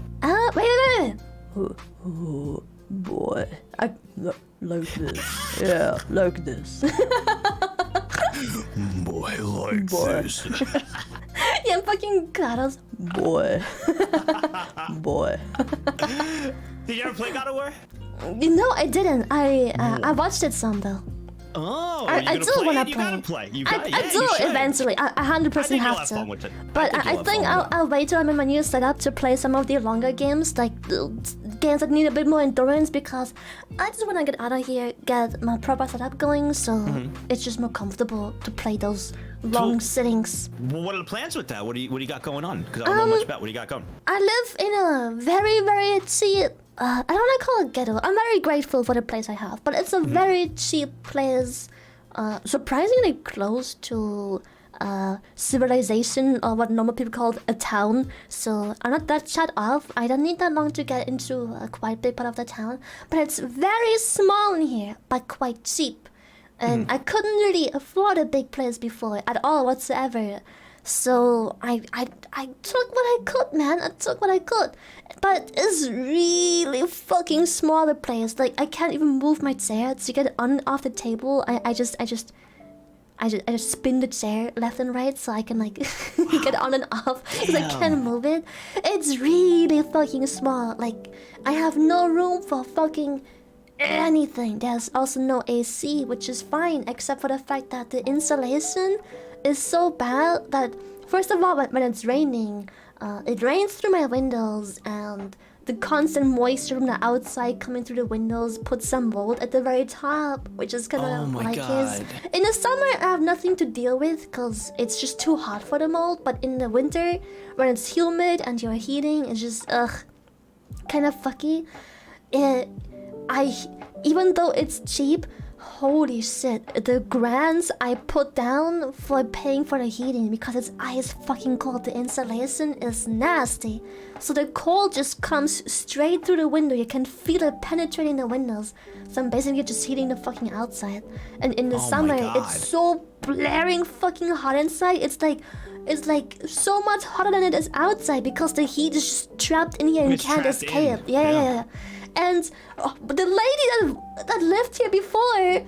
Wait. Oh, boy, I like this. Yeah, like this. Boy, like this. Yeah, fucking Carlos. Boy. Did you ever play God of War? No, I didn't. I watched it some though. Oh, I do want to You play. gotta play. You I gotta, yeah, do you should. eventually. I 100% you'll have have to. fun with it. But I think I'll wait till I'm in my new setup to play some of the longer games, like games that need a bit more endurance, because I just want to get out of here, get my proper setup going, so it's just more comfortable to play those long sittings. Well, what are the plans with that? What do you got going on? Because I don't know much about what do you got going. I live in a very, very cheap. I don't want to call it ghetto. I'm very grateful for the place I have, but it's a very cheap place. Surprisingly close to civilization, or what normal people call a town. So I'm not that shut off. I don't need that long to get into a quite big part of the town. But it's very small in here, but quite cheap. And I couldn't really afford a big place before at all whatsoever. So I took what I could, man. I took what I could. But it's really fucking smaller place. Like, I can't even move my chair to get it on off the table. I just spin the chair left and right so I can like get it on and off because I can't move it. It's really fucking small. Like, I have no room for fucking anything. There's also no AC, which is fine, except for the fact that the insulation is so bad that, first of all, when it's raining, it rains through my windows, and the constant moisture from the outside coming through the windows puts some mold at the very top, which is kind of like his. In the summer, I have nothing to deal with because it's just too hot for the mold. But in the winter, when it's humid and you're heating, it's just kind of fucky. Even though it's cheap, holy shit, the grants I put down for paying for the heating because it's ice fucking cold. The insulation is nasty. So the cold just comes straight through the window. You can feel it penetrating the windows. So I'm basically just heating the fucking outside. And in the summer, it's so blaring fucking hot inside. It's like so much hotter than it is outside because the heat is just trapped in here and can't escape. Yeah. And the lady that lived here before,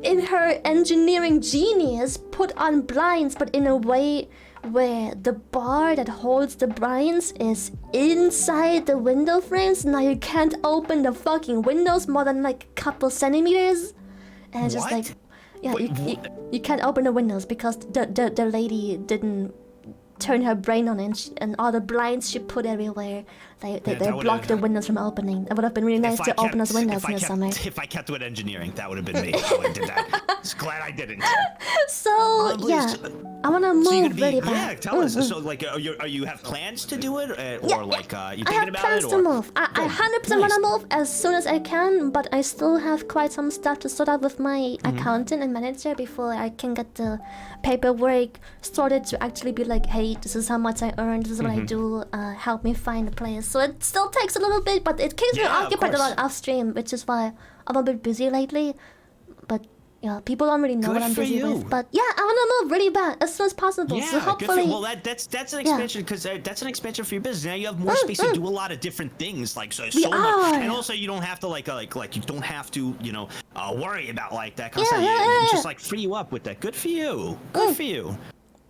in her engineering genius, put on blinds, but in a way where the bar that holds the blinds is inside the window frames. Now you can't open the fucking windows more than like a couple centimeters. And it's just like, yeah, you can't open the windows because the lady didn't turn her brain on it, and all the blinds she put everywhere, they blocked the windows from opening. It would have been really nice to open those windows in the summer. If I kept with engineering, that would have been me. I would have did that. Just glad I didn't. So yeah, I want to move really bad. Yeah, tell us. So like, you have plans to do it, or like you thinking about it? I have plans to move. I 100% want to move as soon as I can, but I still have quite some stuff to sort out with my accountant and manager before I can get the paperwork sorted to actually be like, hey, this is how much I earned, this is what I do, help me find a place. So it still takes a little bit, but it keeps me occupied a lot off stream, which is why I'm a bit busy lately. But yeah, people don't really know what I'm busy with. But yeah, I want to move really bad as soon as possible. Yeah, so hopefully, well, that's an expansion because that's an expansion for your business. Now you have more space to do a lot of different things, like so much, and also you don't have to like you don't have to worry about like that kind of stuff. Just like free you up with that. Good for you. Good for you.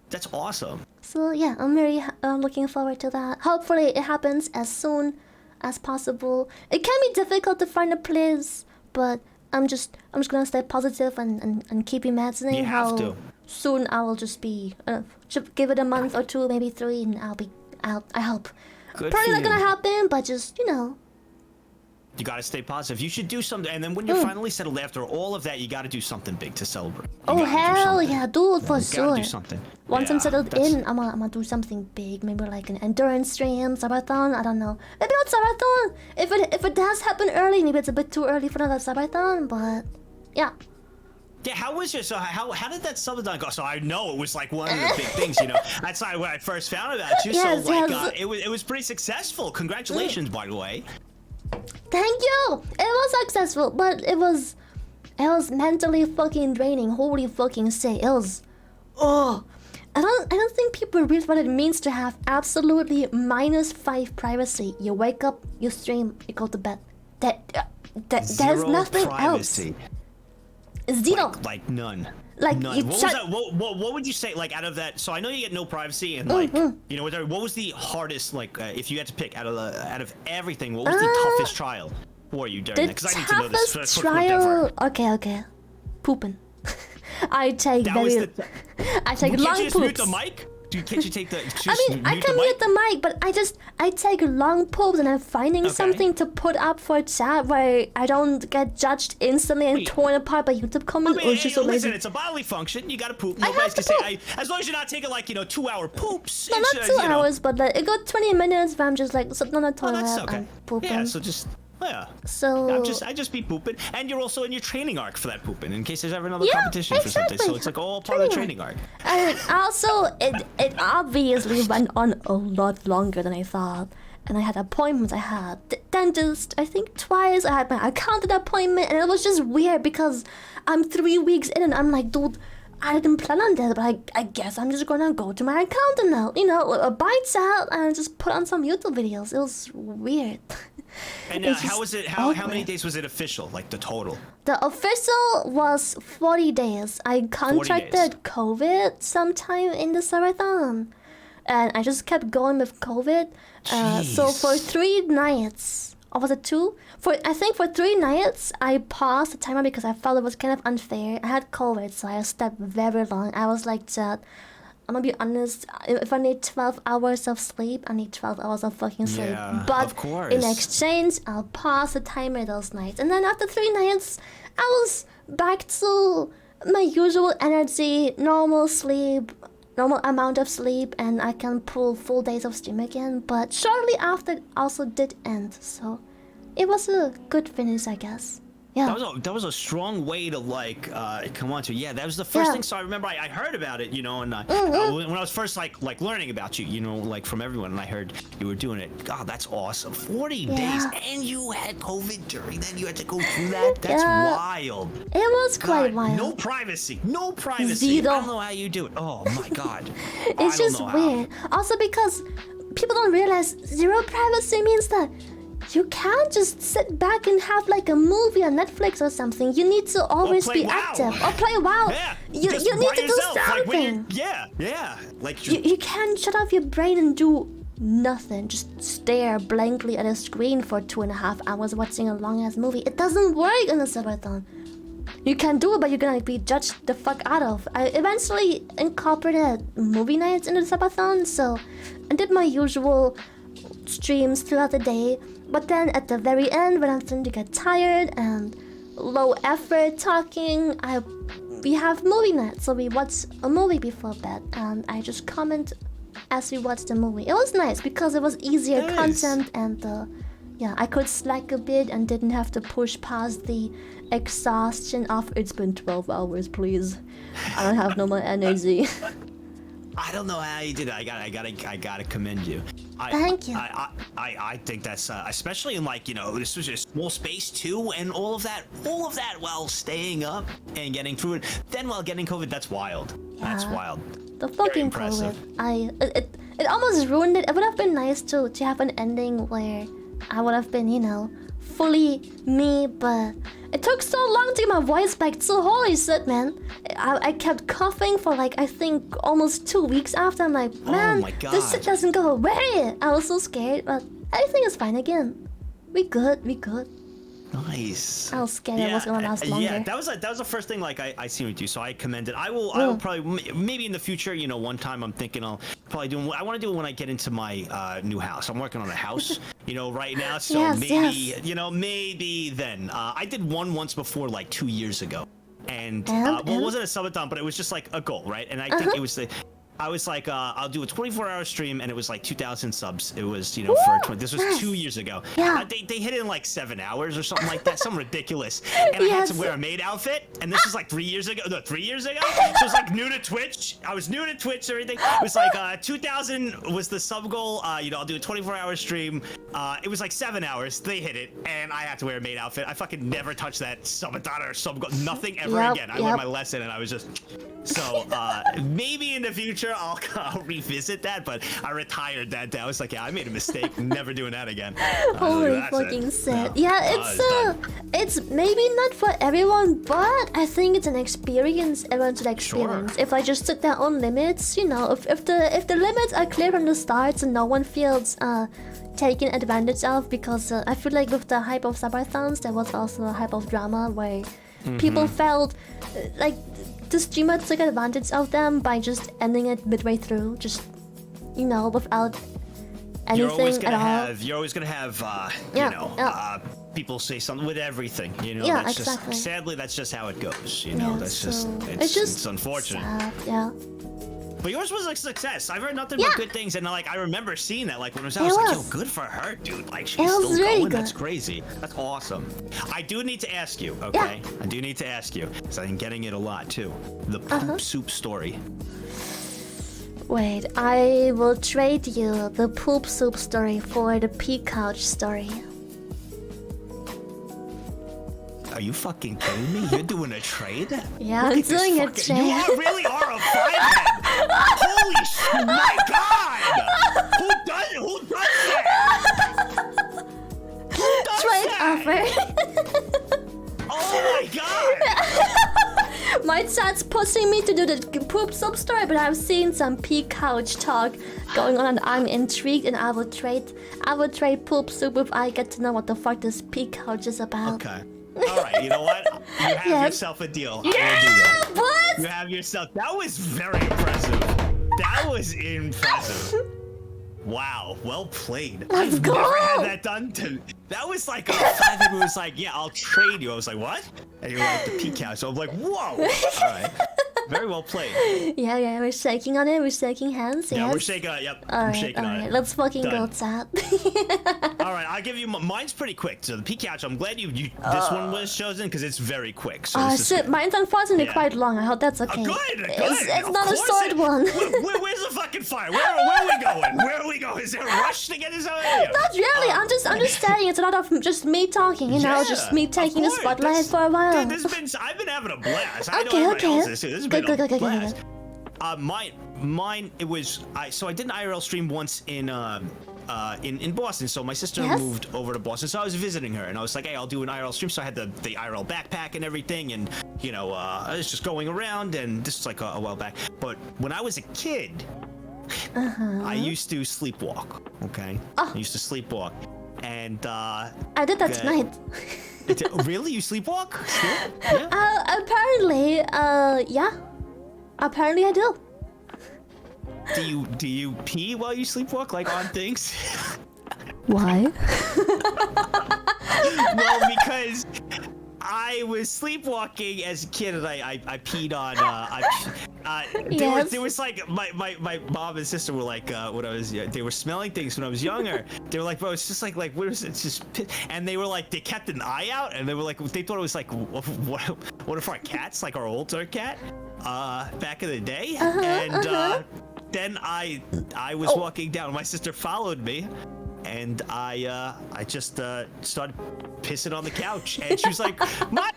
That's awesome. So yeah, I'm very looking forward to that. Hopefully it happens as soon as possible. It can be difficult to find a place, but I'm just gonna stay positive and keep imagining how soon I will just be. Should give it a month or two, maybe 3, and I'll be out. I hope. Probably not gonna happen, but just You gotta stay positive. You should do something, and then when you're finally settled after all of that, you gotta do something big to celebrate. Oh hell yeah, dude, for sure. Gotta do something. Once I'm settled in, I'm gonna do something big. Maybe like an endurance stream, Sabathon. I don't know. Maybe not Sabathon. If it does happen early, maybe it's a bit too early for another Sabathon. But yeah. Yeah, how was your how did that Sabathon go? So I know it was like one of the big things, That's when I first found about you. Yes, so like it was pretty successful. Congratulations, by the way. Thank you. It was successful, but it was mentally fucking draining. Holy fucking shit. It was. I don't think people realize what it means to have absolutely -5 privacy. You wake up, you stream, you go to bed. There's nothing privacy. Else. Zero. Like none. Like none. You what was that? What would you say? Like out of that, so I know you get no privacy, and like what was the hardest? Like if you had to pick out of everything, what was the toughest trial for you during that? Because I need to know this. Toughest trial. Okay. pooping. I take That was very, I take Can't long you just mute poops. the mic? Can't you take the? I mean, I can mute the mic, but I take long poops, and I'm finding something to put up for chat where I don't get judged instantly and torn apart by YouTube comments. I mean, It's just so listen, lazy. it's a bodily function. You gotta poop. I Nobody's have to gonna say, as long as you're not taking like 2-hour poops. No, it's, not 2 hours, but like it got 20 minutes where I'm just like sitting on the toilet that's okay. and pooping. Yeah, so just. Yeah. So I just be pooping, and you're also in your training arc for that pooping in case there's ever another competition for something. So it's like all part of the training arc. And also, it obviously went on a lot longer than I thought. And I had appointments. I had the dentist, I think twice. I had my accountant appointment, and it was just weird because I'm 3 weeks in, and I'm like, dude, I didn't plan on this, but I guess I'm just gonna go to my accountant now. You know, a bites out and just put on some YouTube videos. It was weird. And how was it? How many days was it official? Like the total? The official was 40 days. I contracted COVID sometime in the summertime, and I just kept going with COVID. So for 3 nights, or was it 2? I think for 3 nights, I paused the timer because I felt it was kind of unfair. I had COVID, so I slept very long. I was like, Chad, I'm gonna be honest, if I need 12 hours of sleep, I need 12 hours of fucking sleep. Yeah, but of course. in exchange, I'll pause the timer those nights. And then after 3 nights, I was back to my usual energy, normal sleep, normal amount of sleep, and I can pull full days of stream again. But shortly after, it also did end, so it was a good finish, I guess. Yeah. That was a strong way to like come on to. Yeah, that was the first thing. So I remember I heard about it, and when I was first like learning about you, like from everyone, and I heard you were doing it. God, that's awesome. 40 days, and you had COVID during that. You had to go through that. That's wild. It was quite wild. No privacy. No privacy. Zero. I don't know how you do it. Oh my God. It's just weird. Also because people don't realize zero privacy means that you can't just sit back and have like a movie on Netflix or something. You need to always be active. Or play WoW. Yeah, you need to do something. Like you can't shut off your brain and do nothing. Just stare blankly at a screen for 2.5 hours watching a long ass movie. It doesn't work on a subathon. You can do it, but you're gonna be judged the fuck out of. I eventually incorporated movie nights into the subathon, so I did my usual streams throughout the day. But then at the very end, when I'm starting to get tired and low effort talking, we have movie night. So we watch a movie before bed, and I just comment as we watch the movie. It was nice because it was easier content, and I could slack a bit and didn't have to push past the exhaustion of it's been 12 hours, please. I don't have no more energy. I don't know how you did it. I gotta commend you. Thank you. I think that's especially in like this was a small space too, and all of that while staying up and getting through it. Then while getting COVID, that's wild. Yeah. That's wild. The fucking COVID. It almost ruined it. It would have been nice to have an ending where I would have been fully me, but it took so long to get my voice back. So holy shit, man. I kept coughing for like I think almost 2 weeks after. I'm like, man, this shit doesn't go away. I was so scared, but everything is fine again. We good. Nice. I was scared it was gonna last longer. Yeah, that was the first thing like I see with you, so I commend it. I will probably maybe in the future, one time I'm thinking I'll probably do. I want to do it when I get into my new house. I'm working on a house, right now, so maybe then. I did one once before, like 2 years ago, and it wasn't a subathon, but it was just like a goal, right? And I think it was I was like, I'll do a 24-hour stream, and it was like 2,000 subs. It was, this was 2 years ago. Yeah. They hit it in like 7 hours or something like that, something ridiculous. And I had to wear a maid outfit, and this was like 3 years ago. No, 3 years ago. So it was like new to Twitch. I was new to Twitch and everything. It was like 2,000 was the sub goal. I'll do a 24-hour stream. It was like 7 hours. They hit it, and I had to wear a maid outfit. I fucking never touched that subathon or sub goal, nothing ever again. I learned my lesson, and I was just so maybe in the future. I'll revisit that, but I retired that day. I was like, I made a mistake. Never doing that again. Holy fucking shit. Yeah, it's maybe not for everyone, but I think it's an experience everyone should experience. Sure. If I just set their own limits, if the limits are clear from the start and no one feels taken advantage of, because I feel like with the hype of subathons, there was also a hype of drama where people felt like the streamer took advantage of them by just ending it midway through, just without anything at all. You're always gonna have, people say something with everything. Yeah, that's exactly. just sadly that's just how it goes. Yeah, that's so it's unfortunate. Sad, yeah. But yours was a success. I've heard nothing Yeah. but good things, and like I remember seeing that like when it was out, I It was like, was. yo, good for her, dude. Like It she's was still really going. good. That's crazy. That's awesome. I do need to ask you, okay? I do need to ask you, because I'm getting it a lot too. The poop soup story. Wait, I will trade you the poop soup story for the pea couch story. Are you fucking kidding me? You're doing a trade? Yeah, Look I'm at this doing a fucking- trade. You really are a five-head. Holy shit! My God! Who does that? Who does Trade that? offer. Oh my God! My chat's pushing me to do the poop soup story, but I've seen some pea couch talk going on, and I'm intrigued. And I will trade poop soup if I get to know what the fuck this pea couch is about. Okay. All right. You know what? You have Yeah. yourself a deal. Yeah. I will do that. What? You have yourself. That was very impressive. That was impressive. Wow. Well played. Let's I've go. never had that done to. That was like a five-head was like, yeah, I'll trade you. I was like, what? And you're like the pea couch. So I'm like, whoa. All right. Very well played. Yeah, we're shaking on it. We're shaking hands. Yeah, yes. we're shaking on it. Yep. All I'm right, shaking on it. Let's fucking go, Done. chat. All right, I'll give you mine's pretty quick. So the pea couch, I'm glad this one was chosen because it's very quick. So Oh this is shit, good. mine's unfortunately Yeah. quite long. I hope that's okay. Good. It's Of not a course short one. Where's the fucking fire? Where are we going? Where are we going? Is there a rush to get this out of here? Not really. I'm just saying it's a lot of just me talking. Yeah, just me taking the of course. spotlight for a while. Dude, I've been having a blast. I know Okay, everybody okay. else is too. This has Good, been good, a good, good, blast. good. Mine. It was. So I did an IRL stream once in Boston. So my sister Yes? moved over to Boston. So I was visiting her, and I was like, hey, I'll do an IRL stream. So I had the IRL backpack and everything, and I was just going around, and this was like a while back. But when I was a kid, I used to sleepwalk. Okay. I used to sleepwalk, and I did that tonight. Really? You sleepwalk? Still? Yeah. Apparently, yeah. Apparently I do. Do you pee while you sleepwalk, like on things? Why? Well, because I was sleepwalking as a kid, and I peed on. There was like my mom and sister were like when I was they were smelling things when I was younger. They were like, bro, it's just like what is it? It's just and they were like they kept an eye out, and they were like they thought it was like what if our cats, like our older cat, back in the day, then I was walking down. My sister followed me, and I just started pissing on the couch, and she was like, "What?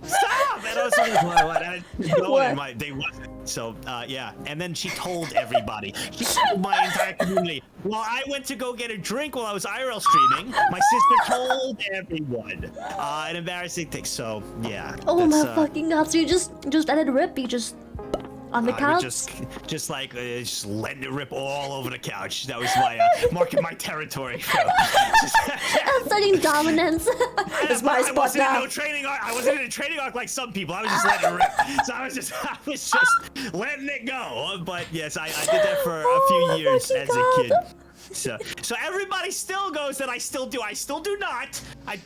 Stop!" And I was like, "What?" And they wasn't. So yeah, and then she told everybody. She told my entire community. Well, I went to go get a drink while I was IRL streaming. My sister told everyone. An embarrassing thing. So yeah. Oh that's, my fucking god! So you just let it rip? You just on the I couch? would just letting it rip all over the couch. That was my marking my territory. Asserting dominance. It's my I spot wasn't in now. no training arc. I wasn't in a training arc like some people. I was just letting it rip. So I was just letting it go. But yes, I did that for a few years as a kid. So everybody still goes that I still do. I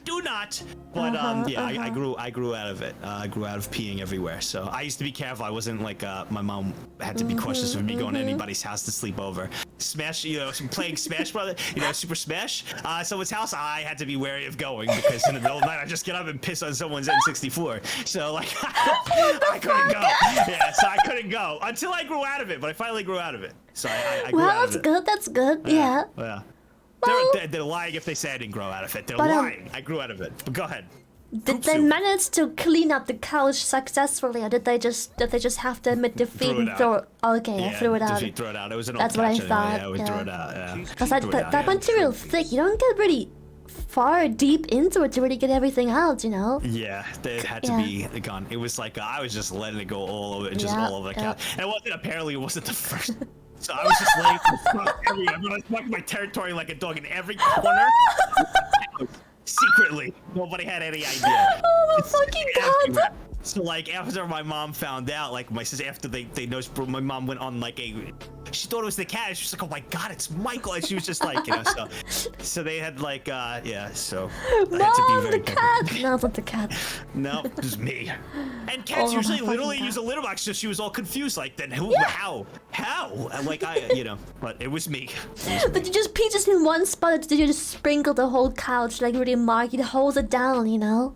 do not. But yeah, I grew out of it. I grew out of peeing everywhere. So I used to be careful. I wasn't like my mom had to be cautious of me going to anybody's house to sleep over. Smash, playing Smash Brother, Super Smash. Someone's house, I had to be wary of going because in the middle of the night I just get up and piss on someone's N64. So like I couldn't go. Yeah, so I couldn't go until I grew out of it. But I finally grew out of it. So I grew out of it. Good. That's good. Yeah. Yeah. Well, they're lying if they say I didn't grow out of it. They're but, lying. I grew out of it. But go ahead. Did they manage to clean up the couch successfully, or did they just have to admit defeat and throw it? Okay, I threw it out. Throw it out. It was an That's old what I couch thought. anyway. Yeah, we threw it out. Yeah. Because that material thick, you don't get really far deep into it to really get everything out, Yeah, it had to be gone. It was like I was just letting it go all over, all over the couch. And it wasn't the first. So I was just laying everywhere. I was marking my territory like a dog in every corner. secretly. Nobody had any idea. Oh my fucking god. So like after my mom found out, like my sister, after they noticed, my mom went on like she thought it was the cat. She was like, oh my god, it's Michael. And she was just like, so they had like, yeah, so I had to be very the cat. No, it's not the cat. No, it was me. And cats Oh, usually my literally fucking use a litter box, so she was all confused, like, then who, how? And like, but it was me. But you just pee just in one spot, or did you just sprinkle the whole couch, like really mark it, hold it down, you know?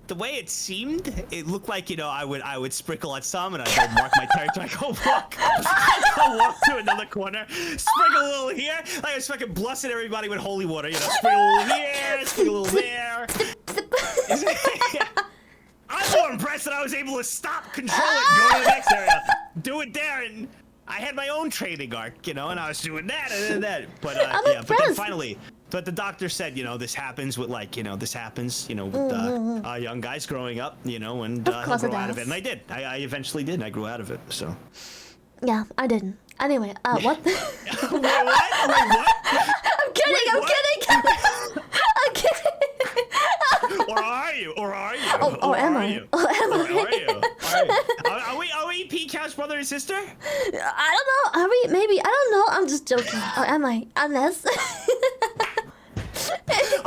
The way it seemed, it looked like, I would sprinkle at some and I'd go mark my territory. I go walk. I'd go walk to another corner, sprinkle a little here. Like I was fucking blessing everybody with holy water, sprinkle a little here, sprinkle a little there. I'm more impressed that I was able to stop, control it, go to the next area, do it there, and I had my own training arc, and I was doing that and then that. But yeah, but then finally. But the doctor said, this happens with this happens, with young guys growing up, and he'll grow out of it. And I did. I eventually did. I grew out of it. So. Yeah, I didn't. Anyway, what? Wait, what? I'm kidding. I'm kidding. I'm kidding. Or are you? Or am I? You? Or am I? Are we P Couch brother and sister? I don't know. Are we? Maybe. I don't know. I'm just joking. Or am I? Unless.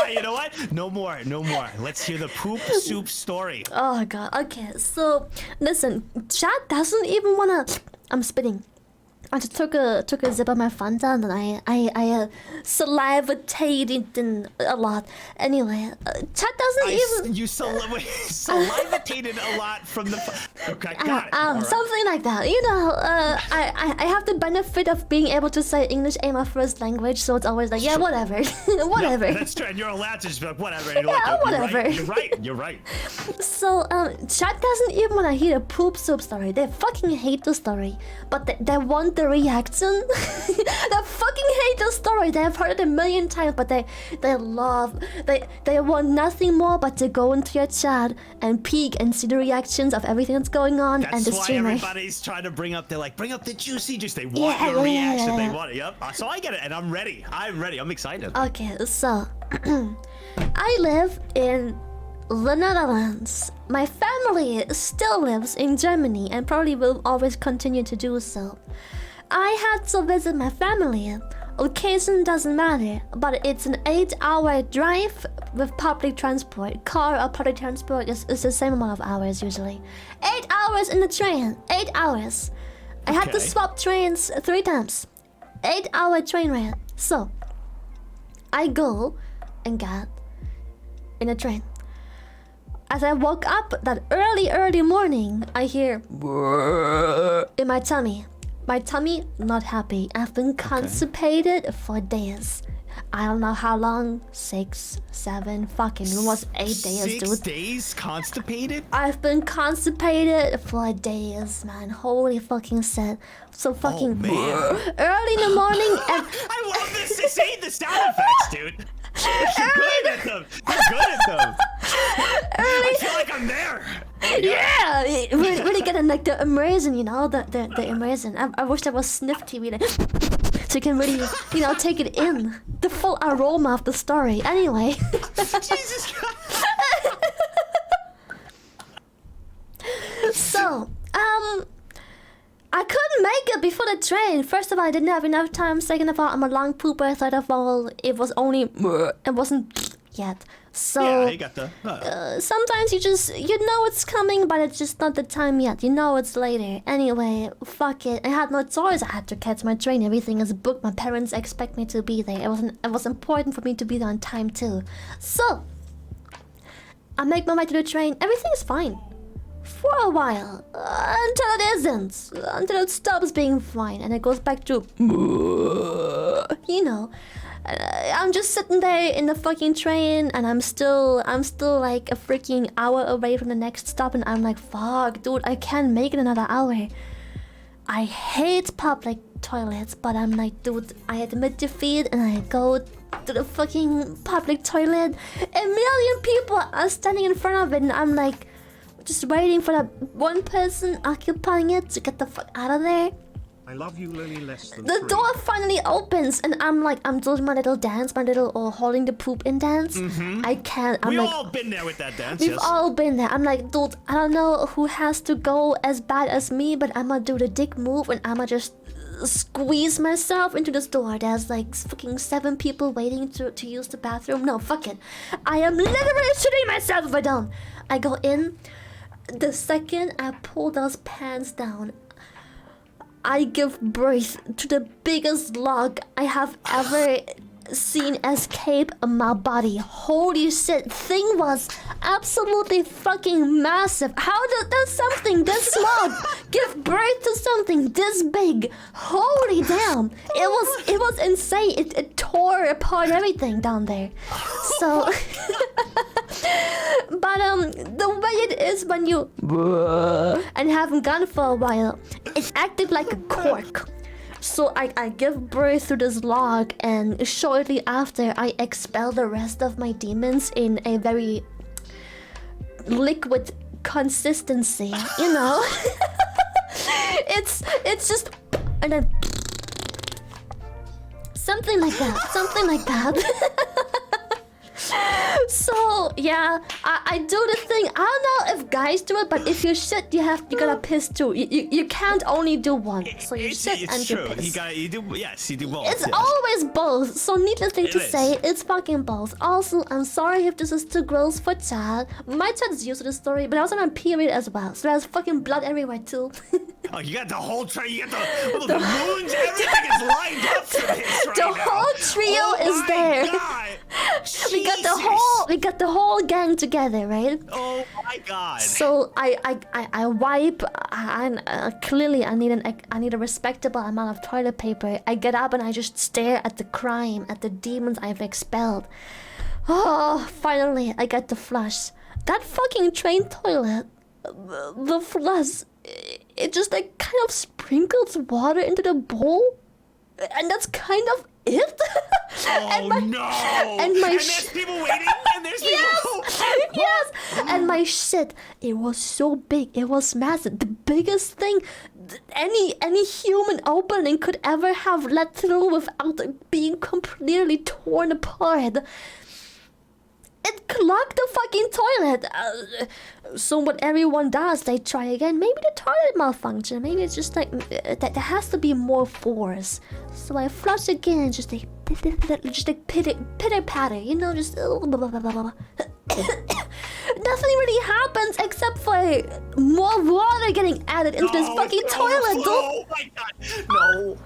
You know what? No more. Let's hear the poop soup story. Oh god. Okay, so listen, chat doesn't even wanna. I'm spitting. I just took a sip of my Fanta and then I salivated a lot. Anyway, chat doesn't even. You salivated a lot from the. Okay, got it. Right. Something like that. I have the benefit of being able to say English ain't my first language, so it's always like, yeah, whatever, whatever. Yeah, that's true, and you're allowed to just be like, whatever. And you're yeah, like, whatever. You're right. So, chat doesn't even want to hear the poop soup story. They fucking hate the story, but they want the reaction. They fucking hate the story. They have heard it a million times, but they want nothing more but to go into your chat and peek and see the reactions of everything that's going on. That's and the why streamer. Everybody's trying to bring up the juicy juice. They want your reaction. They want it. Yep. So I get it, and I'm ready. I'm excited. Okay, so I live in the Netherlands. My family still lives in Germany and probably will always continue to do so. I had to visit my family. Location doesn't matter, but it's an 8-hour drive with public transport. Car or public transport is the same amount of hours usually. 8 hours in the train. 8 hours. I had to swap trains 3 times. 8-hour train ride. So I go and get in a train. As I woke up that early morning, I hear in my tummy. My tummy, not happy. I've been constipated for days. I don't know how long. 6, 7, fucking almost 8 days, dude. 6 days constipated? I've been constipated for days, man. Holy fucking shit. So fucking early in the morning and I love this. See the sound effects, dude. You're good at them. I feel like I'm there. Yeah, really getting like the immersion, the immersion. I wish there was sniff TV, so you can really, take it in the full aroma of the story. Anyway, Jesus Christ. So, I couldn't make it before the train. First of all, I didn't have enough time. Second of all, I'm a long pooper. Third of all, it wasn't yet. So yeah, you got sometimes you know it's coming, but it's just not the time yet. You know it's later. Anyway, fuck it. I had no choice. I had to catch my train. Everything is booked. My parents expect me to be there. It was important for me to be there on time too. So I make my way to the train. Everything is fine for a while until it isn't. Until it stops being fine and it goes back to I'm just sitting there in the fucking train and I'm still like a freaking hour away from the next stop and I'm like, fuck, dude, I can't make it another hour. I hate public toilets, but I'm like, dude, I admit defeat and I go to the fucking public toilet. A million people are standing in front of it and I'm like, just waiting for that one person occupying it to get the fuck out of there. I love you, Lily. Less than The 3. door finally opens, and I'm doing my little dance, my little holding the poop in dance. I can't. I'm We've like, all been there with that dance. we've Yes. all been there. I'm like, dude, I don't know who has to go as bad as me, but I'ma do the dick move, and I'ma just squeeze myself into this door. There's like fucking 7 people waiting to use the bathroom. No, fuck it. I am literally shitting myself if I don't. I go in. The second I pull those pants down, I give birth to the biggest log I have ever seen escape my body. Holy shit, thing was absolutely fucking massive. How does something this small give birth to something this big? Holy damn, it was insane. It tore apart everything down there. So but the way it is when you and haven't gone for a while, it acted like a cork. So I give birth to this log, and shortly after I expel the rest of my demons in a very liquid consistency, you know. it's just, and then something like that. So yeah, I do the thing. I don't know if guys do it, but if you shit, you gotta piss too. You can't only do one. So you shit and you piss. You do both. It's yes. always both. So needless thing to It say, is. it's fucking both. Also, I'm sorry if this is too gross for chat. My chat is used to the story, but I was on a period as well, so there's fucking blood everywhere too. Oh, you got the whole tray. You got the moons. Everything is lined up for this right The now. whole trio is there. God. We got the whole gang together, right? Oh my god. So I wipe. Clearly I need a respectable amount of toilet paper. I get up and I just stare at the crime, at the demons I've expelled. Oh, finally I get the flush. That fucking train toilet, the flush, it just like kind of sprinkles water into the bowl, and that's kind of it. Oh no! And there's people waiting. And there's people. Yes. And my shit, it was so big. It was massive. The biggest thing any human opening could ever have let through without being completely torn apart. It clogged the fucking toilet. So what everyone does, they try again. Maybe the toilet malfunction. Maybe it's just like there has to be more force. So I flush again, just like pitter patter, you know, just nothing really happens except for more water getting added into this fucking toilet, dude. Oh my god, no.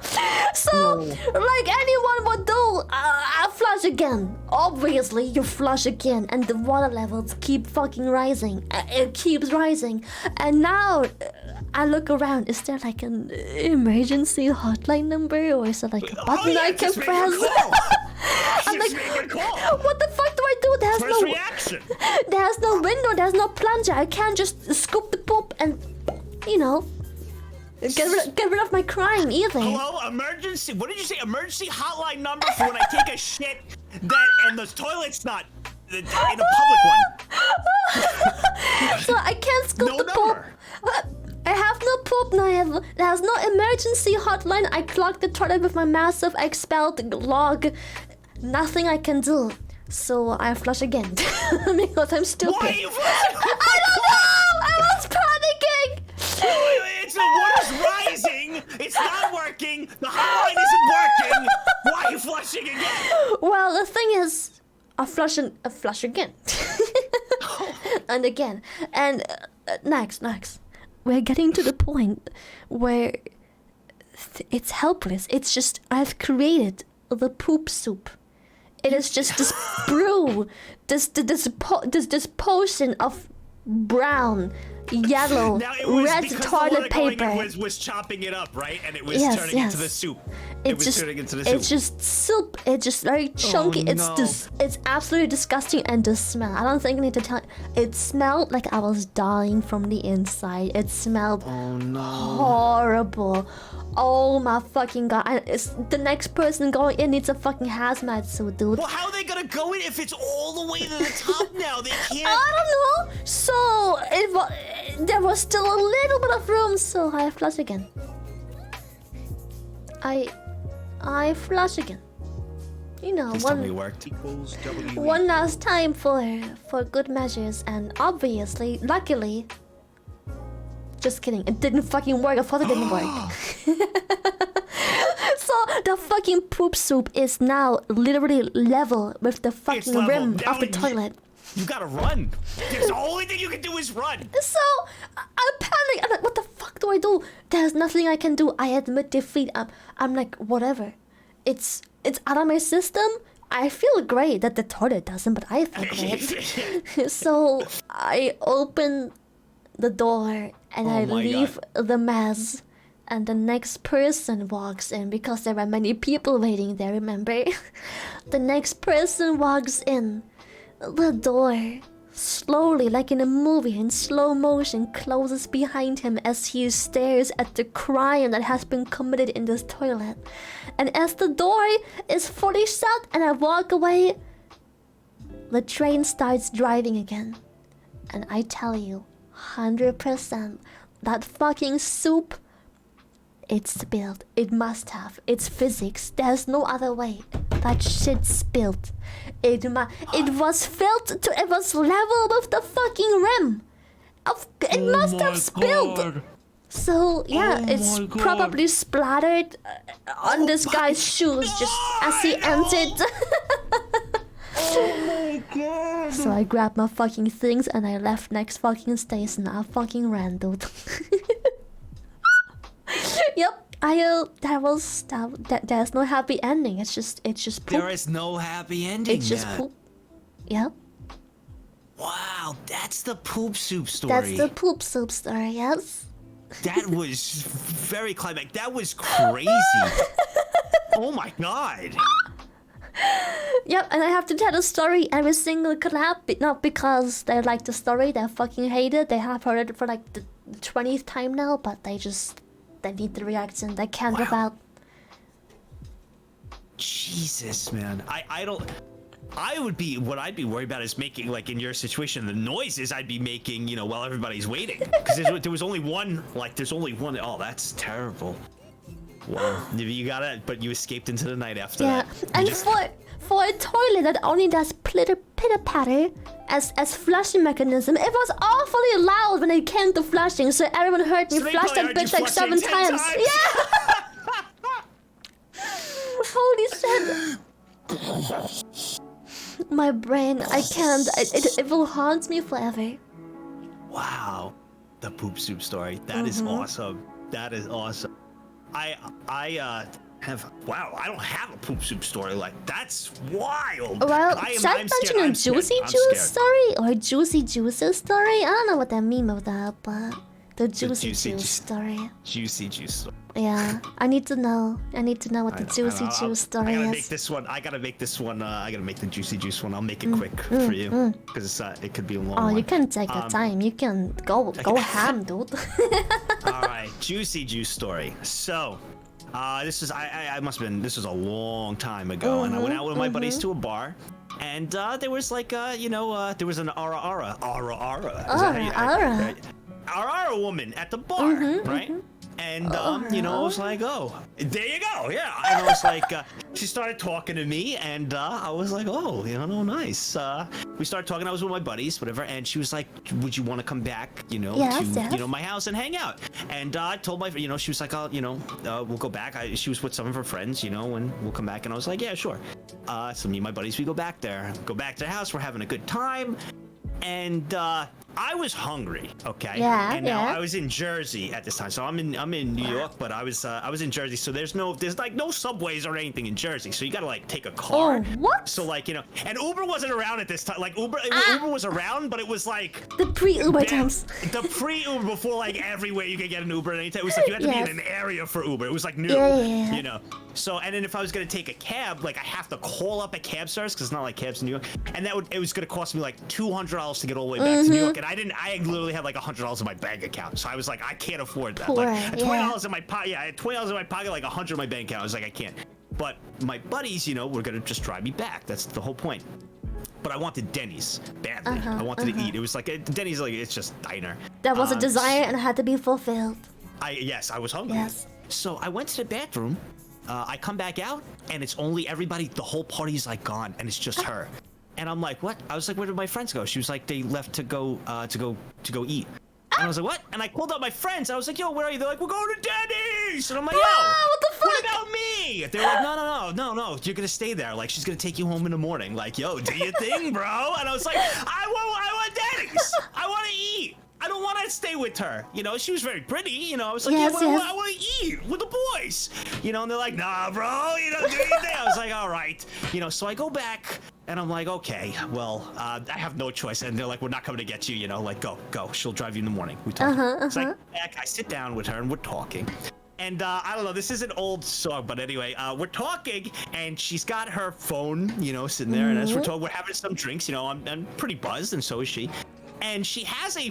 So, like anyone would do, I flush again. Obviously, you flush again, and the water levels keep fucking rising. It keeps rising, and now I look around. Is there like an emergency hotline number, or is it like a button I can press? I'm like, what the fuck do I do? There's no window, there's no plunger. I can't just scoop the poop and, you know, get rid of my crime either. Hello, emergency. What did you say? Emergency hotline number for when I take a shit and the toilet's not in a public one. So I can't scoop the poop. I have no poop now. There's no emergency hotline. I clogged the toilet with my massive expelled log. Nothing I can do. So I flush again because I'm stupid. Why are you flushing? I don't know. I was panicking. It's the water's rising. It's not working. The hotline isn't working. Why are you flushing again? Well, the thing is, I flush again, and again, and Nagzz. We're getting to the point where it's helpless. It's just I've created the poop soup. It is just this brew, this potion of brown, yellow, red toilet paper. Was chopping it up, right? And it was Yes, turning yes. into the soup. Turning into the soup. It's just soup. It's just very chunky. It's absolutely disgusting, and the smell. I don't think I need to tell you. It smelled like I was dying from the inside. It smelled horrible. Oh my fucking god. The next person going in needs a fucking hazmat suit, dude. Well, how are they gonna go in if it's all the way to the top now? They can't. I don't know. So there was still a little bit of room, so I flush again. I flush again. You know, Please tell me it worked. one last time for good measures, and obviously, luckily, just kidding, it didn't fucking work. I thought it didn't work. So the fucking poop soup is now literally level with the fucking rim of the toilet. You gotta run. The only thing you can do is run. So I panic. I'm like, what the fuck do I do? There's nothing I can do. I admit defeat. I'm like, whatever. It's out of my system. I feel great that the toilet doesn't, but I feel great. So I open the door and I leave the mess. And the next person walks in because there are many people waiting there, remember? The next person walks in. The door, slowly, like in a movie, in slow motion, closes behind him as he stares at the crime that has been committed in this toilet. And as the door is fully shut and I walk away, the train starts driving again. And I tell you, 100%, that fucking soup, it's spilled. It must have. It's physics. There's no other way. That shit spilled. It was filled to. It was level with the fucking rim. It must have spilled. God. So yeah, it's probably splattered on this guy's shoes just as he entered. Oh my god. So I grabbed my fucking things and I left next fucking station. I fucking ran, dude. Yep. There's no happy ending. It's just poop. There is no happy ending. It's just poop. Yep. Wow, that's the poop soup story. That's the poop soup story. Yes. That was very climactic. That was crazy. Oh my god. Yep, and I have to tell the story every single collab, not because they like the story, they fucking hate it. They have heard it for like the 20th time now, but they need the reaction. They can't give out. Jesus, man. What I'd be worried about is making, like in your situation, the noises I'd be making, you know, while everybody's waiting. Because there was only one, oh, that's terrible. Wow. You got it, but you escaped into the night after that. Yeah, and for a toilet that only does pitter-patter as flushing mechanism, it was awfully loud when it came to flushing, so everyone heard me flush that bitch like 7 times. Yeah! Holy shit. My brain, I can't, it will haunt me forever. Wow. The poop soup story. That is awesome. That is awesome. I don't have a poop soup story. Like, that's wild. Well, should I mention a juicy juice story or juicy juices story? I don't know what that means of that, but the juicy juice story. Juicy juice story. Yeah, I need to know. I need to know what the juicy juice story is. I gotta make this one. I gotta make the juicy juice one. I'll make it quick for you because it could be a long one. Oh, you can take your time. You can go ham, dude. All right, juicy juice story. So, this was this was a long time ago, and I went out with my buddies to a bar, and there was like there was an Ara woman at the bar, right? And I was like, oh, there you go, yeah. And I was like, she started talking to me, and I was like, oh, nice. We started talking. I was with my buddies, whatever, and she was like, would you want to come back, to my house and hang out? And I told my, she was like, we'll go back. She was with some of her friends, and we'll come back. And I was like, yeah, sure. So me and my buddies, we go back there, to the house. We're having a good time, and I was hungry, okay? Yeah, and now I was in Jersey at this time, so I'm in New York, but I was in Jersey, so there's like no subways or anything in Jersey, so you gotta like take a car. Oh, what? So like and Uber wasn't around at this time. Like Uber was around, but it was like the pre-Uber times. The pre-Uber before like everywhere you could get an Uber at any time. It was like you had to be in an area for Uber. It was like new, So and then if I was gonna take a cab, like I have to call up a cab service because it's not like cabs in New York, and it was gonna cost me like $200 to get all the way back to New York. And I literally had like $100 in my bank account, so I was like, I can't afford that. Like $20 in my pocket, I had $20 in my pocket, like $100 in my bank account. I was like, I can't. But my buddies, were gonna just drive me back. That's the whole point. But I wanted Denny's badly. I wanted to eat. It was like Denny's, like it's just diner. That was a desire and it had to be fulfilled. Yes, I was hungry. Yes. So I went to the bathroom, I come back out, and it's only everybody. The whole party's like gone, and it's just her. And I'm like, what? I was like, where did my friends go? She was like, they left to go eat. And I was like, what? And I called out my friends. I was like, yo, where are you? They're like, we're going to Denny's. And I'm like, yo, what the fuck? What about me? They're like, no. You're gonna stay there. Like, she's gonna take you home in the morning. Like, yo, do your thing, bro. And I was like, I want Denny's. I want to eat. I don't want to stay with her. You know, she was very pretty. You know, I was like, yes, yeah, I want to eat with the boys. You know, and they're like, nah, bro. You know, do your thing. I was like, all right. You know, so I go back. And I'm like, okay, well, I have no choice. And they're like, we're not coming to get you, you know, like, go. She'll drive you in the morning. We talk. So I go back, I sit down with her, and we're talking. And I don't know, this is an old song, but anyway, we're talking, and she's got her phone, you know, sitting there. And as we're talking, we're having some drinks, you know, I'm pretty buzzed, and so is she. And she has a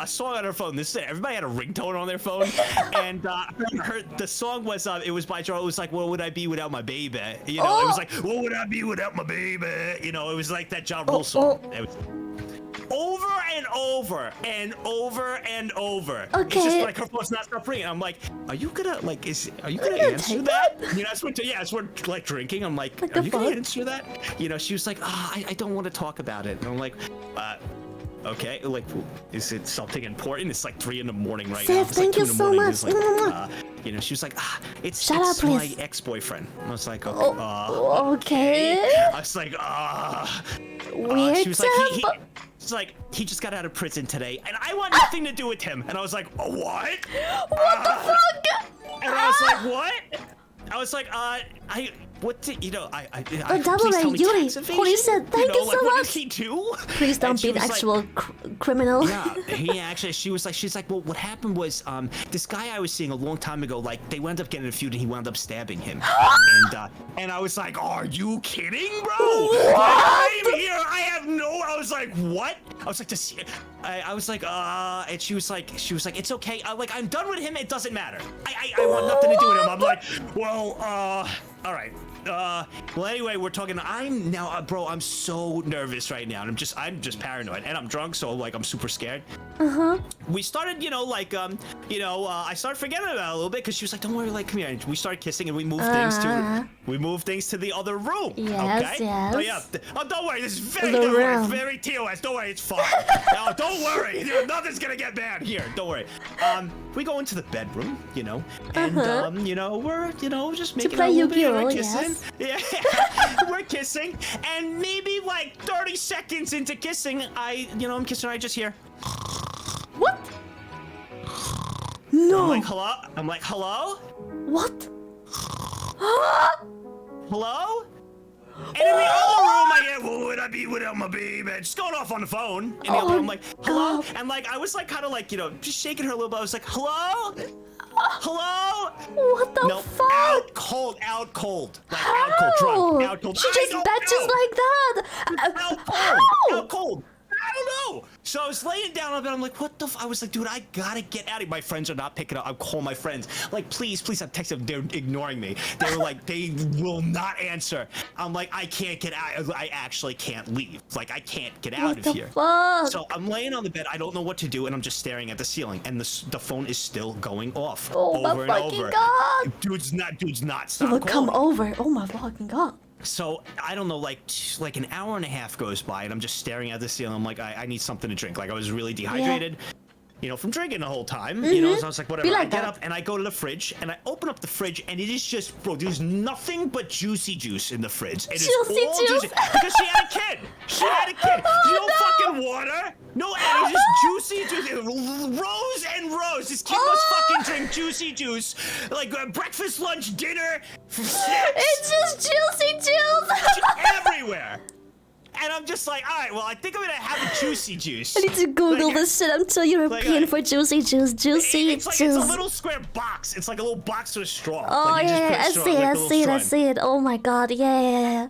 song on her phone. This is it. Everybody had a ringtone on their phone, and the song was it was by Joe. It was like, "What would I be without my baby?" You know, it was like, "What would I be without my baby?" You know, it was like that Ja Rule song. It was over and over and over and over. Okay. It's just like her phone's not stop ringing. I'm like, are you gonna answer that? You know, as we're like drinking. I'm like, are you gonna answer that? You know, she was like, I don't want to talk about it. And I'm like, okay, like, is it something important? It's like 3 in the morning right now. It's thank like 2 you in the so morning. much. It's like, you know, she was like, it's my ex-boyfriend. I was like, okay. I was like, weird. She was like, she's like, he just got out of prison today, and I want nothing to do with him. And I was like, what? What the fuck? And I was like, what? I was like, what did, you know, double please tell me Yuri, tax evasion? Holy said, thank you so like, much. What did he do? Please don't be an actual criminal. Yeah, he actually, she's like, well, what happened was, this guy I was seeing a long time ago, like, they wound up getting in a feud and he wound up stabbing him. And I was like, are you kidding, bro? I'm here, I was like, what? I was like, I was like, and she was like, it's okay. I'm done with him. It doesn't matter. I want nothing to do with him. I'm like, well, all right. Well, anyway, we're talking. I'm now, bro. I'm so nervous right now, and I'm just paranoid, and I'm drunk, so like I'm super scared. We started, you know, like I started forgetting about it a little bit because she was like, "Don't worry, like, come here." And we started kissing, and we moved things to the other room. Yes, okay? yes. Oh yeah. Oh, don't worry. This is very TOS. Don't worry, it's fine. No, don't worry. Nothing's gonna get bad here. Don't worry. We go into the bedroom, you know, and you know, we're just making a little bit of kissing. Yes. Yeah, we're kissing, and maybe like 30 seconds into kissing, I'm kissing her. I just hear. What? No. I'm like, hello? I'm like, hello? What? Hello? And in the other room, I get, what would I be without my baby? Just going off on the phone. In the other room, I'm like, hello? And like, I was like, kind of like, you know, just shaking her a little bit. I was like, hello? Hello? What the fuck? Out cold. Like, out cold, drunk, out cold. She just betches like that. Out cold. I don't know. So I was laying down on it. I'm like, what the I was like, dude, I gotta get out of here. My friends are not picking up. I'm calling my friends. Like, please, I'm texting them. They're ignoring me. They were like, they will not answer. I'm like, I can't get out. I actually can't leave. Like, I can't get out of here. Fuck? So I'm laying on the bed. I don't know what to do. And I'm just staring at the ceiling. And the phone is still going off over and over. God. Dude's not He stop would come calling. over. Oh my fucking God. So I don't know, like an hour and a half goes by, and I'm just staring at the ceiling. I'm like, I need something to drink. Like, I was really dehydrated, you know, from drinking the whole time. You know, so I was like, whatever. I get up and I go to the fridge and I open up the fridge, and it is just, bro, there's nothing but juicy juice in the fridge. It is all juicy because she had a kid. No fucking water. No, it's just juicy. Rows and rows. This kid must fucking drink juicy juice, like breakfast, lunch, dinner, snacks. It's just juicy juice. Everywhere. And I'm just like, all right, well, I think I'm gonna have a juicy juice. I need to Google this shit. I'm too European for juicy juice. Juicy it's like, juice. It's a little square box. It's like a little box with a straw. Oh, like yeah, I see it. Oh my God, yeah.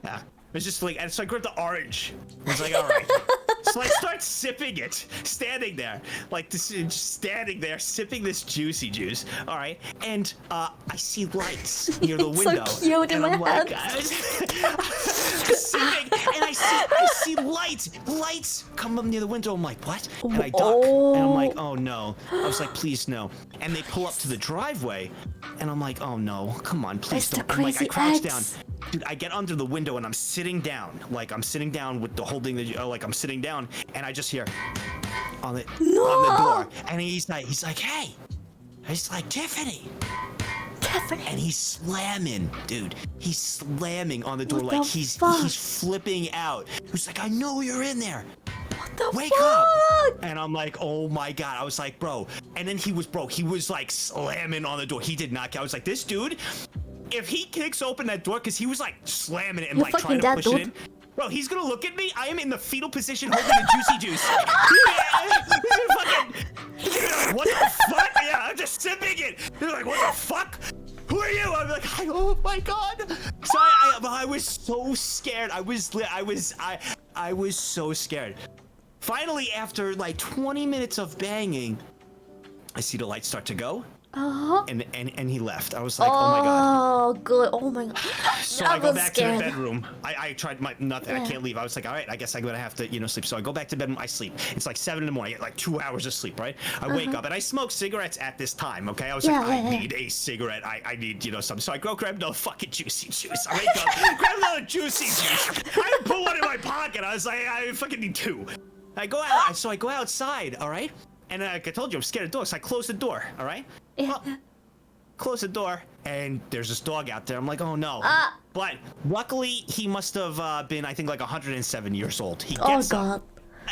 It's just like, and so I grabbed the orange. I was like, all right. So I start sipping it, standing there, like this, just standing there, sipping this juicy juice. All right, and I see lights near the window. So cute in and my I'm like, head. sipping, and I I see lights come up near the window. I'm like, what? And I duck, and I'm like, oh no. I was like, please no. And they pull up to the driveway, and I'm like, oh no, come on, please don't. I'm like, I crouch down. Dude, I get under the window and I'm sitting down. Like I'm sitting down with the holding the like I'm sitting down, and I just hear on the door, and he's like, hey, he's like, Tiffany. And he's slamming, dude. He's slamming on the door like he's flipping out. He's like, I know you're in there. Wake up! And I'm like, oh my god. I was like, bro. And then he was like slamming on the door. He did not. I was like, this dude, if he kicks open that door, because he was like slamming it and like trying to push it in. Bro, he's gonna look at me. I am in the fetal position holding the juicy juice. He's gonna like, what the fuck? Yeah, I'm just sipping it. He's like, what the fuck? Who are you? I'm like, oh my god. So I was so scared. I was so scared. Finally, after like 20 minutes of banging, I see the lights start to go. And he left. I was like, oh my god. Oh, good. Oh my god. So I go back to the bedroom. I tried nothing. I can't leave. I was like, all right, I guess I'm gonna have to, sleep. So I go back to bed. I sleep. It's like 7 in the morning. I get like 2 hours of sleep, right? I wake up and I smoke cigarettes at this time. Okay, I was like, I need a cigarette. I need, something. So I go grab another fucking juicy juice. I wake up, grab another juicy juice. I put one in my pocket. I was like, I fucking need 2. I go out. So I go outside. All right. And like I told you, I'm scared of dogs. So I close the door. All right. Well, close the door, and there's this dog out there. I'm like, oh no. But luckily, he must have been, I think, like 107 years old. He gets up,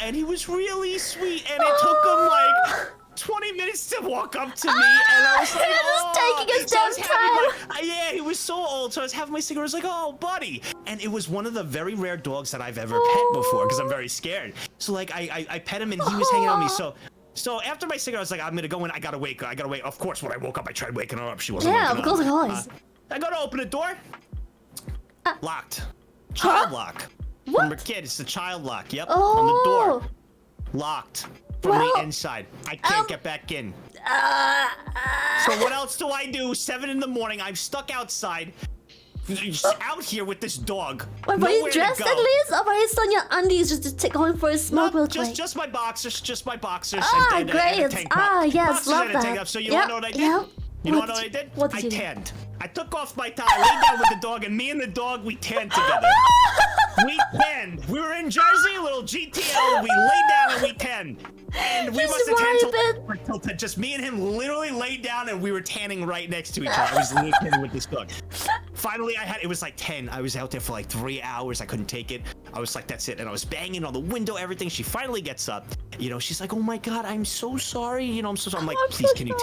and he was really sweet, and it took him like 20 minutes to walk up to me, and I was like, taking his damn time. Yeah, he was so old, so I was having my cigarette. I was like, oh, buddy. And it was one of the very rare dogs that I've ever pet before, because I'm very scared. So like, I pet him, and he was hanging on me, So after my cigarette, I was like, I'm gonna go in. I gotta wake. Of course, when I woke up, I tried waking her up. She wasn't waking up. Yeah, of course. I go to open the door. Locked. Child lock. What? From a kid, it's the child lock. Yep. On the door. Locked. From the inside. I can't get back in. So what else do I do? 7 in the morning. I'm stuck outside. Just out here with this dog. Wait, were you dressed at least? Or were you still in your undies just to go in for a smoke real quick? Just my boxers. And great. And a tank top. Yes, love that. So you wanna know what I did? You know what I did? I tanned. I took off my tie, laid down with the dog, and me and the dog, we tanned together. We tanned. We were in Jersey, a little GTL, we laid down and we tanned. And we must have tanned till just me and him literally laid down and we were tanning right next to each other. I was literally tanning with this dog. Finally, it was like 10. I was out there for like 3 hours. I couldn't take it. I was like, that's it. And I was banging on the window, everything. She finally gets up. She's like, oh my God, I'm so sorry. I'm so sorry. I'm like, please, can you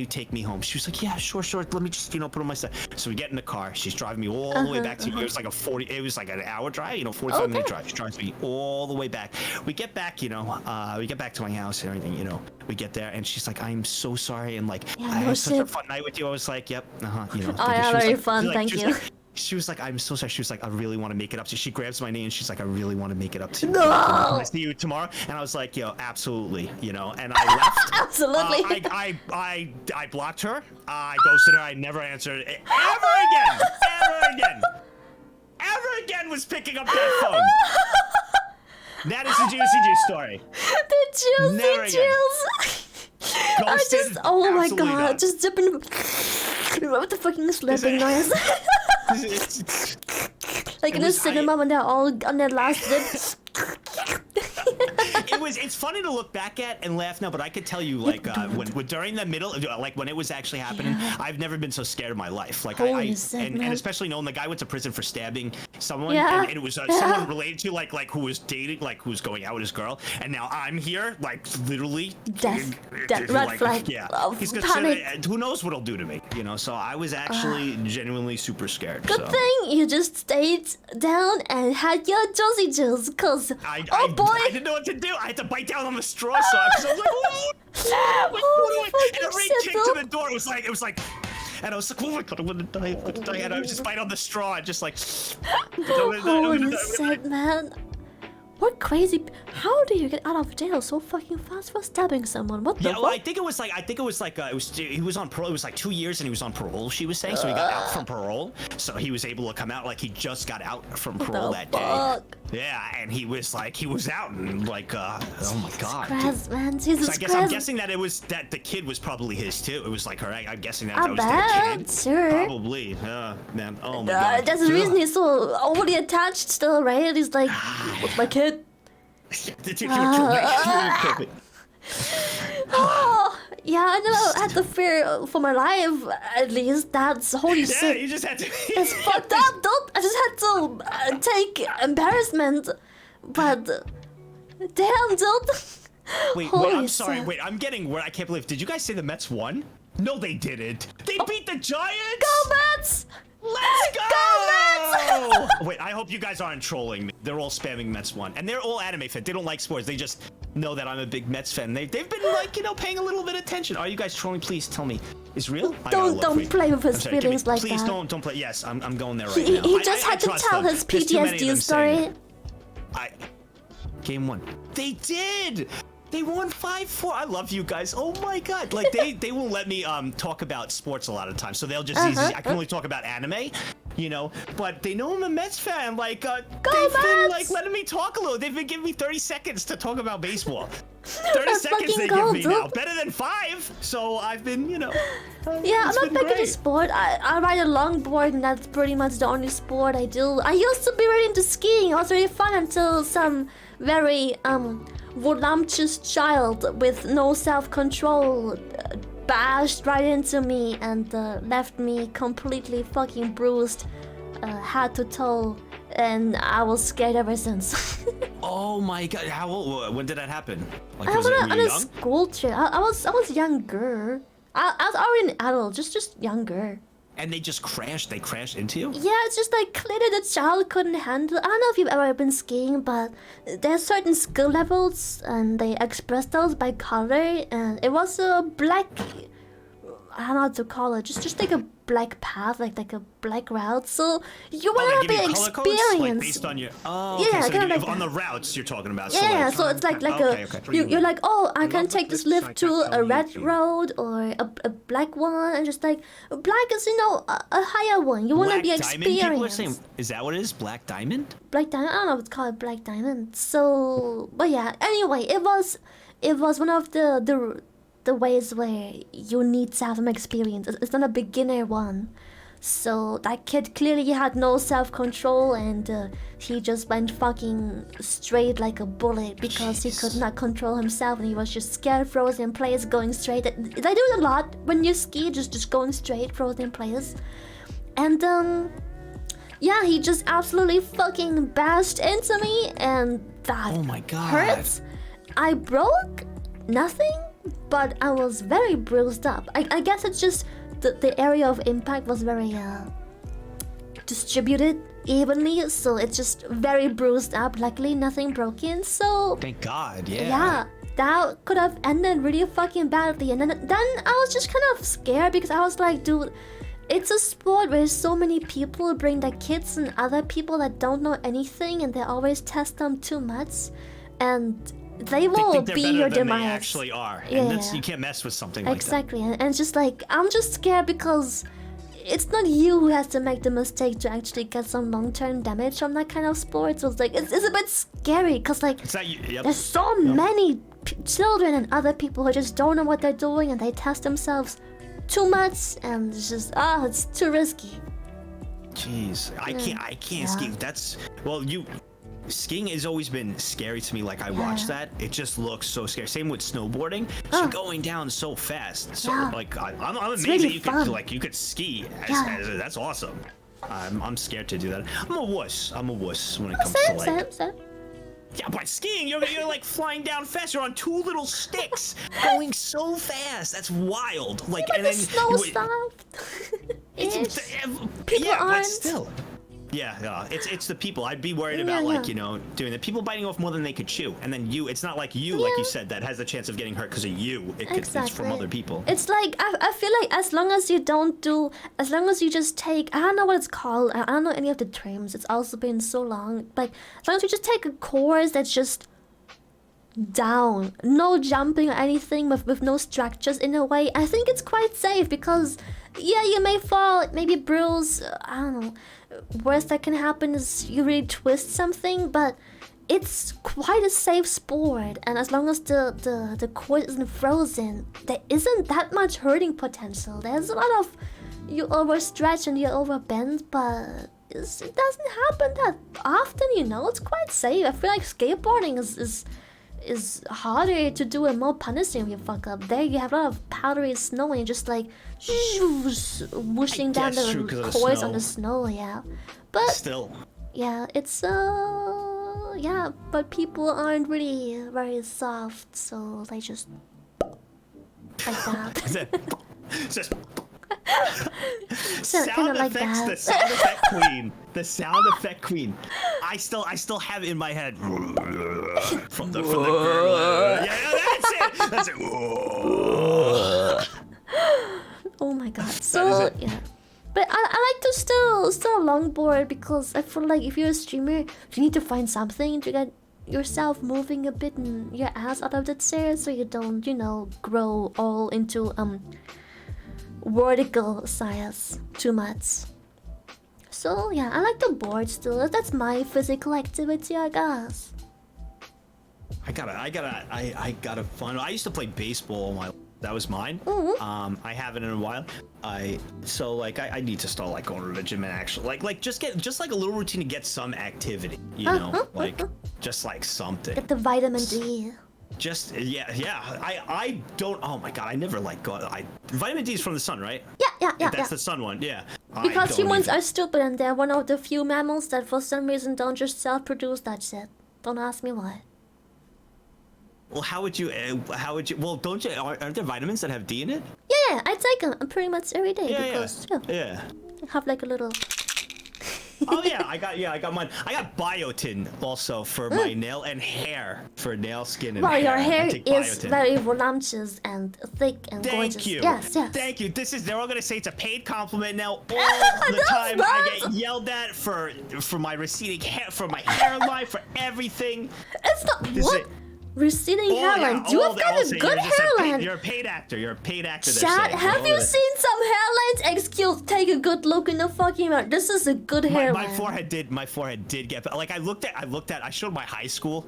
take me home? She was like, yeah, sure. Let me just, put on my stuff. So we get in the car. She's driving me all the way back to, it was like an hour drive, 45-minute drive. She drives me all the way back. We get back, we get back to my house and everything, we get there and she's like, I'm so sorry. And like, I had such a fun night with you. I was like, yep, Oh yeah, very fun, thank you. She was like, I'm so sorry. She was like, I really want to make it up to you. She grabs my knee and she's like, I really want to make it up to you. No! Can I see you tomorrow? And I was like, absolutely, and I left. Absolutely. I blocked her. I ghosted her. I never answered it. Ever again was picking up that phone. That is the Juicy Juice story. The Juicy Juice. Oh my God, just dipping. What the fucking slapping noise? Like in a cinema when they're all on their last dip. It's funny to look back at and laugh now, but I could tell you, like, when during the middle, like when it was actually happening, I've never been so scared in my life. Like, and especially knowing the guy went to prison for stabbing someone, and it was someone related to like who was dating, like who was going out with his girl, and now I'm here, like literally. That red flag. Yeah. He's gonna who knows what he'll do to me, So I was actually genuinely super scared. Good thing you just stayed down and had your Juicy Juice, cause I didn't know what to do. I had to bite down on the straw so I was like, oh, and every kick to the door was like, and I was like, oh my God, I'm gonna die. And I was just bite on the straw and just like, holy shit, man. What crazy? How do you get out of jail so fucking fast for stabbing someone? What the Yeah, fuck? well, I think it was like he was on parole. It was like 2 years and he was on parole. She was saying, so he got out from parole. So he was able to come out like he just got out from parole that day. Yeah, and he was out and like oh my god. Christ, man, Jesus So I guess Christ. I'm guessing that the kid was probably his too. It was like her. I'm guessing that I was bet, their kid. sure. Probably. Man. Oh my god. That's the reason he's so overly attached still, right? He's like, what's my kid? Oh, yeah, I know. I had to fear for my life, at least. That's holy shit. Yeah, you just had to. It's fucked up, dude. I just had to take embarrassment. But, damn, dude. Wait, Holy I'm sorry. shit. Wait, I'm getting word. I can't believe. Did you guys say the Mets won? No, they didn't. They beat the Giants. Go Mets! Let's go! Go Mets! Wait, I hope you guys aren't trolling me. They're all spamming Mets won, and they're all anime fans. They don't like sports. They just know that I'm a big Mets fan. They've been like paying a little bit of attention. Are you guys trolling? Please tell me. Is real? Don't play with his I'm sorry, feelings like please that. don't play. Yes, I'm going there right He now. just I had to trust tell them. his There's too many of PTSD them saying story. Game 1. They did. They won 5-4. I love you guys. Oh my god. Like they won't let me talk about sports a lot of times. So they'll just I can only talk about anime, but they know I'm a Mets fan. Like they've been like letting me talk a little. They've been giving me 30 seconds to talk about baseball. 30 seconds they give me now. Better than 5. So I've been, Yeah, I'm not big into sport. I ride a longboard, and that's pretty much the only sport I do. I used to be really into skiing. It was really fun until some very voluptuous child with no self-control bashed right into me and left me completely fucking bruised, head to toe, and I was scared ever since. Oh my god. How old? When did that happen? Like, I was was it on really a young? school trip. I was younger. I was already an adult, just younger. And they just crashed. They crashed into you? Yeah, it's just like clearly the child couldn't handle. I don't know if you've ever been skiing, but there's certain skill levels, and they express those by color. And it was a black, I don't know how to call it, just like a black path, like a black route. So you want to have an experience. Like based on your Yeah, okay, so kinda they give like on that. the routes you're talking about. Yeah, so it's like you're like, oh, I can take this lift to a red road or a black one, and just like black is a higher one. You want to be experienced. Is that what it is? Black diamond? Black diamond. I don't know if it's called black diamond. So, but yeah. Anyway, it was one of the ways where you need to have some experience. It's not a beginner one. So that kid clearly had no self-control, and he just went fucking straight like a bullet because he could not control himself, and he was just scared, frozen in place, going straight. They do it a lot when you ski, just going straight, frozen in place. And yeah, he just absolutely fucking bashed into me, and that oh my god hurts. I broke nothing, but I was very bruised up. I guess it's just the area of impact was very distributed evenly, so it's just very bruised up. Luckily, nothing broken. So thank God, yeah. Yeah, that could have ended really fucking badly. And then I was just kind of scared because I was like, dude, it's a sport where so many people bring their kids and other people that don't know anything, and they always test them too much, and they will be your demise. They actually are, Yeah, and that's, yeah. you can't mess with something like that. Exactly, and it's just like I'm just scared because it's not you who has to make the mistake to actually get some long-term damage from that kind of sport. So it's like it's a bit scary because like there's so many children and other people who just don't know what they're doing, and they test themselves too much, and it's just it's too risky. Jeez, I can't ski. That's skiing has always been scary to me. Like I watch that, it just looks so scary. Same with snowboarding. You're going down so fast. So like I'm amazed really that you could ski. That's awesome. I'm scared to do that. I'm a wuss when it comes to like. Yeah, but skiing, you're like flying down fast. You're on 2 little sticks, going so fast. That's wild. Like, yeah, and then the snow stopped. People aren't. but still. Yeah, it's the people. I'd be worried about like, you know, doing the people biting off more than they could chew, and then you. It's not like you, like you said, that has a chance of getting hurt because of you. It's from other people. It's like I feel like as long as you don't do, as long as you just take, I don't know what it's called. I don't know any of the terms. It's also been so long. Like as long as you just take a course that's just down, no jumping or anything, with no structures in a way, I think it's quite safe because yeah, you may fall, maybe bruise. I don't know. Worst that can happen is you really twist something, but it's quite a safe sport, and as long as the court isn't frozen, there isn't that much hurting potential. There's a lot of you overstretch and you overbend, but it doesn't happen that often, you know. It's quite safe. I feel like skateboarding is harder to do and more punishing if you fuck up. There you have a lot of powdery snow and you're just like whooshing down the course on the snow, yeah. But still, yeah, it's yeah, but people aren't really very soft, so they just like that. Just so, sound like effects, that. the sound effect queen, the sound effect queen. I still have it in my head from the girl. Yeah, that's it. Oh my god. So yeah. But I like to still longboard because I feel like if you're a streamer, you need to find something to get yourself moving a bit and your ass out of the chair so you don't, you know, grow all into vertical size too much. So yeah, I like to board still. That's my physical activity, I guess. I gotta find. I used to play baseball. That was mine. I haven't in a while. I need to start like going to the gym and actually like just like a little routine to get some activity. You know, like just like something. Get the vitamin D. Just I don't. Oh my god, I never like go. Vitamin D is from the sun, right? Yeah. That's the sun one. Yeah. Because humans are stupid and they're one of the few mammals that for some reason don't just self-produce that shit. Don't ask me why. Well, how would you? Well, don't you? Aren't there vitamins that have D in it? Yeah, I take them pretty much every day because yeah. I have like a little. Oh yeah, I got mine. I got biotin also for my nail and hair for nail, skin, and well, hair. your hair is biotin. very voluptuous and thick and gorgeous. Thank you. Yes. Thank you. They're all gonna say it's a paid compliment now. All the time I get yelled at for my receding hair, for my hairline, for everything. It's not receding hairline. You have got a good hairline. You're a paid actor. Chat, have you seen some hairlines? Excuse, take a good look in the fucking mirror. This is a good hairline. My forehead did get, like I looked at, I showed my high school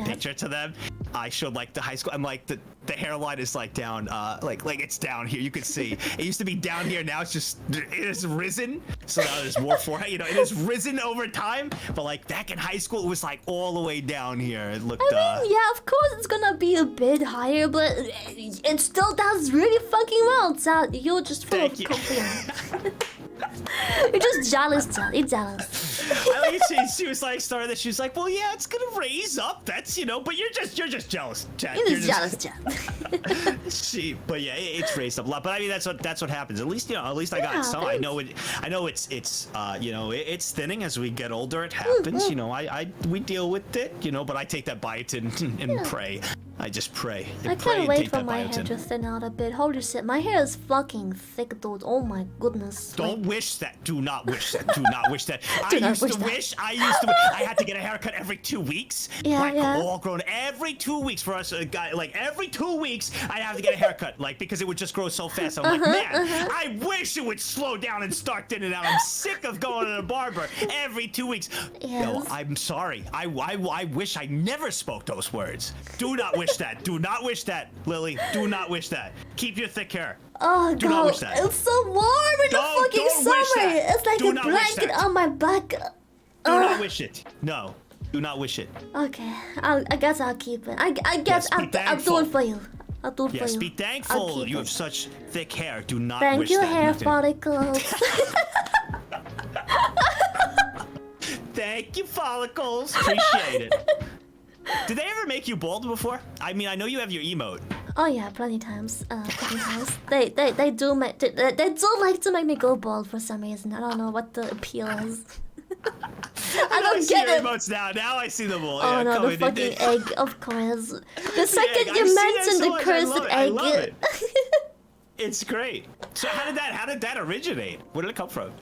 picture to them. I showed like the high school. I'm like the hairline is like down, like it's down here. You can see it used to be down here. Now it has risen. So now there's more forehead. You know, it has risen over time. But like back in high school, it was like all the way down here. It looked. I mean, yeah, of course it's gonna be a bit higher, but it still does really fucking well. So you're just full of confidence. You're just jealous, Chad. You're jealous. I like she was like started that she was like, well, yeah, it's gonna raise up. That's but you're just jealous, Chad. You're just jealous, Chad. But yeah, it's raised up a lot. But I mean, that's what happens. At least I got some. I know it's it's thinning as we get older. It happens. You know, we deal with it. You know, but I take that biotin and pray. I just pray. I can't wait for my hair to thin out a bit. Holy shit, my hair is fucking thick, dude. Oh my goodness. Don't wish that. Do not wish that. Do not wish that. I used to wish. I had to get a haircut every 2 weeks. All grown. Every 2 weeks for us, a guy. Like every 2 weeks, I'd have to get a haircut. Like because it would just grow so fast. I'm like, man, I wish it would slow down and start thinning out. I'm sick of going to the barber every 2 weeks. Yes. No, I'm sorry. I wish I never spoke those words. Do not wish that. Do not wish that, Lily. Do not wish that. Keep your thick hair. Oh do not wish that. It's so warm in the fucking summer. It's like a blanket on my back. Do not wish it. No. Do not wish it. Okay. I guess I'll keep it. I guess I'll do it for you. I'll do it for you. Yes, be thankful you have such thick hair. Do not Thank wish you, that. hair follicles. Thank you, follicles. Appreciate it. Did they ever make you bald before? I mean, I know you have your emote. Oh yeah, plenty times. They do like to make me go bald for some reason. I don't know what the appeal is. I don't get it. Emotes now. Now I see them all. Oh yeah, no, the fucking egg, of course. The second you mentioned the cursed egg. I love it. It's great. So how did that originate? Where did it come from?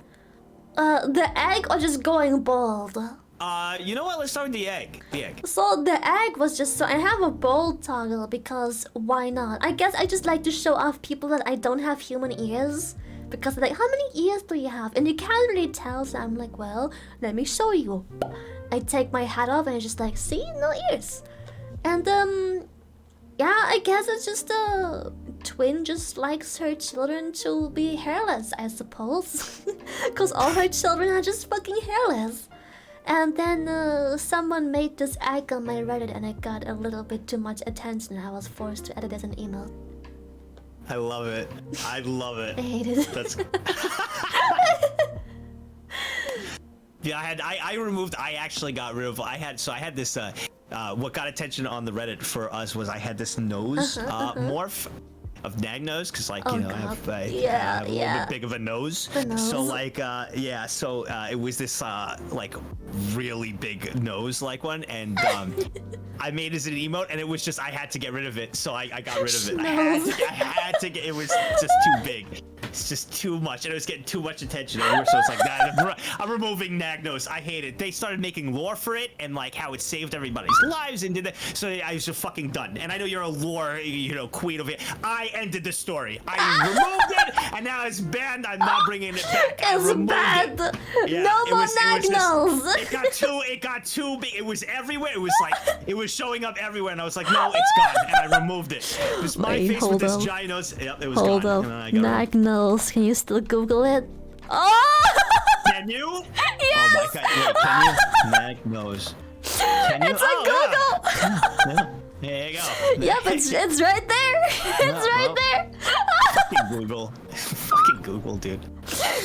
The egg or just going bald? You know what? Let's start with the egg. The egg. So the egg was just so I have a bald toggle because why not? I guess I just like to show off people that I don't have human ears. Because they're like, how many ears do you have? And you can't really tell, so I'm like, well, let me show you. I take my hat off and it's just like, see, no ears. And yeah, I guess it's just a twin just likes her children to be hairless, I suppose. Because all her children are just fucking hairless. And then someone made this egg on my Reddit and it got a little bit too much attention. I was forced to edit as an email. I love it. I love it. I hate it. That's... Yeah, I actually got rid of, I had this, what got attention on the Reddit for us was I had this nose morph of Nagzz, because like, you know, I have a little bit big of a nose. So like, yeah, so it was this like really big nose like one, and I made it as an emote, and it was just, I had to get rid of it, so I got rid of it. I had to get, it was just too big. It's just too much, and it was getting too much attention. So it's like, I'm removing Nagzz. I hate it. They started making lore for it, and like how it saved everybody's lives and did that. So I was just fucking done. And I know you're a lore, you know, queen of it. I ended the story. I removed it, and now it's banned. I'm not bringing it back. It's banned. Yeah, no more Nagzz. It got too big. It was everywhere. It was like, it was showing up everywhere, and I was like, no, it's gone, and I removed it. It was my face with this giant nose. Yep, it was hold gone. Hold up, Nagzz. Can you still Google it? Oh! Can you? Yes! Oh my god, wait, can you? Nagzz. Can you? It's on Google! Yeah. There you go. Yep, it's right there. It's right there. Fucking Google. Fucking Google, dude.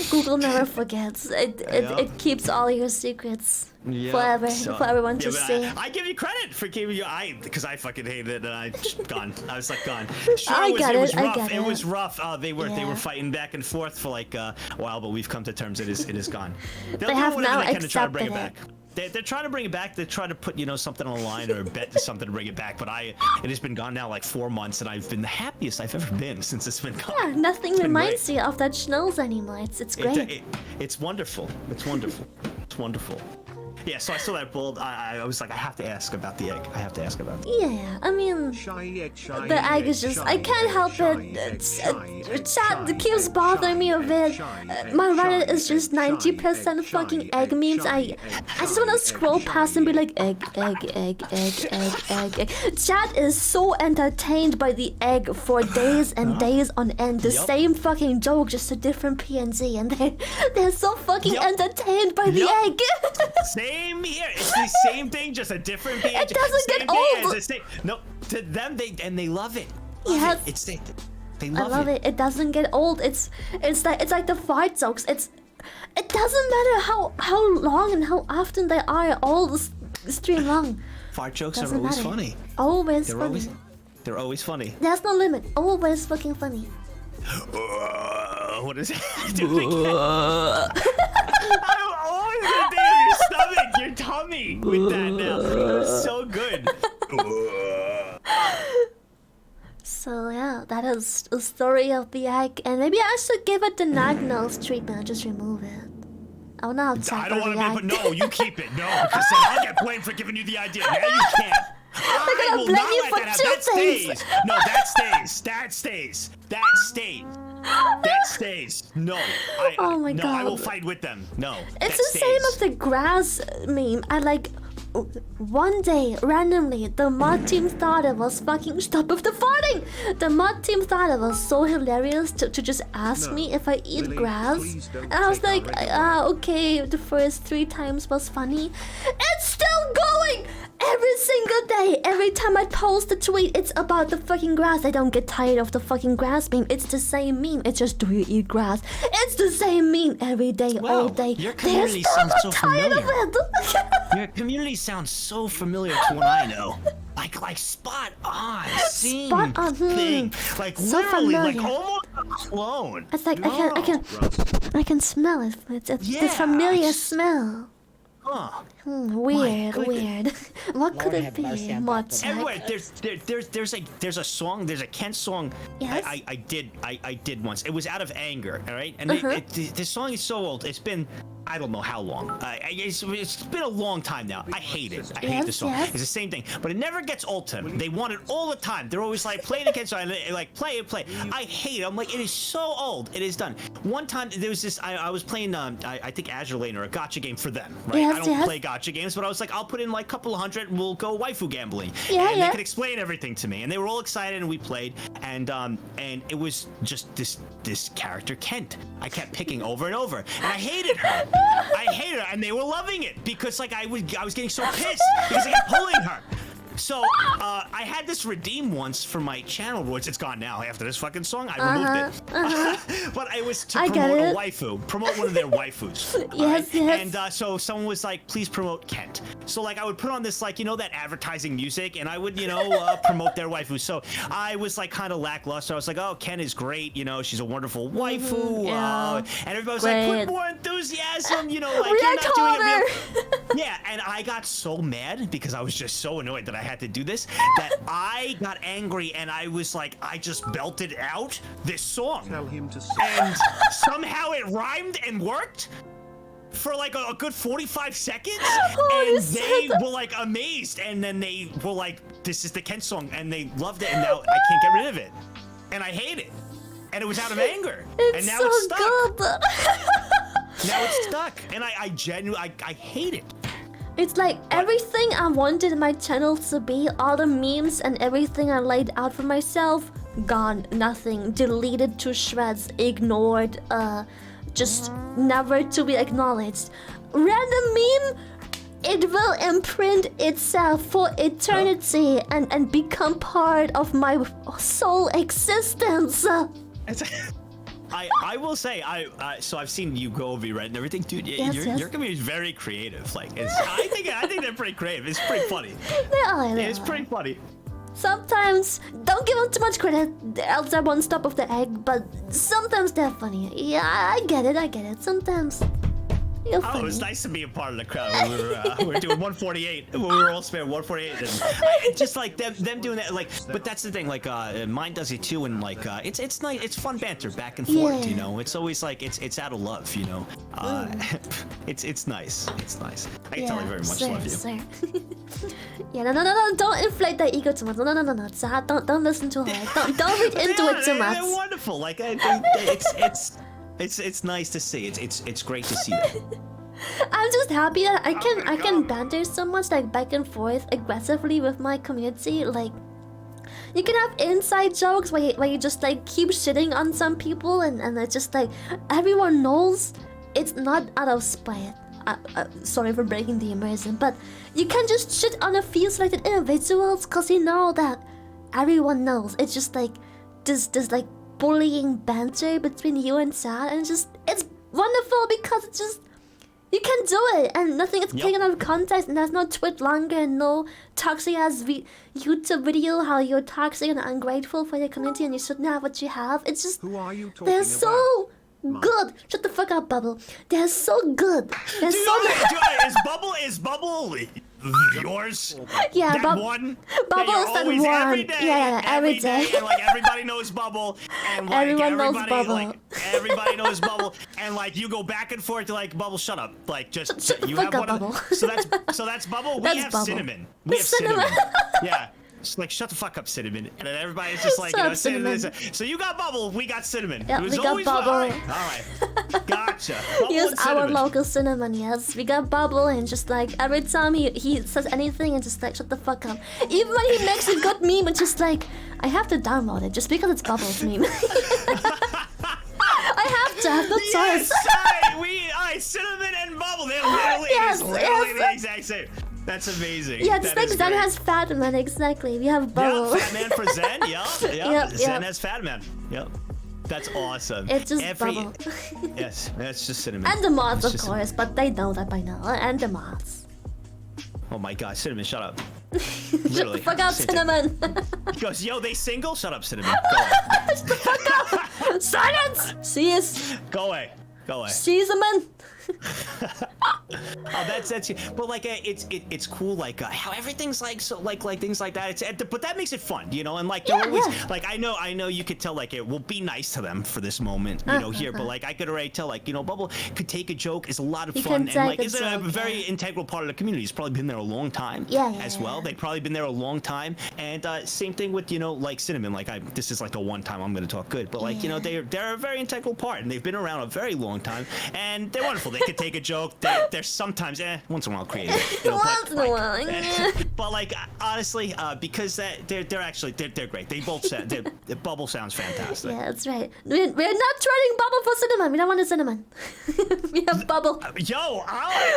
Google never forgets. It keeps all your secrets forever for everyone to see. I give you credit for keeping you. Because I fucking hated it, and I gone. I was like gone. Sure, I get it was it. rough. I get it was it. rough. They were fighting back and forth for like a while, but we've come to terms. It is gone. They have now they can to try to bring accepted it back. They're trying to bring it back. They're trying to put, you know, something on the line or bet something to bring it back. But it has been gone now like 4 months, and I've been the happiest I've ever been since it's been gone. Yeah, nothing reminds you of that schnoz anymore. It's great. It's wonderful. It's wonderful. It's wonderful. Yeah, so I saw that bold. I was like, I have to ask about the egg. I have to ask about it. Yeah, I mean, the egg is just, I can't help it. Chat keeps bothering me a bit. My Reddit is just 90% fucking egg memes. I just want to scroll past and be like, egg. Chat is so entertained by the egg for days and days on end. The same fucking joke, just a different PNG, and they're so fucking entertained by the egg. Same here. It's the same thing, just a different page. It doesn't get old. No, to them they love it. Yes. They love it. I love it. It doesn't get old. It's like the fart jokes. It doesn't matter how long and how often they are. All stream long. Fart jokes are always funny. Always funny. They're always funny. There's no limit. Always fucking funny. What is it? I'm always gonna do your stomach, your tummy with that now. It was so good. So yeah, that is a story of the egg, and maybe I should give it the Nagzz treatment and just remove it. Oh no, I don't want to be, but no, you keep it. No, because then I'll get blamed for giving you the idea. Now you can't. I will not let that happen. That stays. No, that stays. That stays. That stays. That stays. No. Oh my god. No, I will fight with them. No. It's the same as the grass meme. I like. One day, randomly, the mod team thought it was fucking stop with the farting. The mod team thought it was so hilarious to just ask me if I eat grass, and I was like, okay. The first 3 times was funny. It's still going. Every single day, every time I post a tweet, it's about the fucking grass. I don't get tired of the fucking grass meme. It's the same meme. It's just, do you eat grass? It's the same meme every day, all day. Your community sounds so familiar. Your community sounds so familiar to what I know. Like spot on, same thing. Like so literally, familiar. like almost a clone. It's like I can smell it. It's this familiar smell. huh. Weird. What could it be? Mod tech? Everywhere, there's a song, there's a Kent song. Yes? I did once. It was out of anger, all right? And this song is so old. It's been, I don't know how long. It's been a long time now. I hate it. I hate the song. It's the same thing, but it never gets old to them. They want it all the time. They're always like, play the Kent song, like play it. I hate it. I'm like, it is so old. It is done. One time there was this. I was playing, I think Azure Lane or a gacha game for them, right? I don't play gacha games, but I was like, I'll put in like a couple of hundred and we'll go waifu gambling. And they could explain everything to me, and they were all excited, and we played, and it was just this character Kent. I kept picking over and over, and I hated her. And they were loving it because like I was getting so pissed because I kept pulling her. So I had this redeem once for my channel rewards. It's gone now after this fucking song. I removed it. But it was to promote a waifu, promote one of their waifus. Yes. And so someone was like, please promote Kent. So like I would put on this like, you know, that advertising music, and I would, you know, promote their waifu. So I was like kind of lackluster. I was like, oh, Kent is great. You know, she's a wonderful waifu. And everybody was like, put more enthusiasm. You know, like you're not doing it. Yeah, and I got so mad because I was just so annoyed that I had to do this that I got angry, and I was like, I just belted out this song. Tell him to and somehow it rhymed and worked for like a good 45 seconds. And they were like amazed, and then they were like, this is the Kent song, and they loved it, and now I can't get rid of it. And I hate it. And it was out of anger. And now it's stuck. Now it's stuck. And I genuinely hate it. It's like everything I wanted my channel to be, all the memes and everything I laid out for myself, gone, nothing, deleted to shreds, ignored, just never to be acknowledged. Random meme, it will imprint itself for eternity and become part of my sole existence. I will say, so I've seen you go over Red and everything, dude. Your community is very creative. Like, I think they're pretty creative. It's pretty funny. It's pretty funny. Sometimes, don't give them too much credit, else I won't stop with the egg. But sometimes they're funny. Yeah, I get it. Sometimes. You're funny. It was nice to be a part of the crowd when we were doing 148. When we were all sparing 148, and just like them doing that, like. But that's the thing, like, mine does it too, and like, it's nice, it's fun banter back and forth, you know. It's always like it's out of love, you know. It's nice. It's nice. I can tell you very much love you. Yeah, no, don't inflate that ego too much. No. So don't listen too hard. Don't read into it too much. They're wonderful. Like, it's nice to see. It's great to see that. I'm just happy that I can banter so much, like back and forth aggressively with my community. Like, you can have inside jokes where you just like keep shitting on some people, and it's just like everyone knows it's not out of spite. Sorry for breaking the immersion, but you can just shit on a few selected individuals because you know that everyone knows. It's just like this like bullying banter between you and Sad, and it's wonderful because it's just, you can do it and nothing is taken out of context, and there's no twit longer and no toxic ass YouTube video how you're toxic and ungrateful for your community and you shouldn't have what you have. It's just, who are you talking they're so good. Shut the fuck up, Bubble. They're so good. They're Is Bubble yours? Yeah, that one. Bubble is that one. Every day, yeah, every day. And like everybody knows Bubble, and like everybody knows Bubble. Like, everybody knows Bubble, and like you go back and forth to like Bubble, shut up, like just shut the you fuck have up, one. Bubble. So that's Bubble. That's we have Bubble. Cinnamon. We have Cinnamon. Yeah. Just like, shut the fuck up, Cinnamon. And then everybody's just like, Cinnamon. So you got Bubble, we got Cinnamon. Yeah, it was we got Bubble. All right. Gotcha. Use our local Cinnamon, yes. We got Bubble, and just like every time he says anything, and just like, shut the fuck up. Even when he makes a good meme, it's just like, I have to download it just because it's Bubble's meme. I have to have no choice. Cinnamon and Bubble, they're literally the exact same. That's amazing. Yeah, it's like Zen has Fat Man, exactly. We have Bubble. Yeah, Fat Man for Zen, yep. Zen has Fat Man, yep. That's awesome. It's just Bubble. Yes, that's just Cinnamon. And the mods, of course, but they know that by now. And the mods. Oh my god, Cinnamon, shut up. Shut the fuck up, Cinnamon. He goes, yo, they single? Shut up, Cinnamon. Go away. Shut the fuck up. Silence. She is. Go away. She's a man. Oh, that's but like it's cool like how everything's like so like things like that. But that makes it fun, you know. And like they're always like I know you could tell like it will be nice to them for this moment, you know, here. But like I could already tell like, you know, Bubble could take a joke. It's a lot of fun and like is a very integral part of the community. He's probably been there a long time as well. They've probably been there a long time. And same thing with, you know, like Cinnamon. Like this is like a one time I'm gonna talk good, but like you know they're a very integral part and they've been around a very long time and they're wonderful. They could take a joke. They're sometimes once in a while creative. You know, once in a while. But like honestly, because they're great. They both sound. Bubble sounds fantastic. Yeah, that's right. We're not trading Bubble for Cinnamon. We don't want a Cinnamon. We have Bubble. Yo,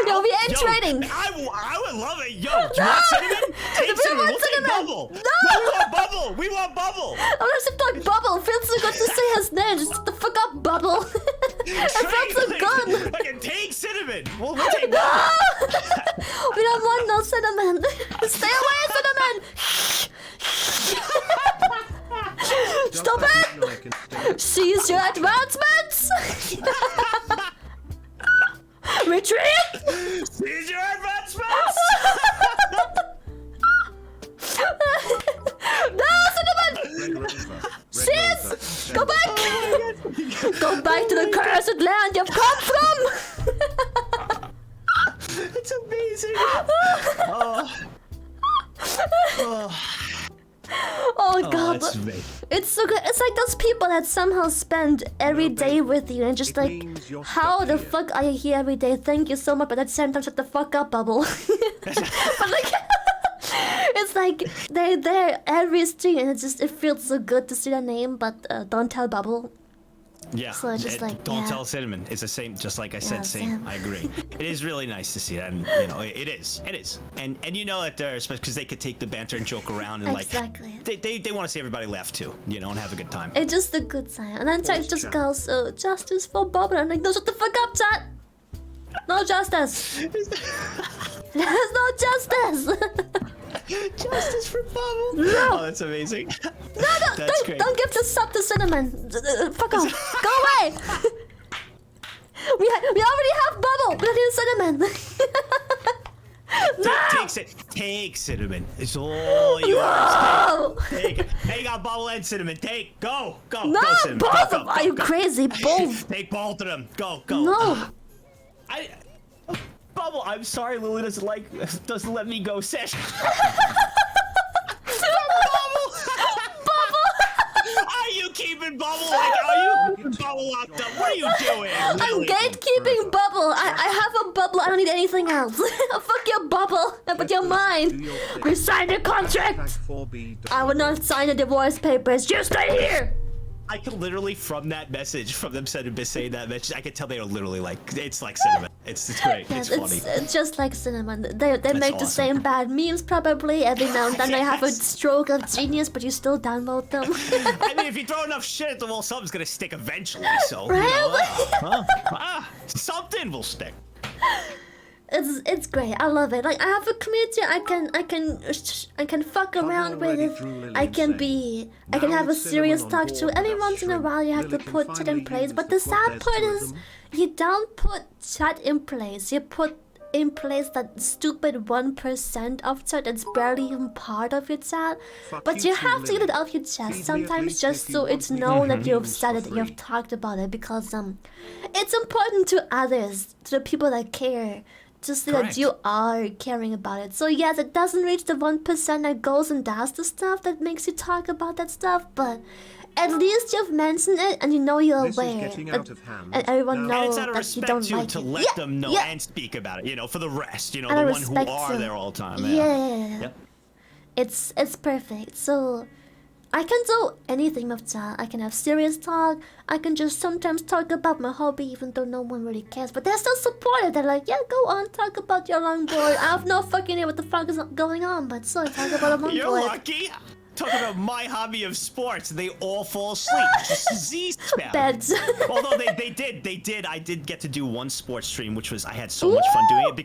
no, we ain't trading. I would love it. Yo, do you want Cinnamon? Take Cinnamon. We'll take Bubble. No, we want Bubble. We want Bubble. I want to talk Bubble. Feels so good to say his name. Just shut the fuck up, Bubble. It felt so good. I can take Cinnamon. We'll take Bubble. We don't want no Cinnamon. Stay away, Cinnamon. Stop it! Seize your advancements! Retreat! Seize your advancements! No, Cinnamon! Seize! Go back! Go back to the cursed land you've come from! It's amazing! Oh god, it's so good. It's like those people that somehow spend every day with you and just like, how the fuck are you here every day? Thank you so much, but at the same time, shut the fuck up, Bubble. But like, it's like they're there every stream and it feels so good to see their name, but don't tell Bubble. Yeah, so just like, don't tell Cinnamon. It's the same, just like I said, same. I agree. It is really nice to see that, and you know, it is, and you know that they're especially because they could take the banter and joke around and like they want to see everybody laugh too, you know, and have a good time. It's just a good sign. And then chat just goes, justice for Bob, and I'm like, no, shut the fuck up, chat. No justice. There's no justice. Justice for Bubble. No. Oh, that's amazing. No, don't give this up to Cinnamon. Fuck off. Go away. We already have Bubble. We don't need Cinnamon. No. Take Cinnamon. It's all yours. No. Take it. Hey, you got Bubble and Cinnamon. Go, no, go, Cinnamon. Both go, of them. Are you crazy? Both. Take both of them. Go. No. Bubble, I'm sorry, Lily doesn't let me go sesh. Bubble! Are you keeping Bubble? Are you keeping Bubble locked up? What are you doing? I'm gatekeeping Bubble. I have a bubble. I don't need anything else. Fuck your bubble. But you're mine. We signed a contract. I would not sign the divorce papers. You stay here. I could literally, from that message, from them saying that message, I could tell they are literally like, it's like Cinnamon. It's great. Yeah, it's funny. It's just like Cinnamon. They make the same bad memes probably. Every now and then they have a stroke of genius, but you still download them. I mean, if you throw enough shit at the wall, something's gonna stick eventually. So, right? You know, something will stick. It's great. I love it. Like I have a community I can fuck around with. I can have a serious talk to. Every once in a while you have to put chat in place. But the sad part is you don't put chat in place. You put in place that stupid 1% of chat that's barely even part of your chat. But you have to get it off your chest sometimes just so it's known that you've said it, you've talked about it, because it's important to others, to the people that care. Just so that you are caring about it. So yes, it doesn't reach the 1% that goes and does the stuff that makes you talk about that stuff, but at least you've mentioned it and you know you're aware. And everyone knows that you don't like to it. let them know and speak about it, you know, for the rest, you know, the one who are there all the time. Yeah. Yep. It's perfect. So I can do anything with chat. I can have serious talk. I can just sometimes talk about my hobby even though no one really cares. But they're still supportive. They're like, yeah, go on, talk about your longboard. I have no fucking idea what the fuck is going on, but so talk about a longboard. You're lucky. Talking about my hobby of sports, they all fall asleep. Just Z-spam. Beds. Although they did. I did get to do one sports stream, which was I had so much fun doing it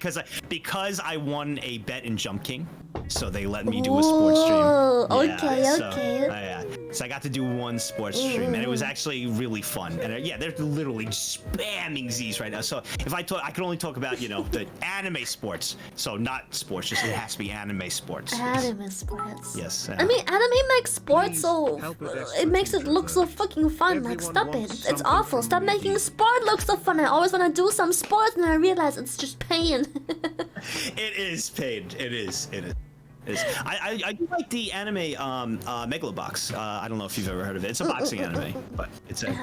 because I won a bet in Jump King, so they let me do a sports stream. Okay. So I got to do one sports stream, and it was actually really fun. And yeah, they're literally spamming Z's right now. So if I talk, I can only talk about, you know, the anime sports. So not sports, just it has to be anime sports. Anime sports. Yes. I mean, anime makes sports so it makes it look so fucking fun. Like, stop it. It's awful. Stop making sport look so fun. I always want to do some sports, and I realize it's just pain. It is pain. It is. It is. I do like the anime Megalobox. I don't know if you've ever heard of it. It's a boxing anime, but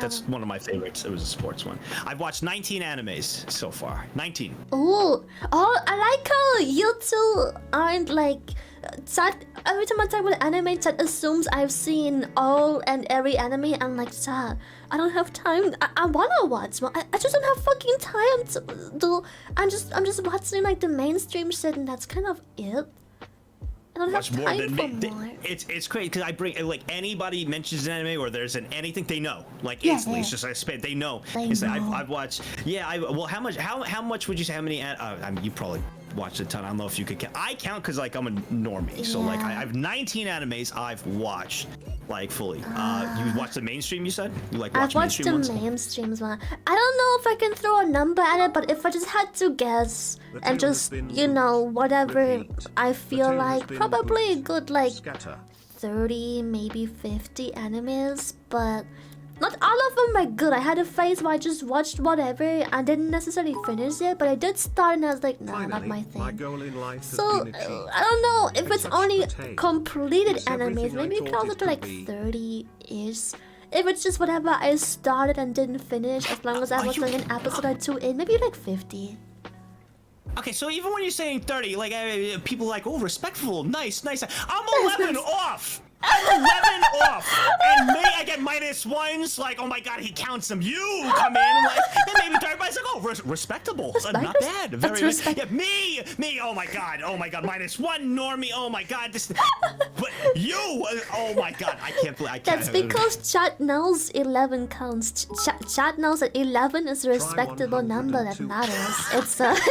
that's one of my favorites. It was a sports one. I've watched 19 animes so far. 19. Oh, I like how you two aren't like chat. Every time I talk about anime, chat assumes I've seen all and every anime. I'm like, chat, I don't have time. I wanna watch, but I just don't have fucking time to do. I'm just watching like the mainstream shit, and that's kind of it. I don't Much have more time than for me. more. It's crazy because I bring like anybody mentions an anime or there's an anything they know like Yeah, instantly. yeah. It's just like spit. They know. They It's like, know. I've watched. Yeah. Well, how much would you say? How many? I mean, you probably watched a ton. I don't know if you could count. I count because like I'm a normie. So like I have 19 animes I've watched like fully. You watched the mainstream? You said you like I've watch watched the mainstream ones? mainstreams one. I don't know if I can throw a number at it, but if I just had to guess and just, you know, whatever I feel like, probably a good like 30, maybe 50 animes, but not all of them are good. I had a phase where I just watched whatever. I didn't necessarily finish it, but I did start and I was like, no, not my thing. My goal in life has So, been achieved. I don't know if it's only potato. completed It's animes, everything I maybe thought closer it to like could be. 30-ish. If it's just whatever I started and didn't finish, as long as I was like an episode or two in, maybe like 50. Okay, so even when you're saying 30, like people are like, oh, respectful, nice. I'm 11 off. I'm 11 off, and me, I get -1s. Like, oh my god, he counts them. You come in, like, and maybe everybody's like, oh, respectable, not bad, very good. Yeah, me, oh my god, -1 normie. Oh my god, this, but you, oh my god, I can't believe I can't. That's because chat knows 11 counts. Chat knows that 11 is a respectable number that matters. It's 11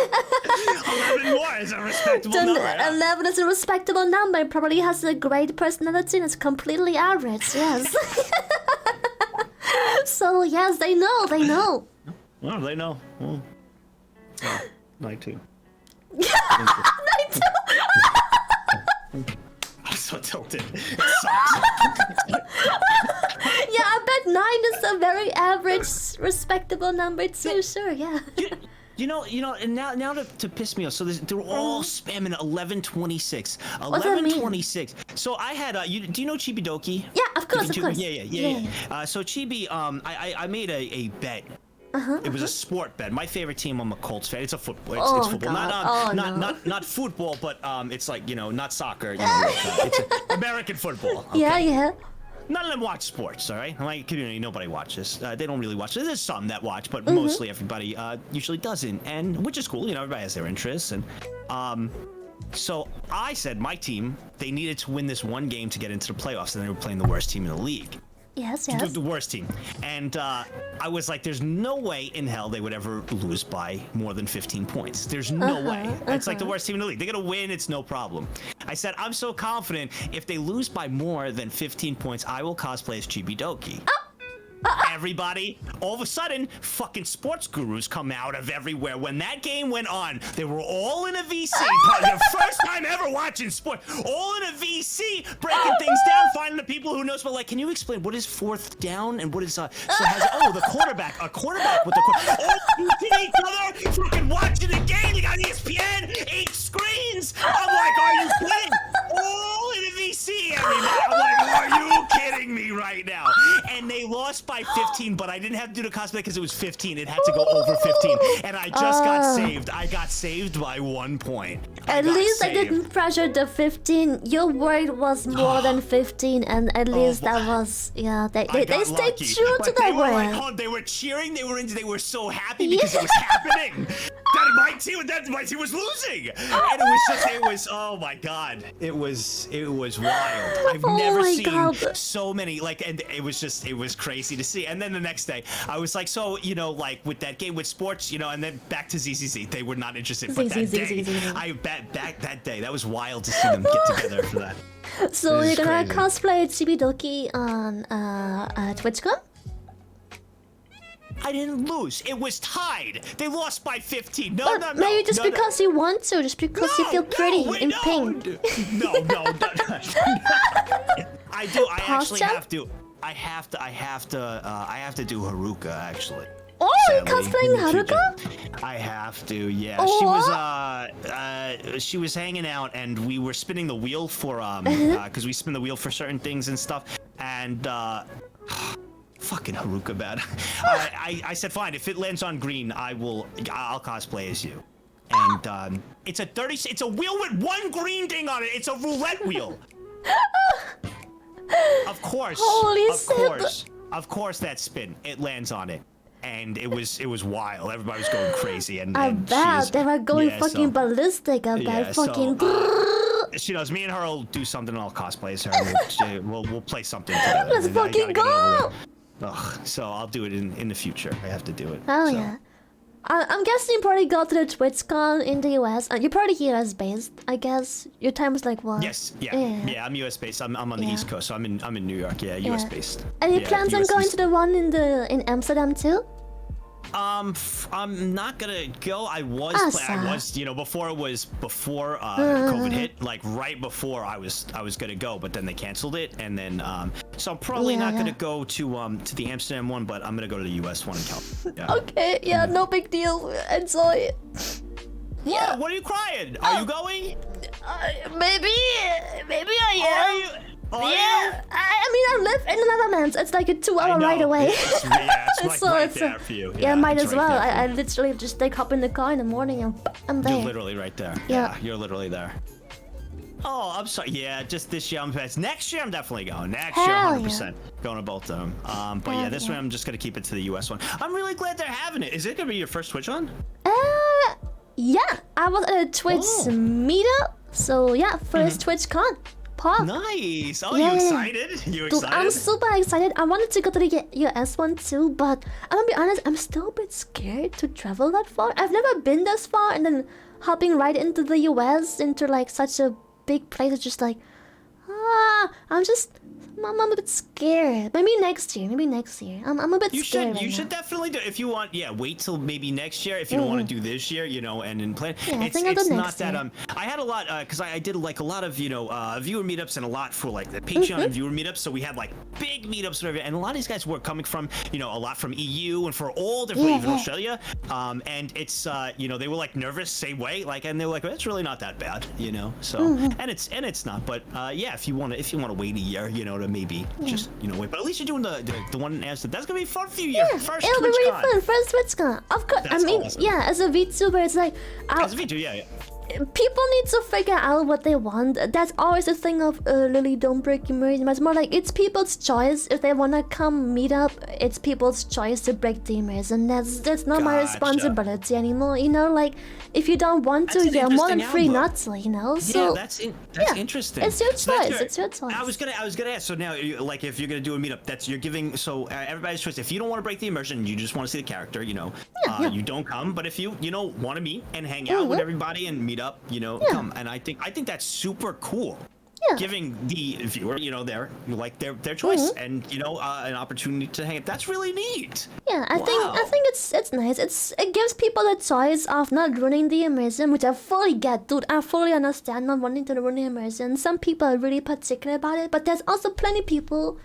more is a respectable number. Yeah. 11 is a respectable number. It probably has a great personality. It's completely average, yes. So yes, they know. Well, they know. Well, I too. I'm so tilted. It sucks. Yeah, I bet 9 is a very average, respectable number too. Sure, yeah. You know, and now to piss me off. So they're all spamming 1126. What's that mean? 1126. So I had do you know Chibidoki? Yeah, of course. Yeah. So Chibi, I made a bet. It was a sport bet. My favorite team, I'm a Colts fan. It's a football. It's football. Not football, but it's like, you know, not soccer. You know, it's American football. Okay? Yeah. None of them watch sports, all right? My community, nobody watches. They don't really watch. There's some that watch, but mostly everybody usually doesn't, and which is cool. You know, everybody has their interests, and so I said my team, they needed to win this one game to get into the playoffs, and they were playing the worst team in the league. Yes. The worst team. And I was like, there's no way in hell they would ever lose by more than 15 points. There's no way. It's like the worst team in the league. They're going to win. It's no problem. I said, I'm so confident if they lose by more than 15 points, I will cosplay as Chibidoki. Everybody, all of a sudden, fucking sports gurus come out of everywhere. When that game went on, they were all in a VC. Probably the first time ever watching sport. All in a VC, breaking things down, finding the people who knows. But like, can you explain what is fourth down and what is the quarterback? A quarterback with the beating each other, fucking watching the game. You got ESPN, 8 screens. I'm like, are you kidding? All in a VC, everybody. I'm like, are you kidding me right now? And they lost by 15, but I didn't have to do the cosplay because it was 15. It had to go over 15, and I just got saved. I got saved by 1 point. At least I didn't pressure the 15. Your word was more than 15, and at least that was, yeah. They stayed true to their word. They were cheering. They were so happy because it was happening. my team was losing, and it was oh my god, it was wild. I've never seen so many and it was crazy to see. And then the next day I was like, so like with that game with sports, and then back to ZZZ, they were not interested. But that day, back that day, that was wild to see them get together for that. So you're gonna cosplay Chibidoki on TwitchCon? I didn't lose. It was tied. They lost by 15. No. Maybe just because you want to, just because you feel pretty in pink. No. I do. I actually have to. I have to do Haruka actually. Oh, you're cosplaying Haruka? I have to, yeah. Oh, she was hanging out, and we were spinning the wheel for because we spin the wheel for certain things and stuff, and fucking Haruka bad. I said fine, if it lands on green, I'll cosplay as you. And it's a wheel with one green thing on it. It's a roulette wheel. Of course. Of course that spin. It lands on it. And it was wild. Everybody was going crazy, and I bet they were going fucking ballistic. I bet fucking. She knows. Me and her will do something. And I'll cosplay as her. And we'll play something together. Let's fucking go! Ugh, so I'll do it in the future. I have to do it. Hell yeah! I'm guessing you probably go to the TwitchCon in the US. You're probably US based, I guess. Your time is like what? Yes, yeah. I'm US based. I'm on the East Coast, so I'm in New York. Yeah, US based. Any plans on going to the one in Amsterdam too? I'm not gonna go. I was, before COVID hit, like right before I was gonna go, but then they canceled it, and then so I'm probably not gonna go to the Amsterdam one, but I'm gonna go to the US one in California. Yeah. Okay, no big deal. Enjoy it. Yeah. What are you crying? Are you going? Maybe I am. Are you? I mean, I live in the Netherlands. It's like a 2-hour ride away. It's like right there for you. Yeah, might as well. I literally just hop in the car in the morning and I'm there. You're literally right there. Yeah, you're literally there. Oh, I'm sorry. Yeah, just this year I'm past. Next year I'm definitely going. Next year 100% going to both of them. But yeah, this one I'm just gonna keep it to the US one. I'm really glad they're having it. Is it gonna be your first Twitch on? Yeah, I was at a Twitch meetup. So yeah, first TwitchCon. Nice! Oh, you excited? You excited? Dude, I'm super excited. I wanted to go to the US one too, but I'm gonna be honest, I'm still a bit scared to travel that far. I've never been this far, and then hopping right into the US, into like such a big place, is just like, I'm a bit scared. Maybe next year. I'm a bit scared. You should definitely do it if you want. Yeah, wait till maybe next year if you don't want to do this year, and then plan. Yeah, I think I'll do not next that year. I had a lot because I did like a lot of viewer meetups and a lot for like the Patreon and viewer meetups. So we had like big meetups and a lot of these guys were coming from a lot from EU and for all different even Australia. And it's they were like nervous same way and they were like, well, it's really not that bad, So and it's not, but yeah, if you want to wait a year, to maybe just wait. But at least you're doing the one in Amsterdam. That's gonna be fun for you. Yeah, first it'll be really TwitchCon. fun. First TwitchCon. Of course. That's I mean, awesome. yeah, as a VTuber, it's like As a VTuber, yeah. People need to figure out what they want. That's always the thing of Lily, don't break your immersion. It's more like it's people's choice. If they wanna come meet up, it's people's choice to break the immersion. That's not my responsibility anymore. Like if you don't want to, you're more than free not to. So yeah, that's interesting. It's your choice. It's your choice. I was gonna ask. So now, like, if you're gonna do a meetup, you're giving everybody's choice. If you don't want to break the immersion, you just want to see the character. You don't come. But if you want to meet and hang out with everybody and meet up, come. And I think that's super cool. Yeah. Giving the viewer, their choice and an opportunity to hang out. That's really neat. Yeah, I think it's nice. It gives people a choice of not ruining the immersion, which I fully get, dude. I fully understand not wanting to ruin the immersion. Some people are really particular about it, but there's also plenty of people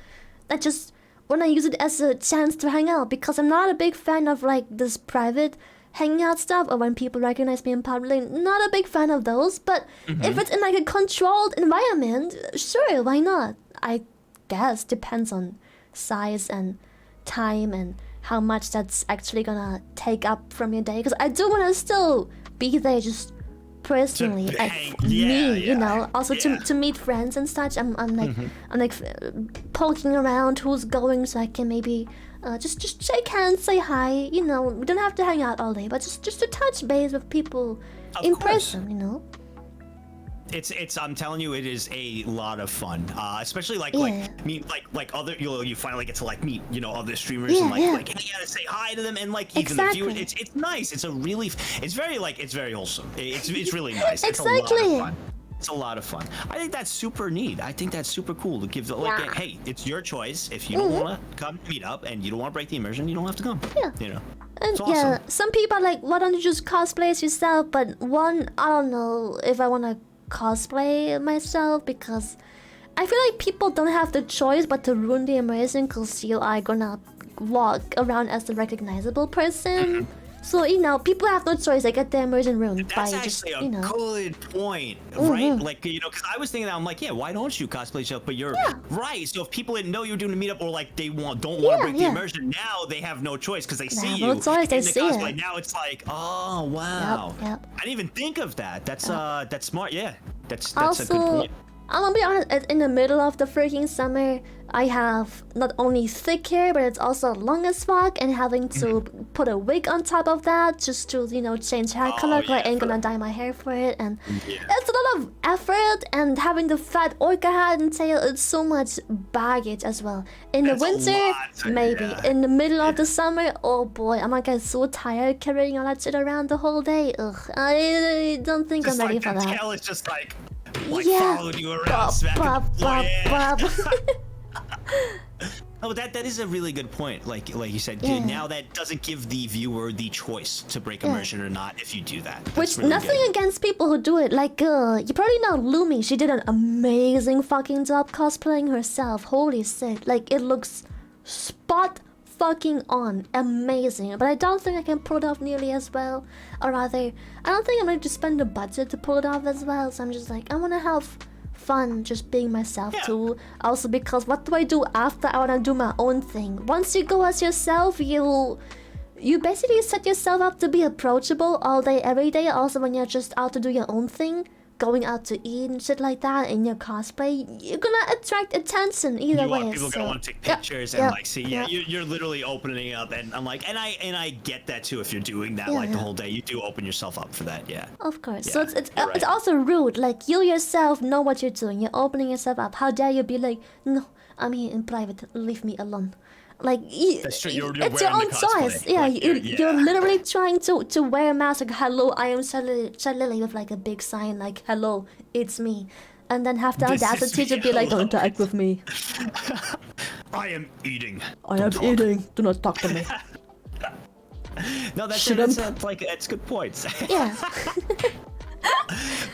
that just want to use it as a chance to hang out, because I'm not a big fan of like this private hanging out stuff or when people recognize me in public. Not a big fan of those, but if it's in like a controlled environment, sure, why not? I guess depends on size and time and how much that's actually gonna take up from your day, because I do want to still be there just personally, like me, you know, also to meet friends and such. I'm like poking around who's going, so I can maybe just shake hands, say hi. You know, we don't have to hang out all day, but just to touch base with people in person, you know. It's I'm telling you, it is a lot of fun, especially like meet like other you finally get to like meet, you know, other streamers and like hang out and say hi to them, and like even the viewers. It's nice. It's very wholesome. It's really nice. It's a lot of fun. It's a lot of fun. I think that's super neat. I think that's super cool to give hey, it's your choice. If you don't want to come meet up and you don't want to break the immersion, you don't have to come. You know. And awesome. Some people are like, why don't you just cosplay as yourself? But I don't know if I want to cosplay myself, because I feel like people don't have the choice but to ruin the immersion, because you are gonna walk around as a recognizable person. So, you know, people have no choice. They get their immersion ruined by just, you know. That's actually a good point, right? Like, you know, because I was thinking that, I'm like, yeah, why don't you cosplay yourself? But you're right. So if people didn't know you were doing a meetup, or like they don't want to break the immersion, now they have no choice because they see you. No choice, they see cosplay. it. Now it's like, oh wow. Yep. I didn't even think of that. That's smart. Yeah, that's also, a good point. I'm gonna be honest, in the middle of the freaking summer, I have not only thick hair, but it's also long as fuck, and having to put a wig on top of that just to, you know, change hair color, because I ain't gonna dye my hair for it, and it's a lot of effort, and having the fat orca hat and tail, it's so much baggage as well. In the winter, maybe. In the middle of the summer, oh boy, I'm gonna get so tired carrying all that shit around the whole day. Ugh, I don't think I'm ready for that. Tail is just like followed you around, Oh, that is a really good point. Like you said, now that doesn't give the viewer the choice to break immersion or not if you do that. That's Which, really nothing good. against people who do it. Like, you probably know Lumi. She did an amazing fucking job cosplaying herself. Holy shit. Like, it looks spot fucking on. Amazing. But I don't think I can pull it off nearly as well. Or rather, I don't think I'm ready to spend the budget to pull it off as well. So I'm just like, I want to have fun just being myself too. Also, because what do I do after I want to do my own thing? Once you go as yourself, you basically set yourself up to be approachable all day, every day. Also, when you're just out to do your own thing, going out to eat and shit like that in your cosplay, you're gonna attract attention either way. People gonna want to take pictures and like see. You're literally opening up, and I'm like, and I get that too. If you're doing that the whole day, you do open yourself up for that. Yeah. Of course. So it's also rude. Like, you yourself know what you're doing. You're opening yourself up. How dare you be like, no, I'm here in private. Leave me alone. Like, that's true. You're it's your own choice. Yeah, like, you're literally trying to wear a mask. Like, hello, I am Lily, with like a big sign like, hello, it's me, and then have the audacity to be like, don't interact with me. I am eating. I am eating. Do not talk to me. No, that's good points. Yeah.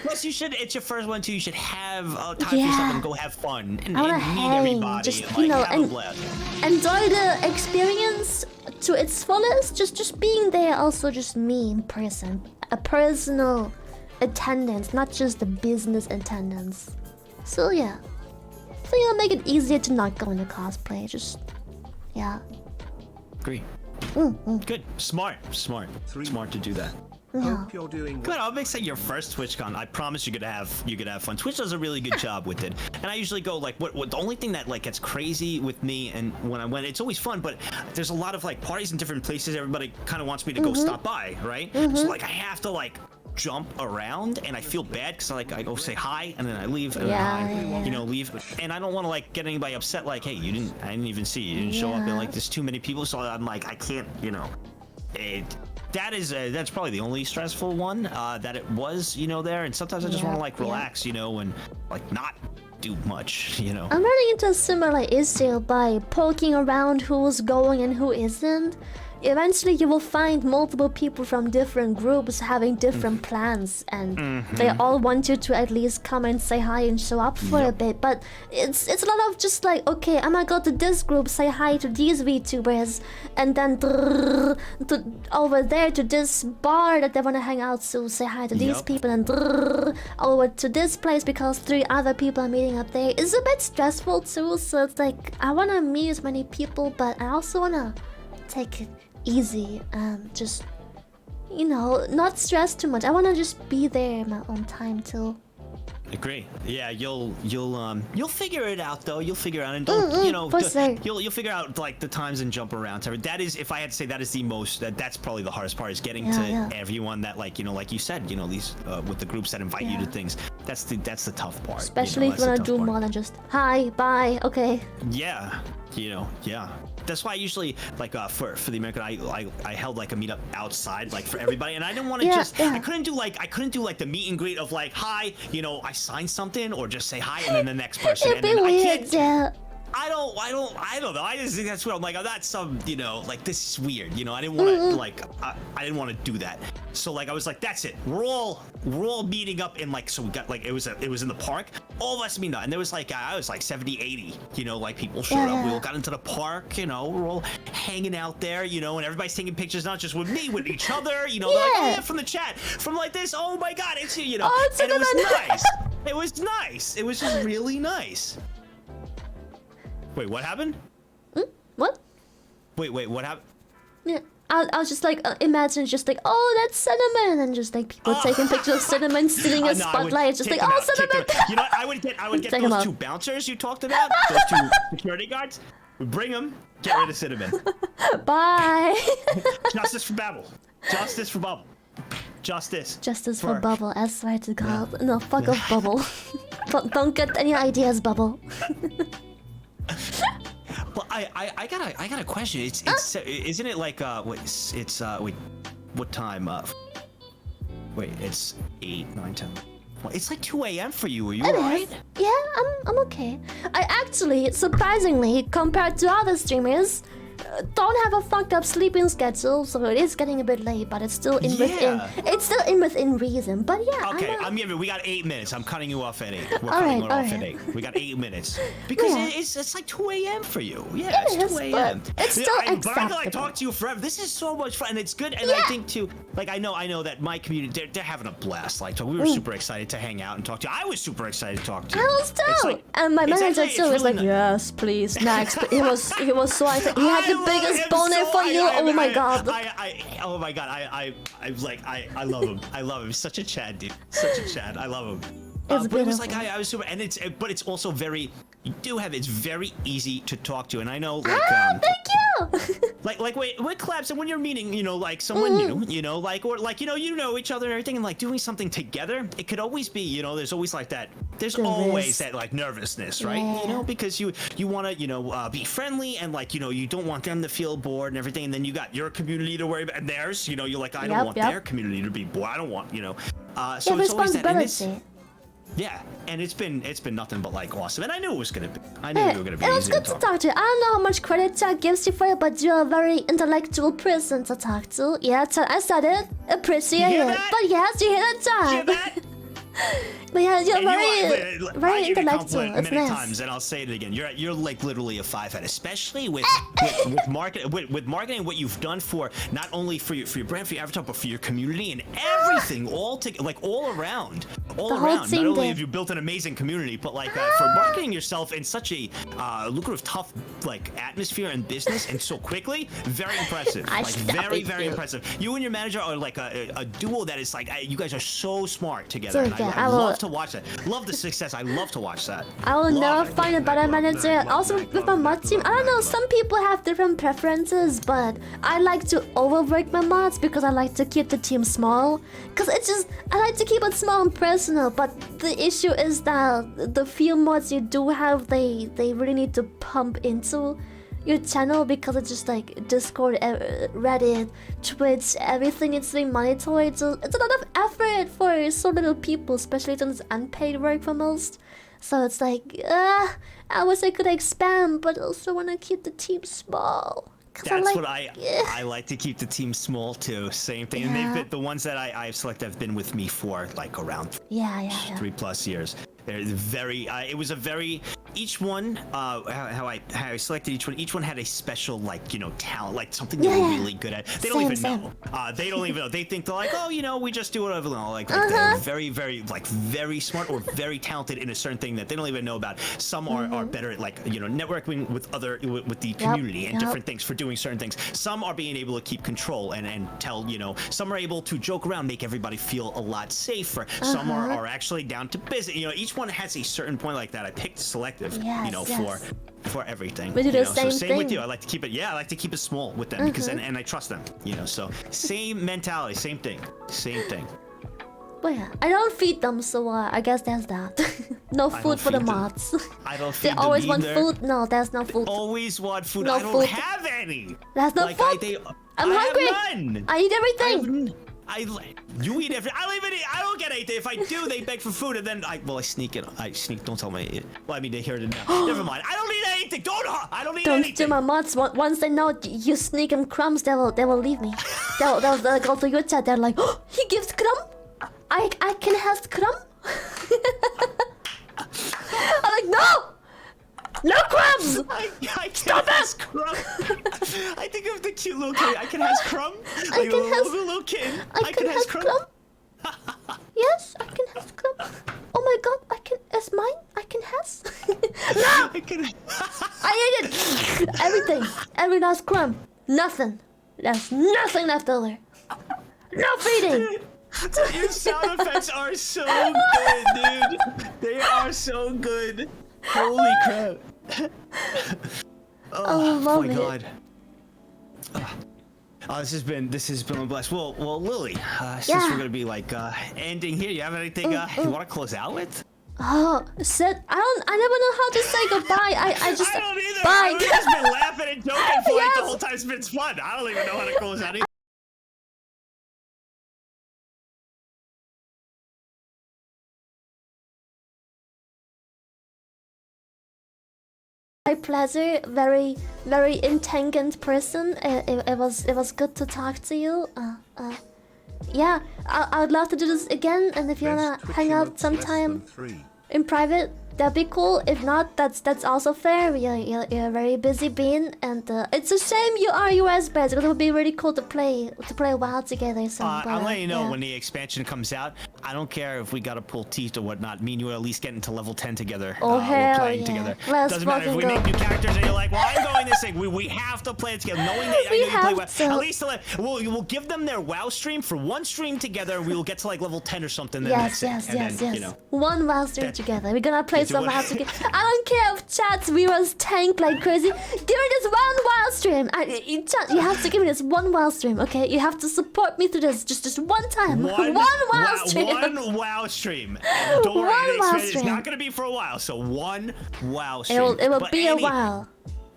Plus, you should. It's your first one too. You should have time for yourself and go have fun and meet everybody. Just, and, you know, have a blast. Enjoy the experience to its fullest. Just being there. Also, just me in person. A personal attendance, not just the business attendance. So yeah. So you know, make it easier to not go into cosplay. Just Agree. Good. Smart to do that. Hope you're doing good. I'll make it your first TwitchCon. I promise you're gonna have fun. Twitch does a really good job with it, and I usually go like what the only thing that like gets crazy with me, and when I went, it's always fun, but there's a lot of like parties in different places. Everybody kind of wants me to go stop by, right? So like I have to like jump around, and I feel bad because I go say hi and then I leave and then I leave, and I don't want to like get anybody upset like, hey, I didn't even see you, didn't show up, and like there's too many people, so I'm like, I can't, that's probably the only stressful one that it was, there, and sometimes I just want to like relax, and like not do much, I'm running into a similar issue by poking around who's going and who isn't. Eventually you will find multiple people from different groups having different plans, and they all want you to at least come and say hi and show up for a bit, but it's a lot of just like, okay, I'm gonna go to this group, say hi to these VTubers, and then over there to this bar that they want to hang out to, say hi to these people, and over to this place because 3 other people are meeting up there. It's a bit stressful too, so it's like, I want to meet as many people, but I also want to take it easy and just, you know, not stress too much. I want to just be there in my own time too. Agree. Yeah, you'll figure it out though. You'll figure out and don't you know you'll figure out like the times and jump around. That is, if I had to say, that is the most that's probably the hardest part, is getting to everyone that like you said, these with the groups that invite you to things. That's the tough part. Especially if you want to do more than just hi, bye, okay. Yeah, yeah. That's why I usually like for the American I held like a meetup outside like for everybody, and I didn't want to I couldn't do like the meet and greet of like hi, I signed something, or just say hi and then the next person. It'd be weird, I don't know. I just think that's what I'm like. That's some, like this is weird. I didn't want to I didn't want to do that. So like I was like, that's it. We're all meeting up in like, so we got like it was in the park. All of us meeting up, and there was like I was like 70, 80. Like people showed up. We all got into the park. We're all hanging out there. And everybody's taking pictures, not just with me, with each other. They're like, oh yeah, from the chat, from like this. Oh my God, it's you. Oh, and it was nice. It was nice. It was just really nice. Wait, what happened? What? Wait, what happened? Yeah, I was just like, imagine just like, oh, that's Cinnamon, and just like people taking pictures of Cinnamon sitting in a spotlight, just like, oh, Cinnamon. I would get those two bouncers you talked about, those two security guards. Bring them, get rid of Cinnamon. Bye. Justice for Babble. Justice for Bubble. Justice for Bubble. I swear to God. No, fuck off, Bubble. Don't get any ideas, Bubble. Well, I got a question. It's isn't it like wait, what time? Wait, it's 8, 9, 10. Well, it's like 2 a.m. for you. Are you alright? Yeah, I'm okay. I actually, surprisingly, compared to other streamers, don't have a fucked up sleeping schedule, so it is getting a bit late, but it's still within reason. But yeah. Okay, we got 8 minutes. I'm cutting you off at 8. We're cutting it off at 8. We got 8 minutes because it's like 2 a.m. for you. Yeah, it's 2 a.m. It's still acceptable. But I could like talk to you forever. This is so much fun, and it's good. And I think too, like I know that my community, they're having a blast. Like we were super excited to hang out and talk to you. I was super excited to talk to you. I was too. And my manager too was like, yes, please, next. But he was so excited. He had the biggest boner for you. Oh my God. Oh my God. I love him. I love him. He's such a Chad, dude. Such a Chad. I love him. But it was like I was super, and it's also very. It's very easy to talk to, and I know like. Thank you. like with collabs, and when you're meeting, like someone new, like or like you know each other and everything, and like doing something together, it could always be, there's always like that. There's always that like nervousness, right? Yeah. Because you want to be friendly, and like you don't want them to feel bored and everything, and then you got your community to worry about, and theirs, you're like I don't want their community to be bored. I don't want so it's always that. Yeah, and it's been nothing but like awesome, and I knew it was gonna be. I knew you were gonna be. It was good to talk to you. I don't know how much credit Chad gives you for it, but you're a very intellectual person to talk to. Yeah, I said it. Appreciate it. But yes, you hear that, Chad. Hear that? But yeah, you're very intellectual. It's many nice. times, and I'll say it again. You're like literally a 5-head, especially with marketing. What you've done for not only for your brand, for your avatar, but for your community and everything, all around. Not only have you built an amazing community, but like for marketing yourself in such a lucrative, tough like atmosphere and business, and so quickly, very impressive. Very impressive. You and your manager are like a duo that is like you guys are so smart together. Dude, I love to watch that. Love the success. I love to watch that. I will never find a better manager. Also with my mod team, I don't know, some people have different preferences, but I like to overwork my mods because I like to keep the team small. Because I like to keep it small and personal, but the issue is that the few mods you do have, they really need to pump into your channel, because it's just like Discord, Reddit, Twitch, everything needs to be monitored. So it's a lot of effort for so little people, especially since it's unpaid work for most. So it's like, I wish I could expand, but also want to keep the team small. That's what I like to keep the team small too. Same thing. And they've been the ones that I've selected have been with me for like around 3+ years. They're very. It was a very each one, how I selected each one had a special, like, you know, talent, like something they were really good at. They don't even know. They don't even know. They think they're like, oh, you know, we just do whatever. Like they're very, very smart or very talented in a certain thing that they don't even know about. Some are better at, like, you know, networking with the community and different things for doing certain things. Some are being able to keep control and tell, you know, some are able to joke around, make everybody feel a lot safer. Some are actually down to business. You know, each one has a certain point like that. I picked selective, you know, for everything. We do the same same thing. with you. I like to keep it. Yeah, I like to keep it small with them because and I trust them. You know, so same mentality, same thing. Well, yeah, I don't feed them, so I guess that's that. No food for the mods. I don't feed they them always either. want food. No, there's no food. Always want food. No I don't food. have any. There's no like, food. I'm hungry. Have none. I eat everything. You eat everything. I don't even eat. I don't get anything. If I do, they beg for food, and then I sneak it. I sneak. Don't tell me. Well, I mean, they hear it now. Never mind. I don't need anything. I don't need anything. Don't do my mods. Once they know you sneak them crumbs, they will leave me. they'll go to your chat. They're like, oh, he gives crumb. I can have crumb. I'm like, no crumbs. I Stop it. Crumb. I think of the cute little kid. I can have crumb. Like a little kid. I can have crumb. Yes, I can have crumb. Oh my god, I can. It's mine. I can has. No. I ate it. Everything. Every last crumb. Nothing. There's nothing left over. No feeding. Your sound effects are so good, dude. They are so good. Holy crap. Oh my god. Oh, this has been a blast. Well, Lily, since we're gonna be like ending here, you have anything you want to close out with? Oh, shit. I never know how to say goodbye. I just. I don't either. Bye. I've just been laughing and joking for like the whole time. It's been fun. I don't even know how to close out either. My pleasure. Very, very intelligent person. It was good to talk to you. Yeah, I'd love to do this again. And if you wanna hang out sometime in private, that'd be cool. If not, that's also fair. You're a very busy being, and it's a shame you are US based. It would be really cool to play a while together. So, I'll let you know when the expansion comes out. I don't care if we gotta pull teeth or whatnot. Me and you will at least get into level 10 together. Oh hell playing yeah! Together. Let's Doesn't matter if we go. make new characters and you're like, well, I'm going this thing. We have to play it together, knowing that We you play have well. to. At least we'll give them their WoW stream for one stream together. We will get to like level 10 or something. Then Yes. You know. One WoW stream together. We're gonna play some WoW together. I don't care if chat's viewers tank like crazy. Give me this one WoW stream. You have to give me this one WoW stream, okay? You have to support me through this just one time. One WoW stream. One WoW stream. And don't worry, WoW it's stream. not gonna be for a while. So one WoW stream. It will be a while.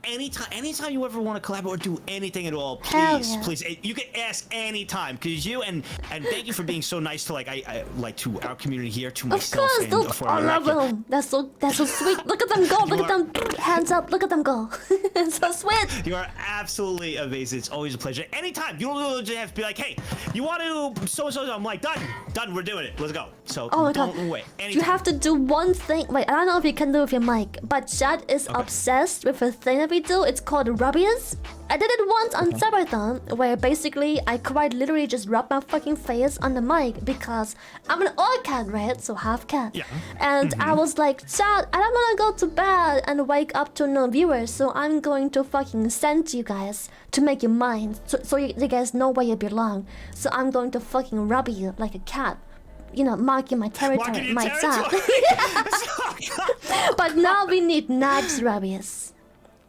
Anytime you ever want to collab or do anything at all, Hell please, yeah. please, you can ask anytime. Cause you and thank you for being so nice to I like to our community here, to Of myself course, and look, for I love them. That's so sweet. Look at them go. Look at them hands up. Look at them go. It's so sweet. You are absolutely amazing. It's always a pleasure. Anytime you don't just have to be like, hey, you want to so. I'm like, done. We're doing it. Let's go. So Oh my god. don't wait. You have to do one thing. Wait, I don't know if you can do it with your mic, but Chad is obsessed with a thing that we do. It's called rubbies. I did it once on Sabathon, where basically I quite literally just rub my fucking face on the mic because I'm an old cat, right? So half cat. Yeah. And I was like, Chad, I don't want to go to bed and wake up to no viewers, so I'm going to fucking send you guys to make you mine, so you guys know where you belong. So I'm going to fucking rub you like a cat. You know, marking my territory, my chat. But now we need Nagzz rubbies.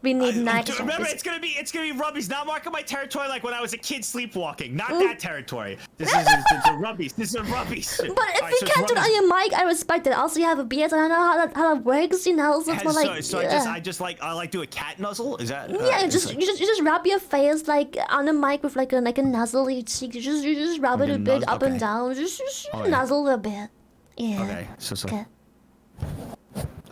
We need Nagzz. Remember, it's gonna be rubbies, not marking my territory like when I was a kid sleepwalking. Not that territory. This is rubbies. This is rubbies. But if you can't do it on your mic, I respect it. Also, you have a beard, and I know how that works. You know, so it's more like. So I like do a cat nuzzle. Is that? Yeah, you just rub your face like on the mic with like a nuzzle your cheek. You just rub it a bit up and down. Just nuzzle a bit. Yeah. Okay. So. Okay.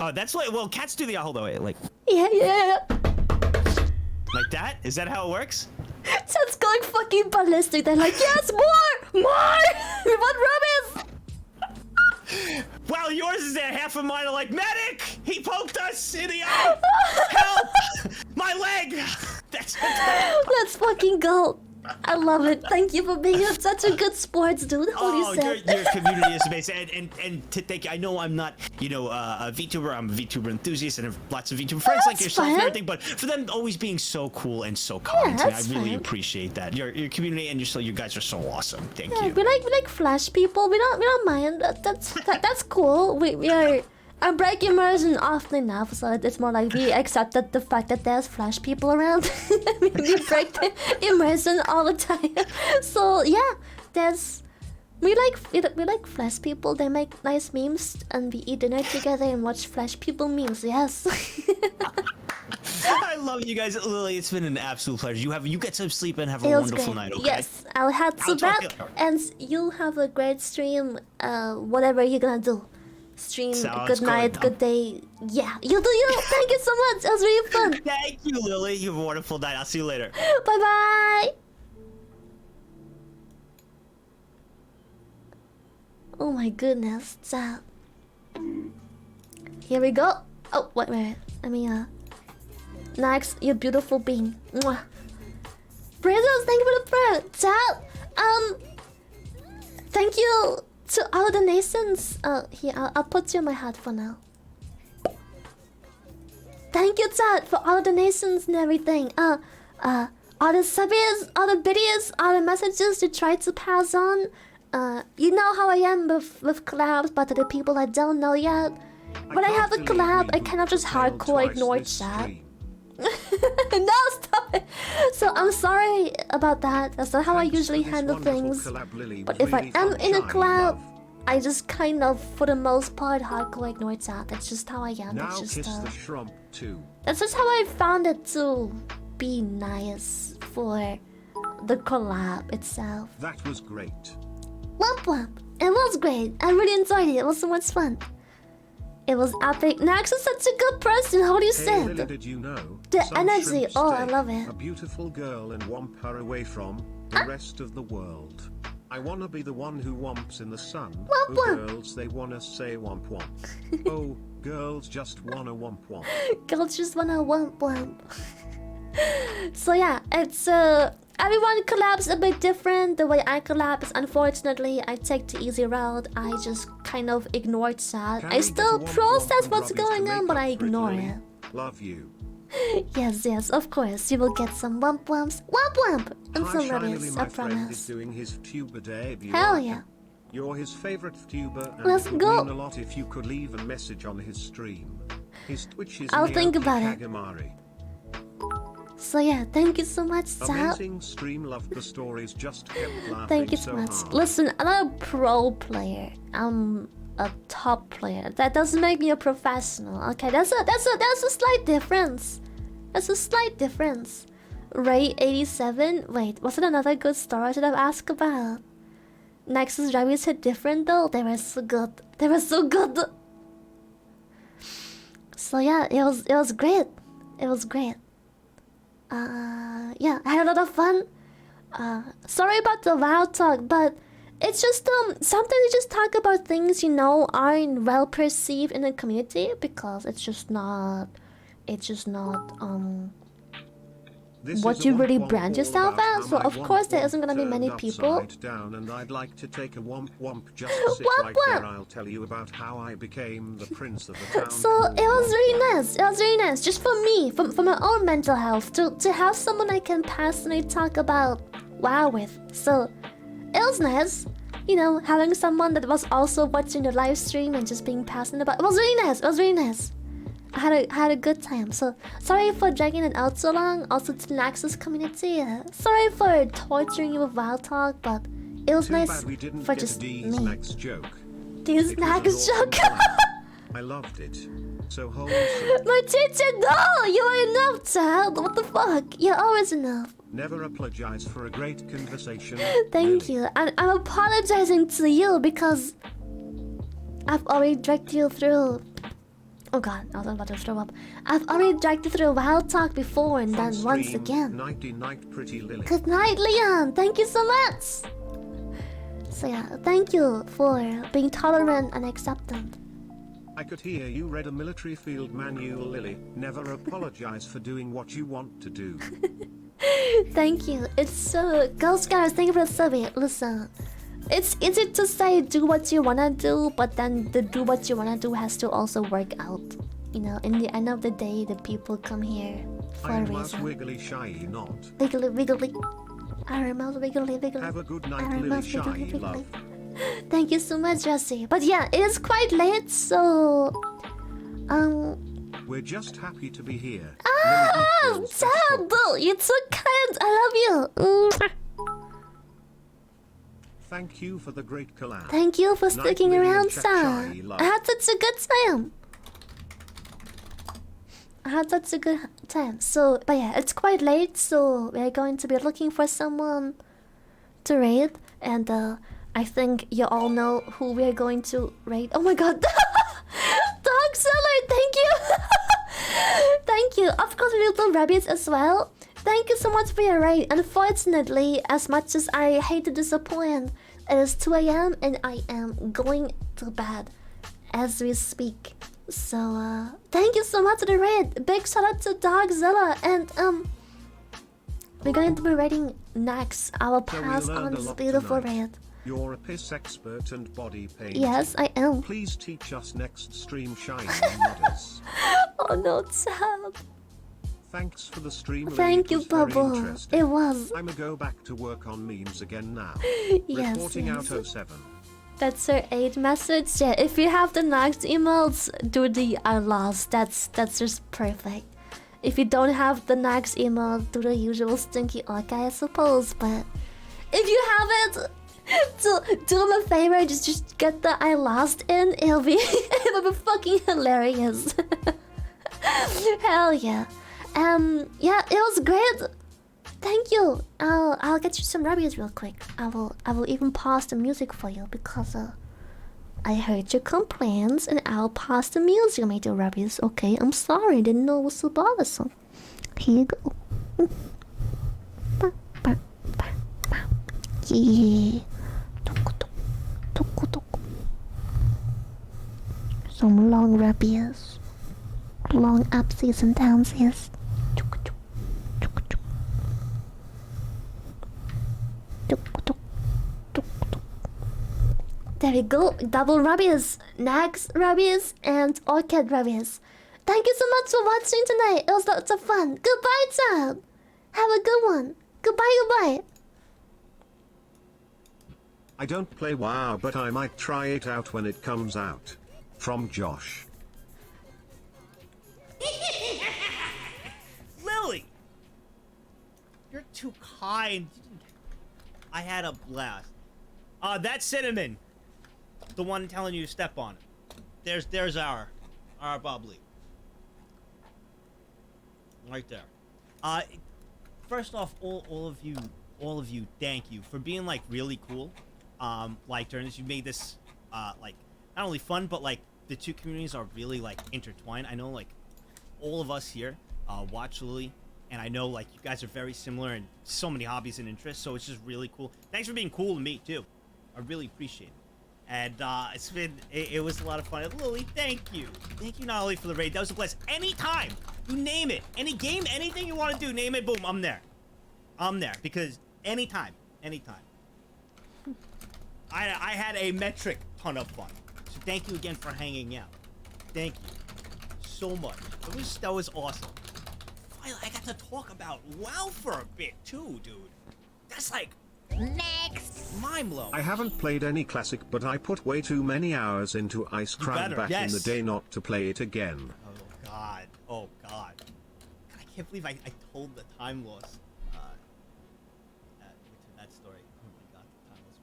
Oh, that's like, well, cats do the hold on, wait, like. Yeah. Like that? Is that how it works? Chat's going fucking ballistic. They're like, yes, more! We want rubbies! Wow, yours is there. Half of mine are like, medic! He poked us in the eye! Help! My leg! That's Let's fucking go. I love it. Thank you for being such a good sports dude. Holy shit. Your community is amazing. And to thank you, I know I'm not, you know, a VTuber. I'm a VTuber enthusiast and have lots of VTuber friends like yourself and everything. But for them always being so cool and so kind to me, I really appreciate that. Your community and you guys are so awesome. Thank you. We like Flash people. We don't mind. That's cool. We are. I break immersion often enough, so it's more like we accepted the fact that there's Flash people around. We break the immersion all the time. So yeah, we like Flash people. They make nice memes, and we eat dinner together and watch Flash people memes. Yes. I love you guys, Lily. It's been an absolute pleasure. You get some sleep and have a wonderful night. Okay. Yes, I'll head to bed, and you have a great stream. Whatever you're gonna do. Stream, good night, good day. Yeah, you do you. Thank you so much. It was really fun. Thank you, Lily. You have a wonderful night. I'll see you later. Bye bye. Oh my goodness, chat. Here we go. Oh wait. Let me Nagzz, you beautiful being. Mwah. Brazos, thank you for the prayer, chat. Thank you. To all the nations, here, I'll put you in my hat for now. Thank you, chat, for all the nations and everything. All the subbies, all the biddies, all the messages you try to pass on. You know how I am with collabs, but to the people I don't know yet. When I have a collab, I kind of just hardcore ignore chat. No, stop it. So I'm sorry about that. That's not how I usually handle things. But if I am in a collab, I just kind of, for the most part, hardcore ignore chat. That's just how I am. Now it's just, kiss the shrimp too. That's just how I found it to be nice for the collab itself. That was great. Womp womp. It was great. I really enjoyed it. It was so much fun. It was epic. Nagzz is such a good person. How do you say it? Lily, did you know? The Some energy. shrimp Oh, I steak, love it. A beautiful girl and womp her away from the rest of the world. I wanna be the one who womps in the sun. Womp womp. Girls, they wanna say womp womp. Oh, girls just wanna womp womp. Girls just wanna womp womp. So yeah, it's everyone collabs a bit different. The way I collab is, unfortunately, I take the easy route. I just kind of ignore chat. I still process what's going on, but I ignore it. Love you. Yes, of course. You will get some womp womps. Womp womp! And some reviews, I My friend is promise. doing his tuber debut. Hell yeah. You're his favorite tuber, and Let's it would go. mean a lot if you could leave a message on his stream. His Twitch is I'll think about it. Kagamari. So yeah, thank you so much, chat. Amazing stream, loved the stories, just kept laughing. Thank you so much. Hard. Listen, I'm not a pro player. I'm a top player. That doesn't make me a professional. Okay, that's a slight difference. That's a slight difference. Ray 87. Wait, was it another good story I should have asked about? Nexus reviews hit different though. They were so good. They were so good. So yeah, it was great. It was great. Yeah, I had a lot of fun. Sorry about the loud talk, but it's just sometimes you just talk about things you know aren't well perceived in the community because it's just not what you really brand yourself as. So of course there isn't gonna be many people. Down, and I'd like to take a womp womp just to sit Womp right womp. there. I'll tell you about how I became the prince of the town. So it was really nice. It was really nice, just for me, for my own mental health, to have someone I can personally talk about WoW with. So it was nice, you know, having someone that was also watching the live stream and just being passionate about. It was really nice. It was really nice. I had a good time. So sorry for dragging it out so long. Also to the Nagzz community, sorry for torturing you with WoW talk, but it was Too nice bad we didn't for get just Dee's me. next joke. Dee's It was Nagzz an awesome joke. time. I loved it. So wholesome. My teacher, no! You are enough, child! What the fuck? You're always enough. Never apologize for a great conversation. Thank you. And I'm apologizing to you because I've already dragged you through. Oh god, I was about to throw up. I've already dragged you through WoW talk before and then once Stream, again. Nighty night, pretty Lily. Good night, Leon! Thank you so much! So yeah, thank you for being tolerant and acceptant. I could hear you read a military field manual, Lily. Never apologize for doing what you want to do. Thank you. It's so... Ghost guys, thank you for the survey. Listen, it's easy to say do what you wanna do, but then the do what you wanna do has to also work out. You know, in the end of the day, the people come here for a I'm mouse reason. wiggly shy not. Wiggly, wiggly. Iron mouse, wiggly, wiggly. Have a good night, Iron Lily mouse, shy wiggly, wiggly. love. Thank you so much, Jesse. But yeah, it is quite late, so... We're just happy to be here. Ah, Dad, you're so kind. I love you. Thank you for the great collab. Thank you for Night, sticking Lily, around, and Check sir. Shy love. I had such a good time. So, but yeah, it's quite late, so we're going to be looking for someone to raid, and I think you all know who we're going to raid. Oh my god, Dog Seller, thank you. Thank you. Of course, little rabbits as well. Thank you so much for your raid. Unfortunately, as much as I hate to disappoint, it is 2 AM and I am going to bed as we speak. So, thank you so much for the raid. Big shout out to Dogzilla. And, we're going to be raiding Nagzz. I will So we pass learned on a this lot beautiful tonight. raid. You're a piss expert and body paint. Yes, I am. Please teach us next stream shiny modders. Oh no, Tab. Thanks for the stream. Lily. Thank It you, was very Bubble. interesting. It was. I'ma go back to work on memes again now. Yes, Reporting yes. out 07. That's her 8 message. Yeah, if you have the Nagzz emotes, do the I lost. That's just perfect. If you don't have the Nagzz emote, do the usual stinky Orca, I suppose. But if you have it, do them a favor. Just get the I lost in. It'll be fucking hilarious. Hell yeah. Yeah, it was great. Thank you. I'll get you some rabbits real quick. I will even pause the music for you because I heard your complaints and I'll pause the music, my dear rabbits. Okay, I'm sorry, didn't know it was so bothersome. Here you go. Yeah. Some long rabbits. Long upsies and downsies. There we go. Double rabbits, Nagzz rabbits, and Orchid rabbits. Thank you so much for watching tonight. It was lots of fun. Goodbye, Tom. Have a good one. Goodbye. I don't play WoW, but I might try it out when it comes out. From Josh. Lily! You're too kind. I had a blast. That's Cinnamon. The one telling you to step on it. There's our bubbly. Right there. First off, all of you, thank you for being like really cool. Like during this, you made this like not only fun, but like the two communities are really like intertwined. I know like all of us here watch Lily, and I know like you guys are very similar in so many hobbies and interests. So it's just really cool. Thanks for being cool to me too. I really appreciate it. And it was a lot of fun. Lily, thank you not only for the raid. That was a blast. Anytime you name it, any game, anything you want to do, name it. Boom, I'm there. Because anytime. I had a metric ton of fun. So thank you again for hanging out. Thank you so much. That was awesome. Finally, I got to talk about WoW for a bit too, dude. That's like next mind blow. I haven't played any classic, but I put way too many hours into Ice Crown back in the day not to play it again. Oh god. I can't believe I told the time loss to that story. Oh my god, the time loss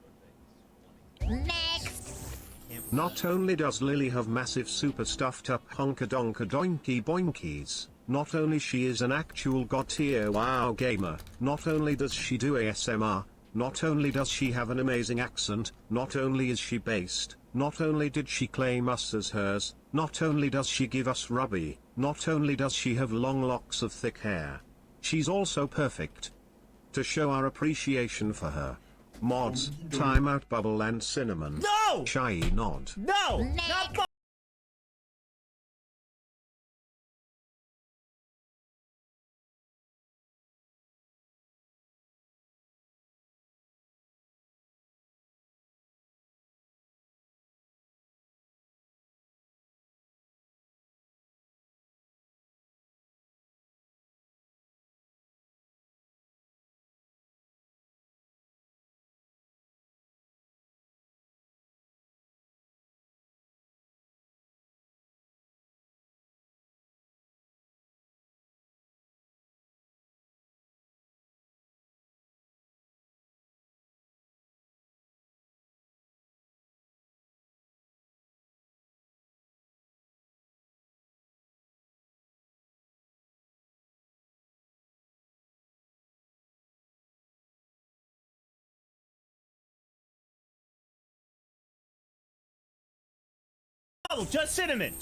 birthday. Next. Not only does Lily have massive super stuffed up honka donka doinky boinkies, not only she is an actual god tier WoW gamer, not only does she do ASMR, not only does she have an amazing accent, not only is she based, not only did she claim us as hers, not only does she give us rubby, not only does she have long locks of thick hair, she's also perfect. To show our appreciation for her, Mods, timeout bubble and cinnamon. No! Shy nod. No! Not just cinnamon.